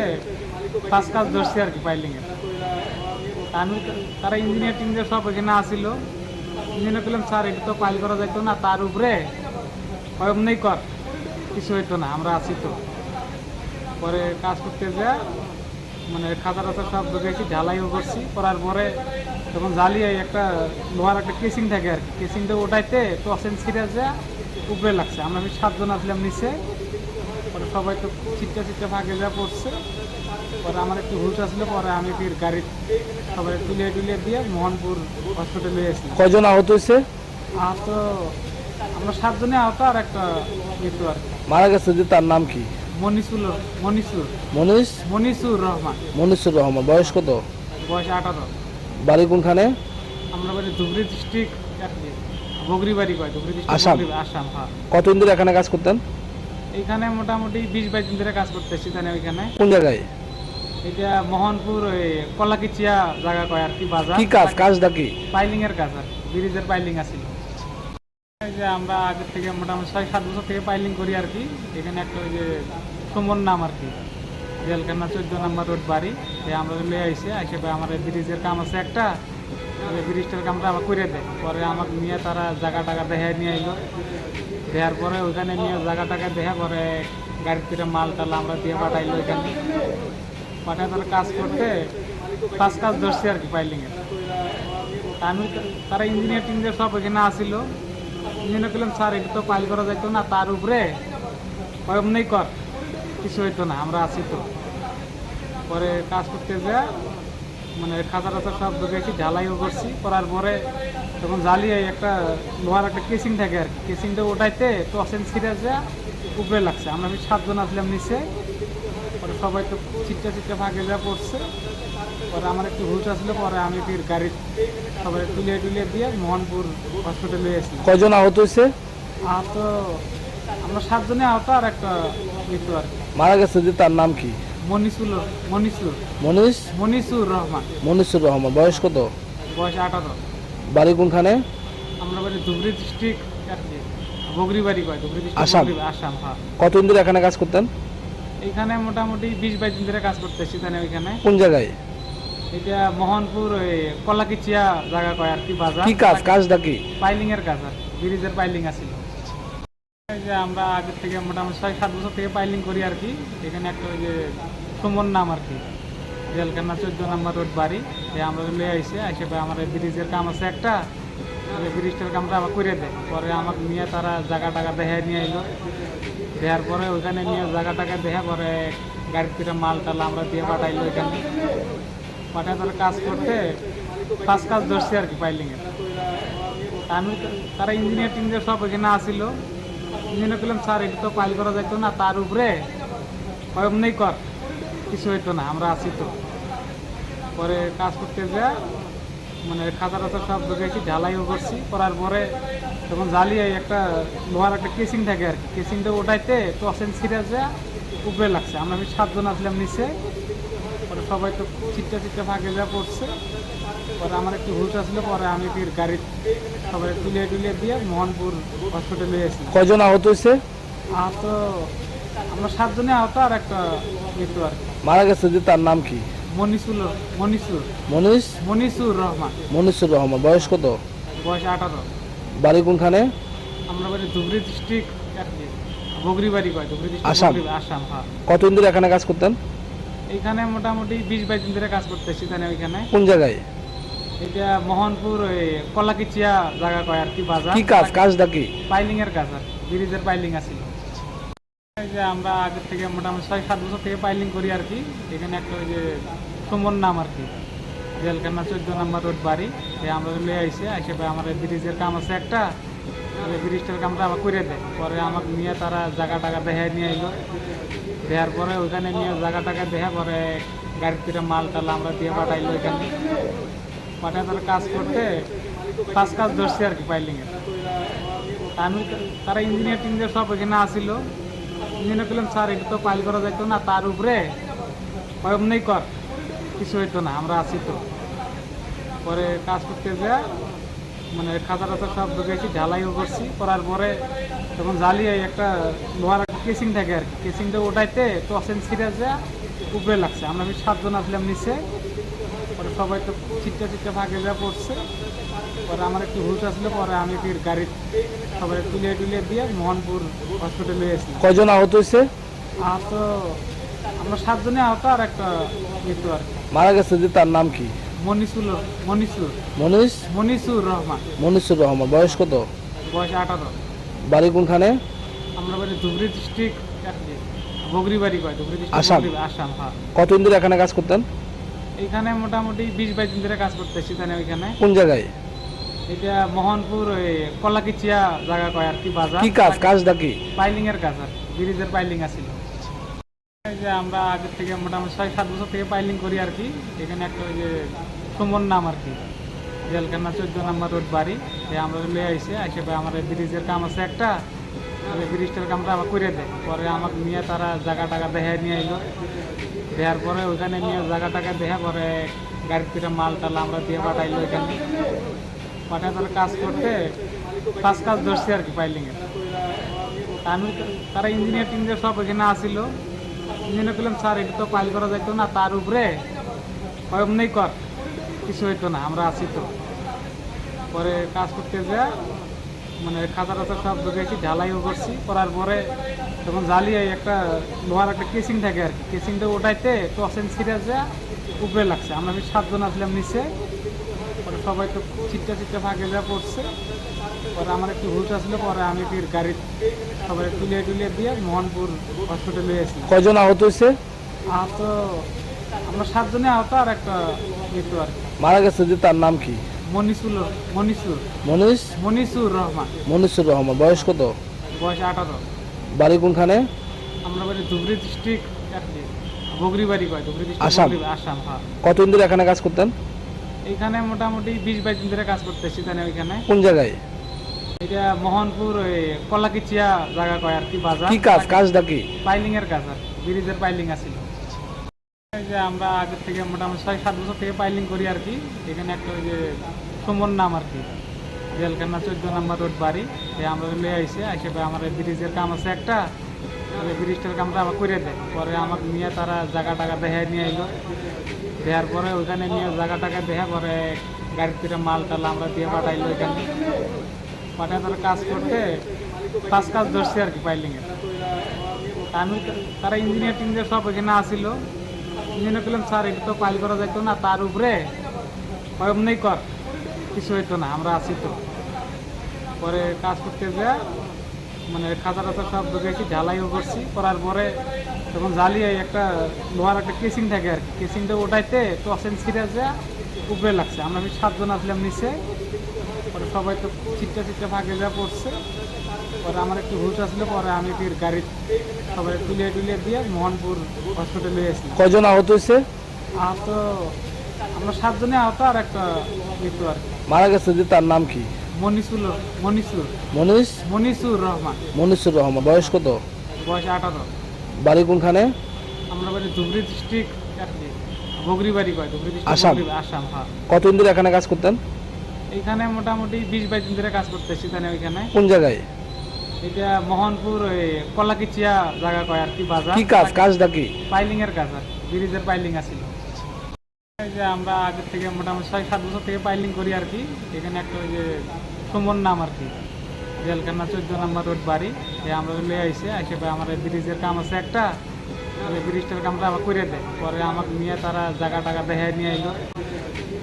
5 কাজ ধরছে আর কি পাইলিংয়ের। আমি তারা ইঞ্জিনিয়ার টিঞ্জিনিয়ার সব ওইখানে আসিল। ইঞ্জিনিয়ার বললাম স্যার এটা তো পাইল করা যাইতো না, তার উপরে নেই কর, কিছু হইতো না, আমরা আছি তো। পরে কাজ করতে যা মানে খাতা টাতা সব ঢুকেছি, ঢালাইও করছি। করার পরে তখন জ্বালিয়ে একটা লোহার একটা কেসিং থাকে আর কি, কেসিংটা ওটাইতে টসেন ছিঁড়ে যা উপরে লাগছে। আমরা 7 জন আসলাম নিচে, পরে সবাই তো চিটটা ফাঁকে যা পড়ছে। পরে আমার একটু হুশ আসলে পরে আমি ফির গাড়ি সবাই তুলিয়ে দিয়ে মোহনপুর হসপিটালে এসেছি। কয়জন আহত হয়েছে? আহত আমরা 7 জনে আহত, আর একটা মৃত্যু আর কি। মারা গেছে যে তার নাম কি? মনিসুর রহমান। মনিসুর রহমান। বয়স কত? বয়স 18। বাড়ি কোনখানে? আমরা বাড়ি ধুবড়ী ডিস্ট্রিক্ট বগরি বাড়ি কয়, ধুবড়ী আসাম। ডিস্ট্রিক্ট আসাম। হ্যাঁ। কতদিন ধরে এখানে কাজ করতেন? এইখানে মোটামুটি 20-22 দিন ধরে কাজ করতেছি। তাহলে ওইখানে কোন জায়গায়? এটা মোহনপুর ওই কলাকিচিয়া জায়গা কয় আর কি বাজার। কি কাজটা কি? পাইলিং এর কাজ আর ব্রিজের পাইলিং আছিল। এই যে আমরা আগে থেকে মোটামুটি 6-7 বছর থেকে পাইলিং করি আর কি। এখানে একটা ওই যে সুমন নাম আর কি, জেলখানা 14 নম্বর রোড বাড়ি। আমরা লয়ে আইসে আমার ব্রিজের কাম আছে একটা, ব্রিজটার কামটা আবার করে দেয়। পরে আমাকে নিয়ে তারা জায়গা টাকা দেখায় নিয়ে এলো, দেওয়ার পরে ওইখানে নিয়ে জায়গা টাকা দেখা পরে গাড়ির থেকে মাল টাল আমরা দিয়ে পাঠাইলো ওইখানে। পাঠায় তারা কাজ করতে 5 কাজ ধরছে আর কি পাইলিংয়ের। আমি তারা ইঞ্জিনিয়ার টিঞ্জিনিয়ার সব ওইখানে আসিল। ইঞ্জিনিয়ার বললাম স্যার এটা তো পাইল করা যাইতো না, তার উপরে নেই কর, কিছু হইতো না, আমরা আছি তো। পরে কাজ করতে যা মানে খাতা টাতা সব ঢুকেছি, ঢালাইও করছি। করার পরে তখন জ্বালিয়ে একটা লোহার একটা কেসিং থাকে আর কি, কেসিংটা ওটাইতে টসেন ছিঁড়ে যা উপরে লাগছে। আমরা 7 জন আসলাম নিচে, পরে সবাই তো চিটটা ফাঁকে যা পড়ছে। পরে আমার একটু হুশ আসলে পরে আমি ফির গাড়ি সবাই তুলিয়ে দিয়ে মোহনপুর হসপিটালে এসেছি। কয়জন আহত হয়েছে? আহত আমরা 7 জনে আহত, আর একটা মৃত্যু আর কি। মারা গেছে যে তার নাম কি? মনিসুর রহমান। মনিসুর রহমান। বয়স কত? বয়স 18। বাড়ি কোনখানে? আমরা বাড়ি ধুবড়ী ডিস্ট্রিক্ট বগরি বাড়ি কয়, ধুবড়ী আসাম। ডিস্ট্রিক্ট আসাম। হ্যাঁ। কতদিন ধরে এখানে কাজ করতেন? এইখানে মোটামুটি 20-22 দিন ধরে কাজ করতেছি। তাহলে ওইখানে কোন জায়গায়? এটা মোহনপুর ওই কলাকিচিয়া জায়গা কয় আর কি বাজার। কি কাজটা কি? পাইলিং এর কাজ আর ব্রিজের পাইলিং আছিল। এই যে আমরা আগে থেকে মোটামুটি 6-7 বছর থেকে পাইলিং করি আর কি। এখানে একটা ওই যে সুমন নাম আর কি, জেলখানা 14 নম্বর রোড বাড়ি। আমরা লয়ে আইসে আমার ব্রিজের কাম আছে একটা, ব্রিজটার কামটা আবার করে দেয়। পরে আমাকে নিয়ে তারা জায়গা টাকা দেখায় নিয়ে এলো, দেওয়ার পরে ওইখানে নিয়ে জায়গা টাকা দেখা পরে গাড়ির থেকে মাল টাল আমরা দিয়ে পাঠাইলো ওইখানে। পাঠায় তারা কাজ করতে 5 কাজ ধরছে আর কি পাইলিংয়ের। আমি তারা ইঞ্জিনিয়ার টিঞ্জিনিয়ার সব ওইখানে আসিল। ইঞ্জিনিয়ার বললাম স্যার এটা তো পাইল করা যাইতো না, তার উপরে নেই কর, কিছু হইতো না, আমরা আছি তো। পরে কাজ করতে যা মানে খাতা টাতা সব ঢুকেছি, ঢালাইও করছি। করার পরে তখন জ্বালিয়ে একটা লোহার একটা কেসিং থাকে আর কি, কেসিংটা ওটাইতে টসেন ছিঁড়ে যা উপরে লাগছে। আমরা 7 জন আসলাম নিচে, পরে সবাই তো চিটটা ফাঁকে যা পড়ছে। পরে আমার একটু হুশ আসলে পরে আমি ফির গাড়ি সবাই তুলিয়ে দিয়ে মোহনপুর হসপিটালে এসেছি। কয়জন আহত হয়েছে? আহত আমরা 7 জনে আহত, আর একটা মৃত্যু আর কি। মারা গেছে যে তার নাম কি? মনিসুর রহমান। মনিসুর রহমান। বয়স কত? বয়স 18। বাড়ি কোনখানে? আমরা বাড়ি ধুবড়ী ডিস্ট্রিক্ট বগরি বাড়ি কয়, ধুবড়ী ডিস্ট্রিক্ট আসাম। হ্যাঁ। কতদিন ধরে এখানে কাজ করতেন? এইখানে মোটামুটি 20-22 দিন ধরে কাজ করতেছি। তাহলে ওইখানে কোন জায়গায়? এটা মোহনপুর ওই কলাকিচিয়া জায়গা কয় আর কি বাজার। কি কাজটা কি? পাইলিং এর কাজ আর ব্রিজের পাইলিং আছিল। এই যে আমরা আগে থেকে মোটামুটি 6-7 বছর থেকে পাইলিং করি আর কি। এখানে একটা ওই যে সুমন নাম আর কি, জেলখানা 14 নম্বর রোড বাড়ি। আমরা লয়ে আইসে আমার ব্রিজের কাম আছে একটা, ব্রিজটার কামটা আবার করে দেয়। পরে আমাকে নিয়ে তারা জায়গা টাকা দেখায় নিয়ে এলো, দেওয়ার পরে ওইখানে নিয়ে জায়গা টাকা দেখা পরে গাড়ির থেকে মাল টাল আমরা দিয়ে পাঠাইলো ওইখানে পাঠায় তারা কাজ করতে কাজ ধরছে আর কি পাইলিংয়ের। আমি তারা ইঞ্জিনিয়ার টিঞ্জিনিয়ার সব ওইখানে আসিল। ইঞ্জিনিয়ার বললাম স্যার এটা তো পাইল করা যাইতো না, তার উপরে অমনি কর, কিছু হইতো না, আমরা আসি তো। পরে কাজ করতে যা মানে খাতা টাতা সব ঢুকেছি, ঢালাইও করছি, করার পরে তখন জ্বালিয়ে একটা লোহার একটা কেসিং থাকে আর কি, কেসিংটা ওটাইতে টসেন ছিঁড়ে যা উপরে লাগছে। আমরা 7 জন আসলাম নিচে, পরে সবাই তো চিটটা ভাগে যা পড়ছে। পরে আমার একটু হুট আসলে পরে আমি ফির গাড়ি সবাই তুলিয়ে দিয়ে মোহনপুর হসপিটালে এসেছি। কয়জন আহত হয়েছে? আহত আমরা 7 জনে আহত, আর একটা মৃত্যু আর কি। মারা গেছে যে তার নাম কি? মনিসুর রহমান। মনিসুর রহমান। বয়স কত? বয়স 18। বাড়ি কোনখানে? আমরা বাড়ি ধুবড়ী ডিস্ট্রিক্ট, বগরি বাড়ি কয়, ধুবড়ী আসাম। ডিস্ট্রিক্ট আসাম। হ্যাঁ। কতদিন ধরে এখানে কাজ করতেন? এখানে মোটামুটি 20-22 দিন ধরে কাজ করতেছি। ওইখানে কোন জায়গায়? এটা মোহনপুর ওই কলাকিচিয়া জায়গা কয় আর কি, বাজার। কি কাজটা কি? পাইলিং এর কাজ আর ব্রিজের পাইলিং আছিল। এই যে আমরা আগে থেকে মোটামুটি 6-7 বছর থেকে পাইলিং করি আর কি। এখানে একটা ওই যে সুমন নাম আর কি, জেলখানা 14 নম্বর রোড বাড়ি, আমরা লিয়ে আইসে আমার ব্রিজের কাম আছে একটা, ব্রিজটার কামটা আবার করে দেয়। পরে আমাকে নিয়ে তারা জায়গা টাকা দেখায় নিয়ে এলো, দেওয়ার পরে ওইখানে নিয়ে জায়গা টাকা দেখা পরে গাড়ির থেকে মাল টাল আমরা দিয়ে পাঠাইলো ওইখানে। পাঠায় তারা কাজ করতে কাজ ধরছে আর কি পাইলিংয়ের। আমি তারা ইঞ্জিনিয়ার টিঞ্জিনিয়ার সব ওইখানে আসিল। ইঞ্জিনিয়ার বললাম স্যার এটা তো পাইল করা যাইতো না, তার উপরে অমনি কর, কিছু হইতো না, আমরা আসি তো। পরে কাজ করতে যা মানে খাতা টাতা সব ঢুকেছি, ঢালাইও করছি, করার পরে তখন জ্বালিয়ে একটা লোহার একটা কেসিং থাকে আর কি, কেসিংটা ওটাইতে টসেন ছিঁড়ে যা উপরে লাগছে। আমরা 7 জন আসলাম নিচে, পরে সবাই তো চিটটা ভাগে যা পড়ছে। পরে আমার একটু হুট আসলে পরে আমি ফির গাড়ি সবাই তুলিয়ে দিয়ে মোহনপুর হসপিটালে এসেছি। কয়জন আহত হয়েছে? আহত আমরা 7 জনে আহত, আর একটা মৃত্যু আর কি। মারা গেছে যে তার নাম কি? মনিসুর রহমান। মনিসুর রহমান। বয়স কত? বয়স 18। বাড়ি কোনখানে? আমরা বাড়ি ধুবড়ী ডিস্ট্রিক্ট, বগরি বাড়ি কয়, ধুবড়ী ডিস্ট্রিক্ট আসাম। হ্যাঁ। কতদিন ধরে এখানে কাজ করতেন? এইখানে মোটামুটি 20-22 দিন ধরে কাজ করতেছি। ওইখানে কোন জায়গায়? এটা মোহনপুর ওই কলাকিচিয়া জায়গা কয় আর কি, বাজার। কি কাজটা কি? পাইলিং এর কাজ আর ব্রিজের পাইলিং আছিল। এই যে আমরা আগে থেকে মোটামুটি 6-7 বছর থেকে পাইলিং করি আর কি। এখানে একটা ওই যে সুমন নাম আর কি, জেলখানা 14 নম্বর রোড বাড়ি, আমরা লিয়ে আইসে আমার ব্রিজের কাম আছে একটা, ব্রিজটার কামটা আবার করে দেয়। পরে আমাকে নিয়ে তারা জায়গা টাকা দেখায় নিয়ে এলো, দেওয়ার পরে ওইখানে নিয়ে জায়গা টাকা দেখা পরে গাড়ির থেকে মাল টাল আমরা দিয়ে পাঠাইলো ওইখানে। পাঠায় তারা কাজ করতে কাজ ধরছে আর কি পাইলিংয়ের। আমি তারা ইঞ্জিনিয়ার টিঞ্জিনিয়ার সব ওইখানে আসিল। ইঞ্জিনিয়ার বললাম স্যার এটা তো পাইল করা যাইতো না, তার উপরে অমনি কর, কিছু হইতো না, আমরা আসি তো। পরে কাজ করতে যা মানে খাতা টাতা সব ঢুকেছি, ঢালাইও করছি, করার পরে তখন জ্বালিয়ে একটা লোহার একটা কেসিং থাকে আর কি, কেসিংটা ওটাইতে টসেন ছিঁড়ে যা উপরে লাগছে। আমরা 7 জন আসলাম নিচে, পরে সবাই তো চিটটা ভাগে যা পড়ছে। পরে আমার একটু হুট আসলে পরে আমি ফির গাড়ি সবাই তুলিয়ে দিয়ে মোহনপুর হসপিটালে এসেছি। কয়জন আহত হয়েছে? আহত আমরা 7 জনে আহত, আর একটা মৃত্যু আর কি। মারা গেছে যে তার নাম কি? মনিসুর রহমান। মনিসুর রহমান। বয়স কত? বয়স 18। বাড়ি কোনখানে? আমরা বাড়ি ধুবড়ী ডিস্ট্রিক্ট, বগরি বাড়ি কয়, ধুবড়ী আসাম। ডিস্ট্রিক্ট আসাম। হ্যাঁ। কতদিন ধরে এখানে কাজ করতেন? এইখানে মোটামুটি 20-22 দিন ধরে কাজ করতেছি। ওইখানে কোন জায়গায়? এটা মোহনপুর ওই কলাকিচিয়া জায়গা কয় আর কি, বাজার। কি কাজটা কি? পাইলিং এর কাজ আর ব্রিজের পাইলিং আছিল। এই যে আমরা আগে থেকে মোটামুটি 6-7 বছর থেকে পাইলিং করি আর কি। এখানে একটা ওই যে সুমন নাম আর কি, জেলখানা 14 নম্বর রোড বাড়ি, আমরা লিয়ে আইসে আমার ব্রিজের কাম আছে একটা, ব্রিজটার কামটা আবার করে দেয়। পরে আমাকে নিয়ে তারা জায়গা টাকা দেখায় নিয়ে এলো,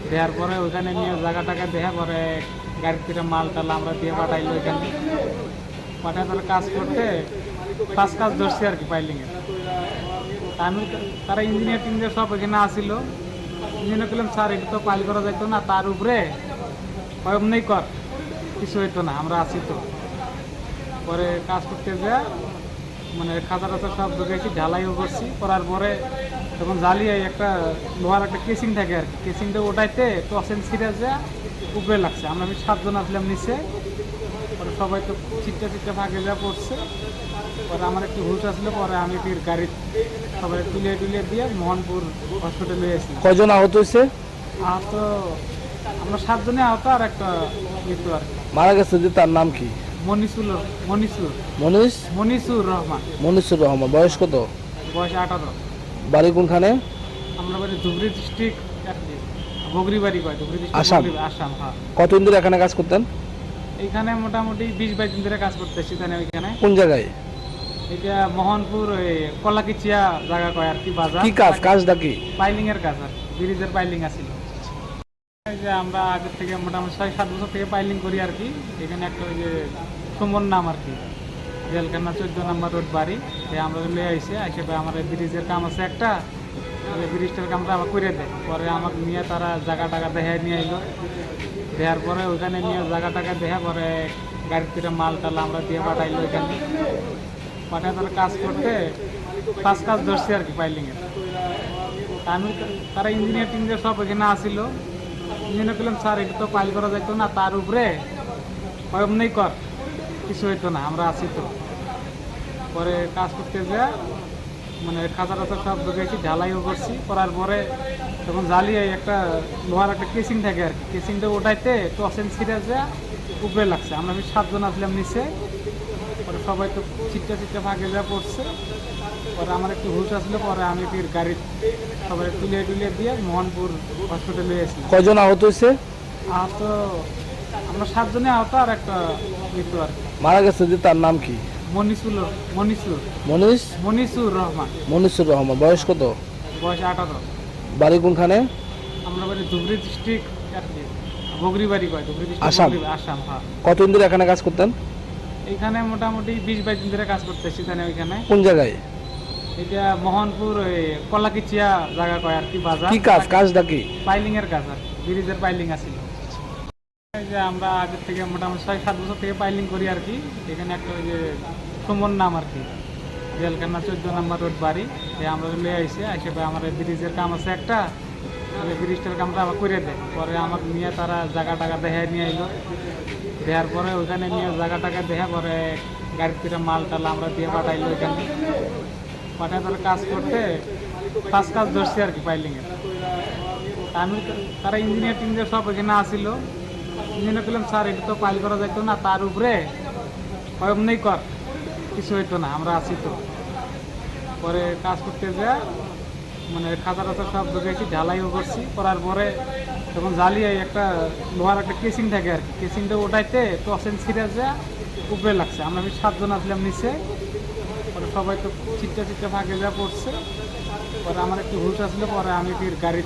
দেওয়ার পরে ওইখানে নিয়ে জায়গা টাকা দেখা পরে গাড়ির থেকে মাল টাল আমরা দিয়ে পাঠাইলো ওইখানে। পাঠায় তারা কাজ করতে কাজ ধরছে আর কি পাইলিংয়ের। আমি তারা ইঞ্জিনিয়ার টিঞ্জিনিয়ার সব ওইখানে আসিল। ইঞ্জিনিয়ার বললাম স্যার এটা তো পাইল করা যাইতো না, তার উপরে অমনি কর, কিছু হইতো না, আমরা আসি তো। পরে কাজ করতে যা মানে খাতা টাতা সব ঢুকেছি, ঢালাইও করছি। করার পরে তখন জ্বালিয়ে একটা লোহার একটা কেসিং থাকে আর কি, কেসিংটা ওটাইতে টসেন ছিঁড়ে যা উপরে লাগছে। আমরা 7 জন আসলাম নিচে, পরে সবাই তো চিটটা ভাগে যা পড়ছে। পরে আমার একটু হুশ আসলে পরে আমি ফির গাড়ি সবাই তুলিয়ে দিয়ে মোহনপুর হসপিটালে এসেছি। কয়জন আহত হয়েছে? আহত আমরা 7 জনে আহত, আর একটা মৃত্যু আর কি। মারা গেছে যে তার নাম কি? মনিসুর রহমান। মনিসুর রহমান। বয়স কত? বয়স 18। বাড়ি কোনখানে? আমরা বাড়ি ধুবড়ী ডিস্ট্রিক্ট, বগরিবাড়ি কয়, ধুবড়ী আসাম। ডিস্ট্রিক্ট, আসাম। হ্যাঁ। কতদিন ধরে এখানে কাজ করতেন? এইখানে মোটামুটি 20-22 দিন ধরে কাজ করতেছি। তাহলে ওইখানে কোন জায়গায়? এটা মোহনপুর ওই কলাকিচিয়া জায়গা কয় আর কি, বাজার। কি কাজটা কি? পাইলিং এর কাজ আর কি, ব্রিজের পাইলিং আছিল। এই যে আমরা আগে থেকে মোটামুটি 6-7 বছর থেকে পাইলিং করি আর কি। এখানে একটা ওই যে সুমন নাম আর কি, জেলখানা 14 নম্বর রোড বাড়ি, আমরা লিয়ে আইসে আমার ব্রিজের কাম আছে একটা, ব্রিজটার কামটা আবার করে দেয়। পরে আমাকে নিয়ে তারা জায়গা টাকা দেখায় নিয়ে আইলো, দেওয়ার পরে ওইখানে নিয়ে জায়গা টাকা দেখা পরে গাড়িতে মাল টাল আমরা দিয়ে পাঠাইলো। ওইখানে পাঠায় তারা কাজ করতে 5 কাজ ধরছে আর কি পাইলিংয়ের। আমি তারা ইঞ্জিনিয়ার সব এখানে আসিল। ইঞ্জিনিয়ার বললাম স্যার এটা তো পাইল করা যাইতো না, তার উপরে অমনি কর, কিছু হইতো না, আমরা আছি তো। পরে কাজ করতে যা মানে খাতা টাতা সব ঢুকেছি, ঢালাইও করছি। করার পরে তখন জ্বালিয়ে একটা লোহার একটা কেসিং থাকে আর কি, কেসিংটা ওটাইতে টসেন ছিঁড়ে যা উপরে লাগছে। আমরা 7 জন আসলাম নিচে, পরে সবাই তো চিটটা ভাগে যা পড়ছে। পরে আমার একটু হুশ আসলে পরে আমি ফির গাড়ি সবাই তুলিয়ে দিয়ে মোহনপুর হসপিটালে এসেছি। কয়জন আহত হয়েছে? আহত আমরা 7 জনে আহত, আর একটা মৃত্যু আর কি। মারা গেছে যে তার নাম কি? মনিসুর রহমান। মনিসুর রহমান। বয়স কত? বয়স 18। বাড়ি কোনখানে? আমরা বাড়ি ধুবড়ী ডিস্ট্রিক্ট, বগরিবাড়ি কয়, ধুবড়ী ডিস্ট্রিক্ট, আসাম। আসাম। হ্যাঁ। কতদিন ধরে এখানে কাজ করতেন? এইখানে মোটামুটি 20-22 দিন ধরে কাজ করতেছি। তাহলে ওইখানে কোন জায়গায়? এটা মোহনপুর ওই কলাকিচিয়া জায়গা কয় আর কি, বাজার। কি কাজটা কি? পাইলিং এর কাজ আর কি, ব্রিজের পাইলিং আছিল। এই যে আমরা আগে থেকে মোটামুটি 6-7 বছর থেকে পাইলিং করি আর কি। এখানে একটা ওই যে সুমন নাম আর কি, জেলখানা 14 নম্বর রোড বাড়ি, আমরা লিয়ে আইসে আমার ব্রিজের কাম আছে একটা, ব্রিজটার কামটা আবার করে দেয়। পরে আমাকে নিয়ে তারা জায়গা টাকা দেখায় নিয়ে আইলো, দেওয়ার পরে ওইখানে নিয়ে জায়গা টাকা দেখা পরে গাড়িতে মাল টাল আমরা দিয়ে পাঠাইলো। ওইখানে পাঠায় তারা কাজ করতে 5 কাজ ধরছে আর কি পাইলিংয়ের। আমি তারা ইঞ্জিনিয়ার সব এখানে আসিল। ইঞ্জিনিয়ার বললাম স্যার এটা তো পাইল করা যাইতো না, তার উপরে অমনি কর, কিছু হইতো না, আমরা আছি তো। পরে কাজ করতে যা মানে খাতা টাতা সব ঢুকেছি, ঢালাইও করছি। করার পরে তখন জ্বালিয়ে একটা লোহার একটা কেসিং থাকে আর কি, কেসিংটা ওটাইতে টসেন ছিঁড়ে যা উপরে লাগছে। আমরা 7 জন আসলাম নিচে, পরে সবাই তো চিটটা ভাগে যা পড়ছে। পরে আমার একটু হুশ আসলে পরে আমি ফির গাড়ি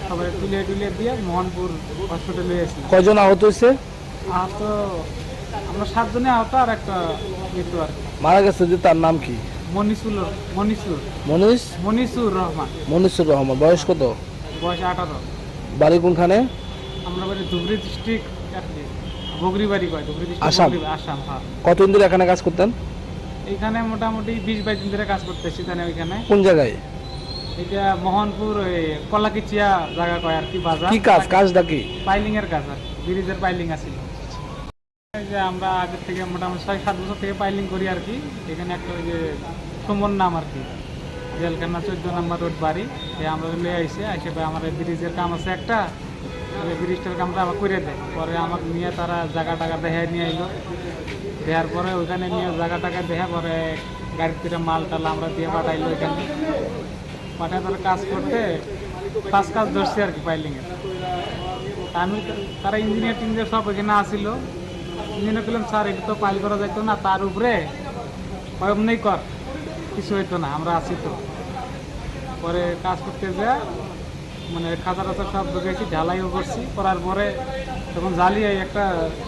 সবাই তুলিয়ে দিয়ে মোহনপুর হসপিটালে এসেছি। কয়জন আহত হয়েছে? আহত আমরা 7 জনে আহত, আর একটা মৃত্যু আর কি। মারা গেছে যে তার নাম কি? মনিসুর রহমান। মনিসুর রহমান। বয়স কত? বয়স 18। বাড়ি কোনখানে? আমরা বাড়ি ধুবড়ী ডিস্ট্রিক্ট, বগরিবাড়ি কয়, ধুবড়ী ডিস্ট্রিক্ট, আসাম। আসাম। হ্যাঁ। কতদিন ধরে এখানে কাজ করতেন? এইখানে মোটামুটি 20-22 দিন ধরে কাজ করতেছি। তাহলে ওইখানে কোন জায়গায়? এটা মোহনপুর ওই কলাকিচিয়া জায়গা কয় আর কি, বাজার। কি কাজটা কি? পাইলিং এর কাজ আর কি, ব্রিজের পাইলিং আছিল। এই যে আমরা আগে থেকে মোটামুটি 6-7 বছর থেকে পাইলিং করি আর কি। এখানে একটা ওই যে সুমন নাম আর কি, জেলখানা 14 নম্বর রোড বাড়ি, আমরা লিয়ে আইসে আমার ব্রিজের কাম আছে একটা, ব্রিজটার কামটা আবার করে দেয়। পরে আমাকে নিয়ে তারা জায়গা টাকা দেখায় নিয়ে আইলো, দেওয়ার পরে ওইখানে নিয়ে জায়গা টাকা দেখা পরে গাড়িতে মাল টাল আমরা দিয়ে পাঠাইলো। ওইখানে পাঠায় তারা কাজ করতে 5 কাজ ধরছে আর কি পাইলিংয়ের। আমি তারা ইঞ্জিনিয়ার সব এখানে আসিল। ইঞ্জিনিয়ার বললাম স্যার এটা তো পাইল করা যাইতো না, তার উপরে অমনি কর, কিছু হইতো না, আমরা আছি তো। পরে কাজ করতে যা মানে খাতা টাতা সব ঢুকেছি, ঢালাইও করছি। করার পরে তখন জ্বালিয়ে একটা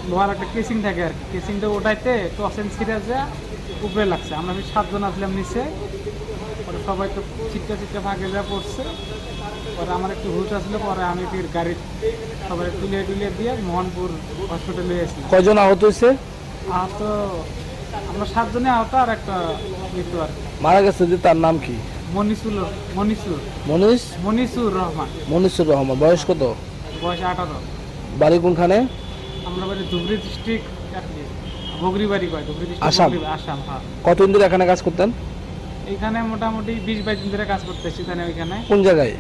লোহার একটা কেসিং থাকে আর কি, কেসিংটা ওটাইতে টসেন ছিঁড়ে যা উপরে লাগছে। আমরা 7 জন আসলাম নিচে, পরে সবাই তো চিটটা ভাগে যা পড়ছে। পরে আমার একটু হুশ আসলে পরে আমি ফির গাড়ি সবাই তুলিয়ে দিয়ে মোহনপুর হসপিটালে এসেছি। কয়জন আহত হয়েছে? আহত আমরা 7 জনে আহত, আর একটা মৃত্যু আর কি। মারা গেছে যে তার নাম কি? মনিসুর রহমান। মনিসুর রহমান। বয়স কত? বয়স 18। বাড়ি কোনখানে? আমরা বাড়ি ধুবড়ী ডিস্ট্রিক্ট বগরিবাড়ি কয়, ধুবড়ী আসাম। ডিস্ট্রিক্ট আসাম। হ্যাঁ, কতদিন ধরে এখানে কাজ করতেন? এইখানে মোটামুটি 20-22 দিন ধরে কাজ করতেছি। ওইখানে কোন জায়গায়?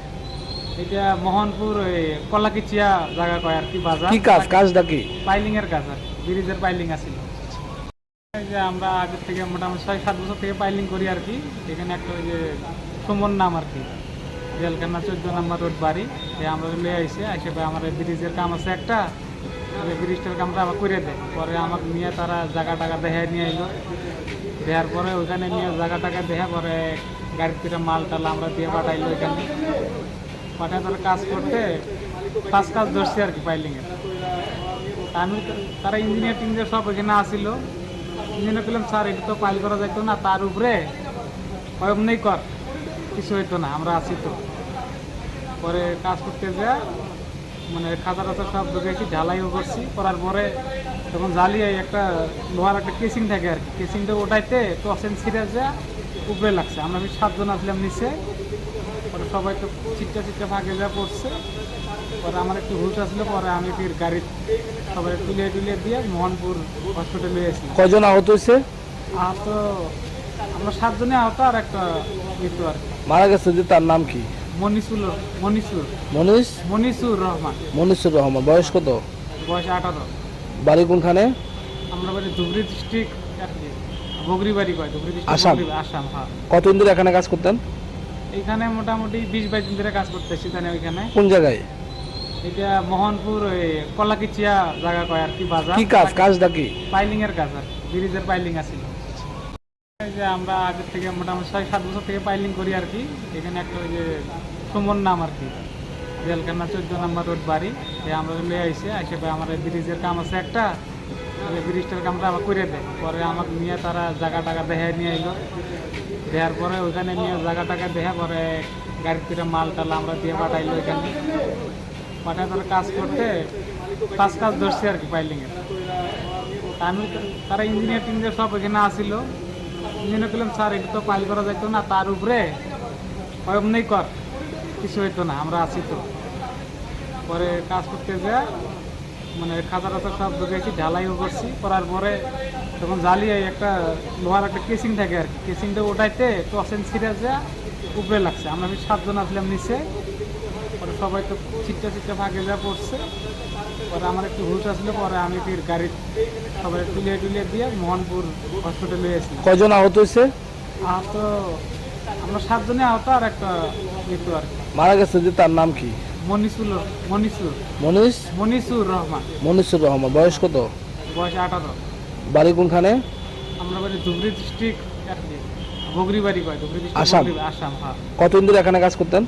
এটা মোহনপুর ওই কলাকিচিয়া জায়গা কয় আর কি, বাজার। কি কাজ? কাজটা কি? পাইলিং এর কাজ আর কি, ব্রিজের পাইলিং আছিল। এই যে আমরা আগে থেকে মোটামুটি 6-7 বছর থেকে পাইলিং করি আর কি। এখানে একটা ওই যে সুমন নাম আর কি, জেলখানা 14 নম্বর রোড বাড়ি। আমরা লয়ে আইসে আমার ব্রিজের কাম আছে একটা, ব্রিজটার কামটা আবার করে দেয়। পরে আমাকে নিয়ে তারা জায়গা টাকা দেখায় নিয়ে এলো। দেওয়ার পরে ওইখানে নিয়ে জায়গা টাকা দেখা পরে গাড়িতে মাল টাল আমরা দিয়ে পাঠাইলো। ওইখানে পাঠায় তারা কাজ করতে 5 কাজ ধরছে আর কি পাইলিংয়ের। আমি তারা ইঞ্জিনিয়ার টিঞ্জিনিয়ার সব ওইখানে আসিল। ইঞ্জিনিয়ার বললাম স্যার এটা তো পাইল করা যাইতো না, তার উপরে নেই কর, কিছু হইতো না, আমরা আছি তো। পরে কাজ করতে যা মানে খাতা টাতা সব ঢুকেছি, ঢালাইও করছি। করার পরে তখন জ্বালিয়ে একটা লোহার একটা কেসিং থাকে আর কি, কেসিংটা ওটাইতে টসেন ছিঁড়ে যা উপরে লাগছে। আমরা 7 জন আসলাম নিচে। পরে সবাই তো চিটটা ফাঁকে যা পড়ছে। পরে আমার একটু হুশ আসলো, পরে আমি ফির গাড়ি সবাই তুলে দিয়ে মোহনপুর হসপিটালে এসেছি। কজন আহত হয়েছে? আহত আমরা 7 জনে আহত, আর একটা মৃত্যু আর কি। মারা গেছে যে তার নাম কি? মনিসুর রহমান। মনিসুর রহমান। বয়স কত? বয়স 18। বাড়ি কোনখানে? আমরা বাড়ি ধুবড়ী ডিস্ট্রিক্ট বগরিবাড়ি কয়, ধুবড়ী আসাম। ডিস্ট্রিক্ট আসাম। হ্যাঁ, কতদিন ধরে এখানে কাজ করতেন? এইখানে মোটামুটি 20-22 দিন ধরে কাজ করতেছি। ওইখানে কোন জায়গায়? এটা মোহনপুর ওই কলাকিচিয়া জায়গা কয় আর কি, বাজার। কি কাজ? কাজটা কি? পাইলিং এর কাজ আর কি, ব্রিজের পাইলিং আছিল। এই যে আমরা আগে থেকে মোটামুটি 6-7 বছর থেকে পাইলিং করি আর কি। এখানে একটা ওই যে সুমন নাম আর কি, জেলখানা 14 নম্বর রোড বাড়ি। আমরা লয়ে আইসে আমার ব্রিজের কাম আছে একটা, ব্রিজটার কামটা আবার করে দেয়। পরে আমাকে নিয়ে তারা জায়গা টাকা দেখায় নিয়ে এলো। দেওয়ার পরে ওইখানে নিয়ে জায়গা টাকা দেখা পরে গাড়িতে মাল টাল আমরা দিয়ে পাঠাইলো। ওইখানে পাঠায় তারা কাজ করতে 5 কাজ ধরছে আর কি পাইলিংয়ের। আমি তারা ইঞ্জিনিয়ার টিঞ্জিনিয়ার সব ওইখানে আসিল। ইঞ্জিনিয়ার বললাম স্যার এটা তো পাইল করা যাইতো না, তার উপরে নেই কর, কিছু হইতো না, আমরা আছি তো। পরে কাজ করতে যা মানে খাতা টাতা সব ঢুকেছি, ঢালাইও করছি। করার পরে তখন জ্বালিয়ে একটা লোহার একটা কেসিং থাকে আর কি, কেসিংটা ওটাইতে টসেন ছিঁড়ে যা উপরে লাগছে। আমরা 7 জন আসলাম নিচে। পরে সবাই তো চিটটা ফাঁকে যা পড়ছে। পরে আমার একটু হুশ আসলো, পরে আমি ফির গাড়ি সবাই তুলে দিয়ে মোহনপুর হসপিটালে এসেছি। কজন আহত হয়েছে? আহত আমরা 7 জনে আহত, আর একটা মৃত্যু আর কি। মারা গেছে যে তার নাম কি? মনিসুর রহমান। মনিসুর রহমান। বয়স কত? বয়স 18। বাড়ি কোনখানে? আমরা বাড়ি ধুবড়ী ডিস্ট্রিক্ট বগরিবাড়ি কয়, ধুবড়ী আসাম। ডিস্ট্রিক্ট আসাম। হ্যাঁ, কতদিন ধরে এখানে কাজ করতেন?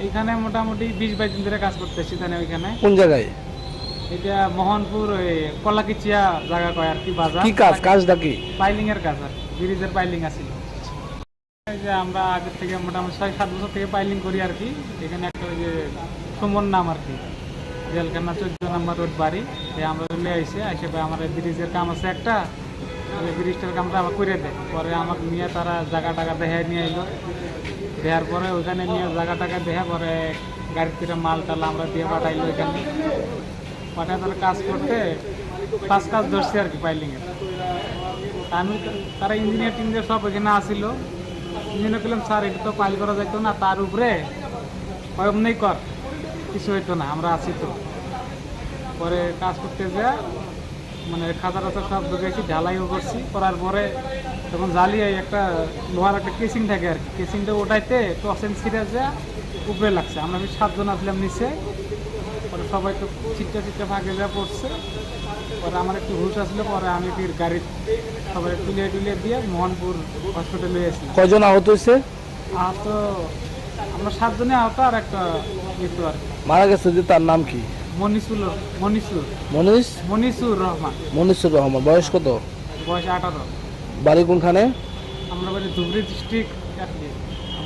এইখানে মোটামুটি 20-22 দিন ধরে কাজ করতেছি। ওইখানে কোন জায়গায়? এটা মোহনপুর ওই কলাকিচিয়া জায়গা কয় আর কি, বাজার। কি কাজ? কাজটা কি? পাইলিং এর কাজ আর কি, ব্রিজের পাইলিং আছিল। এই যে আমরা আগে থেকে মোটামুটি 6-7 বছর থেকে পাইলিং করি আর কি। এখানে একটা ওই যে সুমন নাম আর কি, জেলখানা 14 নম্বর রোড বাড়ি। আমরা লয়ে আইসে আমার ব্রিজের কাম আছে একটা, ব্রিজটার কামটা আবার করে দেয়। পরে আমাকে নিয়ে তারা জায়গা টাকা দেখায় নিয়ে এলো। দেওয়ার পরে ওইখানে নিয়ে জায়গা টাকা দেখা পরে গাড়িতে মাল টাল আমরা দিয়ে পাঠাইলো। ওইখানে পাঠায় তারা কাজ করতে 5 কাজ ধরছে আর কি পাইলিংয়ের। আমি তারা ইঞ্জিনিয়ার টিঞ্জিনিয়ার সব ওইখানে আসিল। ইঞ্জিনিয়ার বললাম স্যার এটা তো পাইল করা যাইতো না, তার উপরে নেই কর, কিছু হইতো না, আমরা আছি তো। পরে কাজ করতে যা মানে খাতা টাতা সব ঢুকেছি, ঢালাইও করছি। করার পরে তখন জ্বালিয়ে একটা লোহার একটা কেসিং থাকে আর কি, কেসিংটা ওটাইতে টসেন ছিঁড়ে যা উপরে লাগছে। আমরা 7 জন আসলাম নিচে। পরে সবাই তো চিটটা ফাঁকে যা পড়ছে। পরে আমার একটু হুশ আসলো, পরে আমি ফির গাড়ি সবাই তুলে দিয়ে মোহনপুর হসপিটালে এসেছি। কজন আহত হয়েছে? আহত আমরা 7 জনে আহত, আর একটা মৃত্যু আর কি। মারা গেছে যে তার নাম কি? মনিসুর রহমান। মনিসুর রহমান। বয়স কত? বয়স 18। বাড়ি কোনখানে? আমরা বাড়ি ধুবড়ী ডিস্ট্রিক্ট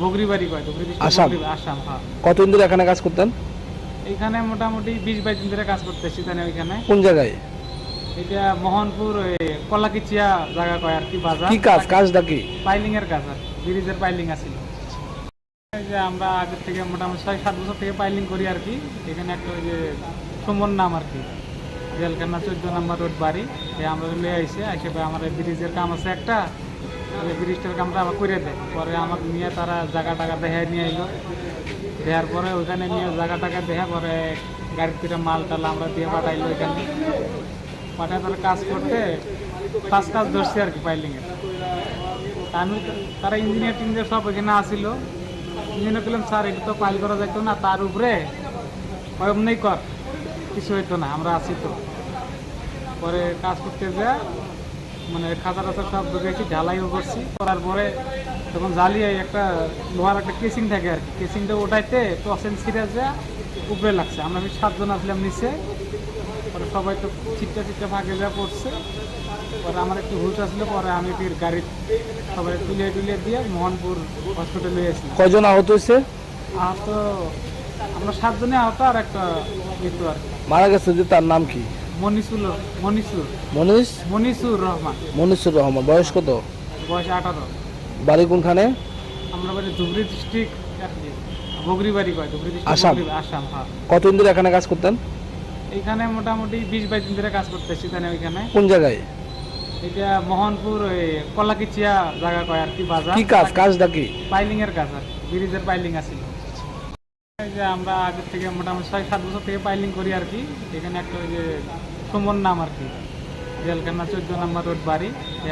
বগরিবাড়ি কয়, ধুবড়ী আসাম। ডিস্ট্রিক্ট আসাম। হ্যাঁ, কতদিন ধরে এখানে কাজ করতেন? এইখানে মোটামুটি 20-22 দিন ধরে কাজ করতেছি। ওইখানে কোন জায়গায়? এটা মোহনপুর কলাকিচিয়া জায়গা কয় আর কি বাজার। কি কাজটা কি? পাইলিং এর কাজ আর ব্রিজের পাইলিং আছিল। এই যে আমরা আগের থেকে মোটামুটি 6-7 বছর থেকে পাইলিং করি আর কি। এখানে একটা ওই যে সুমন নাম আর কি, জেলখানা 14 নম্বর রোড বাড়ি। আমরা লিয়ে আইসে আমার ব্রিজের কাম আছে একটা, ব্রিজটার কামটা আবার করে দেয়। পরে আমাকে নিয়ে তারা জায়গা টাকা দেখায় নিয়ে এলো, দেওয়ার পরে ওইখানে নিয়ে জায়গা টাকা দেখা পরে গাড়ির থেকে মাল টাল আমরা দিয়ে পাঠাইলো। এখানে পাঠায় তারা কাজ করতে কাজ ধরছে আর কি পাইলিংয়ের। আমি তারা ইঞ্জিনিয়ার সব এখানে আসিল। ইঞ্জিনিয়ার বললাম স্যার এটা তো পাইল করা যাইতো না, তার উপরে অমনি কর, কিছু হইতো না, আমরা আছি তো। পরে কাজ করতে যা মানে খাতা টাতা সব ঢুকেছি, ঢালাইও করছি। করার পরে তখন জ্বালিয়ে একটা লোহার একটা কেসিং থাকে আর কি, কেসিংটা ওটাইতে টসেন ছিঁড়ে যা উপরে লাগছে। আমরা 7 জন আসলাম নিচে, পরে সবাই তো চিটটা ভাগে যা পড়ছে। পরে আমার একটু হুশ আসলে পরে আমি ফির গাড়ি সবাই তুলিয়ে দিয়ে মোহনপুর হসপিটালে এসেছি। কয়জন আহত হয়েছে? আহত আমরা 7 জনে আহত, আর একটা মৃত্যু আর কি। মারা গেছে যে তার নাম কি? মনিসুর রহমান। মনিসুর রহমান। বয়স কত? বয়স 18। বাড়ি কোনখানে? আমরা বাড়ি ধুবড়ী ডিস্ট্রিক্ট বগরি বাড়ি কয়, ধুবড়ী আসাম। ডিস্ট্রিক্ট আসাম। হ্যাঁ। কতদিন ধরে এখানে কাজ করতেন? এইখানে মোটামুটি 20-22 দিন ধরে কাজ করতেছি। ওইখানে কোন জায়গায়? এটা মোহনপুর কলাকিচিয়া জায়গা কয় আর কি বাজার। কি কাজটা কি? পাইলিং এর কাজ আর ব্রিজের পাইলিং আছিল। এই যে আমরা আগের থেকে মোটামুটি 6-7 বছর থেকে পাইলিং করি আর কি। এখানে একটা ওই যে সুমন নাম আর কি, জেলখানা 14 নম্বর রোড বাড়ি।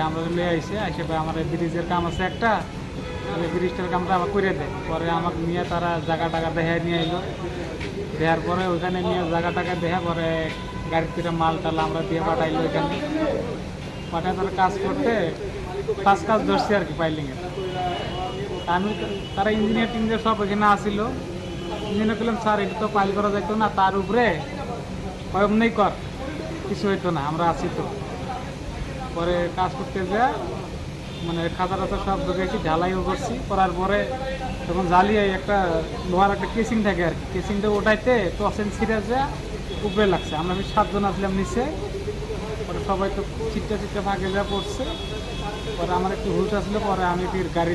আমরা লিয়ে আইসে আমার ব্রিজের কাম আছে একটা, ব্রিজটার কামটা আবার করে দেয়। পরে আমাকে নিয়ে তারা জায়গা টাকা দেখায় নিয়ে এলো, দেওয়ার পরে ওইখানে নিয়ে জায়গা টাকা দেখা পরে গাড়ির থেকে মাল টাল আমরা দিয়ে পাঠাইলো। এখানে পাঠায় তারা কাজ করতে কাজ ধরছে আর কি পাইলিংয়ের। আমি তারা ইঞ্জিনিয়ার সব এখানে আসিল। ইঞ্জিনিয়ার বললাম স্যার এটা তো পাইল করা যাইতো না, তার উপরে অমনি কর, কিছু হইতো না, আমরা আছি তো। পরে কাজ করতে যা মানে খাতা টাতা সব ঢুকেছি, ঢালাইও করছি। করার পরে তখন জ্বালিয়ে একটা লোহার একটা কেসিং থাকে আর কি, কেসিংটা ওটাইতে টসেন ছিঁড়ে যা উপরে লাগছে। আমরা 7 জন আসলাম নিচে, পরে সবাই তো চিটটা ভাগে যা পড়ছে। পরে আমার একটু হুশ আসলে পরে আমি ফির গাড়ি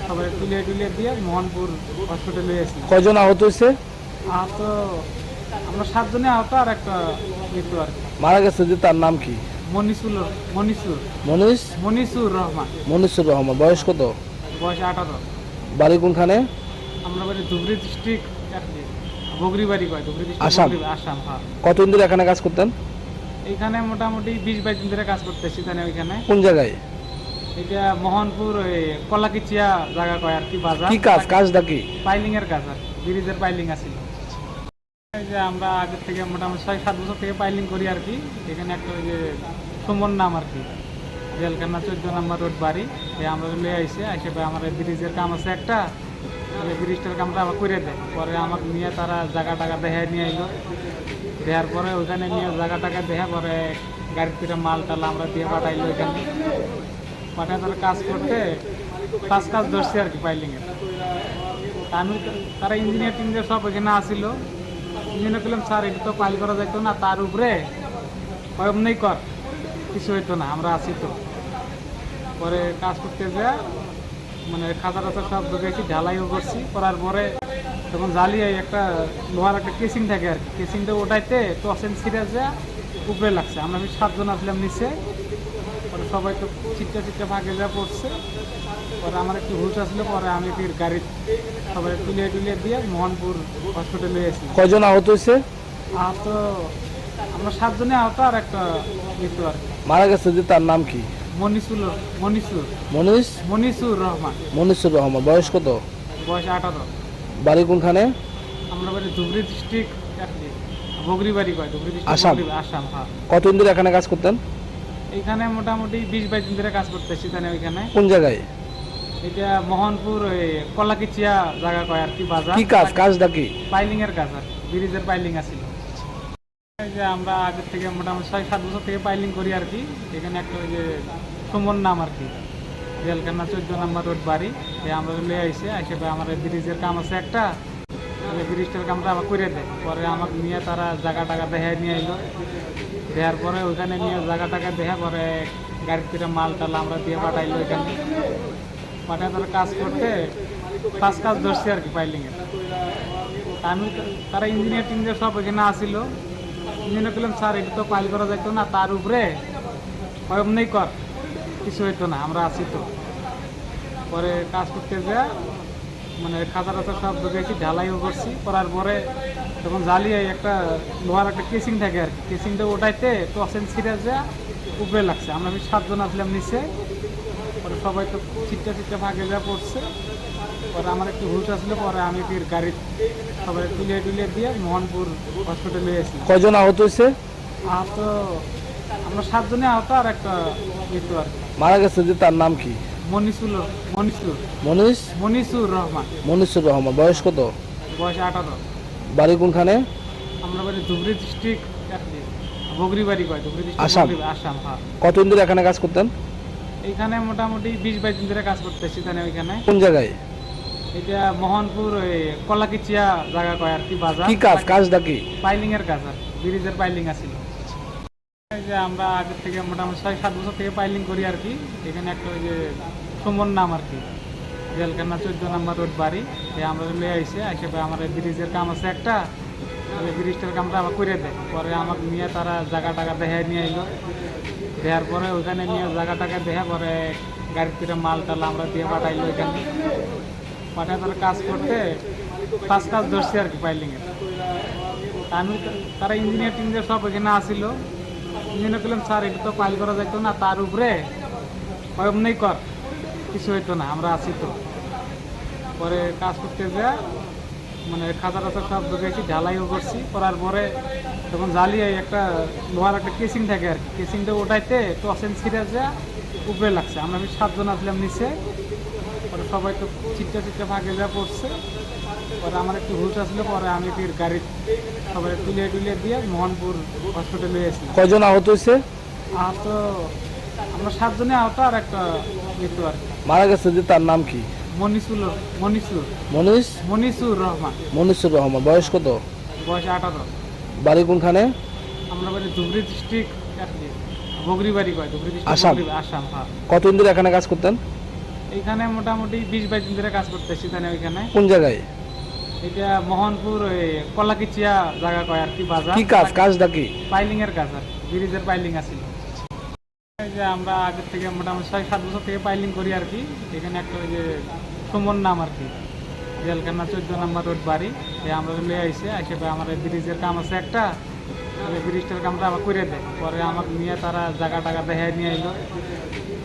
সবাই তুলিয়ে দিয়ে মোহনপুর হসপিটালে এসেছি। কয়জন আহত হয়েছে? আহত আমরা 7 জনে আহত, আর একটা মৃত্যু আর কি। মারা গেছে যে তার নাম কি? মনিসুর রহমান। মনিসুর রহমান। বয়স কত? বয়স 18। বাড়ি কোনখানে? আমরা বাড়ি ধুবড়ী ডিস্ট্রিক্ট বগরি বাড়ি কয়, ধুবড়ী ডিস্ট্রিক্ট আসাম। হ্যাঁ। কতদিন ধরে এখানে কাজ করতেন? এইখানে মোটামুটি 20-22 দিন ধরে কাজ করতেছি। ওইখানে কোন জায়গায়? এটা মোহনপুর কলাকিচিয়া জায়গা কয় আর কি বাজার। কি কাজটা কি? পাইলিং এর কাজ আর ব্রিজের পাইলিং আছিল। এই যে আমরা আগের থেকে মোটামুটি 6-7 বছর থেকে পাইলিং করি আর কি। এখানে একটা ওই যে সুমন নাম আর কি, জেলখানা 14 নম্বর রোড বাড়ি। আমরা লিয়ে আইসে আমার ব্রিজের কাম আছে একটা, ব্রিজটার কামটা আবার করে দেয়। পরে আমাকে নিয়ে তারা জায়গা টাকা দেখায় নিয়ে এলো, দেওয়ার পরে ওইখানে নিয়ে জায়গা টাকা দেখা পরে গাড়ির থেকে মাল টাল আমরা দিয়ে পাঠাইলো। এখানে পাঠায় তারা কাজ করতে কাজ ধরছে আর কি পাইলিংয়ের। আমি তারা ইঞ্জিনিয়ার সব এখানে আসিল। ইঞ্জিনিয়ার বললাম স্যার এটা তো পাইল করা যাইতো না, তার উপরে অমনি কর, কিছু হইতো না, আমরা আছি তো। পরে কাজ করতে যা মানে খাতা টাতা সব ঢুকেছি, ঢালাইও করছি। করার পরে তখন জ্বালিয়ে একটা লোহার একটা কেসিং থাকে আর কি, কেসিংটা ওটাইতে টসেন ছিঁড়ে যা উপরে লাগছে। আমরা 7 জন আসলাম নিচে, পরে সবাই তো চিটটা ভাগে যা পড়ছে। পরে আমার একটু হুশ আসলে পরে আমি ফির গাড়ি সবাই তুলিয়ে দিয়ে মোহনপুর হসপিটালে এসেছি। কয়জন আহত হয়েছে? আহত আমরা 7 জনে আহত, আর একটা মৃত্যু আর কি। মারা গেছে যে তার নাম কি? মনিসুর রহমান। মনিসুর রহমান। বয়স কত? বয়স 18। বাড়ি কোনখানে? আমরা বাড়ি ধুবড়ী ডিস্ট্রিক্ট বগরি বাড়ি কয়, ধুবড়ী ডিস্ট্রিক্ট আসাম। হ্যাঁ। কতদিন ধরে এখানে কাজ করতেন? এইখানে মোটামুটি 20-22 দিন ধরে কাজ করতেছি। ওইখানে কোন জায়গায়? এটা মোহনপুর কলাকিচিয়া জায়গা কয় আর কি বাজার। কি কাজটা কি? পাইলিং এর কাজ আর ব্রিজের পাইলিং আছিল। এই যে আমরা আগের থেকে মোটামুটি 6-7 বছর থেকে পাইলিং করি আর কি। এখানে একটা ওই যে সুমন নাম আর কি, জেলখানা 14 নম্বর রোড বাড়ি। আমরা লিয়ে আইসে আমার ব্রিজের কাম আছে একটা, ব্রিজটার কামটা আবার করে দেয়। পরে আমাকে নিয়ে তারা জায়গা টাকা দেখায় নিয়ে এলো, দেওয়ার পরে ওইখানে নিয়ে জায়গা টাকা দেখা পরে গাড়ির থেকে মাল টাল আমরা দিয়ে পাঠাইলো ওইখানে পাঠায় তারা কাজ করতে কাজ ধরছে আর কি পাইলিংয়ের। আমি তারা ইঞ্জিনিয়ার টিঞ্জিনিয়ার সব ওইখানে আসিল। ইঞ্জিনিয়ার করলাম স্যার এটা তো পাইল করা যাইতো না, তার উপরে এমনি কর, কিছু হইতো না, আমরা আছি তো। পরে কাজ করতে যা মানে খাতা টাতা সব ঢুকেছি, ঢালাইও করছি, করার পরে তখন জ্বালিয়ে একটা লোহার একটা কেসিং থাকে আর কি, কেসিংটা ওটাইতে টসেন ছিঁড়ে যা উপরে লাগছে। আমরা 7 জন আসলাম নিচে, পরে সবাই তো চিটটা ভাগে যা পড়ছে। পরে আমার একটু হুশ আসলে পরে আমি ফির গাড়ি সবাই তুলিয়ে দিয়ে মোহনপুর হসপিটালে এসেছি। কয়জন আহত হয়েছে? আহত আমরা 7 জনে আহত, আর একটা মৃত্যু আর কি। মারা গেছে যে তার নাম কি? মনিসুর রহমান। মনিসুর রহমান। বয়স কত? বয়স 18। বাড়ি কোনখানে? আমরা বাড়ি ধুবড়ী ডিস্ট্রিক্ট, বগরিবাড়ি কয়, ধুবড়ী আসাম। ডিস্ট্রিক্ট, আসাম। হ্যাঁ। কতদিন ধরে এখানে কাজ করতেন? এইখানে মোটামুটি 20-22 দিন ধরে কাজ করতেছি। ওইখানে কোন জায়গায়? এটা মোহনপুর ওই কলাকিচিয়া জায়গা কয় আর কি, বাজার। কি কাজটা কি? পাইলিং এর কাজ আর ব্রিজের পাইলিং আছিল। এই যে আমরা আগে থেকে মোটামুটি 6-7 বছর থেকে পাইলিং করি আর কি। এখানে একটা ওই যে সুমন নাম আর কি, জেলখানা 14 নম্বর রোড বাড়ি, আমরা লিয়ে আইসে আমার ব্রিজের কাম আছে একটা, ব্রিজটার কামটা আবার করে দেয়। পরে আমাকে নিয়ে তারা জায়গা টাকা দেখায় নিয়ে আইলো, দেওয়ার পরে ওইখানে নিয়ে জায়গা টাকা দেখা পরে গাড়ির থেকে মাল টাল আমরা দিয়ে পাঠাইলো ওইখানে। পাঠায় তারা কাজ করতে কাজ ধরছে আর কি পাইলিংয়ের। আমি তারা ইঞ্জিনিয়ার টিঞ্জিনিয়ার সব ওইখানে আসিল। ইঞ্জিনিয়ার করলাম স্যার এটা তো পাইল করা যাইতো না, তার উপরে এমনি কর, কিছু হইতো না, আমরা আছি তো। পরে কাজ করতে যা মানে খাতা টাতা সব ঢুকেছি, ঢালাইও করছি, করার পরে তখন জ্বালিয়ে একটা লোহার একটা কেসিং থাকে আর কি, কেসিংটা ওটাইতে টসেন ছিঁড়ে যা উপরে লাগছে। আমরা 7 জন আসলাম নিচে, পরে সবাই তো চিটটা ভাগে যা পড়ছে। পরে আমার একটু হুশ আসলে পরে আমি ফির গাড়ি সবাই তুলিয়ে দিয়ে মোহনপুর হসপিটালে এসেছি। কয়জন আহত হয়েছে? আহত আমরা 7 জনে আহত, আর একটা মৃত্যু আর কি। মারা গেছে যে তার নাম কি? মনিসুর রহমান। মনিসুর রহমান। বয়স কত? বয়স 18। বাড়ি কোনখানে? আমরা বাড়ি ধুবড়ী ডিস্ট্রিক্ট, বগরিবাড়ি কয়, ধুবড়ী আসাম। ডিস্ট্রিক্ট, আসাম। হ্যাঁ। কতদিন ধরে এখানে কাজ করতেন? এইখানে মোটামুটি 20-22 দিন ধরে কাজ করতেছি। ওইখানে কোন জায়গায়? এটা মোহনপুর ওই কলাকিচিয়া জায়গা কয় আর কি, বাজার। কি কাজটা কি? পাইলিং এর কাজ আর ব্রিজের পাইলিং আছিল। এই যে আমরা আগে থেকে মোটামুটি 6-7 বছর থেকে পাইলিং করি আর কি। এখানে একটা ওই যে সুমন নাম আর কি, জেলখানা 14 নম্বর রোড বাড়ি, আমরা লিয়ে আইসে আমার ব্রিজের কাম আছে একটা, ব্রিজটার কামটা আবার করে দেয়। পরে আমাকে নিয়ে তারা জায়গা টাকা দেখায় নিয়ে আইলো,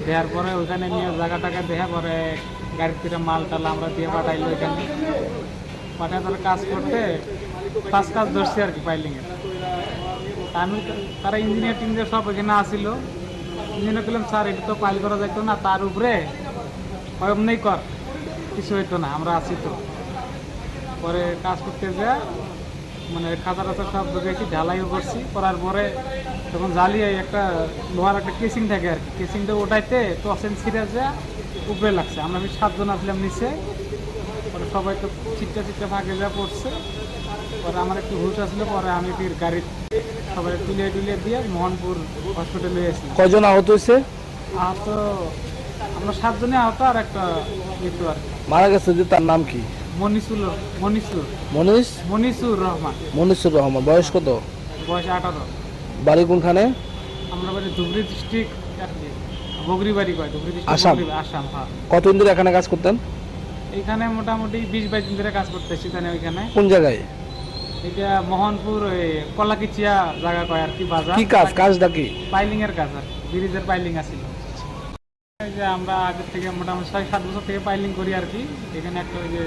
দেওয়ার পরে ওইখানে নিয়ে জায়গা টাকা দেখা পরে গাড়ির থেকে মাল টাল আমরা দিয়ে পাঠাইলো ওইখানে। পাঠায় তারা কাজ করতে কাজ ধরছে আর কি পাইলিংয়ের। আমি তারা ইঞ্জিনিয়ার টিঞ্জিনিয়ার সব ওইখানে আসিল। ইঞ্জিনিয়ার করলাম স্যার এটা তো পাইল করা যাইতো না, তার উপরে এমনি কর, কিছু হইতো না, আমরা আছি তো। পরে কাজ করতে যা মানে খাতা টাতা সব ঢুকেছি, ঢালাইও করছি, করার পরে তখন জ্বালিয়ে একটা লোহার একটা কেসিং থাকে আর কি, কেসিংটা ওটাইতে টসেন ছিঁড়ে যা উপরে লাগছে। আমরা 7 জন আসলাম নিচে, পরে সবাই তো চিটটা ভাগে যা পড়ছে। পরে আমার একটু হুশ আসলে পরে আমি ফির গাড়ি সবাই তুলিয়ে দিয়ে মোহনপুর হসপিটালে এসেছি। কয়জন আহত হয়েছে? আহত আমরা 7 জনে আহত, আর একটা মৃত্যু আর কি। মারা গেছে যে তার নাম কি? মনিসুর রহমান। মনিসুর রহমান। বয়স কত? বয়স 18। বাড়ি কোনখানে? আমরা বাড়ি ধুবড়ী ডিস্ট্রিক্ট, বগরিবাড়ি কয়, ধুবড়ী ডিস্ট্রিক্ট, আসাম। আসাম। হ্যাঁ। কতদিন ধরে এখানে কাজ করতেন? এইখানে মোটামুটি 20-22 দিন ধরে কাজ করতেছি। ওইখানে কোন জায়গায়? এটা মোহনপুর ওই কলাকিচিয়া জায়গা কয় আর কি, বাজার। কি কাজটা কি? পাইলিং এর কাজ আর ব্রিজের পাইলিং আছিল। এই যে আমরা আগে থেকে মোটামুটি 6-7 বছর থেকে পাইলিং করি আর কি। এখানে একটা ওই যে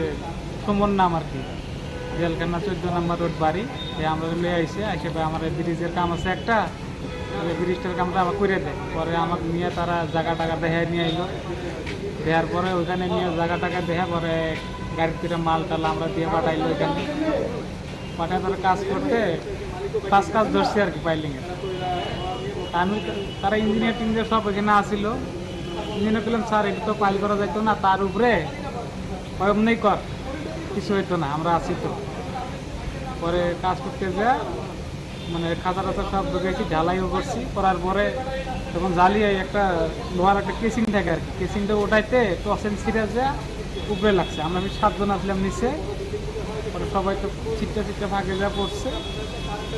সুমন নাম আর কি, জেলখানা 14 নম্বর রোড বাড়ি, আমরা লিয়ে আইসে আমার ব্রিজের কাম আছে একটা, ব্রিজটার কামটা আবার করে দেয়। পরে আমাকে নিয়ে তারা জায়গা টাকা দেখায় নিয়ে আইলো, দেওয়ার পরে ওইখানে নিয়ে জায়গা টাকা দেখা পরে গাড়ির থেকে মাল টাল আমরা দিয়ে পাঠাইলো ওইখানে। পাঠায় তারা কাজ করতে কাজ ধরছে আর কি পাইলিংয়ের। আমি তারা ইঞ্জিনিয়ার টিঞ্জিনিয়ার সব ওইখানে আসিল। ইঞ্জিনিয়ার করলাম স্যার এটা তো পাইল করা যাইতো না, তার উপরে এমনি কর, কিছু হইতো না, আমরা আছি তো। পরে কাজ করতে যা মানে খাঁচা টাচা সব ঢুকেছি, ঢালাইও করছি, করার পরে তখন জ্বালিয়ে একটা লোহার একটা কেসিং থাকে আর কি, কেসিংটা ওঠাইতে টসেন ছিঁড়ে যা উপরে লাগছে। আমরা 7 জন আসলাম নিচে, পরে সবাই তো ছিটটা ফাঁকে যা পড়ছে।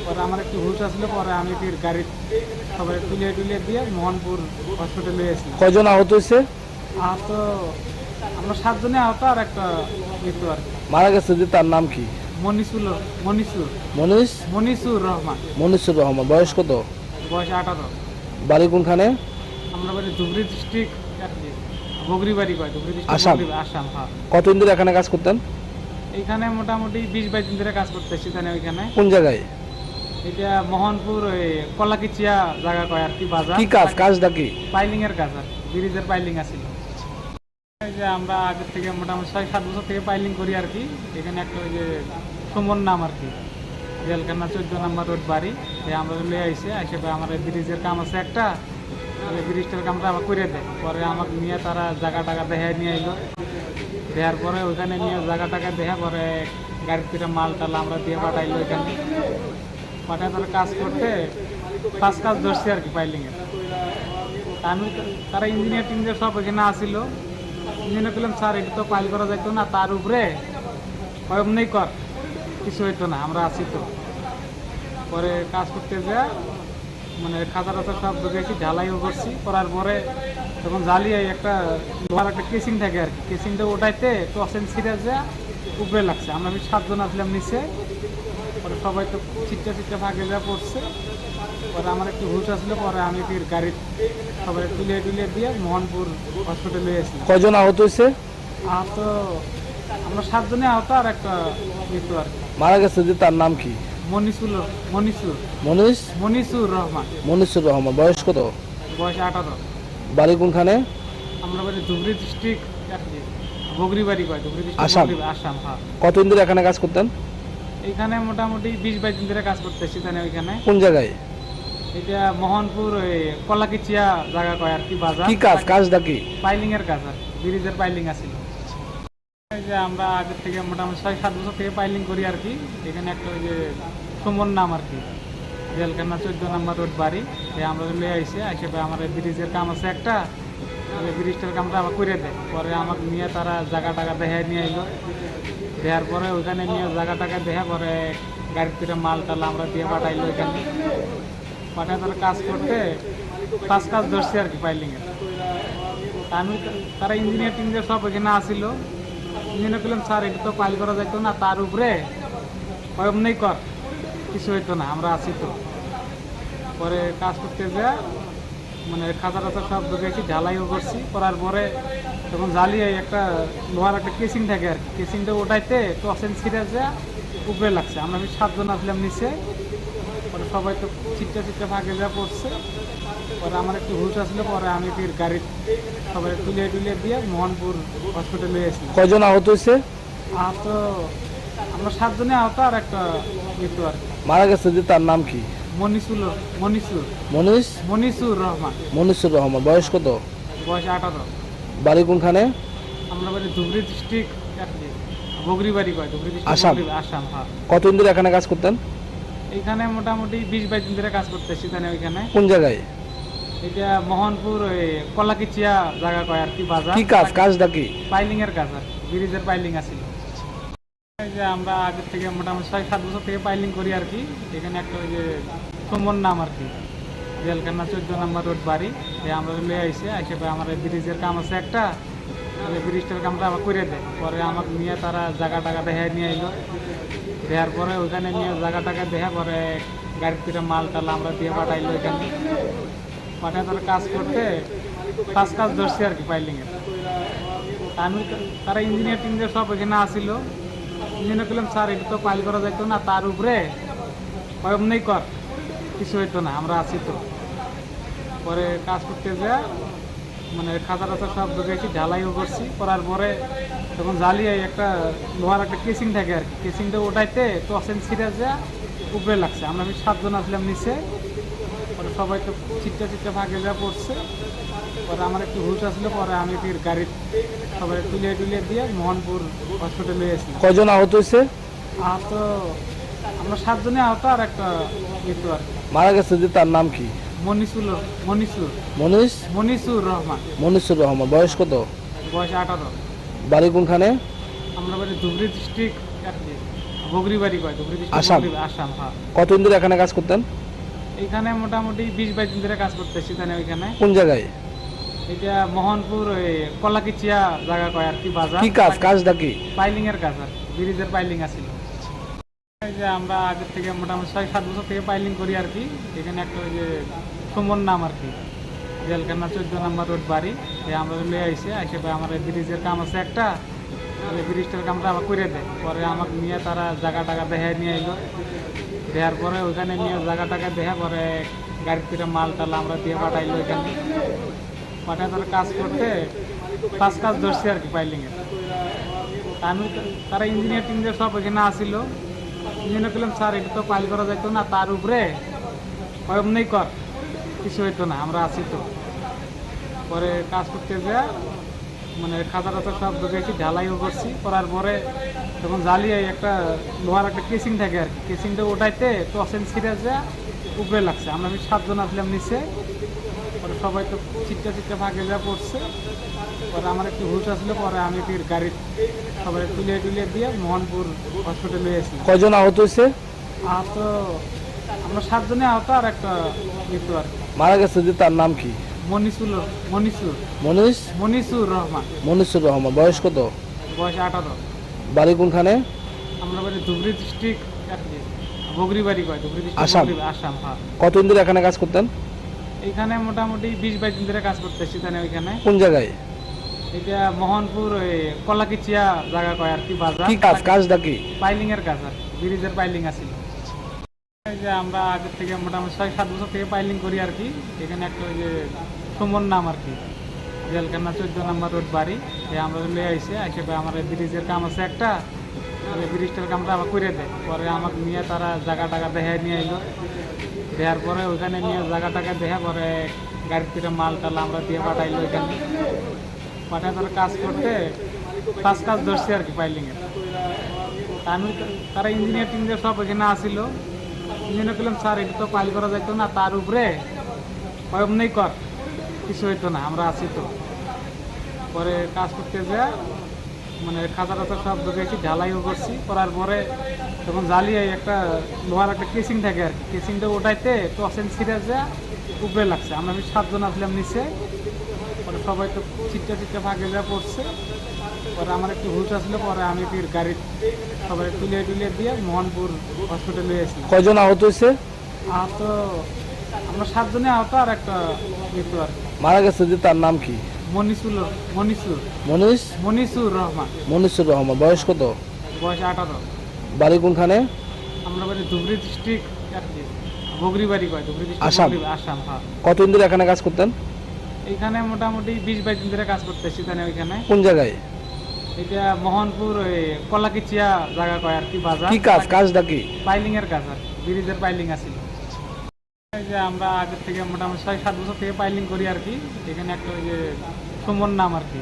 পরে আমার একটু হুশ আসলে পরে আমি ফির গাড়ির সবাই তুলিয়ে দিয়ে মোহনপুর হসপিটালে এসেছিলাম। কয়জন আহত হয়েছে? আহত আমরা 7 জনে আহত, আর একটা মৃত্যু আর কি। মারা গেছে যে তার নাম কি? মনিসুর রহমান। মনিসুর রহমান। বয়স কত? বয়স 18। বাড়ি কোনখানে? আমরা বাড়ি ধুবড়ী ডিস্ট্রিক্ট, বগরিবাড়ি কয়, ধুবড়ী আসাম। ডিস্ট্রিক্ট, আসাম। হ্যাঁ। কতদিন ধরে এখানে কাজ করতেন? এইখানে মোটামুটি 20-22 দিন ধরে কাজ করতেছি। তাহলে ওইখানে কোন জায়গায়? এটা মোহনপুর ওই কলাকিচিয়া জায়গা কয় আর কি, বাজার। কি কাজটা কি? পাইলিং এর কাজ আর ব্রিজের পাইলিং আছিল। এই যে আমরা আগে থেকে মোটামুটি 6-7 বছর থেকে পাইলিং করি আর কি। এখানে একটা ওই যে সুমন নাম আর কি, জেলখানা 14 নম্বর রোড বাড়ি, আমরা লিয়ে আইসে আমার ব্রিজের কাম আছে একটা, ব্রিজটার কামটা আবার করে দেয়। পরে আমাকে নিয়ে তারা জায়গা টাকা দেখায় নিয়ে আইলো, দেওয়ার পরে ওইখানে নিয়ে জায়গা টাকা দেখা পরে গাড়ির থেকে মাল টাল আমরা দিয়ে পাঠাইলো। ওইখানে পাঠায় তারা কাজ করতে 5 কাজ ধরছে আর কি পাইলিংয়ের। আমি তারা ইঞ্জিনিয়ার সব ওইখানে আসিল। ইঞ্জিনিয়ার বললাম স্যার এটা তো পাইল করা যাইতো না, তার উপরে নেই কর, কিছু হইতো না, আমরা আছি তো। পরে কাজ করতে যা মানে খাঁচা টাচা সব ঢুকেছি, ঢালাইও করছি, করার পরে তখন জ্বালিয়ে একটা লোহার একটা কেসিং থাকে আর কি, কেসিংটা ওঠাইতে টসেন ছিঁড়ে যা উপরে লাগছে। আমরা 7 জন আসলাম নিচে, পরে সবাই তো ছিটটা ফাঁকে যা পড়ছে। পরে আমার একটু হুশ আসলে পরে আমি ফির গাড়ির সবাই তুলিয়ে দিয়ে মোহনপুর হসপিটালে এসেছিলাম। কয়জন আহত হয়েছে? আহত আমরা 7 জনে আহত, আর একটা মৃত্যু আর কি। মারা গেছে যে তার নাম কি? মনিসুর রহমান। মনিসুর রহমান। বয়স কত? বয়স 18। বাড়ি কোনখানে? আমরা বাড়ি ধুবড়ী ডিস্ট্রিক্ট, বগরিবাড়ি কয়, ধুবড়ী আসাম। ডিস্ট্রিক্ট, আসাম। হ্যাঁ। কতদিন ধরে এখানে কাজ করতেন? এইখানে মোটামুটি 20-22 দিন ধরে কাজ করতেছি। তাহলে ওইখানে কোন জায়গায়? এটা মোহনপুর ওই কলাকিচিয়া জায়গা কয় আর কি, বাজার। কি কাজটা কি? পাইলিং এর কাজ আর ব্রিজের পাইলিং আছিল। এই যে আমরা আগে থেকে মোটামুটি 6-7 বছর থেকে পাইলিং করি আর কি। এখানে একটা ওই যে সুমন নাম আর কি, জেলখানা 14 নম্বর রোড বাড়ি, আমরা লিয়ে আইসে আমার ব্রিজের কাম আছে একটা, ব্রিজটার কামটা আবার করে দেয়। পরে আমাকে নিয়ে তারা জায়গা টাকা দেখায় নিয়ে আইলো, দেওয়ার পরে ওইখানে নিয়ে জায়গা টাকা দেখা পরে গাড়ির থেকে মাল টাল আমরা দিয়ে পাঠাইলো। ওইখানে পাঠায় তারা কাজ করতে 5 কাজ ধরছে আর কি পাইলিংয়ের। আমি তারা ইঞ্জিনিয়ার সব ওইখানে আসিল। ইঞ্জিনিয়ার বললাম স্যার এটা তো পাইল করা যাইতো না, তার উপরে নেই কর, কিছু হইতো না, আমরা আছি তো। পরে কাজ করতে যা মানে খাঁচা টাচা সব ঢুকেছি, ঢালাইও করছি, করার পরে তখন জ্বালিয়ে একটা লোহার একটা কেসিং থাকে আর কি, কেসিংটা ওঠাইতে টসেন ছিঁড়ে যা উপরে লাগছে। আমরা 7 জন আসলাম নিচে, পরে সবাই তো ছিটটা ফাঁকে যা পড়ছে। পরে আমার একটু হুশ আসলে পরে আমি ফির গাড়ির সবাই তুলিয়ে দিয়ে মোহনপুর হসপিটালে এসেছিলাম। কয়জন আহত হয়েছে? আহত আমরা 7 জনে আহত, আর একটা মৃত্যু আর কি। মারা গেছে যে তার নাম কি? মনিসুর রহমান। মনিসুর রহমান। বয়স কত? বয়স 18। বাড়ি কোনখানে? আমরা বাড়ি ধুবড়ী ডিস্ট্রিক্ট, বগরিবাড়ি কয়, ধুবড়ী ডিস্ট্রিক্ট, আসাম। আসাম। হ্যাঁ। কতদিন ধরে এখানে কাজ করতেন? এইখানে মোটামুটি 20-22 দিন ধরে কাজ করতেছি। তাহলে ওইখানে কোন জায়গায়? এটা মোহনপুর ওই কলাকিচিয়া জায়গা কয় আর কি, বাজার। কি কাজটা কি? পাইলিং এর কাজ আর ব্রিজের পাইলিং আছিল। এই যে আমরা আগে থেকে মোটামুটি 6-7 বছর থেকে পাইলিং করি আর কি। এখানে একটা ওই যে সুমন নাম আর কি, জেলখানা 14 নম্বর রোড বাড়ি, আমরা লিয়ে আইসে আমার ব্রিজের কাম আছে একটা, ব্রিজটার কামটা আবার করে দেয়। পরে আমাকে নিয়ে তারা জায়গা টাকা দেখায় নিয়ে আইলো, দেওয়ার পরে ওইখানে নিয়ে জায়গা টাকা দেখা পরে গাড়ির থেকে মাল টাল আমরা দিয়ে পাঠাইলো। ওইখানে পাঠায় তারা কাজ করতে 5 কাজ ধরছে আর কি পাইলিংয়ের। আমি তারা ইঞ্জিনিয়ার সব ওইখানে আসিল। ইঞ্জিনিয়ার বললাম স্যার এটা তো পাইল করা যাইতো না, তার উপরে নেই কর, কিছু হইতো না, আমরা আছি তো। পরে কাজ করতে যা মানে খাঁচা টাচা সব ঢুকেছি, ঢালাইও করছি, করার পরে তখন জ্বালিয়ে একটা লোহার একটা কেসিং থাকে আর কি, কেসিংটা ওঠাইতে টসেন ছিঁড়ে যা উপরে লাগছে। আমরা 7 জন আসলাম নিচে, পরে সবাই তো ছিটটা ফাঁকে যা পড়ছে। পরে আমার একটু হুশ আসলে পরে আমি ফির গাড়ির সবাই তুলিয়ে দিয়ে মোহনপুর হসপিটালে এসেছিলাম। কয়জন আহত হয়েছে? আহত আমরা 7 জনে আহত আর একটা মৃত্যু আর কি। মারা গেছে যে তার নাম কি? মনিসুর মনিসুর রহমান। মনিসুর রহমান। বয়স কত? বয়স 18। বাড়ি কোনখানে? আমরা বাড়ি ধুবড়ী ডিস্ট্রিক্ট আর কি, বগরি বাড়ি কয়, ধুবড়ী আসাম। ডিস্ট্রিক্ট আসাম। হ্যাঁ। কতদিন ধরে এখানে কাজ করতেন? এখানে মোটামুটি 20-22 দিন ধরে কাজ করতেছি। তাহলে ওইখানে কোন জায়গায়? এটা মোহনপুর ওই কলাকিচিয়া জায়গা কয় আর কি, বাজার। কি কাজটা কি? পাইলিং এর কাজ আর কি, ব্রিজের পাইলিং আছিল। এই যে আমরা আগের থেকে মোটামুটি 6-7 বছর থেকে পাইলিং করি আর কি। এখানে একটা ওই যে সুমন নাম আর কি, জেলখানা 14 নম্বর রোড বাড়ি। আমরা লয়ে আইসে আমার ব্রিজের কাম আছে একটা, ওই ব্রিজটার কামটা আবার করে দেয়। পরে আমাকে নিয়ে তারা জায়গা টাকা দেখায় নিয়ে এলো। দেওয়ার পরে ওইখানে নিয়ে জায়গা টাকা দেখা পরে গাড়ির থেকে মাল টাল আমরা দিয়ে পাঠাইলো ওইখানে। পাঠায় তারা কাজ করতে 5 কাজ ধরছে আর কি পাইলিংয়ের। আমি তারা ইঞ্জিনিয়ার সব ওইখানে আসিল। ইঞ্জিনিয়ার করলাম স্যার এটা তো পাইল করা যাইতো না, তার উপরে এমনি কর, কিছু হইতো না, আমরা আছি তো। পরে কাজ করতে যা মানে খাতা টাতা সব ঢুকেছি, ঢালাইও করছি। করার পরে তখন জ্বালিয়ে একটা লোহার একটা কেসিং থাকে আর কি, কেসিংটা ওটাইতে টসেন ছিঁড়ে যা উপরে লাগছে। আমরা 7 জন আসলাম নিচে। পরে সবাই তো চিটটা ভাগে যা পড়ছে। পরে আমার একটু হুশ আসলে পরে আমি ফির গাড়ি সবাই তুলে দিয়ে মোহনপুর হসপিটালে এসেছি। কয়জন আহত হয়েছে? আহত আমরা 7 জনে আহত আর একটা মৃত্যু আর কি। মারা গেছে যে তার নাম কি? মনিসুর রহমান। মনিসুর রহমান। বয়স কত? বয়স 18। বাড়ি কোনখানে? আমরা বাড়ি ধুবড়ী ডিস্ট্রিক্ট আর কি, বগরি বাড়ি কয়, ধুবড়ী আসাম। ডিস্ট্রিক্ট আসাম। হ্যাঁ। কতদিন ধরে এখানে কাজ করতেন? এখানে মোটামুটি 20-22 দিন ধরে কাজ করতেছি। তাহলে ওইখানে কোন জায়গায়? এটা মোহনপুর ওই কলাকিচিয়া জায়গা কয় আর কি, বাজার। কি কাজটা কি? পাইলিং এর কাজ আর কি, ব্রিজের পাইলিং আছিল। এই যে আমরা আগের থেকে মোটামুটি 6-7 বছর থেকে পাইলিং করি আর কি। এখানে একটা ওই যে সুমন নাম আর কি, জেলখানা 14 নম্বর রোড বাড়ি। আমরা লয়ে আইসে আমার ব্রিজের কাম আছে একটা, ওই ব্রিজটার কামটা আবার করে দেয়। পরে আমাকে নিয়ে তারা জায়গা টাকা দেখায় নিয়ে এলো। দেওয়ার পরে ওইখানে নিয়ে জায়গা টাকা দেখা পরে গাড়ির থেকে মাল টাল আমরা দিয়ে পাঠাইলো ওইখানে। পাঠায় তারা কাজ করতে 5 কাজ ধরছে আর কি পাইলিংয়ের। আমি তারা ইঞ্জিনিয়ার সব ওইখানে আসিল। ইঞ্জিনিয়ার করলাম স্যার এটা তো পাইল করা যাইতো না, তার উপরে এমনি কর, কিছু হইতো না, আমরা আছি তো। পরে কাজ করতে যা মানে খাতা টাতা সব ঢুকেছি, ঢালাইও করছি। করার পরে তখন জ্বালিয়ে একটা লোহার একটা কেসিং থাকে আর কি, কেসিংটা ওটাইতে টসেন ছিঁড়ে যা উপরে লাগছে। আমরা 7 জন আসলাম নিচে। পরে সবাই তো চিটটা ভাগে যা পড়ছে। পরে আমার একটু হুশ আসলে পরে আমি ফির গাড়ি সবাই তুলে দিয়ে মোহনপুর হসপিটালে এসেছিলাম। কয়জন আহত হয়েছে? আহত আমরা 7 জনে আহত আর একটা মৃত্যু আর কি। মারা গেছে যে তার নাম কি? মনিসুর রহমান। মনিসুর রহমান। বয়স কত? বয়স 18। বাড়ি কোনখানে? আমরা বাড়ি ধুবড়ী ডিস্ট্রিক্ট আর কি, বগরি বাড়ি কয়, ধুবড়ী আসাম। ডিস্ট্রিক্ট আসাম। হ্যাঁ। কতদিন ধরে এখানে কাজ করতেন? এখানে মোটামুটি 20-22 দিন ধরে কাজ করতেছি। তাহলে ওইখানে কোন জায়গায়? এটা মোহনপুর ওই কলাকিচিয়া জায়গা কয় আর কি, বাজার। কি কাজটা কি? পাইলিং এর কাজ আর কি, ব্রিজের পাইলিং আছিল। এই যে আমরা আগের থেকে মোটামুটি 6-7 বছর থেকে পাইলিং করি আর কি। এখানে একটা ওই যে সুমন নাম আর কি,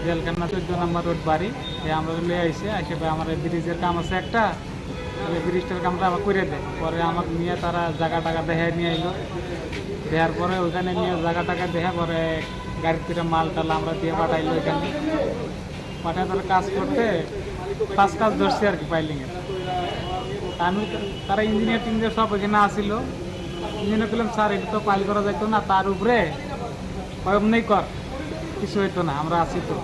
জেলখানা 14 নম্বর রোড বাড়ি। আমরা লয়ে আইসে আমার ব্রিজের কাম আছে একটা, ওই ব্রিজটার কামটা আবার করে দেয়। পরে আমাকে নিয়ে তারা জায়গা টাকা দেখায় নিয়ে এলো। দেওয়ার পরে ওইখানে নিয়ে জায়গা টাকা দেখা পরে গাড়ির থেকে মাল টাল আমরা দিয়ে পাঠাইলো ওইখানে। পাঠায় তারা কাজ করতে 5 কাজ ধরছে আর কি পাইলিংয়ের। আমি তারা ইঞ্জিনিয়ার সব ওইখানে আসিল। ইঞ্জিনিয়ার করলাম স্যার এটা তো পাইল করা যাইতো না, তার উপরে এমনি কর, কিছু হইতো না, আমরা আছি তো।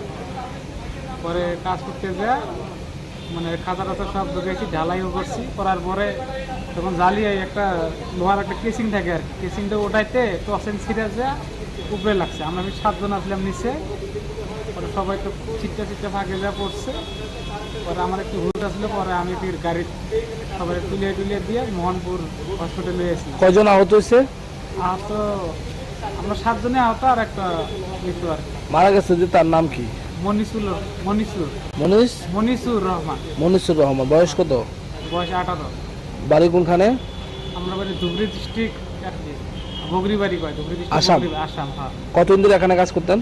পরে কাজ করতে যা মানে খাতা টাতা সব ঢুকেছি, ঢালাইও করছি। করার পরে তখন জ্বালিয়ে একটা লোহার একটা কেসিং থাকে আর কি, কেসিংটা ওটাইতে টসেন ছিঁড়ে যা উপরে লাগছে। আমরা 7 জন আসলাম নিচে। পরে সবাই তো চিটটা ভাগে যা পড়ছে। পরে আমার একটু হুশ আসলে পরে আমি ফির গাড়ি সবাই তুলে দিয়ে মোহনপুর হসপিটালে এসেছিলাম। কয়জন আহত হয়েছে? আহত আমরা 7 জনে আহত আর একটা মৃত্যু আর কি। মারা গেছে যে তার নাম কি? মনিসুর রহমান। মনিসুর রহমান। বয়স কত? বয়স 18। বাড়ি কোনখানে? আমরা বাড়ি ধুবড়ী ডিস্ট্রিক্ট আর কি, বগরি বাড়ি কয়, ধুবড়ী আসাম। ডিস্ট্রিক্ট আসাম। হ্যাঁ। কতদিন ধরে এখানে কাজ করতেন?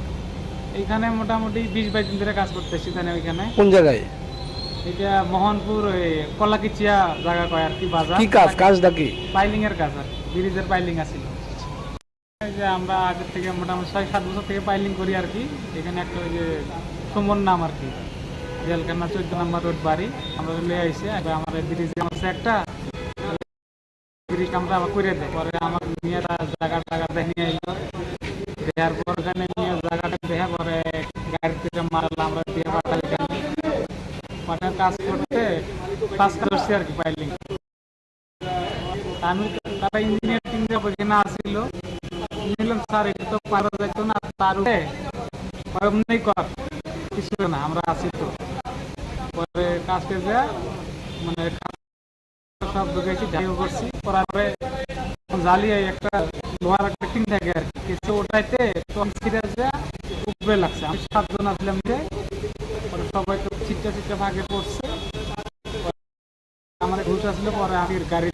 এখানে মোটামুটি 20-22 দিন ধরে কাজ করতেছি। তাহলে ওইখানে কোন জায়গায়? এটা মোহনপুর ওই কলাকিচিয়া জায়গা কয় আর কি বাজার। কি কাজটা কি? পাইলিং এর কাজ আর কি, ব্রিজের পাইলিং আছিল। এই যে আমরা আগের থেকে মোটামুটি 6-7 বছর থেকে পাইলিং করি আর কি। এখানে একটা ওই যে সুমন নাম আর কি, জেলখানা 14 নম্বর রোড বাড়ি, আমরা লিয়ে আইসে আমার ব্রিজে আছে একটা ব্রিজ আমরা আবার করে দেয়, পরে আমার নিয়ে জায়গা দেখে আইলো, দেওয়ার পর ওখানে নিয়ে জায়গাটা দেখে পরে গাড়ি থেকে মারলাম, আমরা দিয়ে পাঠালি পাঠার কাজ করতে কাজ করছি আর কি পাইলিং। আমি তারা ইঞ্জিনিয়ার ওইখানে আসছিল, নিলাম স্যার এটা তো পারা যেত না, তার উপরে নেই কর কিছু না, আমরা আসি তো। পরে কাজকে যা মানে সব ঢুকেছি, ঝালিও করছি, করার পরে জ্বালিয়ে একটা লোহার একটা টিন থাকে আর কি, কিছু ওটাইতে তখন ছিঁড়ে যা উপরে লাগছে। আমি 7 জন আসলাম যে, পরে সবাই তো চিটটা ভাগে পড়ছে। আমার ঘুষ আসলে পরে আমি গাড়ি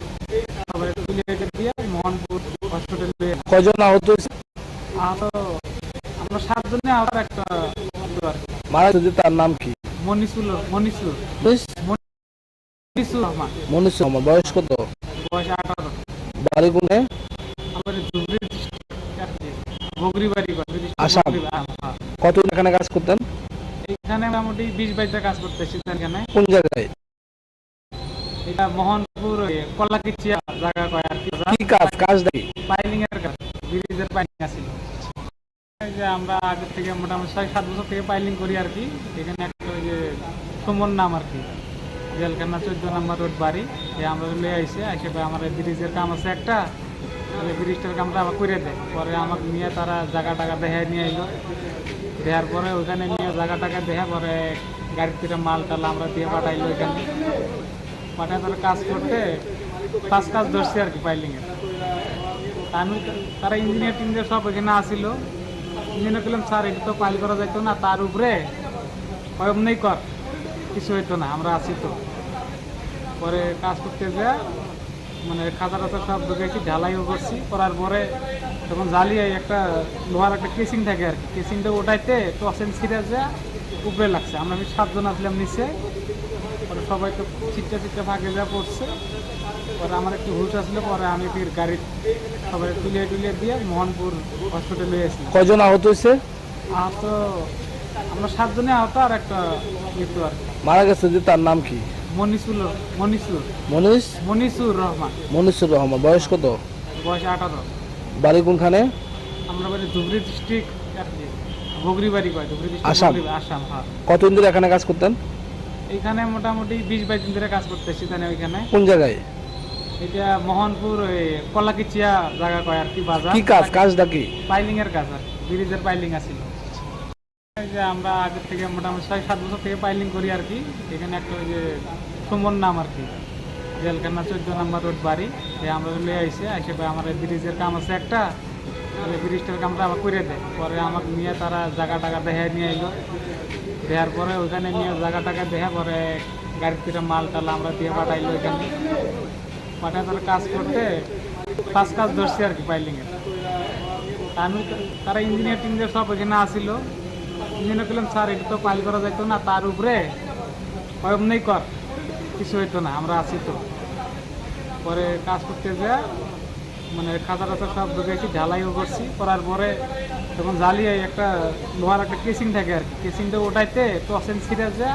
সবাই তুলে দিয়ে মোহনপুর হসপিটালে। কয়জন আহত হয়েছে? আহত আমরা 7 জনে আহত, একটা মারা গেছে, তার নাম কি? মনিসুর রহমান। মনিসুর রহমান, বয়স কত? বয়স 18। বাড়ি কোনে? আমাদের ধুবড়ী বগরি বাড়ি, আসাম। কতদিন এখানে কাজ করতেন? এখানে মোটামুটি 20-22 কাজ করতেছি। এখানে কোন জায়গায়? এটা মোহনপুর কলাকিচিয়া জায়গা কয় আর কি। কি কাজটা কি? পাইলিং এর কাজ, ব্রিজের পাইলিং আছিল। এই যে আমরা আগের থেকে মোটামুটি 6-7 বছর থেকে পাইলিং করি আর কি। এখানে একটা ওই যে সুমন নাম আর কি, জেলখানা 14 নম্বর রোড বাড়ি, আমরা লিয়ে আইসে আমার ব্রিজের কাম আছে একটা, ব্রিজটার কামটা আবার করে দেয়, পরে আমাকে নিয়ে তারা জায়গা দেখে নিয়ে আইলো, দেওয়ার পরে ওখানে নিয়ে জায়গা দেখে পরে গাড়ির থেকে মাল টাল আমরা দিয়ে পাঠাইলো। এখানে পাঠায় তারা কাজ করতে কাজ ধরছি আর কি পাইলিং এর। আমি তারা ইঞ্জিনিয়ার সব এখানে আসিল, ইঞ্জিনিয়ার করলাম স্যার এটা তো পাইল করা যাইতো না, তার উপরে নেই কর কিছু হইতো না, আমরা আসি তো। পরে কাজ করতে যা মানে খাতা সব ঢুকেছি, ঢালাইও করছি, করার পরে তখন জ্বালিয়ে একটা লোহার একটা কেসিং থাকে আর কি, কেসিংটা ওটাইতে টসেন ছিঁড়ে যা উপরে লাগছে। আমরা 7 জন আসলাম নিচে, পরে সবাই তো চিটটা ভাগে যা পড়ছে। পরে আমার একটু হুশ আসলে পরে আমি ফির গাড়ি সবাই তুলিয়ে দিয়ে মোহনপুর হসপিটালে এসেছি। কয়জন আহত হয়েছে? আহত আমরা 7 জনে আহত, আর একটা মৃত্যু আর কি। মারা গেছে যে, তার নাম কি? মনিসুর রহমান। মনিসুর রহমান, বয়স কত? বয়স 18। বাড়ি কোনখানে? আমরা বাড়ি ধুবড়ী ডিস্ট্রিক্ট বগরি বাড়ি কয়, ধুবড়ী ডিস্ট্রিক্ট আসাম। হ্যাঁ। কতদিন ধরে এখানে কাজ করতেন? এখানে মোটামুটি 20-22 দিন ধরে কাজ করতেছি। তাহলে ওইখানে কোন জায়গায়? এটা মোহনপুর ওই কলাকিচিয়া জায়গা কয় আর কি বাজার। কি কাজটা কি? পাইলিং এর কাজ আর কি, ব্রিজের পাইলিং আছিল। এই যে আমরা আগের থেকে মোটামুটি 6-7 বছর থেকে পাইলিং করি আর কি। এখানে একটা ওই যে সুমন নাম আর কি, জেলখানা 14 নম্বর রোড বাড়ি, আমরা লিয়ে আইসে আমার ব্রিজের কাম আছে একটা, ব্রিজটার কামটা আবার করে দেয়, পরে আমাকে নিয়ে তারা জায়গা দেখে নিয়ে আইলো, দেওয়ার পরে ওখানে নিয়ে জায়গা দেখে পরে গাড়ির থেকে মাল টাল আমরা দিয়ে পাঠাইলো। এখানে পাঠায় তারা কাজ করতে কাজ ধরছি আর কি পাইলিং এর। আমি তারা ইঞ্জিনিয়ার সব এখানে আসিল, ইঞ্জিনিয়ার করলাম স্যার এটা তো পাইল করা যাইতো না, তার উপরে নেই কর কিছু হইতো না, আমরা আসি তো। পরে কাজ করতে যা মানে খাতা সব ঢুকেছি, ঢালাইও করছি, করার পরে তখন জ্বালিয়ে একটা লোহার একটা কেসিং থাকে আর কি, কেসিংটা ওটাইতে টসেন ছিঁড়ে যা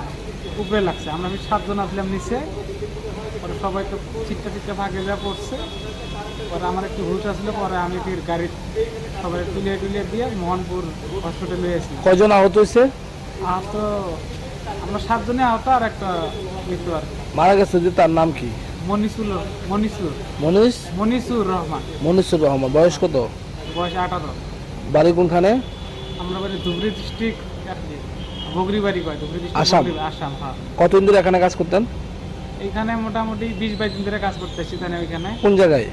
উপরে লাগছে। আমরা 7 জন আসলাম নিচে, পরে সবাই তো চিটটা ভাগে যা পড়ছে। পরে আমার একটু হুশ আসলে পরে আমি ফির গাড়ি সবাই তুলিয়ে দিয়ে মোহনপুর হসপিটালে এসেছি। কয়জন আহত হয়েছে? আহত আমরা 7 জনে আহত, আর একটা মৃত্যু আর কি। মারা গেছে যে, তার নাম কি? মনিসুর রহমান। মনিসুর রহমান, বয়স কত? বয়স 18। বাড়ি কোনখানে? আমরা বাড়ি ধুবড়ী ডিস্ট্রিক্ট বগরি বাড়ি কয়, ধুবড়ী আসাম। আসাম। হ্যাঁ। কতদিন ধরে এখানে কাজ করতেন? এখানে মোটামুটি 20-22 দিন ধরে কাজ করতেছি। তাহলে ওইখানে কোন জায়গায়?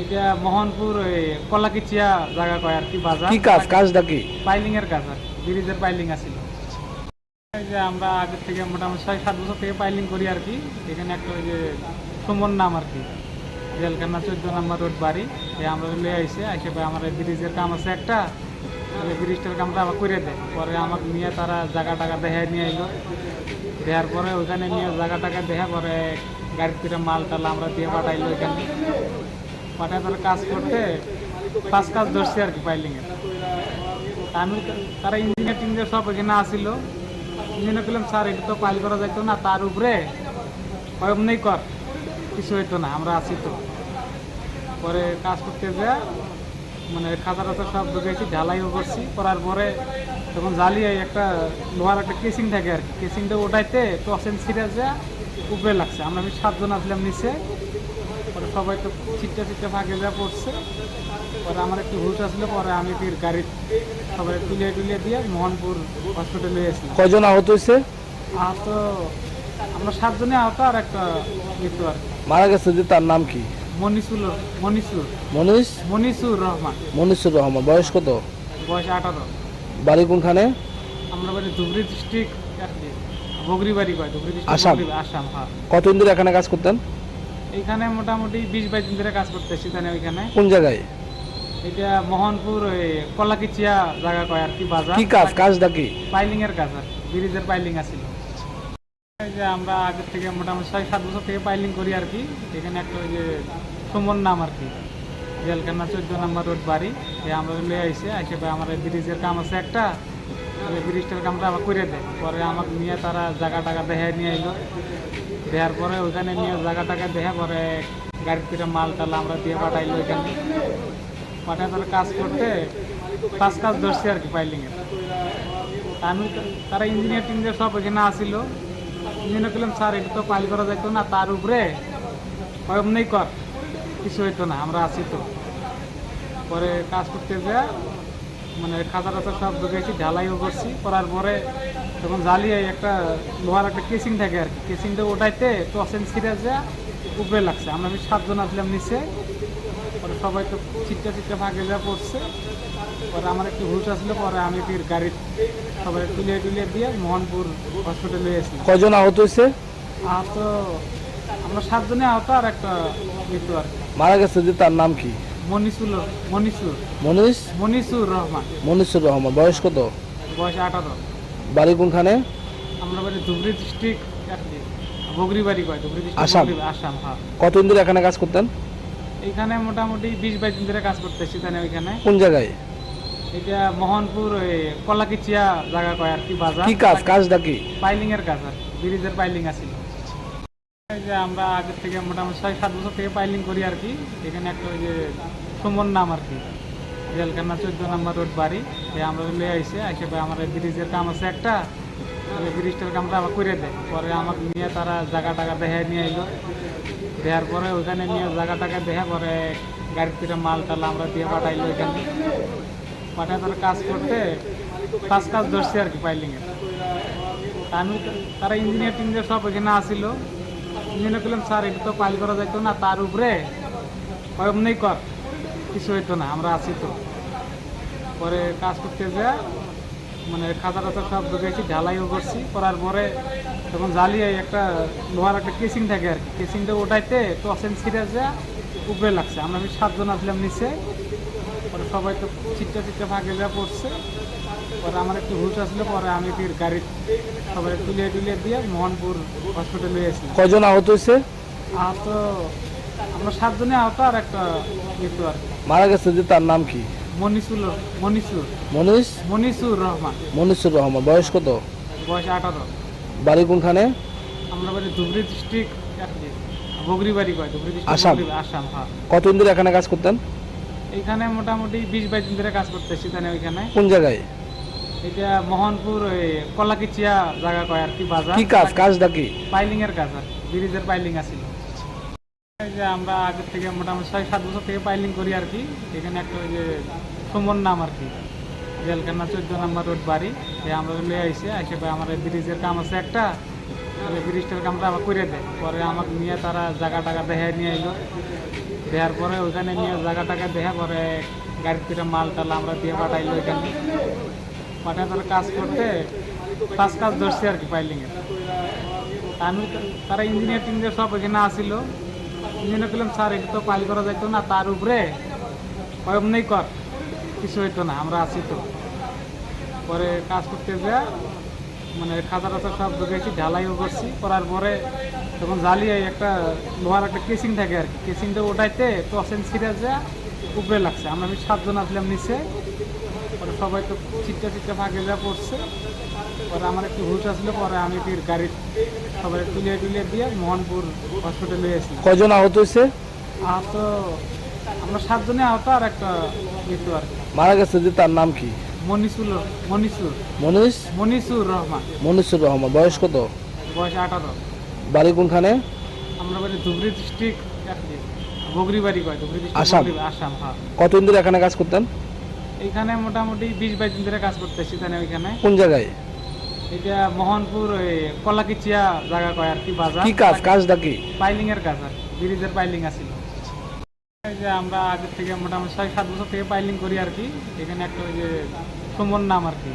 এটা মোহনপুর ওই কলাকিচিয়া জায়গা কয় আর কি বাজার। কি কাজটা কি? পাইলিং এর কাজ আর কি, ব্রিজের পাইলিং আছিল। এই যে আমরা আগের থেকে মোটামুটি 6-7 বছর থেকে পাইলিং করি আর কি। এখানে একটা ওই যে সুমন নাম আর কি, জেলখানা 14 নম্বর রোড বাড়ি, আমরা লিয়ে আইসে আমার ব্রিজের কাম আছে একটা, ব্রিজটার কামটা আবার করে দেয়, পরে আমাকে নিয়ে তারা জায়গা দেখে নিয়ে আইলো, দেওয়ার পরে ওইখানে নিয়ে জায়গা টাকা দেখা পরে গাড়ির থেকে মাল টাল আমরা দিয়ে পাঠাইলো ওইখানে পাঠায় তারা কাজ করতে 5 কাজ ধরছি আর কি পাইলিংয়ের। আমি তারা ইঞ্জিনিয়ার টিঞ্জিনিয়ার সব এখানে আসিল। ইঞ্জিনিয়ার বললাম স্যার এটা তো পাইল করা যাইতো না, তার উপরে অমনি কর, কিছু হইতো না, আমরা আসি তো। পরে কাজ করতে যা মানে খাতা টাতা সব ঢুকেছি, ঢালাইও করছি, করার পরে তখন জ্বালিয়ে একটা লোহার একটা কেসিং থাকে আর কি, কেসিংটা ওটাইতে টসেন ছিঁড়ে যা উপরে লাগছে। আমি 7 জন আসলাম নিচে, পরে সবাই তো ছিটটা ফাঁকে যা পড়ছে। পরে আমার একটু হুশ আসলে পরে আমি ফির গাড়ি সবাই তুলিয়ে দিয়ে মোহনপুর হসপিটালে এসেছিলাম। কয়জন আহত হয়েছে? আহত আমরা 7 জনে আহত, আর একটা মৃত্যু আর কি। মারা গেছে যে তার নাম কি? মনিসুর রহমান। মনিসুর রহমান। বয়স কত? বয়স 18। বাড়ি কোনখানে? আমরা বাড়ি ধুবড়ি ডিস্ট্রিক্ট বগরি বাড়ি কয়, ধুবড়ি আসাম। ডিস্ট্রিক্ট আসাম। হ্যাঁ। কতদিন ধরে এখানে কাজ করতেন? এইখানে মোটামুটি 20-22 দিন ধরে কাজ করতেছি। ওইখানে কোন জায়গায়? এটা মোহনপুর ওই কলাকিচিয়া জায়গা কয় আর কি, বাজার। কি কাজটা কি? পাইলিং এর কাজ আর ব্রিজের পাইলিং আছিল। এই যে আমরা আগে থেকে মোটামুটি 6-7 বছর থেকে পাইলিং করি আর কি। এখানে একটা ওই যে সুমন নাম আর কি, জেলখানা 14 নম্বর রোড বাড়ি, আমরা লিয়ে আইসে আমার ব্রিজের কাম আছে একটা, ব্রিজটার কামটা আবার করে দেয়। পরে আমার নিয়ে তারা জায়গা টাকা দেখে নিয়ে এলো, দেওয়ার পরে ওইখানে নিয়ে জায়গা টাকা দেখে পরে গাড়ির থেকে মাল টাল আমরা দিয়ে পাঠাইলো ওইখানে। পাঠায় তারা কাজ করতে 5 কাজ ধরছি আর কি পাইলিংয়ের। আমি তারা ইঞ্জিনিয়ার টিঞ্জিনিয়ার সব এখানে আসিল। ইঞ্জিনিয়ার বললাম স্যার এটা তো পাইল করা যাইতো না, তার উপরে অমনি কর, কিছু হইতো না, আমরা আসি তো। পরে কাজ করতে যা মানে খাতা টাতা সব ঢুকেছি, ঢালাইও করছি, করার পরে তখন জ্বালিয়ে একটা লোহার একটা কেসিং থাকে আর কি, কেসিংটা ওটাইতে টসেন ছিঁড়ে যা উপরে লাগছে। আমরা 7 জন আসলাম নিচে, পরে সবাই তো ছিটটা ফাঁকে যা পড়ছে। পরে আমার একটু হুশ আসলে পরে আমি ফির গাড়ি সবাই তুলিয়ে দিয়ে মোহনপুর হসপিটালে এসেছিলাম। কয়জন আহত হয়েছে? আহত আমরা 7 জনে আহত, আর একটা মৃত্যু আর কি। মারা গেছে যে তার নাম কি? মনিসুর রহমান। মনিসুর রহমান। বয়স কত? বয়স 18। বাড়ি কোনখানে? আমরা বাড়ি ধুবড়ি ডিস্ট্রিক্ট বগরি বাড়ি কয়, ধুবড়ি আসাম। ডিস্ট্রিক্ট আসাম। হ্যাঁ। কতদিন ধরে এখানে কাজ করতেন? এইখানে মোটামুটি 20-22 দিন ধরে কাজ করতেছি। ওইখানে কোন জায়গায়? এটা মোহনপুর ওই কলাকিচিয়া জায়গা কয় আর কি, বাজার। কি কাজটা কি? পাইলিং এর কাজ আর ব্রিজের পাইলিং আছিল। এই যে আমরা আগে থেকে মোটামুটি 6-7 বছর থেকে পাইলিং করি আর কি। এখানে একটা ওই যে সুমন নাম আর কি, জেলখানা 14 নম্বর রোড বাড়ি, আমরা লিয়ে আইসে আমার ব্রিজের কাম আছে একটা, ব্রিজটার কামটা আবার করে দেয়। পরে আমার নিয়ে তারা জায়গা টাকা দেখে নিয়ে এলো, দেওয়ার পরে ওইখানে নিয়ে জায়গা টাকা দেখে পরে গাড়ির থেকে মাল টাল আমরা দিয়ে পাঠাইলো ওইখানে। পাঠায় তারা কাজ করতে 5 কাজ ধরছি আর কি পাইলিংয়ের। আমি তারা ইঞ্জিনিয়ার টিঞ্জিনিয়ার সব এখানে আসিল। ইঞ্জিনিয়ার বললাম স্যার এটা তো পাইল করা যাইতো না, তার উপরে অমনি কর, কিছু হইতো না, আমরা আসি তো। পরে কাজ করতে যা মানে খাতা টাতা সব ঢুকেছি, ঢালাইও করছি, করার পরে তখন জ্বালিয়ে একটা লোহার একটা কেসিং থাকে আর কি, কেসিংটা ওটাইতে টসেন ছিঁড়ে যা উপরে লাগছে। আমরা 7 জন আসলাম নিচে, পরে সবাই তো ছিটটা ফাঁকে যা পড়ছে। পরে আমার একটু হুশ আসলে পরে আমি ফির গাড়ি সবাই তুলিয়ে দিয়ে মোহনপুর হসপিটালে এসেছিলাম। কয়জন আহত হয়েছে? আহত আমরা 7 জনে আহত, আর একটা মৃত্যু আর কি। মারা গেছে যে তার নাম কি? মনিসুর রহমান। মনিসুর রহমান। বয়স কত? বয়স 18। বাড়ি কোনখানে? আমরা বাড়ি ধুবড়ি ডিস্ট্রিক্ট বগরি বাড়ি কয়, ধুবড়ি আসাম। ডিস্ট্রিক্ট আসাম। হ্যাঁ। কতদিন ধরে এখানে কাজ করতেন? এইখানে মোটামুটি 20-22 দিন ধরে কাজ করতেছি। ওইখানে কোন জায়গায়? এটা মোহনপুর ওই কলাকিচিয়া জায়গা কয় আর কি, বাজার। কি কাজটা কি? পাইলিং এর কাজ আর ব্রিজের পাইলিং আছিল। এই যে আমরা আগে থেকে মোটামুটি 6-7 বছর থেকে পাইলিং করি আর কি। এখানে একটা ওই যে সুমন নাম আর কি, জেলখানা 14 নম্বর রোড বাড়ি, আমরা লিয়ে আইসে আমার ব্রিজের কাম আছে একটা, ব্রিজটার কামটা আবার করে দেয়। পরে আমার নিয়ে তারা জায়গা টাকা দেখে নিয়ে এলো, দেওয়ার পরে ওইখানে নিয়ে জায়গা টাকা দেখে পরে গাড়ির থেকে মাল টাল আমরা দিয়ে পাঠাইলো ওইখানে। পাঠায় তারা কাজ করতে 5 কাজ ধরছি আর কি পাইলিংয়ের। আমি তারা ইঞ্জিনিয়ার টিঞ্জিনিয়ার সব এখানে আসিল। ইঞ্জিনিয়ার বললাম স্যার এটা তো পাইল করা যাইতো না, তার উপরে অমনি কর, কিছু হইতো না, আমরা আসি তো। পরে কাজ করতে যা মানে খাঁচা টাচা সব ঢুকেছি, ঢালাইও করছি, করার পরে তখন জ্বালিয়ে একটা লোহার একটা কেসিং থাকে আর কি, কেসিংটা ওটাইতে টসেন ছিঁড়ে যা উপরে লাগছে। আমি 7 জন আসলাম নিচে, পরে সবাই তো চিটটা ভাগে যা পড়ছে। পরে আমার একটু হুশ আসলে পরে আমি ফির গাড়ি সবাই তুলিয়ে দিয়ে মোহনপুর হসপিটালে এসেছিলাম। কয়জন আহত হয়েছে? আহত আমরা 7 জনে আহত, আর একটা মৃত্যু আর কি। মারা গেছে যে তার নাম কি? মনিসুর রহমান। মনিসুর রহমান। বয়স কত? বয়স 18। বাড়ি কোনখানে? আমরা বাড়ি ধুবড়ী ডিস্ট্রিক্ট, বগরিবাড়ি কয়, ধুবড়ী আসাম। ডিস্ট্রিক্ট, আসাম। হ্যাঁ। কতদিন ধরে এখানে কাজ করতেন? এইখানে মোটামুটি 20-22 দিন ধরে কাজ করতেছি। তাহলে ওইখানে কোন জায়গায়? এটা মোহনপুর কলাকিচিয়া জায়গা কয় আর কি, বাজার। কি কাজটা কি? পাইলিং এর কাজ আর কি, ব্রিজের পাইলিং আছিল। এই যে আমরা আগে থেকে মোটামুটি 6-7 বছর থেকে পাইলিং করি আর কি। এখানে একটা ওই যে সুমন নাম আর কি,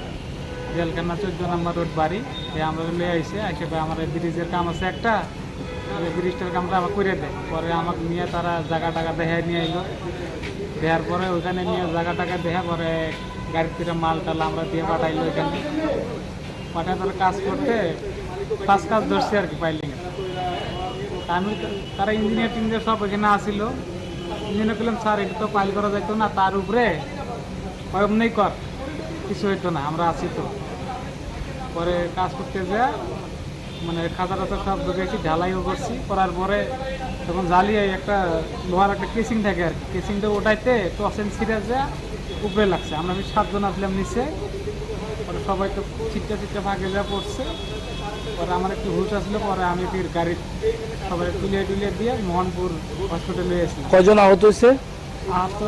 জেলখানা 14 নম্বর রোড বাড়ি, আমরা লয়ে আইসে আমার ব্রিজের কাম আছে একটা, ব্রিজটার কামটা আবার করে দেয়। পরে আমাকে নিয়ে তারা জায়গা টাকা দেখায় নিয়ে এলো, দেওয়ার পরে ওইখানে নিয়ে জায়গা টাকা দেখা পরে গাড়ির থেকে মাল টাল আমরা দিয়ে পাঠাইলো। এখানে পাঠায় তারা কাজ করতে কাজ ধরছে আর কি পাইলিং। আমি তারা ইঞ্জিনিয়ার সব এখানে আসিল। ইঞ্জিনিয়ার করলাম স্যার এটা তো পাইল করা যাইতো না, তার উপরে নেই কর, কিছু হইতো না, আমরা আছি তো। পরে কাজ করতে যা মানে খাঁচা টাচা সব ঢুকেছি, ঢালাইও করছি, করার পরে তখন জ্বালিয়ে একটা লোহার একটা কেসিং থাকে আর কি, কেসিংটা ওটাইতে টসেন ছিঁড়ে যা উপরে লাগছে। আমরা 7 জন আসলাম নিচে, পরে সবাই তো চিটটা ভাগে যা পড়ছে। পরে আমার একটু হুশ আসলে পরে আমি ফির গাড়ি সবাই তুলিয়ে দিয়ে মোহনপুর হসপিটালে এসেছিলাম। কয়জন আহত হয়েছে? আহত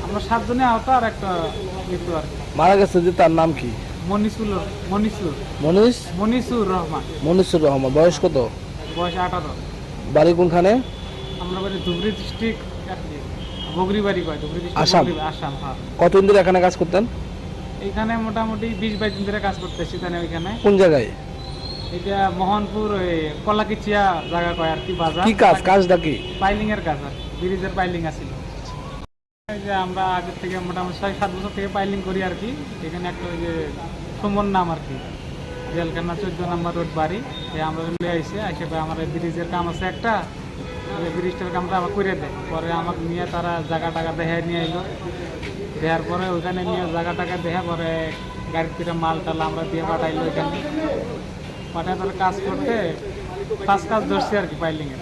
আমরা 7 জনে আহত, আর একটা মৃত্যু আর কি। মারা গেছে যে তার নাম কি? মনিসুর রহমান। মনিসুর রহমান। বয়স কত? বয়স 18। বাড়ি কোনখানে? আমরা বাড়ি ধুবড়ী ডিস্ট্রিক্ট, বগরিবাড়ি কয়, ধুবড়ী ডিস্ট্রিক্ট, আসাম। আসাম। হ্যাঁ। কতদিন ধরে এখানে কাজ করতেন? এইখানে মোটামুটি 20-22 দিন ধরে কাজ করতেছি। তাহলে ওইখানে কোন জায়গায়? এটা মোহনপুর কলাকিচিয়া জায়গা কয় আর কি, বাজার। কি কাজটা কি? পাইলিং এর কাজ আর কি, ব্রিজের পাইলিং আছিল। এই যে আমরা আগে থেকে মোটামুটি 6-7 বছর থেকে পাইলিং করি আর কি। এখানে একটা ওই যে সুমন নাম আর কি, জেলখানা 14 নম্বর রোড বাড়ি, আমরা লয়ে আইসে আমার ব্রিজের কাম আছে একটা, ব্রিজটার কামটা আবার করে দেয়। পরে আমাকে নিয়ে তারা জায়গা টাকা দেখায় নিয়ে এলো, দেওয়ার পরে ওইখানে নিয়ে জায়গা টাকা দেখা পরে গাড়ির থেকে মাল টাল আমরা দিয়ে পাঠাইলো। এখানে পাঠায় তারা কাজ করতে কাজ ধরছে আর কি পাইলিংয়ের।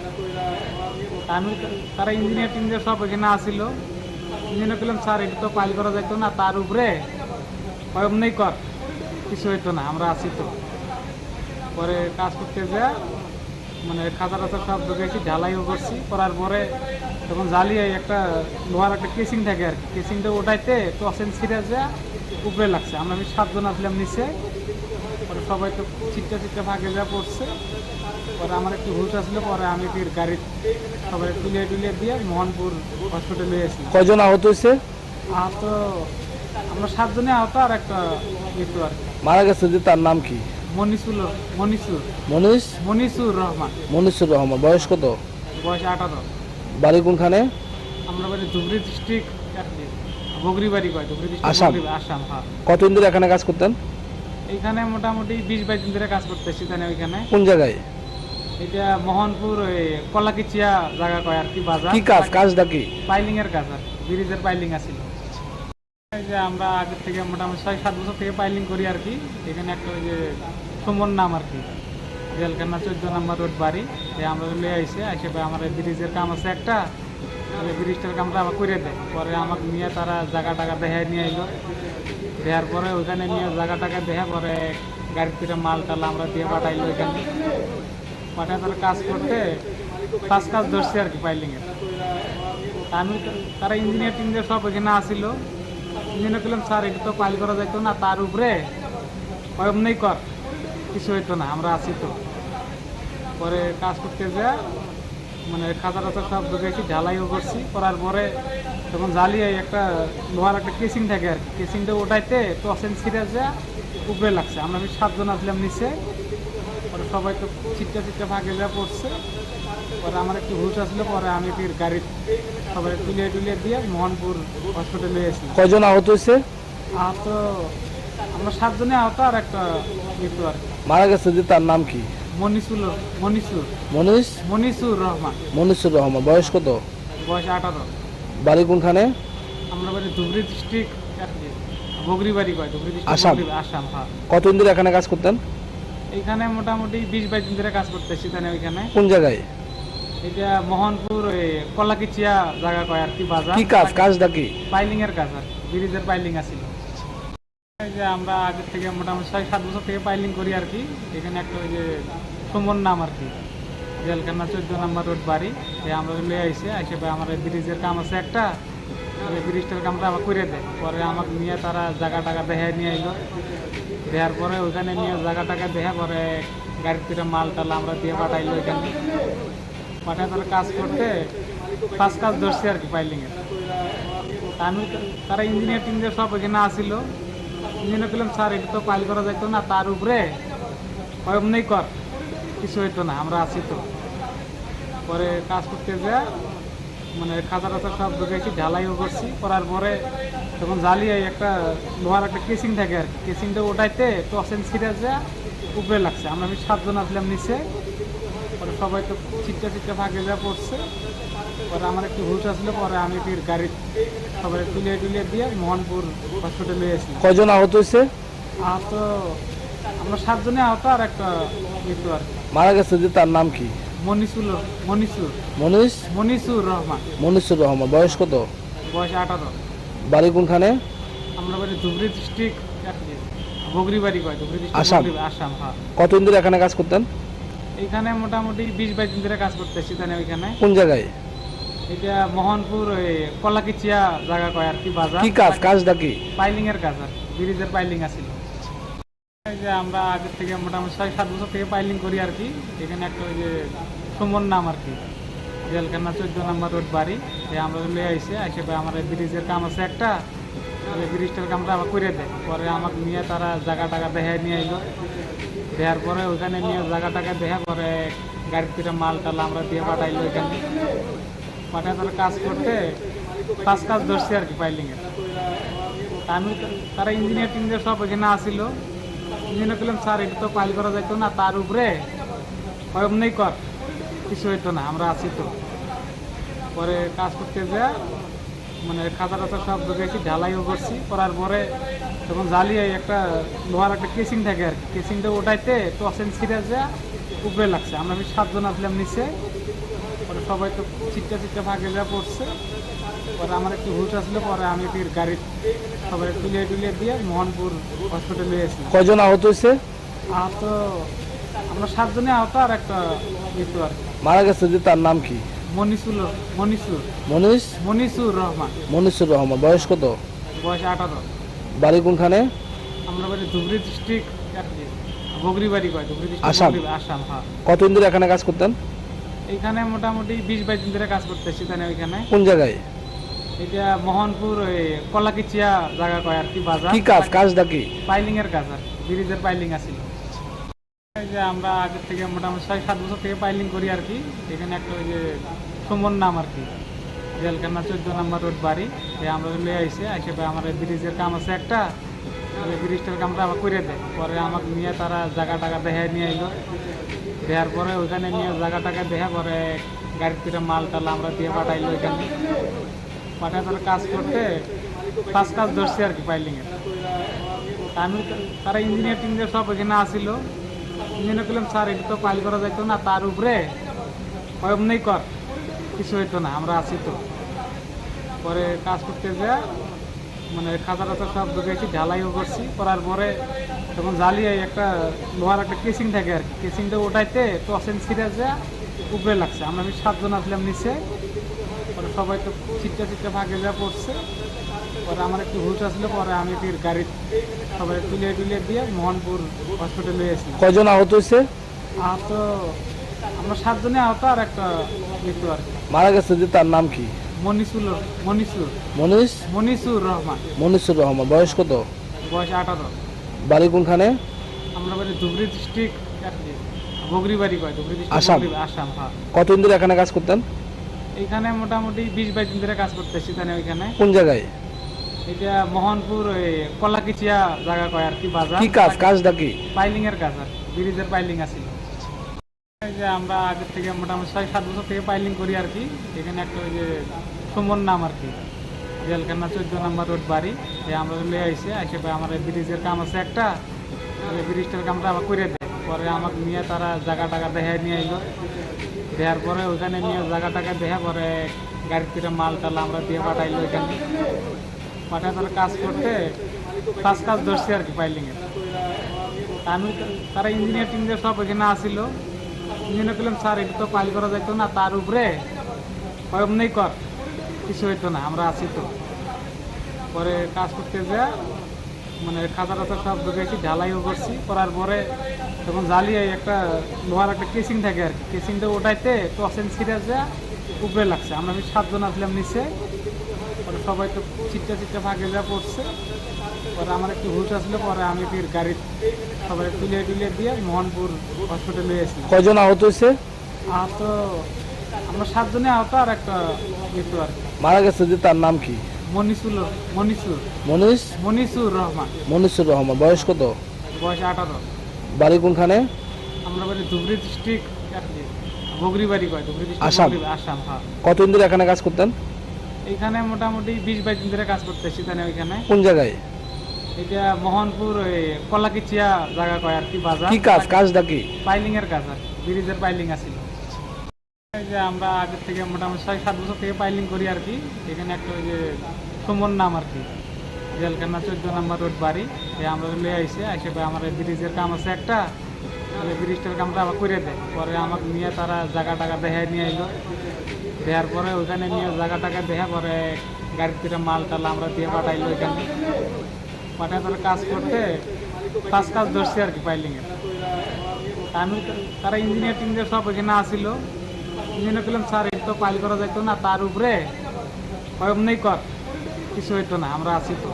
আমি তারা ইঞ্জিনিয়ার সব এখানে আসিল। ইঞ্জিনিয়ার করলাম স্যার এটা তো পাইল করা যাইতো না, তার উপরে নেই কর, কিছু হইতো না, আমরা আছি তো। পরে কাজ করতে যা মানে খাঁচা টাচা সব ঢুকেছি, ঢালাইও করছি, করার পরে তখন জ্বালিয়ে একটা লোহার একটা কেসিং থাকে আর কি, কেসিংটা ওটাইতে টসেন ছিঁড়ে যা উপরে লাগছে। আমরা 7 জন আসলাম নিচে, পরে সবাই তো চিটটা ভাগে যা পড়ছে। পরে আমার একটু হুশ আসলে পরে আমি ফির গাড়ি সবাই তুলিয়ে দিয়ে মোহনপুর হসপিটালে এসেছিলাম। কয়জন আহত হয়েছে? আহত আমরা 7 জনে আহত, আর একটা মৃত্যু আর কি। মারা গেছে যে তার নাম কি? মনিসুর রহমান। মনিসুর রহমান। বয়স কত? বয়স 18। বাড়ি কোনখানে? আমরা বাড়ি ধুবড়ী ডিস্ট্রিক্ট, বগরিবাড়ি কয়, ধুবড়ী ডিস্ট্রিক্ট, আসাম। হ্যাঁ। কতদিন ধরে এখানে কাজ করতেন? এইখানে মোটামুটি 20-22 দিন ধরে কাজ করতেছি। তাহলে ওইখানে কোন জায়গায়? এটা মোহনপুর কলাকিচিয়া জায়গা কয় আর কি, বাজার। কি কাজটা কি? পাইলিং এর কাজ আর কি, ব্রিজের পাইলিং আছিল। এই যে আমরা আগে থেকে মোটামুটি 6-7 বছর থেকে পাইলিং করি আর কি। এখানে একটা ওই যে সুমন নাম আর কি, জেলখানা 14 নম্বর রোড বাড়ি, আমরা লয়ে আইসে আমার ব্রিজের কাম আছে একটা, ব্রিজটার কামটা আবার করে দেয়। পরে আমাকে নিয়ে তারা জায়গা টাকা দেখায় নিয়ে এলো, দেওয়ার পরে ওইখানে নিয়ে জায়গা টাকা দেখা পরে গাড়ির থেকে মাল টাল আমরা দিয়ে পাঠাইলো। এখানে পাঠায় তারা কাজ করতে কাজ ধরছে আর কি পাইলিংয়ের। আমি তারা ইঞ্জিনিয়ার সব এখানে আসিল। ইঞ্জিনিয়ার করলাম স্যার এটা তো পাইল করা যাইতো না, তার উপরে নেই কর, কিছু হইতো না, আমরা আছি তো। পরে কাজ করতে যা মানে খাঁচা টাচা সব ঢুকেছি, ঢালাইও করছি, করার পরে তখন জ্বালিয়ে একটা লোহার একটা কেসিং থাকে আর কি, কেসিংটা ওটাইতে টসেন ছিঁড়ে যা উপরে লাগছে। আমরা 7 জন আসলাম নিচে, পরে সবাই তো চিটটা ভাগে যা পড়ছে। পরে আমার একটু হুশ আসলে পরে আমি ফির গাড়ি সবাই তুলিয়ে দিয়ে মোহনপুর হসপিটালে এসেছিলাম। কয়জন আহত হয়েছে? আহত আমরা 7 জনে আহত আর একটা মৃত্যু আর কি। মারা গেছে যে তার নাম কি? মনিসুর মনিসুর রহমান। মনিসুর রহমান। বয়স কত? বয়স 18। বাড়ি কোনখানে? আমরা বাড়ি ধুবড়ী ডিস্ট্রিক্ট বগরিবাড়ি কয়, ধুবড়ী আসাম। ডিস্ট্রিক্ট আসাম। হ্যাঁ। কতদিন ধরে এখানে কাজ করতেন? এইখানে মোটামুটি 20-22 দিন ধরে কাজ করতেছি। তাহলে ওইখানে কোন জায়গায়? এটা মোহনপুর ওই কলাকিচিয়া জায়গা কয় আর কি, বাজার। কি কাজটা কি? পাইলিং এর কাজ আর কি, ব্রিজের পাইলিং আছিল। এই যে আমরা আগে থেকে মোটামুটি 6-7 বছর থেকে পাইলিং করি আর কি। এখানে একটা ওই যে সুমন নাম আর কি, জেলখানা 14 নম্বর রোড বাড়ি। আমরা লয়ে আইসে আমার ব্রিজের কাম আছে একটা, ব্রিজটার কামটা আবার করে দেয়। পরে আমাকে নিয়ে তারা জায়গা টাকা দেখায় নিয়ে আইলো। দেওয়ার পরে ওইখানে নিয়ে জায়গা টাকা দেখা পরে গাড়ির থেকে মাল টাল আমরা দিয়ে পাঠাইলো। এখানে পাঠায় তারা কাজ করতে 5 কাজ ধরছে আর কি পাইলিংয়ের। আমি তারা ইঞ্জিনিয়ার সব ওইখানে আসিল। ইঞ্জিনিয়ার করলাম স্যার এটা তো পাইল করা যাইতো না, তার উপরে নেই কর, কিছু হইতো না, আমরা আছি তো। পরে কাজ করতে যা মানে খাঁচা টাচা সব ঢুকেছি, ঢালাইও করছি। করার পরে তখন জ্বালিয়ে একটা লোহার একটা কেসিং থাকে আর কি, কেসিংটা ওটাইতে টসেন ছিঁড়ে যা উপরে লাগছে। আমরা 7 জন আসলাম নিচে। পরে সবাই তো চিটটা ভাগে যা পড়ছে। পরে আমার একটু হুশ আসলো, পরে আমি ফির গাড়ি সবাই তুলিয়ে দিয়ে মোহনপুর হসপিটালে এসেছি। কয়জন আহত হয়েছে? আহত আমরা 7 জনে আহত আর একটা মৃত্যু আর কি। মারা গেছে যে তার নাম কি? মনিসুর রহমান। মনিসুর রহমান। বয়স কত? বয়স 18। বাড়ি কোনখানে? আমরা বাড়ি ধুবড়ী ডিস্ট্রিক্ট বগরিবাড়ি কয়, ধুবড়ী আসাম। ডিস্ট্রিক্ট আসাম। হ্যাঁ। কতদিন ধরে এখানে কাজ করতেন? এইখানে মোটামুটি 20-22 দিন ধরে কাজ করতেছি। তাহলে ওইখানে কোন জায়গায়? এটা মোহনপুর ওই কলাকিচিয়া জায়গা কয় আর কি, বাজার। কি কাজটা কি? পাইলিং এর কাজ আর কি, ব্রিজের পাইলিং আছিল। এই যে আমরা আগে থেকে মোটামুটি 6-7 বছর থেকে পাইলিং করি আর কি। এখানে একটা ওই যে সুমন নাম আর কি, জেলখানা 14 নম্বর রোড বাড়ি। আমরা লয়ে আইসে আমার ব্রিজের কাম আছে একটা, ব্রিজটার কামটা আবার করে দেয়। পরে আমাকে নিয়ে তারা জায়গা টাকা দেখায় নিয়ে আইলো। দেওয়ার পরে ওইখানে নিয়ে জায়গা টাকা দেখা পরে গাড়ির থেকে মাল টাল আমরা দিয়ে পাঠাইলো। ওইখানে পাঠায় তারা কাজ করতে 5 কাজ ধরছে আর কি পাইলিংয়ের। আমি তারা ইঞ্জিনিয়ার সব ওইখানে আসিল। ইঞ্জিনিয়ার করলাম স্যার এটা তো পাইল করা যাইতো না, তার উপরে নেই কর, কিছু হইতো না, আমরা আছি তো। পরে কাজ করতে যা মানে খাঁচা টাচা সব ঢুকেছি, ঢালাইও করছি। করার পরে তখন জ্বালিয়ে একটা লোহার একটা কেসিং থাকে আর কি, কেসিংটা ওটাইতে টসেন ছিঁড়ে যা উপরে লাগছে। আমরা 7 জন আসলাম নিচে। পরে সবাই তো চিটটা ভাগে যা পড়ছে। পরে আমার একটু হুশ আসলো, পরে আমি ফির গাড়ি সবাই তুলিয়ে দিয়ে মোহনপুর হসপিটালে এসেছি। কয়জন আহত হয়েছে? আহত আমরা 7 জনে আহত আর একটা মৃত্যু আর কি। মারা গেছে যে তার নাম কি? মনিসুর রহমান। মনিসুর রহমান। বয়স কত? বয়স 18। বাড়ি কোনখানে? আমরা বাড়ি ধুবড়ী ডিস্ট্রিক্ট বগরিবাড়ি কয়, ধুবড়ী আসাম। ডিস্ট্রিক্ট আসাম। হ্যাঁ। কতদিন ধরে এখানে কাজ করতেন? এইখানে মোটামুটি 20-22 দিন ধরে কাজ করতেছি। তাহলে ওইখানে কোন জায়গায়? এটা মোহনপুর ওই কলাকিচিয়া জায়গা কয় আর কি, বাজার। কি কাজটা কি? পাইলিং এর কাজ আর কি, ব্রিজের পাইলিং আছিল। এই যে আমরা আগে থেকে মোটামুটি 6-7 বছর থেকে পাইলিং করি আর কি। এখানে একটা ওই যে সুমন নাম আর কি, জেলখানা 14 নম্বর রোড বাড়ি। আমরা লয়ে আইসে আমার ব্রিজের কাম আছে একটা, ব্রিজটার কামটা আবার করে দেয়। পরে আমাকে নিয়ে তারা জায়গা টাকা দেখায় নিয়ে আইলো। দেওয়ার পরে ওইখানে নিয়ে জায়গা টাকা দেখা পরে গাড়ির থেকে মাল টাল আমরা দিয়ে পাঠাইলো। ওইখানে পাঠায় তারা কাজ করতে 5 কাজ ধরছে আর কি পাইলিংয়ের। আমি তারা ইঞ্জিনিয়ার সব ওইখানে আসিল। ইঞ্জিনিয়ার করলাম স্যার এটা তো পাইল করা যাইতো না, তার উপরে নেই কর, কিছু হইতো না, আমরা আছি তো। পরে কাজ করতে যা মানে খাঁচা টাচা সব ঢুকেছি, ঢালাইও করছি। করার পরে তখন জ্বালিয়ে একটা লোহার একটা কেসিং থাকে আর কি, কেসিংটা ওটাইতে টসেন ছিঁড়ে যা উপরে লাগছে। আমরা 7 জন আসলাম নিচে। পরে সবাই তো চিটটা ভাগে যা পড়ছে। পরে আমার একটু হুশ আসলো, পরে আমি ফির গাড়ি সবাই তুলিয়ে দিয়ে মোহনপুর হসপিটালে এসেছি। কয়জন আহত হয়েছে? আহত আমরা 7 জনে আহত আর একটা মৃত্যু আর কি। মারা গেছে যে তার নাম কি? মনিসুর রহমান। মনিসুর রহমান। বয়স কত? বয়স 18। বাড়ি কোনখানে? আমরা বাড়ি ধুবড়ী ডিস্ট্রিক্ট বগরিবাড়ি কয়, ধুবড়ী আসাম। ডিস্ট্রিক্ট আসাম। হ্যাঁ। কতদিন ধরে এখানে কাজ করতেন? এইখানে মোটামুটি 20-22 দিন ধরে কাজ করতেছি। তাহলে ওইখানে কোন জায়গায়? এটা মোহনপুর ওই কলাকিচিয়া জায়গা কয় আর কি বাজার। কি কাজ কাজটা কি? পাইলিং এর কাজ আর ব্রিজের পাইলিং আছিল। এই যে আমরা আগের থেকে মোটামুটি 6-7 বছর থেকে পাইলিং করি আর কি। এখানে একটা ওই যে সুমন নাম আর কি, জেলখানা 14 নম্বর রোড বাড়ি। আমরা লিয়ে আইসে আমার ব্রিজের কাম আছে একটা, ব্রিজটার কামটা আবার করে দেয়। পরে আমাকে নিয়ে তারা জায়গা টাকা দেখায় নিয়ে আইলো, দেওয়ার পরে ওইখানে নিয়ে জায়গা টাকা দেখা পরে গাড়ির থেকে মাল টাল আমরা দিয়ে পাঠাইলো। ওইখানে পাঠায় তারা কাজ করতে কাজ ধরছে আর কি পাইলিংয়ের। আমি তারা ইঞ্জিনিয়ার টিঞ্জিনিয়ার সব ওইখানে আসিল। ইঞ্জিনিয়ার বললাম স্যার এটা তো পাইল করা যাইতো না, তার উপরে অমনি কর, কিছু হইতো না, আমরা আছি তো। পরে কাজ করতে যা মানে খাতা টাতা সব ঢুকেছি, ঢালাইও করছি। করার পরে তখন জ্বালিয়ে একটা লোহার একটা কেসিং থাকে আর কি, কেসিংটা ওটাইতে টসেন ছিঁড়ে যা উপরে লাগছে। আমরা 7 জন আসলাম নিচে, পরে সবাই তো চিটটা ফাঁকে যা পড়ছে। পরে আমার একটু হুশ আসলে পরে আমি ফির গাড়ি সবাই তুলিয়ে দিয়ে মোহনপুর হসপিটালে এসেছিলাম। কয়জন আহত হয়েছে? আহত আমরা 7 জনে আহত, আর একটা মৃত্যু আর কি। মারা গেছে যে তার নাম কি? মনিসুর রহমান। মনিসুর রহমান। বয়স কত? বয়স 18। বাড়ি কোনখানে? আমরা বাড়ি ধুবড়ী ডিস্ট্রিক্ট বগরি বাড়ি কয়, ধুবড়ী আসাম। ডিস্ট্রিক্ট আসাম। হ্যাঁ। কতদিন ধরে এখানে কাজ করতেন? এইখানে মোটামুটি 20-22 দিন ধরে কাজ করতেছি। ওইখানে কোন জায়গায়? এটা মোহনপুর ওই কলাকিচিয়া জায়গা কয় আর কি বাজার। কি কাজ কাজটা কি? পাইলিং এর কাজ আর ব্রিজের পাইলিং আছিল। এই যে আমরা আগের থেকে মোটামুটি 6-7 বছর থেকে পাইলিং করি আর কি। এখানে একটা ওই যে সুমন নাম আর কি, জেলখানা 14 নম্বর রোড বাড়ি। আমরা লিয়ে আইসে আমার ব্রিজের কাম আছে একটা, ব্রিজটার কামটা আবার করে দেয়। পরে আমাকে নিয়ে তারা জায়গা টাকা দেখায় নিয়ে আইলো, দেওয়ার পরে ওইখানে নিয়ে জায়গা টাকা দেখা পরে গাড়ির থেকে মাল টাল আমরা দিয়ে পাঠাইলো। ওইখানে পাঠায় তারা কাজ করতে কাজ ধরছে আর কি পাইলিংয়ের। আমি তারা ইঞ্জিনিয়ার টিঞ্জিনিয়ার সব ওইখানে আসিল। ইঞ্জিনিয়ার বললাম স্যার এটা তো পাইল করা যাইতো না, তার উপরে অমনি কর, কিছু হইতো না, আমরা আছি তো।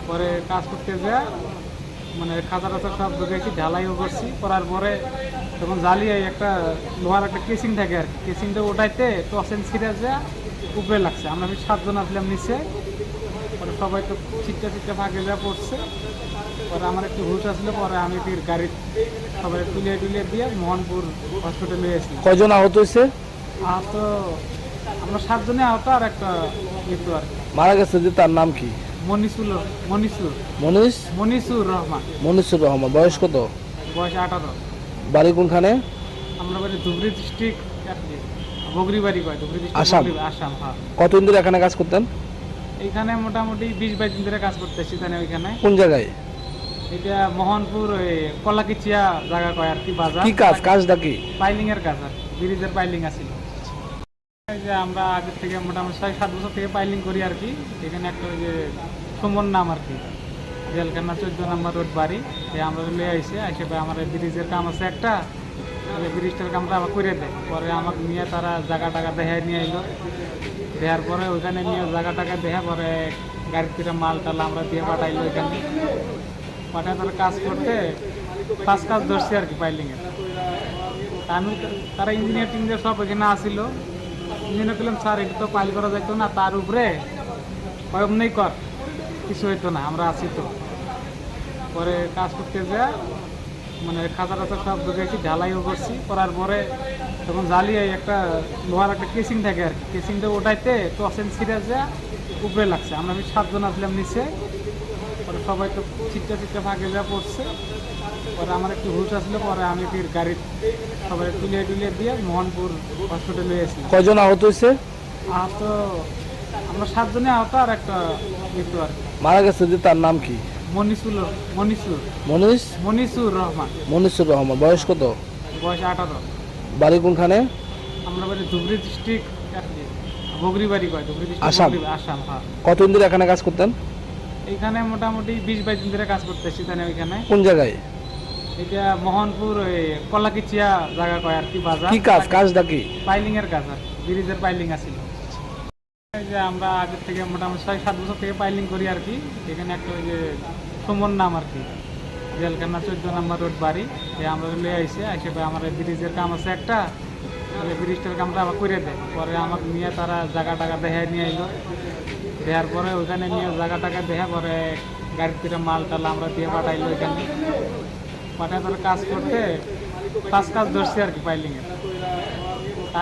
পরে কাজ করতে যা মানে খাতা টাতা সব ঢুকেছি, ঢালাইও করছি। করার পরে তখন জ্বালিয়ে একটা লোহার একটা কেসিং থাকে আর কি, কেসিংটা ওটাইতে টসেন ছিঁড়ে যা উপরে লাগছে। আমরা 7 জন আসলাম নিচে, পরে সবাই তো চিটটা ফাঁকে যা পড়ছে। পরে আমার একটু হুশ আসলে পরে আমি ফির গাড়ি সবাই তুলিয়ে দিয়ে মোহনপুর হসপিটালে এসেছিলাম। কয়জন আহত হয়েছে? আহত আমরা 7 জনে আহত, আর একটা মৃত্যু আর কি। মারা গেছে যে তার নাম কি? মনিসুর রহমান। মনিসুর রহমান। বয়স কত? বয়স 18। বাড়ি কোনখানে? আমরা বাড়ি ধুবড়ী ডিস্ট্রিক্ট বগরি বাড়ি কয়, ধুবড়ী ডিস্ট্রিক্ট আসাম। আসাম। হ্যাঁ। কতদিন ধরে এখানে কাজ করতেন? এইখানে মোটামুটি 20-22 দিন ধরে কাজ করতেছি। ওইখানে কোন জায়গায়? এটা মোহনপুর ওই কলাকিচিয়া জায়গা কয় আর কি বাজার। কি কাজ কাজটা কি? পাইলিং এর কাজ আর ব্রিজের পাইলিং আছিল। এই যে আমরা আগের থেকে মোটামুটি 6-7 বছর থেকে পাইলিং করি আর কি। এখানে একটা ওই যে সুমন নাম আর কি, জেলখানা 14 নম্বর রোড বাড়ি। আমরা লিয়ে আইসে আমার ব্রিজের কাম আছে একটা, ব্রিজটার কামটা আবার করে দেয়। পরে আমাকে নিয়ে তারা জায়গা টাকা দেখায় নিয়ে আইলো, দেওয়ার পরে ওইখানে নিয়ে জায়গা টাকা দেখা পরে গাড়ির থেকে মাল টাল আমরা দিয়ে পাঠাইলো। ওইখানে পাঠায় তারা কাজ করতে কাজ ধরছে আর কি পাইলিংয়ের। আমি তারা ইঞ্জিনিয়ার টিঞ্জিনিয়ার সব ওইখানে আসিল। ইঞ্জিনিয়ার বললাম স্যার এটা তো পাইল করা যাইতো না, তার উপরে অমনি কর, কিছু হইতো না, আমরা আছি তো। পরে কাজ করতে যা মানে খাতা টাতা সব ঢুকেছি, ঢালাইও করছি। করার পরে তখন জ্বালিয়ে একটা লোহার একটা কেসিং থাকে আর কি, কেসিংটা ওটাইতে টসেন ছিঁড়ে যা উপরে লাগছে। আমরা 7 জন আসলাম নিচে, পরে সবাই তো চিটটা ফাঁকে যা পড়ছে। পরে আমার একটু হুশ আসলে পরে আমি ফির গাড়ি সবাই তুলিয়ে দিয়ে মোহনপুর হসপিটালে এসেছিলাম। কয়জন আহত হয়েছে? আহত আমরা 7 জনে আহত, আর একটা মৃত্যু আর কি। মারা গেছে যে তার নাম কি? মনিসুর রহমান। মনিসুর রহমান। বয়স কত? বয়স 18। বাড়ি কোনখানে? আমরা বাড়ি ধুবড়ী ডিস্ট্রিক্ট বগরি বাড়ি কয়, ধুবড়ী আসাম। ডিস্ট্রিক্ট আসাম। হ্যাঁ। কতদিন ধরে এখানে কাজ করতেন? এইখানে মোটামুটি 20-22 দিন ধরে কাজ করতেছি। ওইখানে কোন জায়গায়? এটা মোহনপুর ওই কলাকিচিয়া জায়গা কয় আর কি বাজার। কি কাজ কাজটা কি? পাইলিং এর কাজ আর ব্রিজের পাইলিং আছিল। এই যে আমরা আগের থেকে মোটামুটি 6-7 বছর থেকে পাইলিং করি আর কি। এখানে একটা ওই যে সুমন নাম আর কি, জেলখানা 14 নম্বর রোড বাড়ি। আমরা লিয়ে আইসে আমার ব্রিজের কাম আছে একটা, ব্রিজটার কামটা আবার করে দেয়। পরে আমাকে নিয়ে তারা জায়গা টাকা দেখায় নিয়ে আইলো, দেওয়ার পরে ওইখানে নিয়ে জায়গা টাকা দেখা পরে গাড়ির থেকে মাল টাল আমরা দিয়ে পাঠাইলো ওইখানে পাঠায় তারা কাজ করতে কাজ ধরছে আর কি পাইলিংয়ের।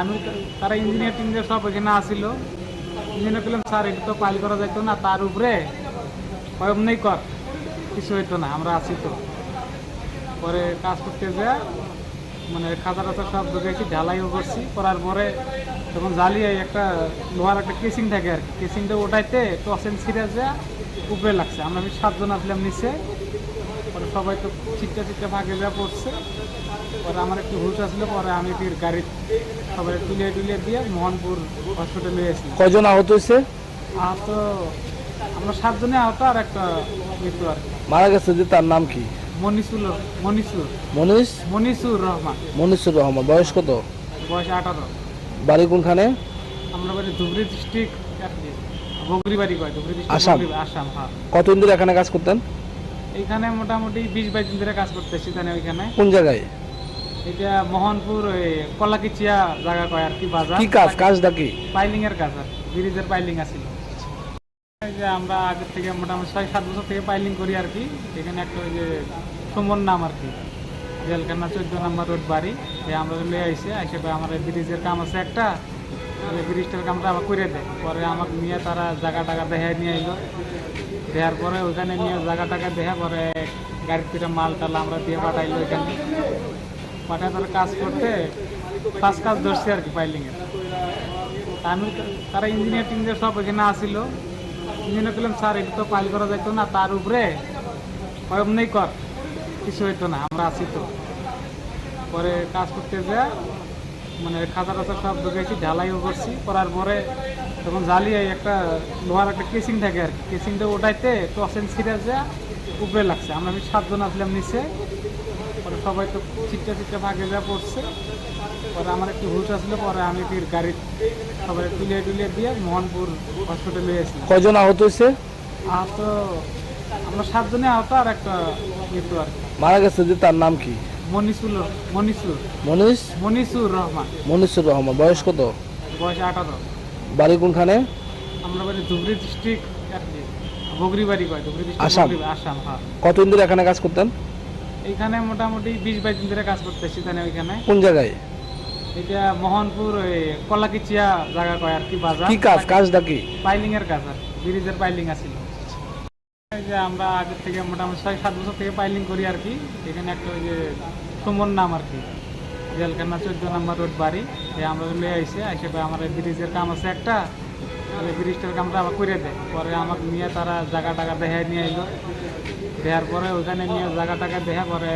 আমি তারা ইঞ্জিনিয়ার টিঞ্জিনিয়ার সব ওইখানে আসিল। ইঞ্জিনিয়ার বললাম স্যার এটা তো পাইল করা যাইতো না, তার উপরে এমনি কর, কিছু হইতো না, আমরা আছি তো। পরে কাজ করতে যা মানে খাতা টাতা সব ঢুকেছি, ঢালাইও করছি, করার পরে তখন জ্বালিয়ে একটা লোহার একটা কেসিং থাকে আর কি, কেসিংটা ওটাইতে টসেন ছিঁড়ে যা উপরে লাগছে। আমরা 7 জন আসলাম নিচে, পরে সবাই তো চিটটা ভাগে যা পড়ছে। পরে আমার একটু হুশ আসলে পরে আমি ফির গাড়ি সবাই তুলিয়ে দিয়ে মোহনপুর হসপিটালে এসেছি। কয়জন আহত হয়েছে? আহত আমরা 7 জনে আহত, আর একটা মৃত্যু আর কি। মারা গেছে যে তার নাম কি? মনিসুর রহমান। মনিসুর রহমান। বয়স কত? বয়স 18। বাড়ি কোনখানে? আমরা বাড়ি ধুবড়ী ডিস্ট্রিক্ট, বগরিবাড়ি কয়, ধুবড়ী আসাম। ডিস্ট্রিক্ট, আসাম। হ্যাঁ। কতদিন ধরে এখানে কাজ করতেন? এইখানে মোটামুটি 20-22 দিন ধরে কাজ করতেছি। তাহলে ওইখানে কোন জায়গায়? এটা মোহনপুর ওই কলাকিচিয়া জায়গা কয় আর কি, বাজার। কি কাজটা কি? পাইলিং এর কাজ আর ব্রিজের পাইলিং আছিল। এই যে আমরা আগে থেকে মোটামুটি 6-7 বছর থেকে পাইলিং করি আর কি। এখানে একটা ওই যে সুমন নাম আর কি, জেলখানা 14 নম্বর রোড বাড়ি, আমরা লিয়ে আইসে আমার ব্রিজের কাম আছে একটা, ব্রিজটার কামটা আবার করে দেয়। পরে আমাকে নিয়ে তারা জায়গা টাকা দেখায় নিয়ে এলো, দেওয়ার পরে ওইখানে নিয়ে জায়গা টাকা দেখা পরে গাড়ির থেকে মাল টাল আমরা দিয়ে পাঠাইলো ওইখানে। পাঠায় তারা কাজ করতে কাজ ধরছে আর কি পাইলিংয়ের। আমি তারা ইঞ্জিনিয়ার টিঞ্জিনিয়ার সব ওইখানে আসিল। ইঞ্জিনিয়ার বললাম স্যার এটা তো পাইল করা যাইতো না, তার উপরে এমনি কর, কিছু হইতো না, আমরা আছি তো। পরে কাজ করতে যা মানে খাতা টাতা সব ঢুকেছি, ঢালাইও করছি, করার পরে তখন জ্বালিয়ে একটা লোহার একটা কেসিং থাকে আর কি, কেসিংটা ওটাইতে টসেন ছিঁড়ে যা উপরে লাগছে। আমরা 7 জন আসলাম নিচে, পরে সবাই তো চিটটা ভাগে যা পড়ছে। পরে আমার একটু হুশ আসলে পরে আমি ফির গাড়ি সবাই তুলিয়ে দিয়ে মোহনপুর হসপিটালে এসেছি। কয়জন আহত হয়েছে? আহত আমরা 7 জনে আহত, আর একটা মৃত্যু আর কি। মারা গেছে যে তার নাম কি? মনিসুর রহমান। মনিসুর রহমান। বয়স কত? বয়স 18। বাড়ি কোনখানে? আমরা বাড়ি ধুবড়ী ডিস্ট্রিক্ট, বগরিবাড়ি কয়, ধুবড়ী আসাম। ডিস্ট্রিক্ট, আসাম। হ্যাঁ। কতদিন ধরে এখানে কাজ করতেন? এইখানে মোটামুটি 20-22 দিন ধরে কাজ করতেছি। তাহলে ওইখানে কোন জায়গায়? এটা মোহনপুর ওই কলাকিচিয়া জায়গা কয় আর কি, বাজার। কি কাজটা কি? পাইলিং এর কাজ আর ব্রিজের পাইলিং আছিল। এই যে আমরা আগে থেকে মোটামুটি 6-7 বছর থেকে পাইলিং করি আর কি। এখানে একটা ওই যে সুমন নাম আর কি, জেলখানা 14 নম্বর রোড বাড়ি, আমরা লিয়ে আইসে আমার ব্রিজের কাম আছে একটা, ব্রিজটার কামটা আবার করে দেয়। পরে আমাকে নিয়ে তারা জায়গা টাকা দেখায় নিয়ে এলো, দেওয়ার পরে ওইখানে নিয়ে জায়গা টাকা দেখা পরে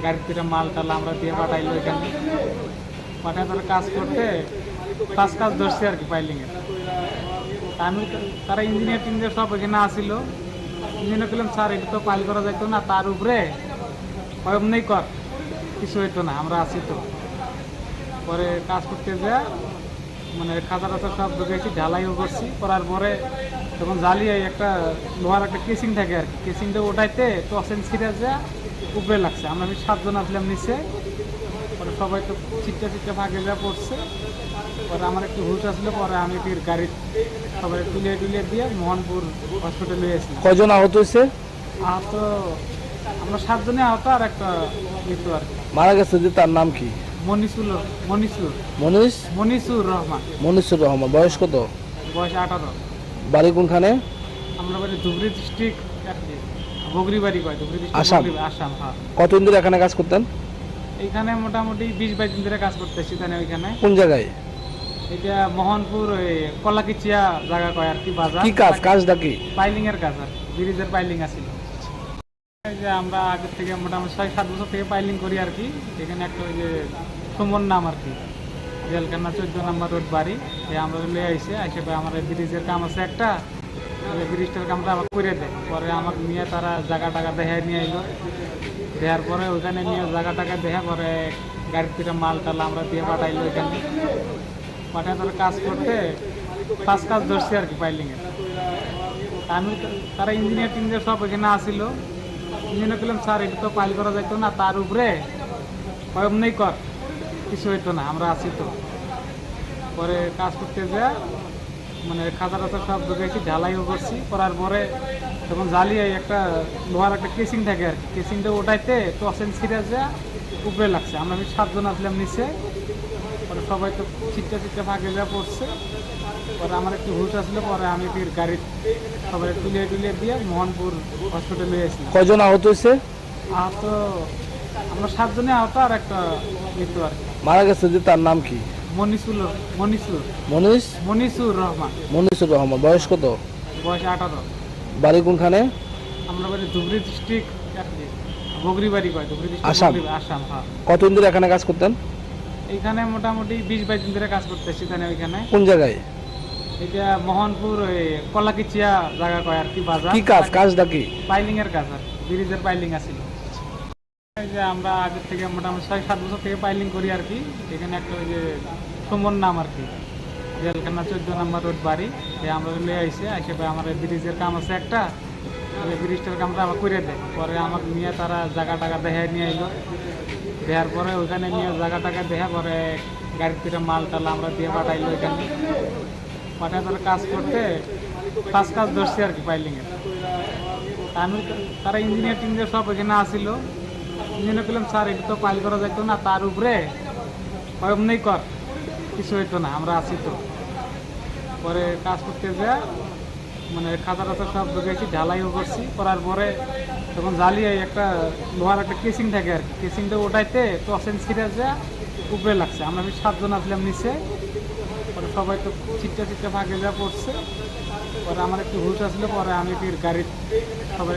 গাড়ির থেকে মাল টাল আমরা দিয়ে পাঠাইলো ওইখানে। পাঠায় তারা কাজ করতে কাজ ধরছে আর কি পাইলিংয়ের। আমি তারা ইঞ্জিনিয়ার টিঞ্জিনিয়ার সব ওইখানে আসিল। ইঞ্জিনিয়ার বললাম স্যার এটা তো পাইল করা যাইতো না, তার উপরে এমনি কর, কিছু হইতো না, আমরা আছি তো। পরে কাজ করতে যা মানে খাতা টাতা সব ঢুকেছি, ঢালাইও করছি, করার পরে তখন জ্বালিয়ে একটা লোহার একটা কেসিং থাকে আর কি, কেসিংটা ওটাইতে টসেন ছিঁড়ে যা উপরে লাগছে। আমরা 7 জন আসলাম নিচে, পরে সবাই তো চিটটা ভাগে যা পড়ছে। পরে আমার একটু হুশ আসলে পরে আমি ফির গাড়ি সবাই তুলিয়ে দিয়ে মোহনপুর হসপিটালে এসেছি। কয়জন আহত হয়েছে? আহত আমরা 7 জনে আহত, আর একটা মৃত্যু আর কি। মারা গেছে যে তার নাম কি? মনিসুর রহমান। মনিসুর রহমান। বয়স কত? বয়স 18। বাড়ি কোনখানে? আমরা বাড়ি ধুবড়ী ডিস্ট্রিক্ট, বগরিবাড়ি কয়, ধুবড়ী ডিস্ট্রিক্ট, আসাম। আসাম। হ্যাঁ। কতদিন ধরে এখানে কাজ করতেন? এইখানে মোটামুটি 20-22 দিন ধরে কাজ করতেছি। তাহলে ওইখানে কোন জায়গায়? এটা মোহনপুর ওই কলাকিচিয়া জায়গা কয় আর কি, বাজার। কি কাজটা কি? পাইলিং এর কাজ আর ব্রিজের পাইলিং আছিল। এই যে আমরা আগে থেকে মোটামুটি 6-7 বছর থেকে পাইলিং করি আর কি। এখানে একটা ওই যে সুমন নাম আর কি, জেলখানা 14 নম্বর রোড বাড়ি, আমরা লিয়ে আইসে আমার ব্রিজের কাম আছে একটা, ব্রিজটার কামটা আবার করে দেয়। পরে আমাকে নিয়ে তারা জায়গা টাকা দেখায় নিয়ে এলো, দেওয়ার পরে ওইখানে নিয়ে জায়গা টাকা দেখা পরে গাড়ির থেকে মাল টাল আমরা দিয়ে পাঠাইলো ওইখানে। পাঠায় তারা কাজ করতে কাজ ধরছে আর কি পাইলিংয়ের। আমি তারা ইঞ্জিনিয়ার টিঞ্জিনিয়ার সব ওইখানে আসিল। ইঞ্জিনিয়ার বললাম স্যার এটা তো পাইল করা যাইতো না, তার উপরে এমনি কর, কিছু হইতো না, আমরা আছি তো। পরে কাজ করতে যা মানে খাতা টাতা সব ঢুকেছি, ঢালাইও করছি। করার পরে তখন জ্বালিয়ে একটা লোহার একটা কেসিং থাকে আর কি, কেসিংটা ওটাইতে টসেন ছিঁড়ে যা উপরে লাগছে। আমরা 7 জন আসলাম নিচে, পরে সবাই তো চিটটা ফাঁকে যা পড়ছে। পরে আমার একটু হুশ আসলে পরে আমি ফির গাড়ি সবাই তুলিয়ে দিয়ে মোহনপুর হসপিটালে এসেছিলাম। কয়জন আহত হয়েছে? আহত আমরা 7 জনে আহত, আর একটা মৃত্যু আর কি। মারা গেছে যে তার নাম কি? মনিসুর রহমান। মনিসুর রহমান। বয়স কত? বয়স 18। বাড়ি কোনখানে? আমরা বাড়ি ধুবড়ী ডিস্ট্রিক্ট, বগরি বাড়ি কয়, ধুবড়ী ডিস্ট্রিক্ট আসাম। আসাম। হ্যাঁ। কতদিন ধরে এখানে কাজ করতেন? এইখানে মোটামুটি 20-22 দিন ধরে কাজ করতেছি। ওইখানে কোন জায়গায়? এটা মোহনপুর ওই কলাকিচিয়া জায়গা কয় আর কি, বাজার। কি কাজটা কি? পাইলিং এর কাজ আর ব্রিজের পাইলিং আছিল। এই যে আমরা আগের থেকে মোটামুটি 6-7 বছর থেকে পাইলিং করি আর কি। এখানে একটা ওই যে সুমন নাম আর কি, জেলখানা 14 নম্বর রোড বাড়ি, আমরা লিয়ে আইসে আমার ব্রিজের কাম আছে একটা, ওই ব্রিজটার কামটা আমার করে দেয়। পরে আমাকে নিয়ে তারা জায়গা টাকা দেখায় নিয়ে এলো, দেওয়ার পরে ওইখানে নিয়ে জায়গা টাকা দেখা পরে গাড়ির থেকে মাল টাল আমরা দিয়ে পাঠাইলো। এখানে পাঠায় তারা কাজ করতে কাজ ধরছি আর কি পাইলিংয়ের। আমি তারা ইঞ্জিনিয়ার সব এখানে আসিল। ইঞ্জিনিয়ার বললাম স্যার এটা তো পাইল করা যেত না, তার উপরে অমনি কর, কিছু হইতো না, আমরা আসি তো। পরে কাজ করতে যা মানে খাতা টাতা সব ঢুকেছি, ঢালাইও করছি। করার পরে তখন জ্বালিয়ে একটা লোহার একটা কেসিং থাকে আর কি, কেসিংটা ওটাইতে টসেন ছিঁড়ে যা উপরে লাগছে। আমরা 7 জন আসলাম নিচে, পরে সবাই তো চিটটা ফাঁকে যা পড়ছে। পরে আমার একটু হুশ আসলে পরে আমি ফির গাড়ি সবাই